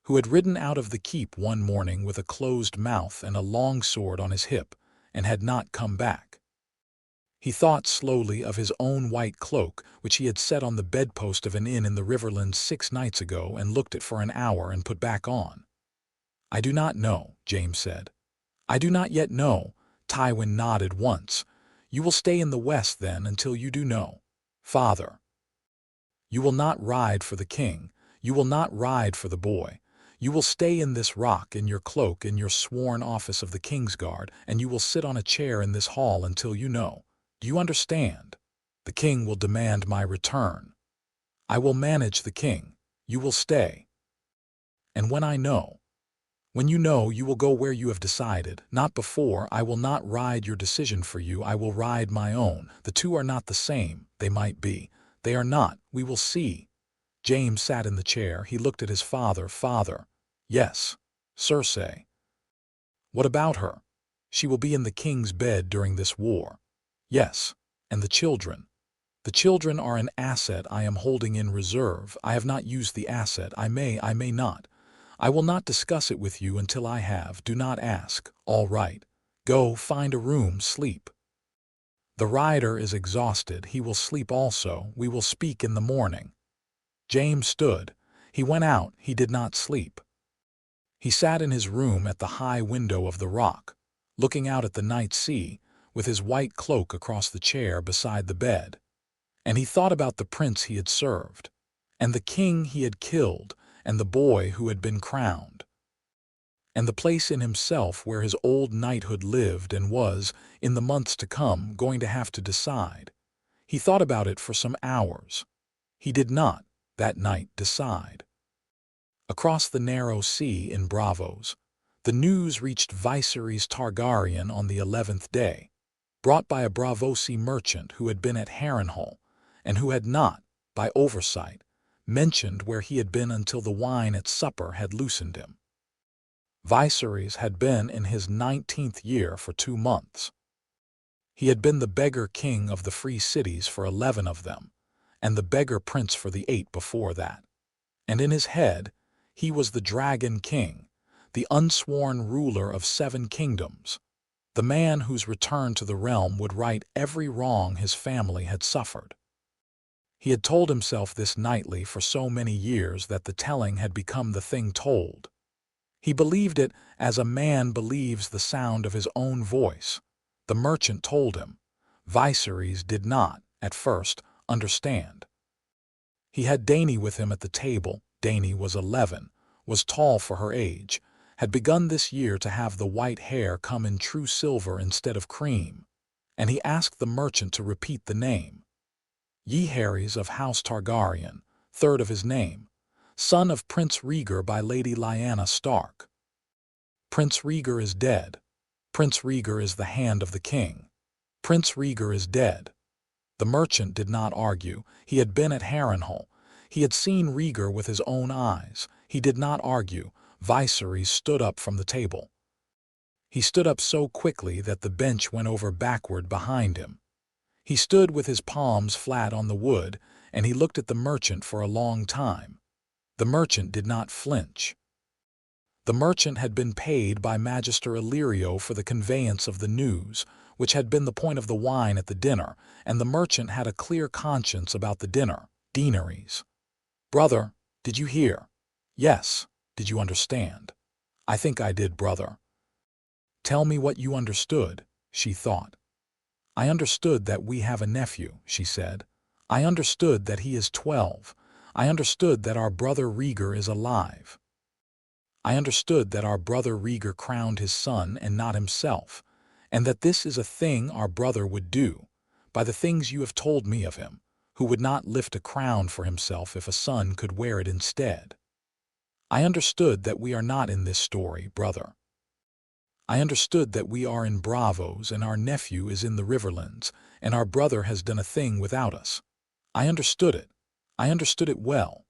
who had ridden out of the keep one morning with a closed mouth and a long sword on his hip, and had not come back. He thought slowly of his own white cloak, which he had set on the bedpost of an inn in the Riverlands 6 nights ago and looked at for an hour and put back on. I do not know, Jaime said. I do not yet know. Tywin nodded once. You will stay in the west then until you do know. Father. You will not ride for the king. You will not ride for the boy. You will stay in this rock in your cloak in your sworn office of the Kingsguard, and you will sit on a chair in this hall until you know. Do you understand? The king will demand my return. I will manage the king. You will stay. And when I know, when you know, you will go where you have decided. Not before. I will not ride your decision for you. I will ride my own. The 2 are not the same. They might be. They are not. We will see. Jaime sat in the chair. He looked at his father. Father. Yes. Cersei. What about her? She will be in the king's bed during this war. Yes. And the children. The children are an asset I am holding in reserve. I have not used the asset. I may not. I will not discuss it with you until I have. Do not ask. All right. Go, find a room, sleep. The rider is exhausted. He will sleep also. We will speak in the morning. Jaime stood. He went out. He did not sleep. He sat in his room at the high window of the rock, looking out at the night sea, with his white cloak across the chair beside the bed. And he thought about the prince he had served, and the king he had killed, and the boy who had been crowned, and the place in himself where his old knighthood lived and was, in the months to come, going to have to decide. He thought about it for some hours. He did not, that night, decide. Across the narrow sea in Bravos, the news reached Viserys Targaryen on the 11th day, brought by a Bravosi merchant who had been at Harrenhal and who had not, by oversight, mentioned where he had been until the wine at supper had loosened him. Viserys had been in his 19th year for 2 months. He had been the beggar king of the free cities for 11 of them, and the beggar prince for the 8 before that. And in his head, he was the dragon king, the unsworn ruler of 7 kingdoms, the man whose return to the realm would right every wrong his family had suffered. He had told himself this nightly for so many years that the telling had become the thing told. He believed it as a man believes the sound of his own voice. The merchant told him. Viserys did not, at first, understand. He had Dany with him at the table. Dany was 11, was tall for her age, had begun this year to have the white hair come in true silver instead of cream, and he asked the merchant to repeat the name. Jaehaerys of House Targaryen, 3rd of his name, son of Prince Rhaegar by Lady Lyanna Stark. Prince Rhaegar is dead. Prince Rhaegar is the hand of the king. Prince Rhaegar is dead. The merchant did not argue. He had been at Harrenhal. He had seen Rhaegar with his own eyes. He did not argue. Viserys stood up from the table. He stood up so quickly that the bench went over backward behind him. He stood with his palms flat on the wood, and he looked at the merchant for a long time. The merchant did not flinch. The merchant had been paid by Magister Illyrio for the conveyance of the news, which had been the point of the wine at the dinner, and the merchant had a clear conscience about the dinner. Daenerys. Brother, did you hear? Yes. Did you understand? I think I did, brother. Tell me what you understood, she thought. I understood that we have a nephew, she said. I understood that he is 12. I understood that our brother Rhaegar is alive. I understood that our brother Rhaegar crowned his son and not himself, and that this is a thing our brother would do, by the things you have told me of him, who would not lift a crown for himself if a son could wear it instead. I understood that we are not in this story, brother. I understood that we are in Bravos and our nephew is in the Riverlands, and our brother has done a thing without us. I understood it. I understood it well.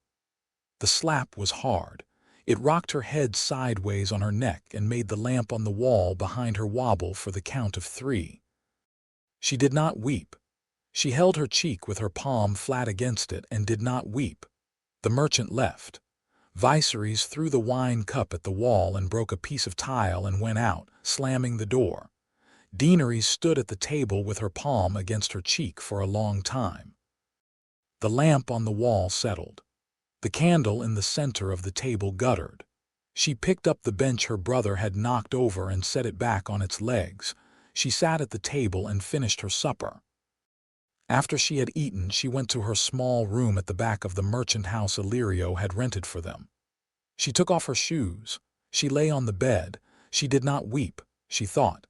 The slap was hard. It rocked her head sideways on her neck and made the lamp on the wall behind her wobble for the count of 3. She did not weep. She held her cheek with her palm flat against it and did not weep. The merchant left. Viserys threw the wine cup at the wall and broke a piece of tile and went out, slamming the door. Daenerys stood at the table with her palm against her cheek for a long time. The lamp on the wall settled. The candle in the center of the table guttered. She picked up the bench her brother had knocked over and set it back on its legs. She sat at the table and finished her supper. After she had eaten, she went to her small room at the back of the merchant house Illyrio had rented for them. She took off her shoes. She lay on the bed. She did not weep. She thought.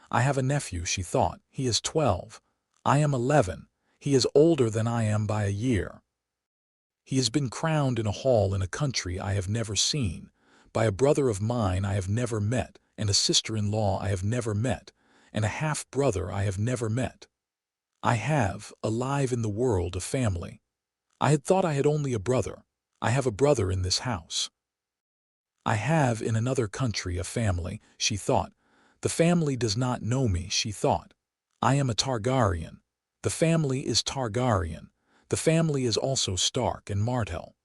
I have a nephew, she thought. He is 12. I am 11. He is older than I am by a year. He has been crowned in a hall in a country I have never seen, by a brother of mine I have never met, and a sister-in-law I have never met, and a half-brother I have never met. I have, alive in the world, a family. I had thought I had only a brother. I have a brother in this house. I have in another country a family, she thought. The family does not know me, she thought. I am a Targaryen. The family is Targaryen. The family is also Stark and Martell.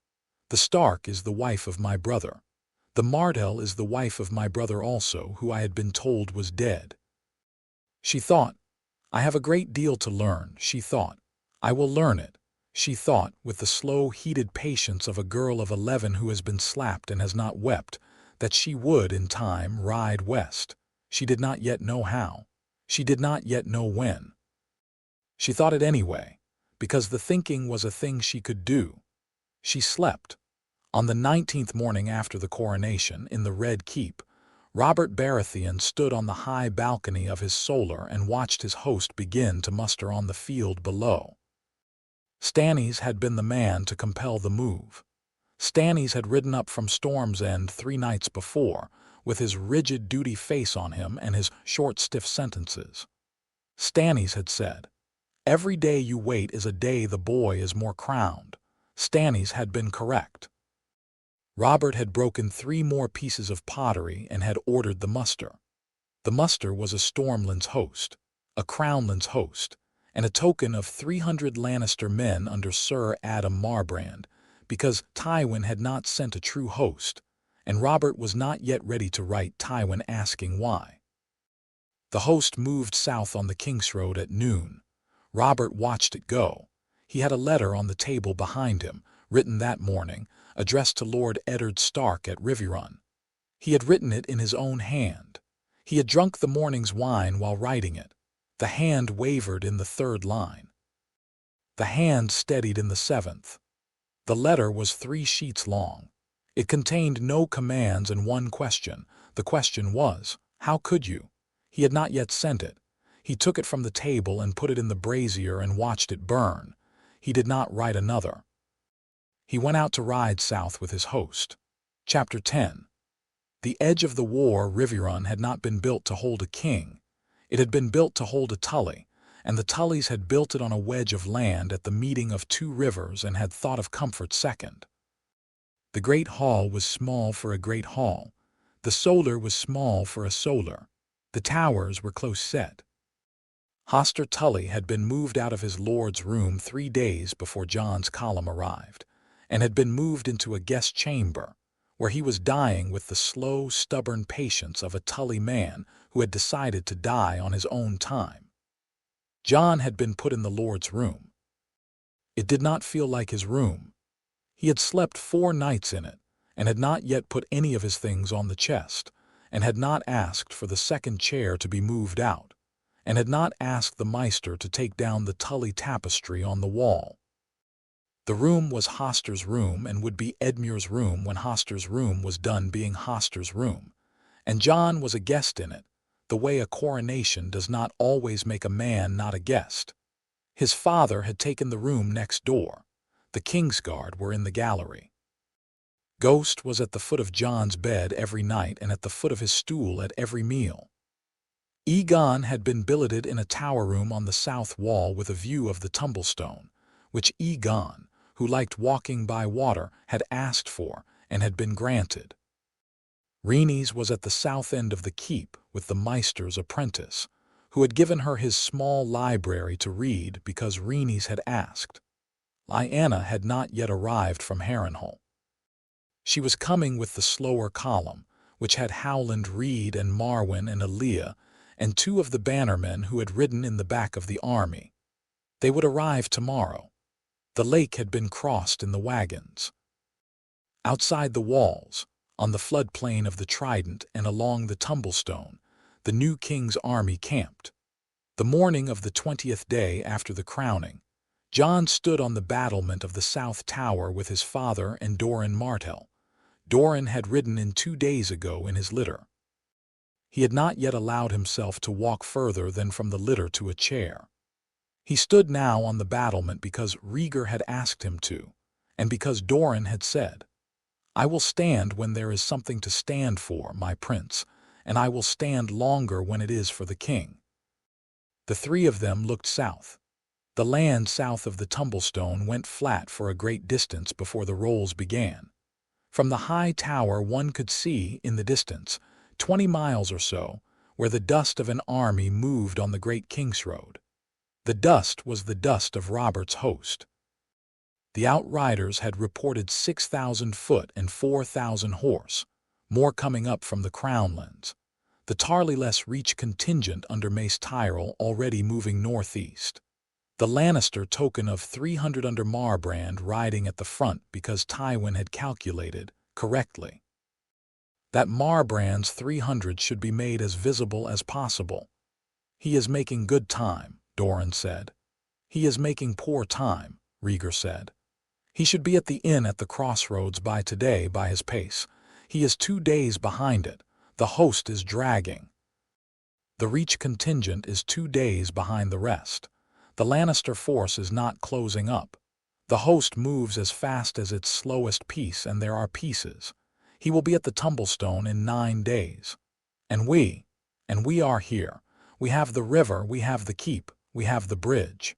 The Stark is the wife of my brother. The Martell is the wife of my brother also, who I had been told was dead. She thought, I have a great deal to learn, she thought. I will learn it, she thought, with the slow, heated patience of a girl of 11 who has been slapped and has not wept, that she would, in time, ride west. She did not yet know how. She did not yet know when. She thought it anyway, because the thinking was a thing she could do. She slept. On the 19th morning after the coronation, in the Red Keep, Robert Baratheon stood on the high balcony of his solar and watched his host begin to muster on the field below. Stannis had been the man to compel the move. Stannis had ridden up from Storm's End 3 nights before, with his rigid duty face on him and his short, stiff sentences. Stannis had said, "Every day you wait is a day the boy is more crowned." Stannis had been correct. Robert had broken 3 more pieces of pottery and had ordered the muster. The muster was a Stormland's host, a Crownland's host, and a token of 300 Lannister men under Sir Adam Marbrand, because Tywin had not sent a true host, and Robert was not yet ready to write Tywin asking why. The host moved south on the King's Road at noon. Robert watched it go. He had a letter on the table behind him, written that morning, addressed to Lord Eddard Stark at Riverrun. He had written it in his own hand. He had drunk the morning's wine while writing it. The hand wavered in the 3rd line. The hand steadied in the 7th. The letter was 3 sheets long. It contained no commands and 1 question. The question was, how could you? He had not yet sent it. He took it from the table and put it in the brazier and watched it burn. He did not write another. He went out to ride south with his host. Chapter 10. The edge of the war Riverrun had not been built to hold a king. It had been built to hold a Tully, and the Tullys had built it on a wedge of land at the meeting of 2 rivers and had thought of comfort second. The great hall was small for a great hall. The solar was small for a solar. The towers were close set. Hoster Tully had been moved out of his lord's room 3 days before Jon's column arrived, and had been moved into a guest chamber, where he was dying with the slow, stubborn patience of a Tully man who had decided to die on his own time. Jon had been put in the Lord's room. It did not feel like his room. He had slept 4 nights in it, and had not yet put any of his things on the chest, and had not asked for the 2nd chair to be moved out, and had not asked the Maester to take down the Tully tapestry on the wall. The room was Hoster's room and would be Edmure's room when Hoster's room was done being Hoster's room, and Jon was a guest in it, the way a coronation does not always make a man not a guest. His father had taken the room next door. The Kingsguard were in the gallery. Ghost was at the foot of Jon's bed every night and at the foot of his stool at every meal. Aegon had been billeted in a tower room on the south wall with a view of the Tumblestone, which Aegon, who liked walking by water, had asked for and had been granted. Rhaenys was at the south end of the keep with the Maester's apprentice, who had given her his small library to read because Rhaenys had asked. Lyanna had not yet arrived from Harrenhal. She was coming with the slower column, which had Howland Reed and Marwyn and Elia, and 2 of the bannermen who had ridden in the back of the army. They would arrive tomorrow. The lake had been crossed in the wagons. Outside the walls, on the floodplain of the Trident and along the Tumblestone, the new king's army camped. The morning of the 20th day after the crowning, Jon stood on the battlement of the South Tower with his father and Doran Martell. Doran had ridden in 2 days ago in his litter. He had not yet allowed himself to walk further than from the litter to a chair. He stood now on the battlement because Rhaegar had asked him to, and because Doran had said, "I will stand when there is something to stand for, my prince, and I will stand longer when it is for the king." The 3 of them looked south. The land south of the Tumblestone went flat for a great distance before the rolls began. From the high tower one could see, in the distance, 20 miles or so, where the dust of an army moved on the great King's Road. The dust was the dust of Robert's host. The outriders had reported 6,000 foot and 4,000 horse, more coming up from the Crownlands. The Tarly-less Reach contingent under Mace Tyrell already moving northeast. The Lannister token of 300 under Marbrand riding at the front because Tywin had calculated, correctly, that Marbrand's 300 should be made as visible as possible. "He is making good time," Doran said. "He is making poor time," Rhaegar said. "He should be at the inn at the crossroads by today by his pace. He is 2 days behind it. The host is dragging. The Reach contingent is 2 days behind the rest. The Lannister force is not closing up. The host moves as fast as its slowest piece, and there are pieces. He will be at the Tumblestone in 9 days. And we are here. We have the river, we have the keep, we have the bridge.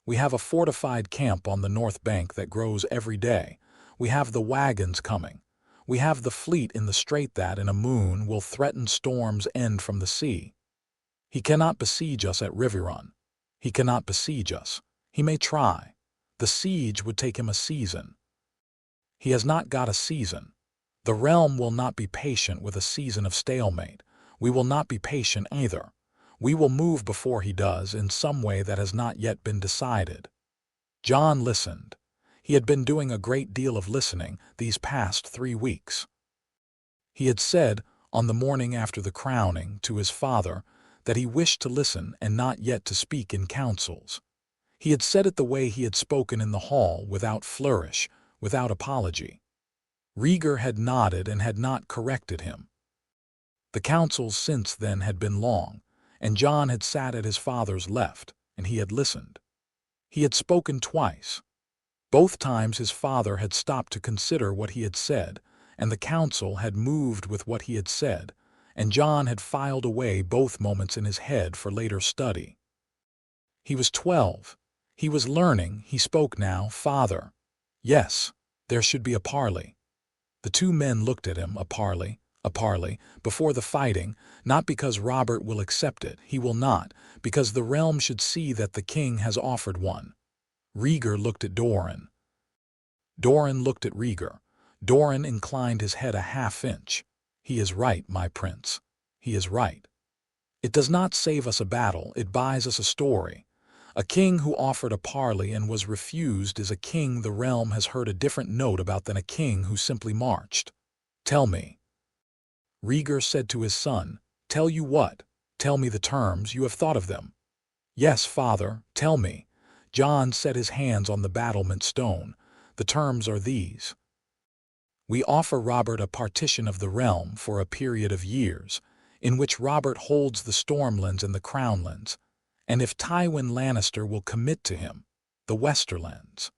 We have a fortified camp on the north bank that grows every day. We have the wagons coming. We have the fleet in the strait that, in a moon, will threaten storms end from the sea. He cannot besiege us at Riverrun. He cannot besiege us. He may try. The siege would take him a season. He has not got a season. The realm will not be patient with a season of stalemate. We will not be patient either. We will move before he does in some way that has not yet been decided. Jon listened. He had been doing a great deal of listening these past 3 weeks. He had said, on the morning after the crowning, to his father, that he wished to listen and not yet to speak in councils. He had said it the way he had spoken in the hall, without flourish, without apology. Rhaegar had nodded and had not corrected him. The councils since then had been long, and Jon had sat at his father's left, and he had listened. He had spoken twice. Both times his father had stopped to consider what he had said, and the council had moved with what he had said, and Jon had filed away both moments in his head for later study. He was 12. He was learning. He spoke now. "Father." Yes, there should be a parley. The 2 men looked at him. A parley, before the fighting, not because Robert will accept it, he will not, because the realm should see that the king has offered one. Rhaegar looked at Doran. Doran looked at Rhaegar. Doran inclined his head a half-inch. "He is right, my prince. He is right. It does not save us a battle, it buys us a story. A king who offered a parley and was refused is a king the realm has heard a different note about than a king who simply marched. Tell me." Rhaegar said to his son, "Tell you what? Tell me the terms. You have thought of them." "Yes, father, tell me." Jon set his hands on the battlement stone. "The terms are these. We offer Robert a partition of the realm for a period of years, in which Robert holds the Stormlands and the Crownlands, and if Tywin Lannister will commit to him, the Westerlands.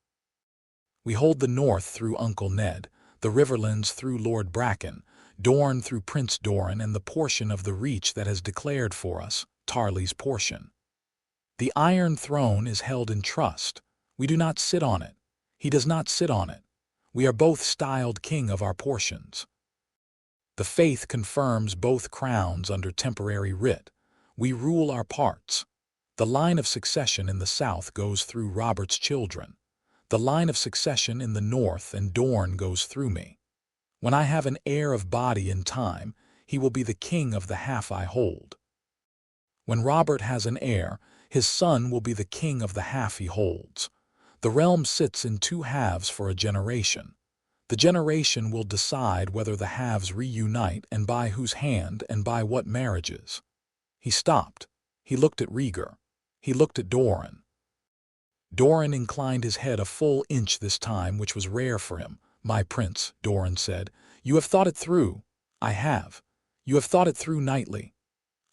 We hold the north through Uncle Ned, the Riverlands through Lord Bracken, Dorne through Prince Doran, and the portion of the Reach that has declared for us, Tarly's portion. The Iron Throne is held in trust. We do not sit on it. He does not sit on it. We are both styled king of our portions. The faith confirms both crowns under temporary writ. We rule our parts. The line of succession in the south goes through Robert's children. The line of succession in the north and Dorne goes through me. When I have an heir of body in time, he will be the king of the half I hold. When Robert has an heir, his son will be the king of the half he holds. The realm sits in 2 halves for a generation. The generation will decide whether the halves reunite and by whose hand and by what marriages. He stopped. He looked at Rhaegar. He looked at Doran. Doran inclined his head a full inch this time, which was rare for him. "My prince," Doran said, "you have thought it through." "I have." "You have thought it through nightly."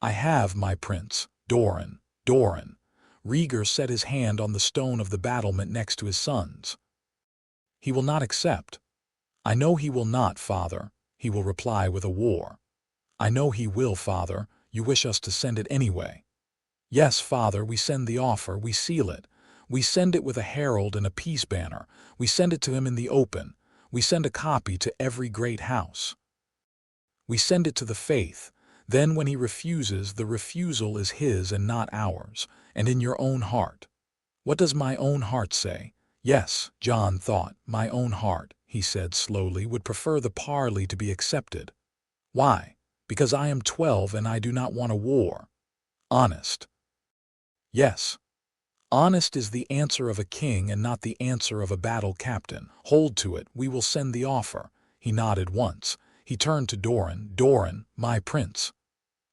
"I have, my prince." "Doran, Doran." Rhaegar set his hand on the stone of the battlement next to his son's. "He will not accept." "I know he will not, father. He will reply with a war." "I know he will, father. You wish us to send it anyway." "Yes, father, we send the offer, we seal it. We send it with a herald and a peace banner. We send it to him in the open. We send a copy to every great house. We send it to the faith. Then when he refuses, the refusal is his and not ours, and in your own heart." "What does my own heart say?" "Yes," Jon thought, "my own heart," he said slowly, "would prefer the parley to be accepted." "Why?" "Because I am 12 and I do not want a war." "Honest." "Yes. Honest is the answer of a king and not the answer of a battle captain. Hold to it. We will send the offer." He nodded once. He turned to Doran. "Doran, my prince.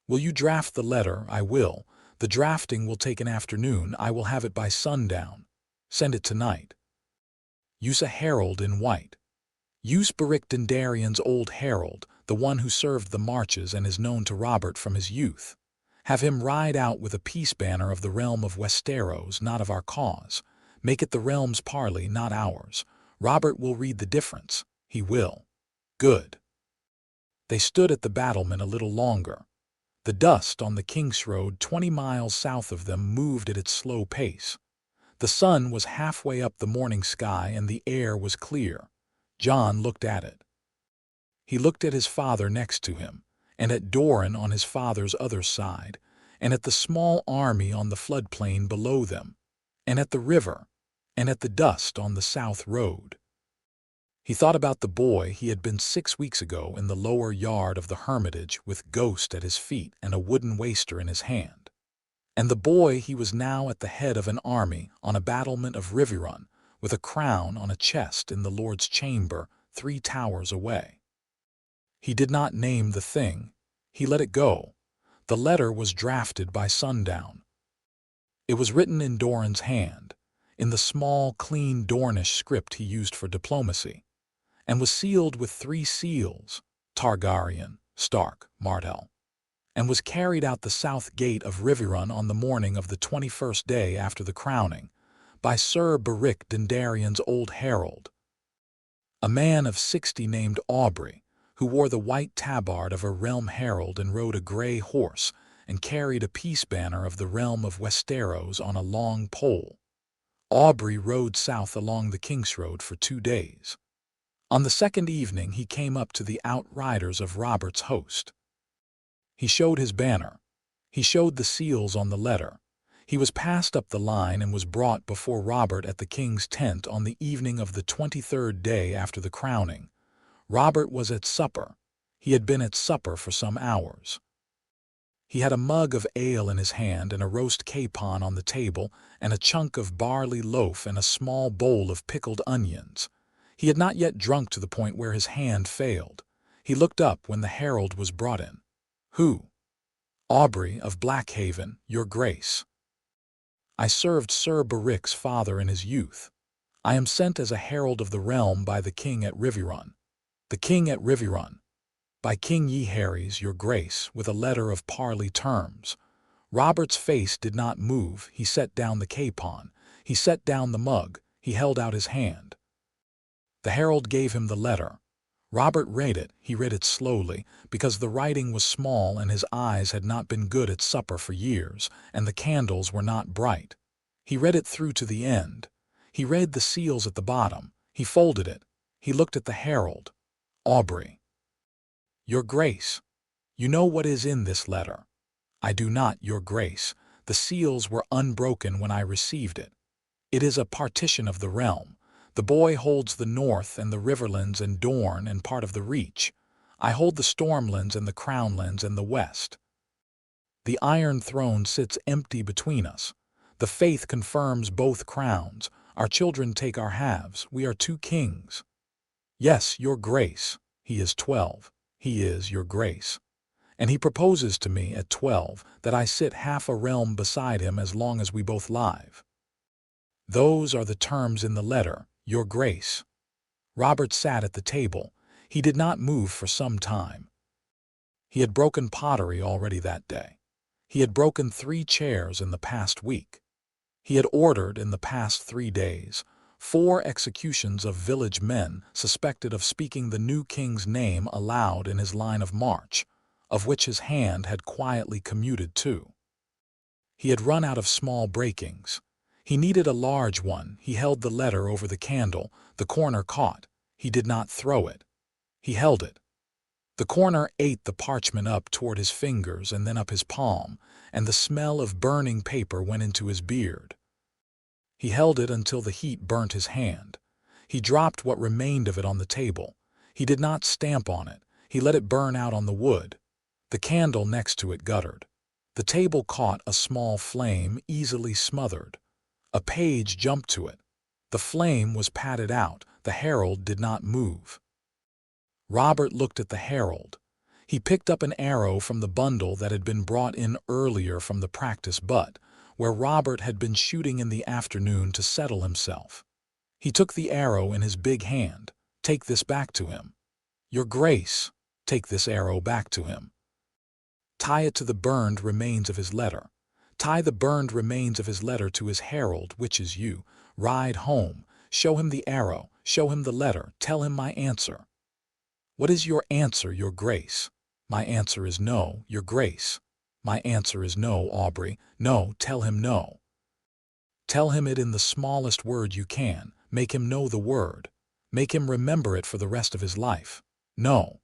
Will you draft the letter?" "I will. The drafting will take an afternoon. I will have it by sundown." "Send it tonight." "Use a herald in white. Use Beric Dondarrion's old herald, the one who served the marches and is known to Robert from his youth. Have him ride out with a peace banner of the realm of Westeros, not of our cause. Make it the realm's parley, not ours. Robert will read the difference. He will. Good. They stood at the battlement a little longer. The dust on the King's Road 20 miles south of them moved at its slow pace. The sun was halfway up the morning sky and the air was clear. Jon looked at it. He looked at his father next to him, and at Doran on his father's other side, and at the small army on the floodplain below them, and at the river, and at the dust on the south road. He thought about the boy he had been 6 weeks ago in the lower yard of the Hermitage with Ghost at his feet and a wooden waster in his hand, and the boy he was now at the head of an army on a battlement of Riverrun with a crown on a chest in the Lord's chamber 3 towers away. He did not name the thing. He let it go. The letter was drafted by sundown. It was written in Doran's hand, in the small, clean Dornish script he used for diplomacy, and was sealed with 3 seals, Targaryen, Stark, Martell, and was carried out the south gate of Riverrun on the morning of the 21st day after the crowning, by Sir Beric Dondarrion's old herald, a man of 60 named Aubrey, who wore the white tabard of a realm herald and rode a grey horse and carried a peace banner of the realm of Westeros on a long pole. Aubrey rode south along the King's Road for 2 days. On the second evening he came up to the outriders of Robert's host. He showed his banner. He showed the seals on the letter. He was passed up the line and was brought before Robert at the king's tent on the evening of the 23rd day after the crowning. Robert was at supper. He had been at supper for some hours. He had a mug of ale in his hand and a roast capon on the table and a chunk of barley loaf and a small bowl of pickled onions. He had not yet drunk to the point where his hand failed. He looked up when the herald was brought in. "Who?" "Aubrey of Blackhaven, your grace. I served Sir Beric's father in his youth. I am sent as a herald of the realm by the king at Riverrun. The king at Riverrun. By King Yehares, your grace, with a letter of parley terms." Robert's face did not move. He set down the capon. He set down the mug. He held out his hand. The herald gave him the letter. Robert read it. He read it slowly, because the writing was small and his eyes had not been good at supper for years, and the candles were not bright. He read it through to the end. He read the seals at the bottom. He folded it. He looked at the herald. "Aubrey. Your grace, you know what is in this letter." "I do not, your grace. The seals were unbroken when I received it. It is a partition of the realm. The boy holds the north and the riverlands and Dorne and part of the Reach. I hold the stormlands and the crownlands and the west. The Iron Throne sits empty between us. The faith confirms both crowns. Our children take our halves. We are 2 kings. Yes, your grace. He is 12. He is your grace. And he proposes to me at 12 that I sit half a realm beside him as long as we both live. Those are the terms in the letter, your grace." Robert sat at the table. He did not move for some time. He had broken pottery already that day. He had broken 3 chairs in the past week. He had ordered in the past 3 days 4 executions of village men suspected of speaking the new king's name aloud in his line of march, of which his hand had quietly commuted 2. He had run out of small breakings. He needed a large one. He held the letter over the candle. The corner caught. He did not throw it. He held it. The corner ate the parchment up toward his fingers and then up his palm, and the smell of burning paper went into his beard. He held it until the heat burnt his hand. He dropped what remained of it on the table. He did not stamp on it. He let it burn out on the wood. The candle next to it guttered. The table caught a small flame, easily smothered. A page jumped to it. The flame was patted out. The herald did not move. Robert looked at the herald. He picked up an arrow from the bundle that had been brought in earlier from the practice butt, where Robert had been shooting in the afternoon to settle himself. He took the arrow in his big hand. "Take this back to him." "Your grace." "Take this arrow back to him. Tie it to the burned remains of his letter. Tie the burned remains of his letter to his herald, which is you. Ride home. Show him the arrow. Show him the letter. Tell him my answer. What is your answer, your grace? My answer is no, your grace. My answer is no, Aubrey. No, tell him no. Tell him it in the smallest word you can. Make him know the word. Make him remember it for the rest of his life. No.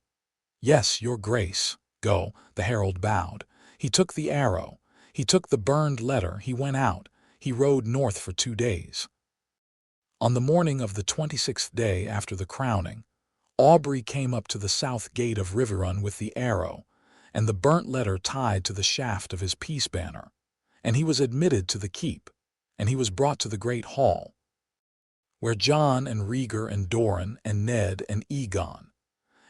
Yes, your grace. Go. The herald bowed. He took the arrow. He took the burned letter. He went out. He rode north for 2 days. On the morning of the 26th day after the crowning, Aubrey came up to the south gate of Riverrun with the arrow and the burnt letter tied to the shaft of his peace banner, and he was admitted to the keep, and he was brought to the great hall, where Jon and Rhaegar and Doran and Ned and Aegon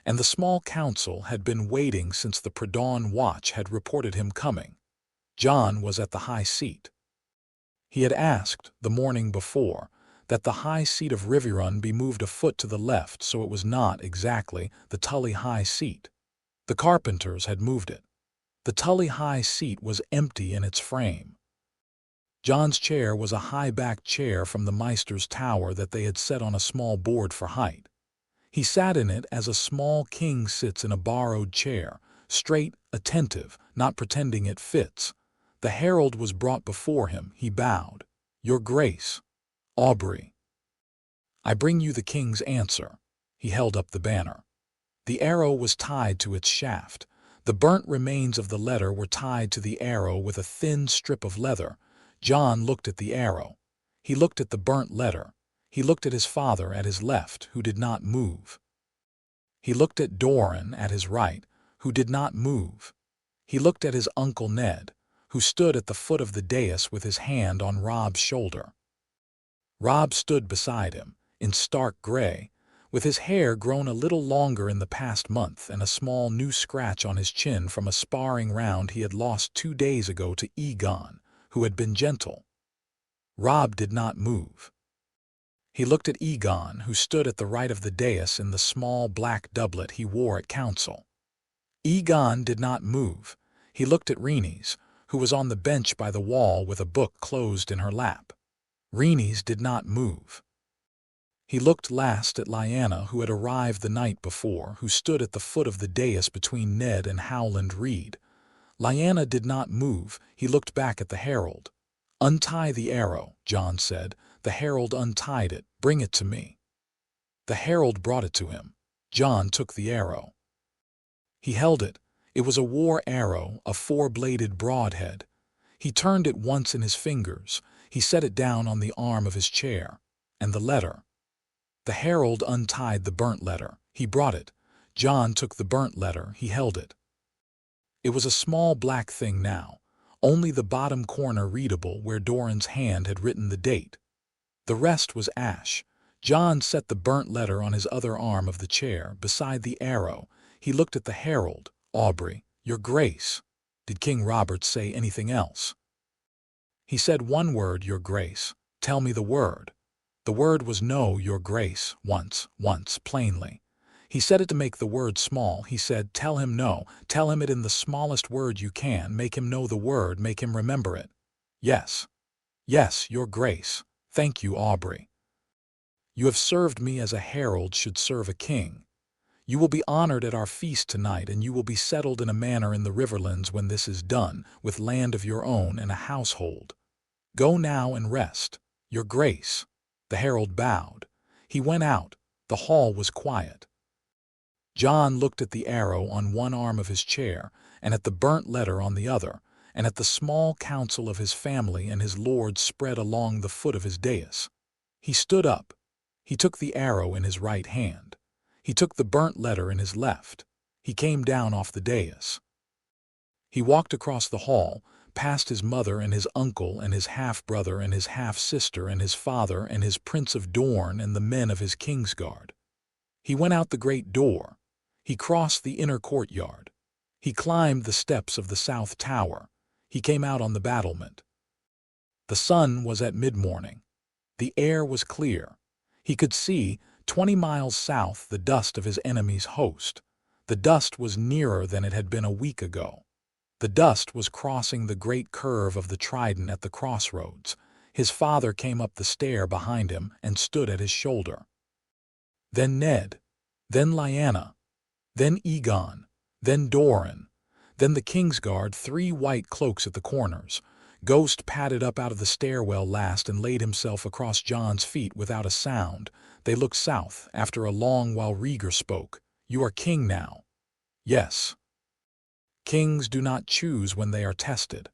and the small council had been waiting since the pre-dawn watch had reported him coming. Jon was at the high seat. He had asked, the morning before, that the high seat of Riverrun be moved a foot to the left, so it was not exactly the Tully high seat. The carpenters had moved it. The Tully high seat was empty in its frame. Jon's chair was a high-backed chair from the Maester's tower that they had set on a small board for height. He sat in it as a small king sits in a borrowed chair, straight, attentive, not pretending it fits. The herald was brought before him. He bowed. Your Grace, Aubrey. I bring you the king's answer. He held up the banner. The arrow was tied to its shaft. The burnt remains of the letter were tied to the arrow with a thin strip of leather. Jon looked at the arrow. He looked at the burnt letter. He looked at his father at his left, who did not move. He looked at Doran at his right, who did not move. He looked at his uncle Ned, who stood at the foot of the dais with his hand on Rob's shoulder. Rob stood beside him, in stark gray, with his hair grown a little longer in the past month and a small new scratch on his chin from a sparring round he had lost 2 days ago to Aegon, who had been gentle. Rob did not move. He looked at Aegon, who stood at the right of the dais in the small black doublet he wore at council. Aegon did not move. He looked at Rhaenys, who was on the bench by the wall with a book closed in her lap. Rhaenys did not move. He looked last at Lyanna, who had arrived the night before, who stood at the foot of the dais between Ned and Howland Reed. Lyanna did not move. He looked back at the herald. Untie the arrow, Jon said. The herald untied it. Bring it to me. The herald brought it to him. Jon took the arrow. He held it. It was a war arrow, a 4-bladed broadhead. He turned it once in his fingers. He set it down on the arm of his chair. And the letter. The herald untied the burnt letter. He brought it. Jon took the burnt letter. He held it. It was a small black thing now, only the bottom corner readable where Doran's hand had written the date. The rest was ash. Jon set the burnt letter on his other arm of the chair, beside the arrow. He looked at the herald. Aubrey, your grace. Did King Robert say anything else? He said one word, your grace. Tell me the word. The word was no, your grace, once, plainly. He said it to make the word small. He said, tell him no. Tell him it in the smallest word you can. Make him know the word. Make him remember it. Yes. Yes, your grace. Thank you, Aubrey. You have served me as a herald should serve a king. You will be honored at our feast tonight, and you will be settled in a manor in the Riverlands when this is done, with land of your own and a household. Go now and rest. Your grace. The herald bowed. He went out. The hall was quiet. Jon looked at the arrow on one arm of his chair, and at the burnt letter on the other, and at the small council of his family and his lords spread along the foot of his dais. He stood up. He took the arrow in his right hand. He took the burnt letter in his left. He came down off the dais. He walked across the hall, past his mother and his uncle and his half-brother and his half-sister and his father and his Prince of Dorne and the men of his Kingsguard. He went out the great door. He crossed the inner courtyard. He climbed the steps of the south tower. He came out on the battlement. The sun was at mid-morning. The air was clear. He could see, 20 miles south, the dust of his enemy's host. The dust was nearer than it had been a week ago. The dust was crossing the great curve of the Trident at the crossroads. His father came up the stair behind him and stood at his shoulder. Then Ned, then Lyanna, then Aegon, then Doran, then the Kingsguard, 3 white cloaks at the corners. Ghost padded up out of the stairwell last and laid himself across Jon's feet without a sound. They looked south after a long while. Rhaegar spoke. "You are king now." "Yes." "Kings do not choose when they are tested."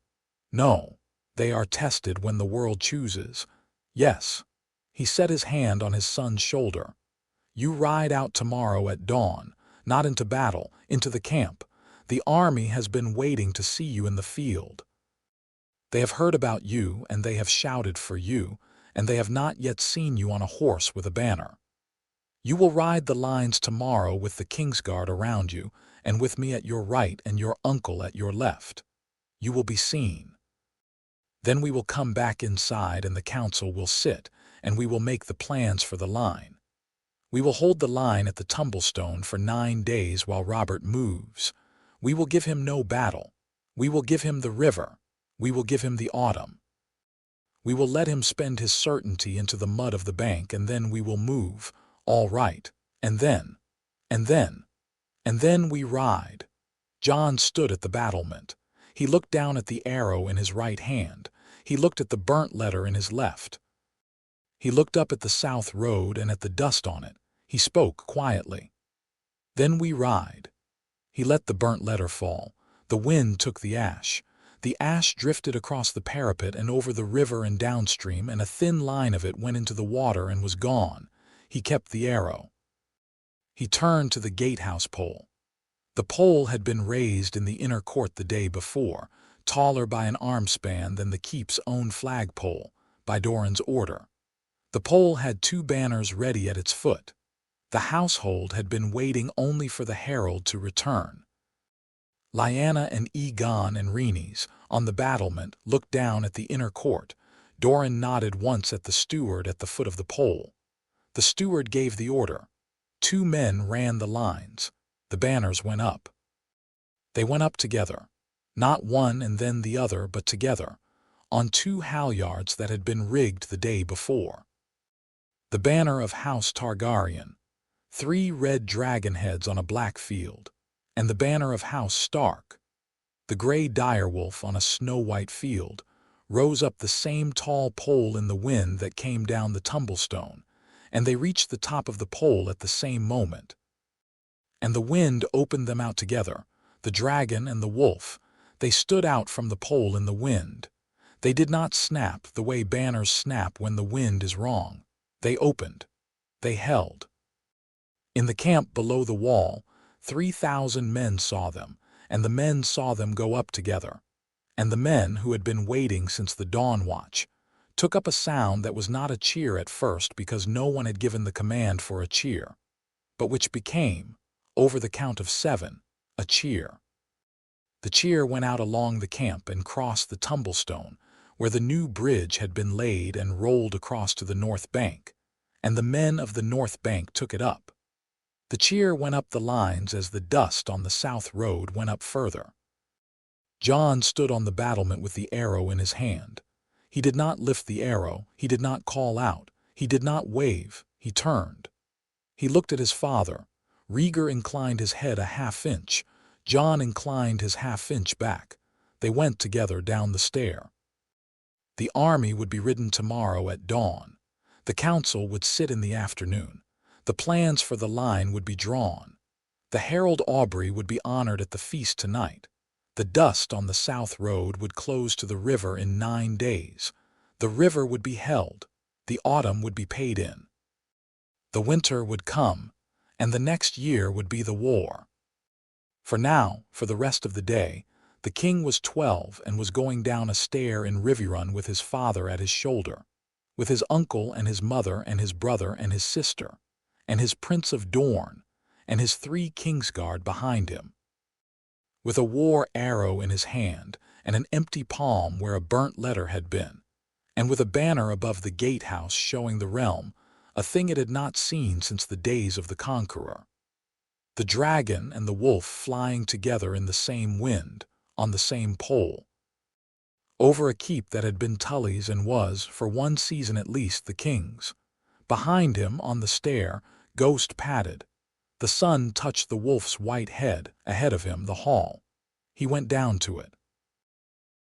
"No, they are tested when the world chooses." "Yes." He set his hand on his son's shoulder. "You ride out tomorrow at dawn, not into battle, into the camp. The army has been waiting to see you in the field. They have heard about you, and they have shouted for you, and they have not yet seen you on a horse with a banner. You will ride the lines tomorrow with the Kingsguard around you, and with me at your right and your uncle at your left. You will be seen. Then we will come back inside and the council will sit, and we will make the plans for the line. We will hold the line at the Tumblestone for 9 days while Robert moves. We will give him no battle. We will give him the river. We will give him the autumn. We will let him spend his certainty into the mud of the bank, and then we will move, all right, and then we ride." Jon stood at the battlement. He looked down at the arrow in his right hand. He looked at the burnt letter in his left. He looked up at the south road and at the dust on it. He spoke quietly. "Then we ride." He let the burnt letter fall. The wind took the ash. The ash drifted across the parapet and over the river and downstream, and a thin line of it went into the water and was gone. He kept the arrow. He turned to the gatehouse pole. The pole had been raised in the inner court the day before, taller by an armspan than the keep's own flagpole, by Doran's order. The pole had 2 banners ready at its foot. The household had been waiting only for the herald to return. Lyanna and Aegon and Rhaenys, on the battlement, looked down at the inner court. Doran nodded once at the steward at the foot of the pole. The steward gave the order. 2 men ran the lines. The banners went up. They went up together. Not one and then the other, but together, on 2 halyards that had been rigged the day before. The banner of House Targaryen, 3 red dragon heads on a black field, and the banner of House Stark, the gray direwolf on a snow-white field, rose up the same tall pole in the wind that came down the Tumblestone, and they reached the top of the pole at the same moment. And the wind opened them out together, the dragon and the wolf. They stood out from the pole in the wind. They did not snap the way banners snap when the wind is wrong. They opened. They held. In the camp below the wall, 3,000 men saw them, and the men saw them go up together. And the men, who had been waiting since the dawn watch, took up a sound that was not a cheer at first because no one had given the command for a cheer, but which became, over the count of 7, a cheer. The cheer went out along the camp and crossed the Tumblestone, where the new bridge had been laid, and rolled across to the north bank, and the men of the north bank took it up. The cheer went up the lines as the dust on the south road went up further. Jon stood on the battlement with the arrow in his hand. He did not lift the arrow, he did not call out, he did not wave, he turned. He looked at his father. Rhaegar inclined his head a half-inch. Jon inclined his half-inch back. They went together down the stair. The army would be ridden tomorrow at dawn. The council would sit in the afternoon. The plans for the line would be drawn. The herald Aubrey would be honored at the feast tonight. The dust on the south road would close to the river in 9 days. The river would be held. The autumn would be paid in. The winter would come, and the next year would be the war. For now, for the rest of the day, the king was 12 and was going down a stair in Riverrun with his father at his shoulder, with his uncle and his mother and his brother and his sister, and his Prince of Dorne, and his 3 Kingsguard behind him. With a war arrow in his hand, and an empty palm where a burnt letter had been, and with a banner above the gatehouse showing the realm, a thing it had not seen since the days of the Conqueror. The dragon and the wolf flying together in the same wind, on the same pole. Over a keep that had been Tully's and was, for one season at least, the king's. Behind him, on the stair, Ghost padded. The sun touched the wolf's white head, ahead of him the hall. He went down to it.